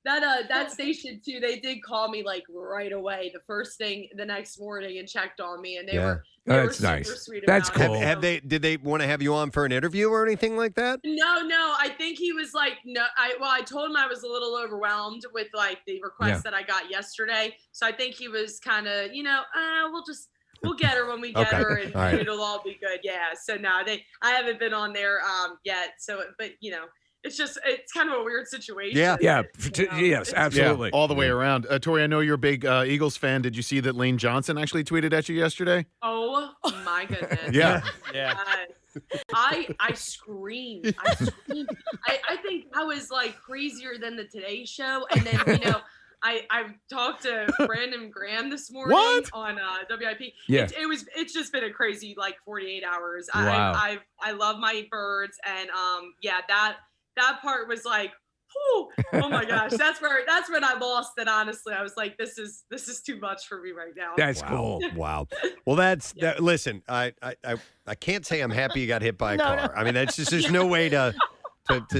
Speaker 8: That station too. They did call me like right away, the first thing the next morning, and checked on me, and they were.
Speaker 12: That's nice. That's cool.
Speaker 13: Did they want to have you on for an interview or anything like that?
Speaker 8: No. I think he was like, no. I told him I was a little overwhelmed with like the request that I got yesterday. So I think he was kind of, we'll get her when we get her, and it'll all be good. Yeah. So no, I haven't been on there yet. So, but it's kind of a weird situation.
Speaker 12: Yeah. Yes, absolutely.
Speaker 7: All the way around. Tori, I know you're a big Eagles fan. Did you see that Lane Johnson actually tweeted at you yesterday?
Speaker 8: Oh my goodness.
Speaker 7: Yeah.
Speaker 8: I screamed. I think I was like crazier than the Today Show. And then, I talked to Brandon Graham this morning on WIP.
Speaker 12: Yeah.
Speaker 8: It's just been a crazy like 48 hours.
Speaker 12: Wow.
Speaker 8: I love my birds, and that part was like, oh my gosh, that's when I lost it. Honestly, I was like, this is too much for me right now.
Speaker 12: That's cool.
Speaker 13: Wow. Well, listen, I can't say I'm happy you got hit by a car. No. I mean, that's just there's no way to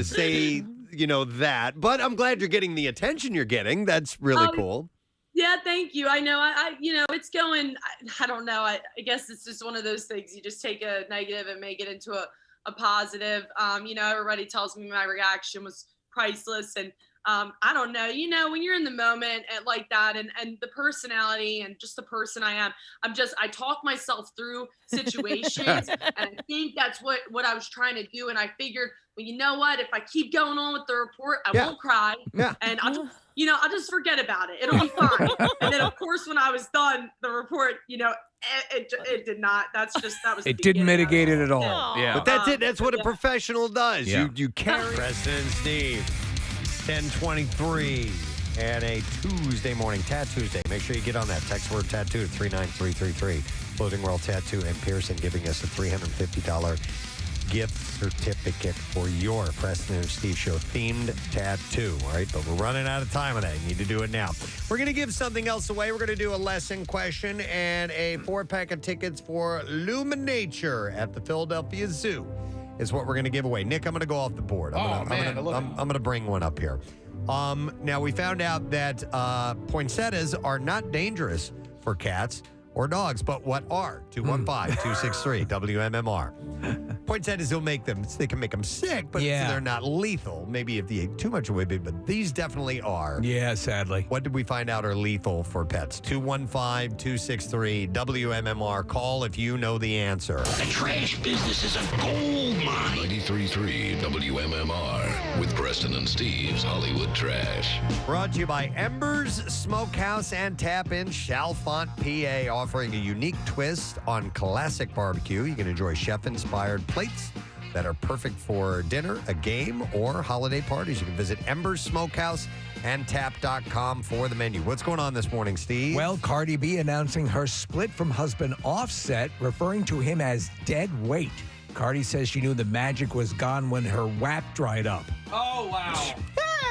Speaker 13: say that. But I'm glad you're getting the attention you're getting. That's really cool.
Speaker 8: Yeah, thank you. I know. I it's going. I don't know. I guess it's just one of those things. You just take a negative and make it into a positive. Everybody tells me my reaction was priceless, and I don't know. When you're in the moment like that, and the personality and just the person I am, I talk myself through situations, and I think that's what I was trying to do. And I figured, well, you know what? If I keep going on with the report, I won't cry, and I'll just forget about it. It'll be fine. And then, of course, when I was done, the report, it did not. That was.
Speaker 12: It didn't mitigate it at all.
Speaker 13: Yeah, but that's it. That's what a professional does.
Speaker 12: Yeah.
Speaker 13: You carry. Preston and Steve, 10:23, and a Tuesday morning, Tat Tuesday. Make sure you get on that. Text word tattoo to 39333. Clothing World Tattoo and Pearson giving us a $350 gift certificate for your Preston and Steve Show themed tattoo. All right, but we're running out of time on that. You need to do it now. We're going to give something else away. We're going to do a lesson question and a 4-pack of tickets for Luminature at the Philadelphia Zoo is what we're going to give away. Nick, I'm going to go off the board. I'm going to bring one up here. Now, we found out that poinsettias are not dangerous for cats or dogs, but what are? 215-263-WMMR. Poinsettias they can make them sick, but they're not lethal. Maybe if you eat too much of it, but these definitely are.
Speaker 12: Yeah, sadly.
Speaker 13: What did we find out are lethal for pets? 215-263-WMMR. Call if you know the answer.
Speaker 22: The trash business is a gold mine. 93.3 WMMR with Preston and Steve's Hollywood Trash.
Speaker 13: Brought to you by Embers Smokehouse and Tap in Chalfont, PA, offering a unique twist on classic barbecue. You can enjoy chef-inspired plates that are perfect for dinner, a game, or holiday parties. You can visit Embers Smokehouse and tap.com for the menu. What's going on this morning, Steve?
Speaker 12: Well, Cardi B announcing her split from husband Offset, referring to him as dead weight. Cardi says she knew the magic was gone when her WAP dried up.
Speaker 10: Oh, wow.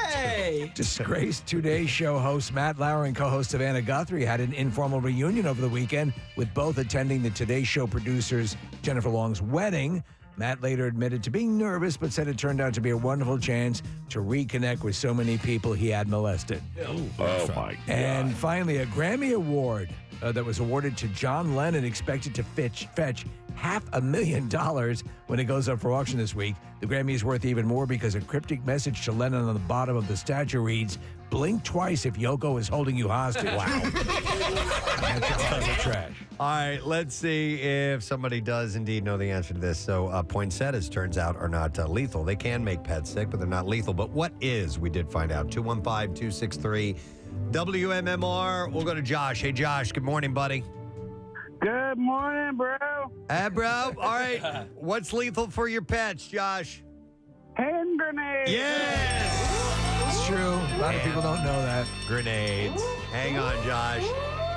Speaker 12: Hey! Disgraced Today Show host Matt Lauer and co-host Savannah Guthrie had an informal reunion over the weekend, with both attending the Today Show producer's Jennifer Long's wedding. Matt later admitted to being nervous, but said it turned out to be a wonderful chance to reconnect with so many people he had molested.
Speaker 22: Oh my God.
Speaker 12: And finally, a Grammy Award that was awarded to John Lennon expected to fetch $500,000 when it goes up for auction this week. The Grammy is worth even more because a cryptic message to Lennon on the bottom of the statue reads, "Blink twice if Yoko is holding you hostage." Wow. That's a ton of trash.
Speaker 1: All right, let's see if somebody does indeed know the answer to this. So poinsettias, turns out, are not lethal. They can make pets sick, but they're not lethal. But what is? We did find out. 215-263-WMMR. We'll go to Josh. Hey, Josh. Good morning, buddy.
Speaker 6: Good morning, bro.
Speaker 1: Hey, bro. All right. What's lethal for your pets, Josh?
Speaker 6: Hand grenades.
Speaker 1: Yes.
Speaker 12: It's true. A lot of people don't know that.
Speaker 1: Grenades. Hang on, Josh.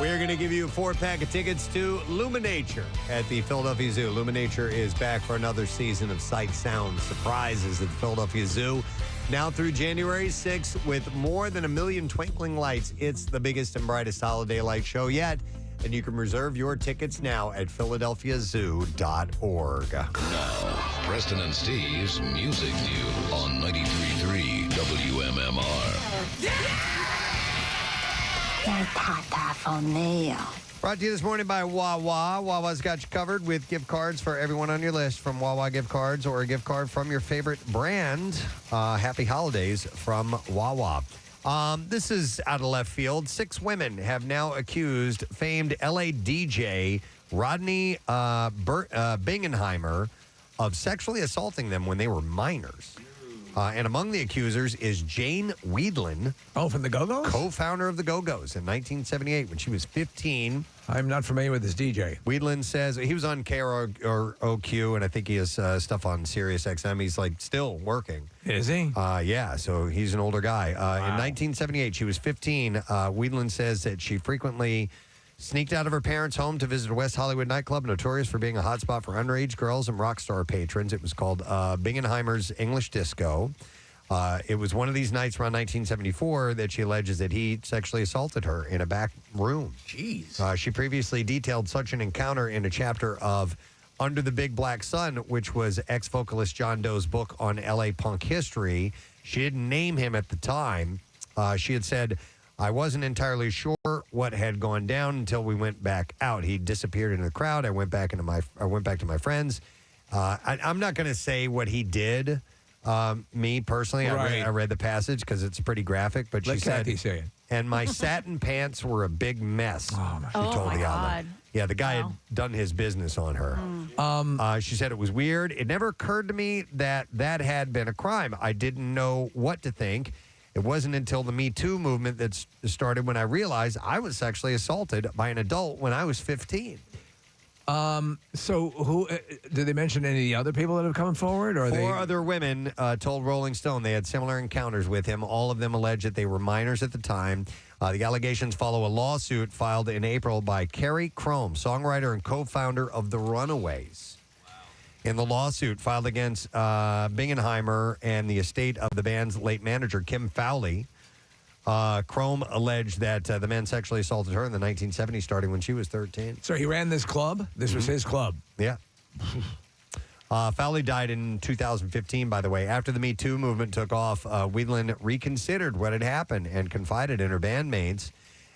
Speaker 1: We are going to give you a 4-pack of tickets to Luminature at the Philadelphia Zoo. Luminature is back for another season of sight, sound, surprises at the Philadelphia Zoo. Now through January 6th with more than 1 million twinkling lights. It's the biggest and brightest holiday light show yet. And you can reserve your tickets now at philadelphiazoo.org.
Speaker 22: Now, Preston and Steve's Music News on 93.3 WMMR.
Speaker 1: Brought to you this morning by Wawa. Wawa's got you covered with gift cards for everyone on your list, from Wawa gift cards or a gift card from your favorite brand. Happy holidays from Wawa. This is out of left field. 6 women have now accused famed LA DJ Rodney Bingenheimer of sexually assaulting them when they were minors. And among the accusers is Jane Weedlin.
Speaker 12: Oh, from the Go-Go's?
Speaker 1: Co-founder of the Go-Go's in 1978 when she was 15.
Speaker 12: I'm not familiar with this DJ.
Speaker 1: Weedlin says he was on KROQ, and I think he has stuff on Sirius XM. He's like still working.
Speaker 12: Is he?
Speaker 1: Yeah, so he's an older guy. In 1978, she was 15. Weedlin says that she frequently sneaked out of her parents' home to visit a West Hollywood nightclub notorious for being a hotspot for underage girls and rock star patrons. It was called Bingenheimer's English Disco. It was one of these nights around 1974 that she alleges that he sexually assaulted her in a back room.
Speaker 12: Jeez.
Speaker 1: She previously detailed such an encounter in a chapter of Under the Big Black Sun, which was ex-vocalist John Doe's book on L.A. punk history. She didn't name him at the time. She had said, "I wasn't entirely sure what had gone down until we went back out. He disappeared into the crowd. I went back to my friends." I'm not going to say what he did. Me personally,
Speaker 12: Right.
Speaker 1: I read the passage because it's pretty graphic. But
Speaker 12: Let
Speaker 1: she said,
Speaker 12: Kathy say it.
Speaker 1: "And my satin pants were a big mess."
Speaker 12: Oh, my
Speaker 1: she told
Speaker 5: my
Speaker 1: the
Speaker 5: God.
Speaker 1: outlet. Yeah, the guy had done his business on her. She said it was weird. It never occurred to me that had been a crime. I didn't know what to think. It wasn't until the Me Too movement that started when I realized I was sexually assaulted by an adult when I was 15.
Speaker 12: So who did they mention any of the other people that have come forward? Or
Speaker 1: 4 other women told Rolling Stone they had similar encounters with him. All of them alleged that they were minors at the time. The allegations follow a lawsuit filed in April by Carrie Crome, songwriter and co-founder of The Runaways. In the lawsuit filed against Bingenheimer and the estate of the band's late manager, Kim Fowley, Crome alleged that the man sexually assaulted her in the 1970s, starting when she was 13.
Speaker 12: So he ran this club? This was his club?
Speaker 1: Yeah. Fowley died in 2015, by the way. After the Me Too movement took off, Weedlin reconsidered what had happened and confided in her bandmates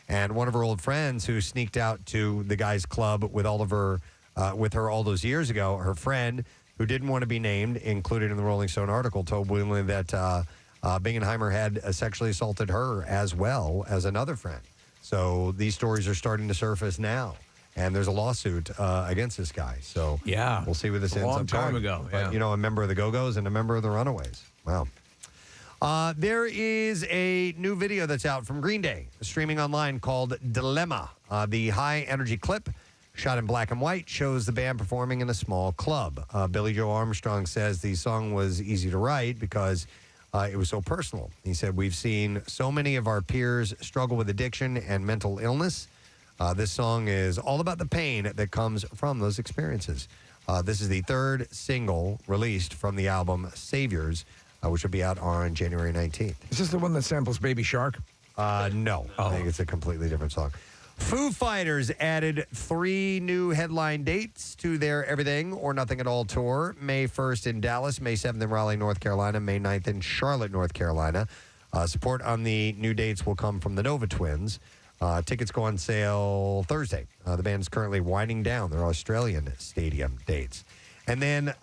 Speaker 1: and one of her old friends who sneaked out to the guy's club with her all those years ago. Her friend, who didn't want to be named, included in the Rolling Stone article, told Weedlin that Bingenheimer had sexually assaulted her as well as another friend. So these stories are starting to surface now. And there's a lawsuit against this guy. So
Speaker 12: yeah,
Speaker 1: we'll see where this
Speaker 12: a
Speaker 1: ends
Speaker 12: long
Speaker 1: up
Speaker 12: time
Speaker 1: going.
Speaker 12: ago.
Speaker 1: But,
Speaker 12: Yeah.
Speaker 1: you know, a member of the Go-Go's and a member of the Runaways. Wow. There is a new video that's out from Green Day, streaming online, called Dilemma. The high-energy clip, shot in black and white, shows the band performing in a small club. Billy Joe Armstrong says the song was easy to write because it was so personal. He said, "We've seen so many of our peers struggle with addiction and mental illness. This song is all about the pain that comes from those experiences." This is the third single released from the album Saviors, which will be out on January 19th.
Speaker 12: Is this the one that samples Baby Shark?
Speaker 1: No. I think it's a completely different song. Foo Fighters added 3 new headline dates to their Everything or Nothing at All tour. May 1st in Dallas, May 7th in Raleigh, North Carolina, May 9th in Charlotte, North Carolina. Support on the new dates will come from the Nova Twins. Tickets go on sale Thursday. The band's currently winding down their Australian stadium dates. And then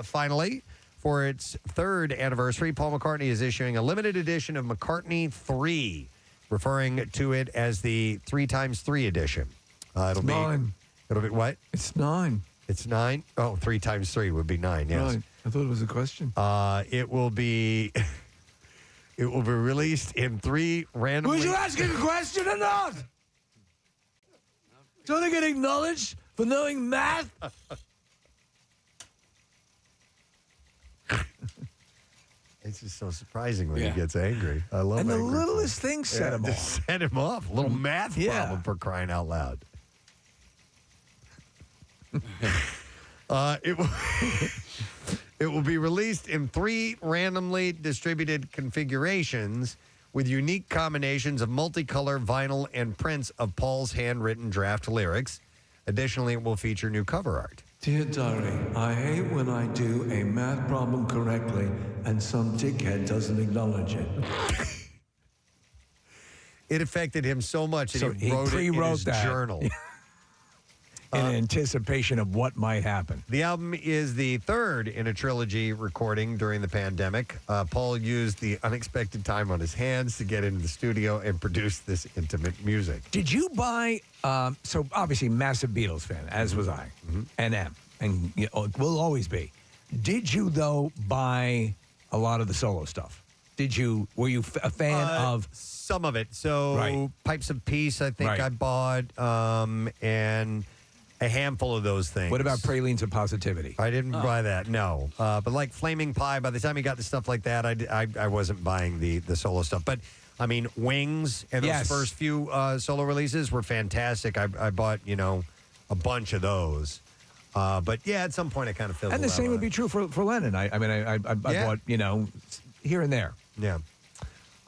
Speaker 1: finally, for its third anniversary, Paul McCartney is issuing a limited edition of McCartney 3, referring to it as the 3x3 edition. It'll be
Speaker 12: 9.
Speaker 1: It'll be what?
Speaker 12: It's 9.
Speaker 1: It's 9? Oh, 3x3 would be 9, yes.
Speaker 12: 9. I thought it was a question.
Speaker 1: It will be released in 3 randomly...
Speaker 12: Was you asking a question or not? Don't I get acknowledged for knowing math?
Speaker 1: It's just so surprising when he gets angry. I love
Speaker 12: And the
Speaker 1: angry
Speaker 12: littlest
Speaker 1: people.
Speaker 12: thing set him off.
Speaker 1: Set him off. A little math problem for crying out loud. It will be released in 3 randomly distributed configurations with unique combinations of multicolor vinyl and prints of Paul's handwritten draft lyrics. Additionally, it will feature new cover art.
Speaker 12: Dear Diary, I hate when I do a math problem correctly and some dickhead doesn't acknowledge it.
Speaker 1: It affected him so much that he wrote it in his journal.
Speaker 12: In anticipation of what might happen.
Speaker 1: The album is the third in a trilogy recording during the pandemic. Paul used the unexpected time on his hands to get into the studio and produce this intimate music.
Speaker 12: Did you buy, so obviously massive Beatles fan, as was I, and am, and will always be. Did you, though, buy a lot of the solo stuff? Were you a fan of?
Speaker 1: Some of it. So Pipes of Peace, I think I bought, and a handful of those things.
Speaker 12: What about Pralines of Positivity?
Speaker 1: I didn't buy that, no. But like Flaming Pie, by the time he got to stuff like that, I wasn't buying the solo stuff. But, I mean, Wings and those first few solo releases were fantastic. I bought, a bunch of those. But, yeah, at some point I kind of fizzled out.
Speaker 12: And the same would be true for Lennon. I bought, here and there.
Speaker 1: Yeah.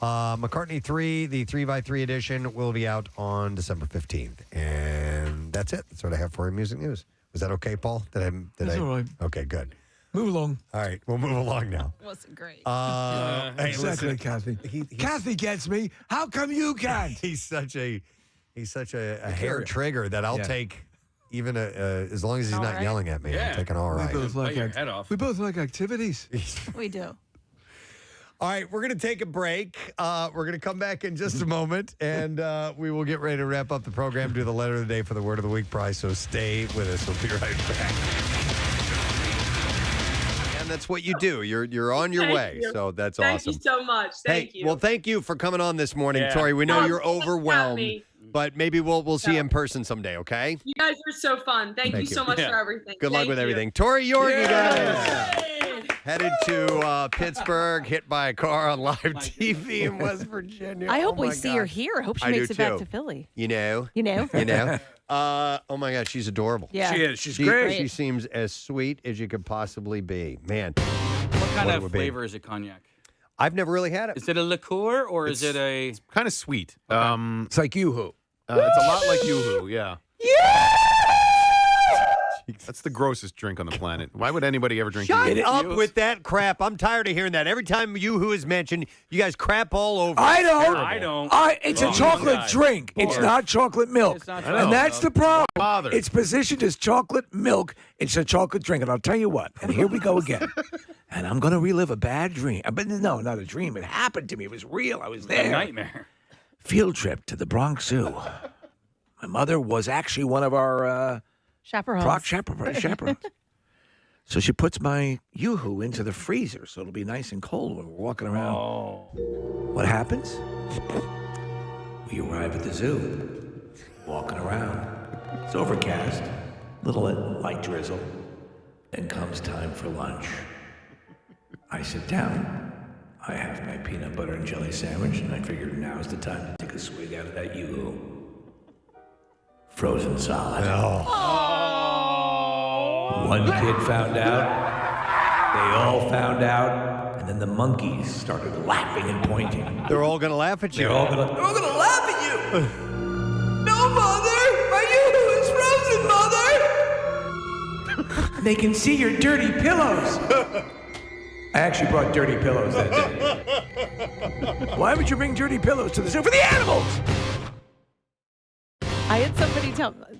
Speaker 1: McCartney 3, the 3x3 edition, will be out on December 15th. And that's it. That's what I have for music news. Was that okay, Paul?
Speaker 12: That's all right.
Speaker 1: Okay, good.
Speaker 12: Move along.
Speaker 1: All right, we'll move along now.
Speaker 5: Wasn't great.
Speaker 1: Hey,
Speaker 12: exactly,
Speaker 1: listen,
Speaker 12: Kathy. Kathy gets me. How come you can't?
Speaker 1: He's such a hair trigger that I'll take even as long as he's not yelling at me. I'll take an all right.
Speaker 12: We both like activities.
Speaker 5: We do.
Speaker 1: All right, we're going to take a break. We're going to come back in just a moment, and we will get ready to wrap up the program, do the letter of the day for the Word of the Week prize, so stay with us. We'll be right back. And that's what you do. You're on your way, so that's awesome.
Speaker 8: Thank you so much. Thank you.
Speaker 1: Well, thank you for coming on this morning, Tori. We know you're overwhelmed, but maybe we'll see you in person someday, okay?
Speaker 8: You guys are so fun. Thank you so much for everything.
Speaker 1: Good luck with everything. Tori York, you guys. Headed to Pittsburgh, hit by a car on live TV in West Virginia.
Speaker 5: I hope we see her here. I hope she makes it back to Philly.
Speaker 1: You know. Oh my God, she's adorable.
Speaker 5: Yeah.
Speaker 2: She is. She's great.
Speaker 1: She seems as sweet as you could possibly be. Man.
Speaker 10: What kind of flavor is it, cognac?
Speaker 1: I've never really had it.
Speaker 10: Is it a liqueur or is it a...
Speaker 7: It's kind of sweet.
Speaker 12: It's like Yoo-Hoo.
Speaker 7: It's a lot like Yoo-Hoo, yeah. That's the grossest drink on the planet. Why would anybody ever drink
Speaker 1: Shut
Speaker 7: Yoo-Hoo?
Speaker 1: up with that crap. I'm tired of hearing that. Every time Yoo-Hoo is mentioned, you guys crap all over.
Speaker 12: I
Speaker 1: don't.
Speaker 12: It's a chocolate drink. It's not chocolate milk. And that's the problem. It's positioned as chocolate milk. It's a chocolate drink. And I'll tell you what. And here we go again. And I'm going to relive a bad dream. But no, not a dream. It happened to me. It was real. I was there.
Speaker 10: A nightmare.
Speaker 12: Field trip to the Bronx Zoo. My mother was actually one of our...
Speaker 5: chaperones.
Speaker 12: Chaperones. So she puts my Yoo-Hoo into the freezer so it'll be nice and cold when we're walking around.
Speaker 10: Oh.
Speaker 12: What happens? We arrive at the zoo, walking around. It's overcast, little light drizzle. Then comes time for lunch. I sit down. I have my peanut butter and jelly sandwich, and I figured now's the time to take a swig out of that Yoo-Hoo. Frozen solid. One kid found out. They all found out. And then the monkeys started laughing and pointing.
Speaker 1: They're all going to laugh at you.
Speaker 12: They're all going to laugh at you. No, Mother. My Yoo-Hoo is frozen, Mother. They can see your dirty pillows. I actually brought dirty pillows that day. Why would you bring dirty pillows to the zoo? For the animals.
Speaker 5: I had somebody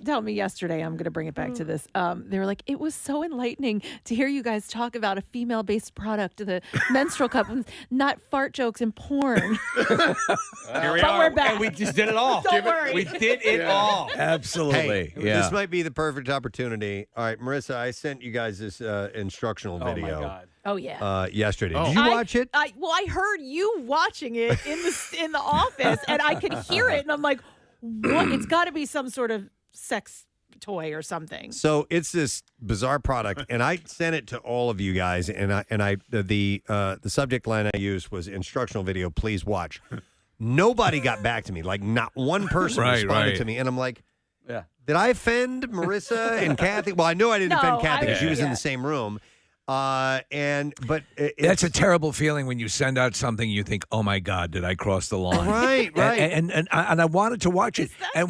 Speaker 5: tell me yesterday, I'm going to bring it back to this. They were like, it was so enlightening to hear you guys talk about a female-based product, the menstrual cup, and not fart jokes and porn.
Speaker 3: Here we
Speaker 5: But
Speaker 3: are.
Speaker 5: we're back.
Speaker 3: And we just did it all.
Speaker 5: Don't worry.
Speaker 3: We did it all.
Speaker 12: Absolutely.
Speaker 13: Hey, this might be the perfect opportunity. All right, Marissa, I sent you guys this instructional video.
Speaker 3: Oh, my God.
Speaker 5: Oh, yeah.
Speaker 13: Yesterday. Did you watch it?
Speaker 5: I heard you watching it in the office, and I could hear it, and I'm like, what? It's got to be some sort of sex toy or something.
Speaker 13: So it's this bizarre product, and I sent it to all of you guys. And the subject line I used was instructional video. Please watch. Nobody got back to me. Like not one person responded to me, and I'm like,
Speaker 3: yeah.
Speaker 13: Did I offend Marissa and Kathy? Well, I know I didn't offend Kathy because she was in the same room. But
Speaker 12: that's a terrible feeling when you send out something you think, oh my God, did I cross the line?
Speaker 13: Right.
Speaker 12: And I wanted to watch it, and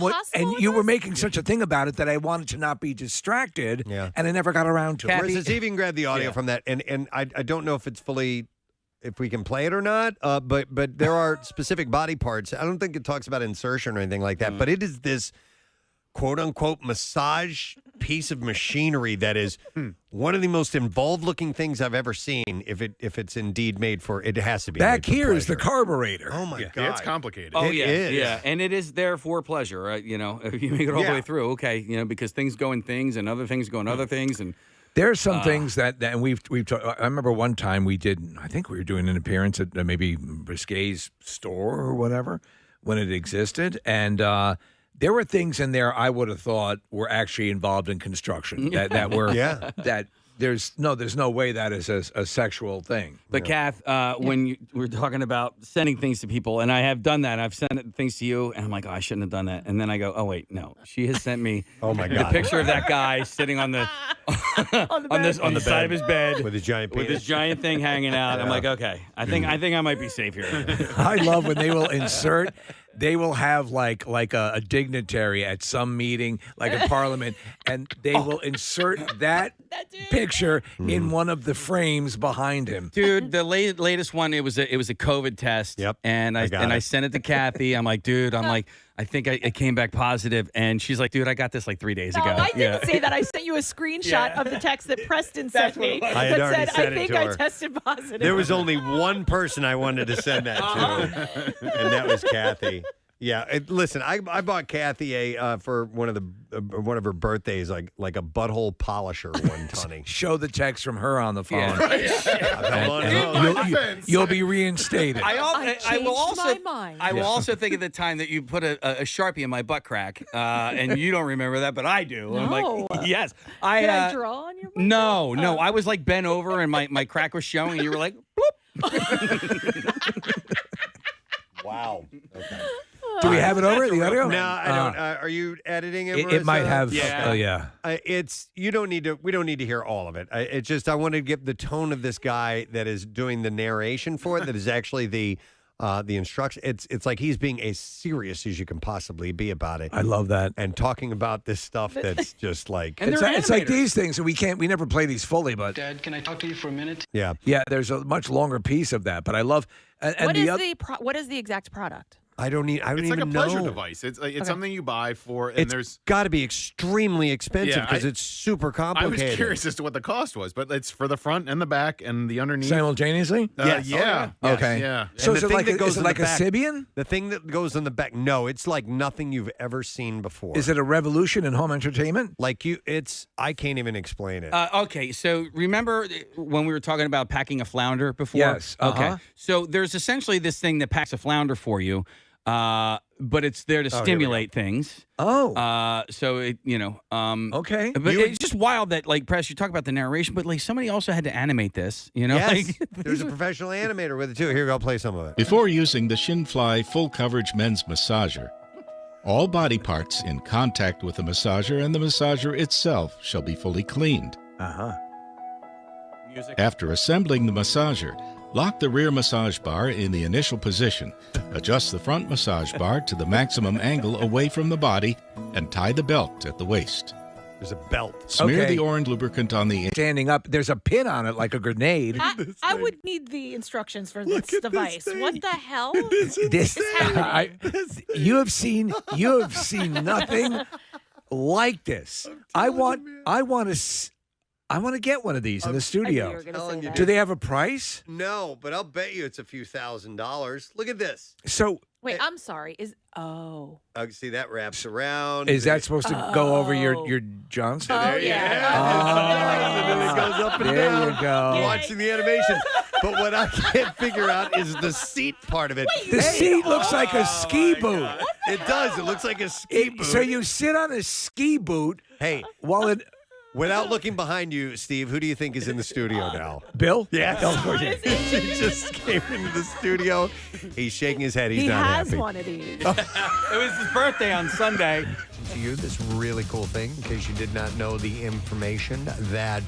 Speaker 12: you were making such a thing about it that I wanted to not be distracted, and I never got around to it.
Speaker 13: Marissa, see if you can grab the audio from that, and I don't know if it's fully. If we can play it or not, but there are specific body parts. I don't think it talks about insertion or anything like that, but it is this quote-unquote massage piece of machinery that is one of the most involved-looking things I've ever seen. If it's indeed made for, it has to be.
Speaker 12: Back here is the carburetor.
Speaker 13: Oh my God,
Speaker 7: Yeah, it's complicated.
Speaker 3: Oh,
Speaker 13: It is.
Speaker 3: Yeah, and it is there for pleasure. If you make it all the way through, okay, because things go in things and other things go in other things, and
Speaker 12: there are some things that and we've talked. I remember one time we did. I think we were doing an appearance at maybe Brisquet's store or whatever when it existed, and there were things in there I would have thought were actually involved in construction that were that. There's no way that is a sexual thing.
Speaker 3: But Kath, when we're talking about sending things to people, and I have done that, I've sent things to you, and I'm like, oh, I shouldn't have done that. And then I go, oh wait, no, she has sent me
Speaker 13: oh my
Speaker 3: the
Speaker 13: God.
Speaker 3: picture of that guy sitting on the on the side of his bed
Speaker 13: with his giant penis.
Speaker 3: with his giant thing hanging out. I'm like, okay, I think I might be safe here.
Speaker 12: I love when they will insert. They will have like a dignitary at some meeting, like a parliament, and they will insert that picture in one of the frames behind him.
Speaker 3: Dude, the latest one, it was a COVID test.
Speaker 13: Yep,
Speaker 3: and I sent it to Kathy. I'm like, dude, I think I came back positive, and she's like, dude, I got this like 3 days ago.
Speaker 5: I didn't say that. I sent you a screenshot of the text that Preston sent me
Speaker 13: I had
Speaker 5: that
Speaker 13: already
Speaker 5: said,
Speaker 13: sent
Speaker 5: I
Speaker 13: it
Speaker 5: think
Speaker 13: to
Speaker 5: I
Speaker 13: her.
Speaker 5: tested positive.
Speaker 13: There was only one person I wanted to send that to, and that was Kathy. Yeah, listen, I bought Kathy for one of her birthdays, like a butthole polisher one tonny.
Speaker 12: Show the text from her on the phone.
Speaker 13: Yeah.
Speaker 12: You'll be reinstated.
Speaker 3: I will also think of the time that you put a Sharpie in my butt crack, and you don't remember that, but I do.
Speaker 5: No.
Speaker 3: I'm like, yes.
Speaker 5: Did I draw on your butt?
Speaker 3: No. I was like bent over, and my crack was showing, and you were like, bloop.
Speaker 13: Wow. Okay.
Speaker 12: Do we have it over the audio?
Speaker 13: No, I don't. Are you editing it?
Speaker 12: It might have.
Speaker 3: Yeah.
Speaker 12: Oh yeah.
Speaker 13: We don't need to hear all of it. It's just I want to get the tone of this guy that is doing the narration for it. That is actually the instruction. It's like he's being as serious as you can possibly be about it.
Speaker 12: I love that.
Speaker 13: And talking about this stuff that's just like
Speaker 12: it's like these things. We never play these fully, but
Speaker 9: Dad, can I talk to you for a minute?
Speaker 13: Yeah.
Speaker 12: There's a much longer piece of that, but I love.
Speaker 5: What is the exact product?
Speaker 13: I don't
Speaker 7: It's like
Speaker 13: even
Speaker 7: a pleasure
Speaker 13: know.
Speaker 7: device. It's something you buy for, and
Speaker 13: It's got to be extremely expensive because it's super
Speaker 7: I
Speaker 13: complicated.
Speaker 7: was curious as to what the cost was, but it's for the front and the back and the underneath.
Speaker 12: Simultaneously?
Speaker 7: Yes. Yeah.
Speaker 13: Yes.
Speaker 12: Okay.
Speaker 7: Yeah.
Speaker 12: So
Speaker 13: And
Speaker 12: is
Speaker 13: the
Speaker 12: it
Speaker 13: thing
Speaker 12: like
Speaker 13: that goes in
Speaker 12: like
Speaker 13: the
Speaker 12: a
Speaker 13: back-
Speaker 12: Sibian?
Speaker 13: The thing that goes in the back, no, it's like nothing you've ever seen before.
Speaker 12: Is it a revolution in home entertainment?
Speaker 13: I can't even explain it.
Speaker 3: Okay, so remember when we were talking about packing a flounder before?
Speaker 12: Yes,
Speaker 3: Okay. So there's essentially this thing that packs a flounder for you, but it's there to stimulate things.
Speaker 12: Oh.
Speaker 3: So it,
Speaker 12: okay.
Speaker 3: But it's just wild that, like, Press, you talk about the narration, but like somebody also had to animate this.
Speaker 13: Yes,
Speaker 3: Like,
Speaker 13: there's a professional animator with it too. Here, I'll play some of it.
Speaker 19: Before using the Shinfly full coverage men's massager, all body parts in contact with the massager and the massager itself shall be fully cleaned. After assembling the massager, lock the rear massage bar in the initial position, adjust the front massage bar to the maximum angle away from the body, and tie the belt at the waist.
Speaker 1: There's a belt.
Speaker 19: Smear the orange lubricant on the
Speaker 12: Standing up, there's a pin on it like a grenade.
Speaker 5: I would need the instructions for this device. What the hell?
Speaker 12: You have seen nothing like this. I want to get one of these in the studio. Do they have a price?
Speaker 1: No, but I'll bet you it's a few $1,000s. Look at this.
Speaker 12: So
Speaker 5: wait, I'm sorry.
Speaker 1: See, that wraps around.
Speaker 12: Is that supposed to go over your Johnson?
Speaker 1: There you go. And then it goes up and down.
Speaker 12: There you go.
Speaker 1: Watching the animation. But what I can't figure out is the seat part of it.
Speaker 12: The seat looks like a ski boot.
Speaker 1: It does. It looks like a ski boot.
Speaker 12: So you sit on a ski boot.
Speaker 1: Hey,
Speaker 12: while it.
Speaker 1: Without looking behind you, Steve, who do you think is in the studio now?
Speaker 12: Bill?
Speaker 1: Yes. He just came into the studio. He's shaking his head. He's not happy.
Speaker 5: He has one of these.
Speaker 3: It was his birthday on Sunday.
Speaker 1: To you, this really cool thing, in case you did not know the information, that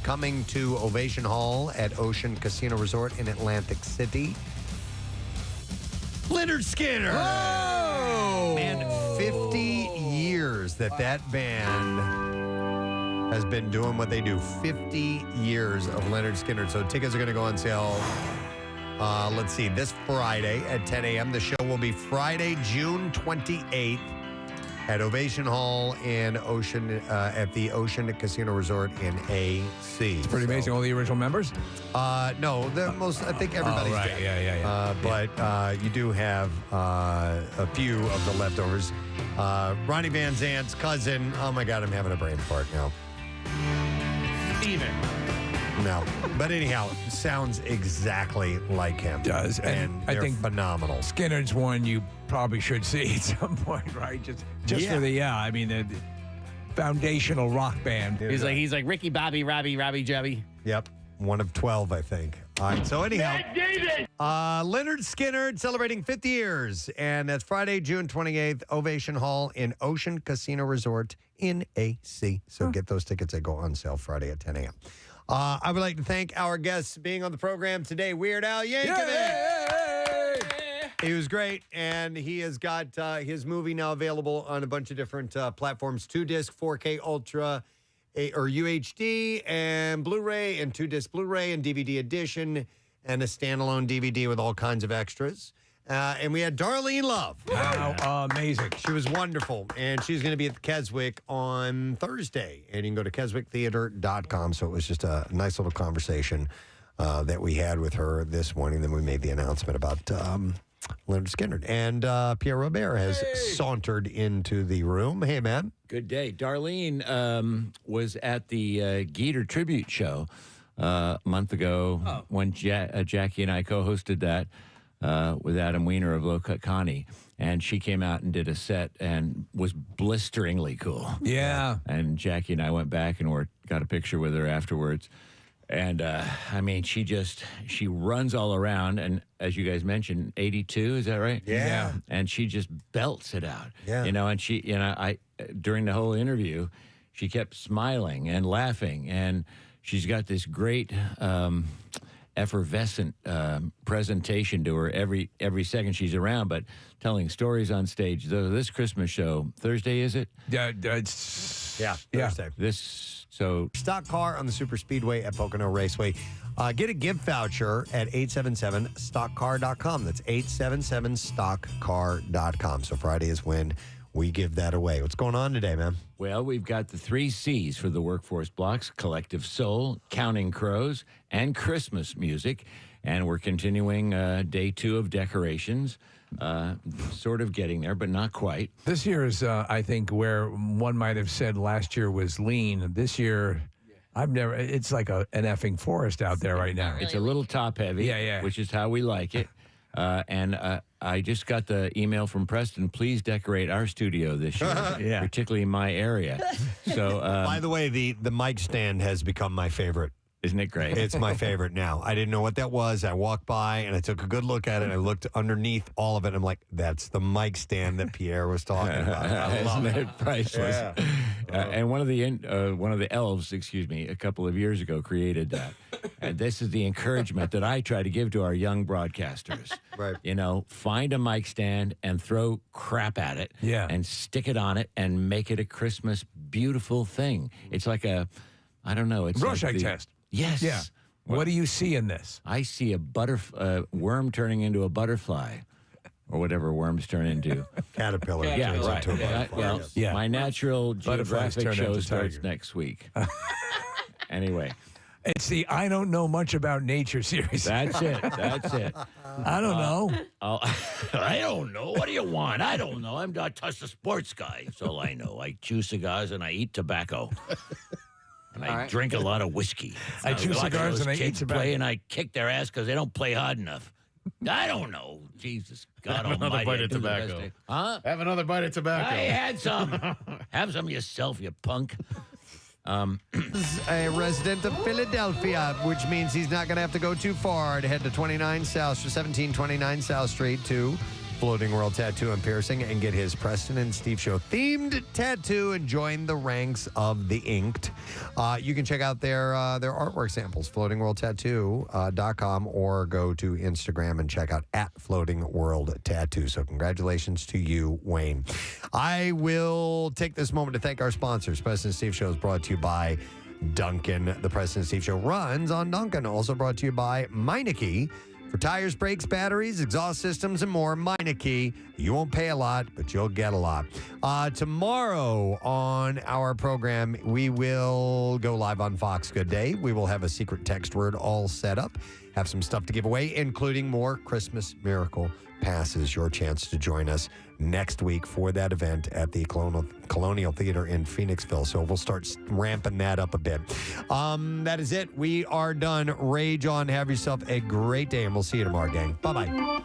Speaker 1: coming to Ovation Hall at Ocean Casino Resort in Atlantic City, Leonard Skinner.
Speaker 12: Oh!
Speaker 1: Man, 50 years that band has been doing what they do. 50 years of Leonard Skinner. So tickets are going to go on sale, let's see, this Friday at 10 a.m. The show will be Friday, June 28th at Ovation Hall in Ocean, at the Ocean Casino Resort in AC.
Speaker 12: It's pretty amazing. All the original members?
Speaker 1: No, I think everybody's
Speaker 12: right.
Speaker 1: dead. Yeah. But you do have a few of the leftovers. Ronnie Van Zant's cousin. Oh my God, I'm having a brain fart now.
Speaker 3: Steven.
Speaker 1: No. But anyhow, sounds exactly like him.
Speaker 12: Does.
Speaker 1: And
Speaker 12: I
Speaker 1: they're
Speaker 12: think
Speaker 1: phenomenal.
Speaker 12: Skinner's one you probably should see at some point, right? Just for the foundational rock band.
Speaker 3: He's like Ricky Bobby, Robbie Jubby.
Speaker 1: Yep. One of 12, I think. All right. So anyhow, Leonard Skinner celebrating 50 years. And that's Friday, June 28th, Ovation Hall in Ocean Casino Resort in AC. So get those tickets. They go on sale Friday at 10 a.m. I would like to thank our guests being on the program today. Weird Al Yankovic. He was great, and he has got his movie now available on a bunch of different platforms: 2-disc, 4K Ultra, or UHD, and Blu-ray, and 2-disc Blu-ray, and DVD edition, and a standalone DVD with all kinds of extras. And we had Darlene Love.
Speaker 12: Wow, amazing.
Speaker 1: She was wonderful. And she's going to be at the Keswick on Thursday. And you can go to keswicktheater.com. So it was just a nice little conversation that we had with her this morning. Then we made the announcement about Leonard Skinner. And Pierre Robert has sauntered into the room. Hey, man.
Speaker 9: Good day. Darlene was at the Geeter Tribute Show a month ago when Jackie and I co-hosted that. With Adam Weiner of Low Cut Connie, and she came out and did a set and was blisteringly cool.
Speaker 12: Yeah.
Speaker 9: And Jackie and I went back and got a picture with her afterwards. And I mean, she runs all around, and as you guys mentioned, 82, is that right?
Speaker 1: Yeah.
Speaker 9: And she just belts it out.
Speaker 1: Yeah.
Speaker 9: And she, during the whole interview, she kept smiling and laughing, and she's got this great effervescent presentation to her every second she's around, but telling stories on stage. This Christmas show, Thursday, is it?
Speaker 1: Yeah, Thursday.
Speaker 9: So
Speaker 1: stock car on the Super Speedway at Pocono Raceway. Get a gift voucher at 877stockcar.com. That's 877stockcar.com. So Friday is when we give that away. What's going on today, man?
Speaker 9: Well, we've got the 3 C's for the workforce blocks: Collective Soul, Counting Crows, and Christmas music. And we're continuing day 2 of decorations. Sort of getting there, but not quite.
Speaker 12: This year is, I think, where one might have said last year was lean. This year, it's like an effing forest out there right now.
Speaker 9: It's a little top heavy, which is how we like it. And I just got the email from Preston. Please decorate our studio this year, particularly in my area. So,
Speaker 1: by the way, the mic stand has become my favorite.
Speaker 9: Isn't it great?
Speaker 1: It's my favorite now. I didn't know what that was. I walked by and I took a good look at it. I looked underneath all of it. And I'm like, that's the mic stand that Pierre was talking about. I love
Speaker 9: Isn't it priceless? Yeah. And one of the elves, a couple of years ago created that. And this is the encouragement that I try to give to our young broadcasters.
Speaker 1: Right.
Speaker 9: Find a mic stand and throw crap at it.
Speaker 12: Yeah.
Speaker 9: And stick it on it and make it a Christmas beautiful thing. It's like I don't know. It's
Speaker 12: Rorschach
Speaker 9: like
Speaker 12: test.
Speaker 9: Yes.
Speaker 12: Yeah. What do you see in this?
Speaker 9: I see a worm turning into a butterfly, or whatever worms turn into.
Speaker 1: Caterpillar
Speaker 9: turns
Speaker 1: into a butterfly.
Speaker 9: Well, my Natural
Speaker 12: Butterflies
Speaker 9: Geographic
Speaker 12: turn
Speaker 9: show
Speaker 12: into
Speaker 9: starts
Speaker 12: tiger.
Speaker 9: next week. Anyway.
Speaker 12: It's the I don't know much about nature series.
Speaker 9: That's it. That's it.
Speaker 12: I don't know.
Speaker 9: I don't know. What do you want? I don't know. I'm not just a sports guy. That's all I know. I chew cigars and I eat tobacco. And I drink a lot of whiskey.
Speaker 12: I chew cigars and I eat
Speaker 9: kids
Speaker 12: tobacco.
Speaker 9: play and I kick their ass because they don't play hard enough. I don't know. Jesus God
Speaker 7: Have another
Speaker 9: Almighty.
Speaker 7: bite
Speaker 9: I
Speaker 7: of
Speaker 9: do the best
Speaker 7: tobacco.
Speaker 9: Huh?
Speaker 7: Have another bite of tobacco.
Speaker 9: I had some. Have some yourself, you punk.
Speaker 1: A resident of Philadelphia, which means he's not going to have to go too far to head to 1729 South Street to Floating World Tattoo and Piercing and get his Preston and Steve Show themed tattoo and join the ranks of the Inked. You can check out their artwork samples, floatingworldtattoo.com, or go to Instagram and check out @floatingworldtattoo. So congratulations to you, Wayne. I will take this moment to thank our sponsors. Preston and Steve Show is brought to you by Duncan. The Preston and Steve Show runs on Duncan. Also brought to you by Meineke. For tires, brakes, batteries, exhaust systems, and more, Meineke. You won't pay a lot, but you'll get a lot. Tomorrow on our program, we will go live on Fox Good Day. We will have a secret text word all set up, have some stuff to give away, including more Christmas Miracle passes. Your chance to join us next week for that event at the Colonial Theater in Phoenixville. So we'll start ramping that up a bit. That is it. We are done. Rage on. Have yourself a great day, and we'll see you tomorrow, gang. Bye-bye.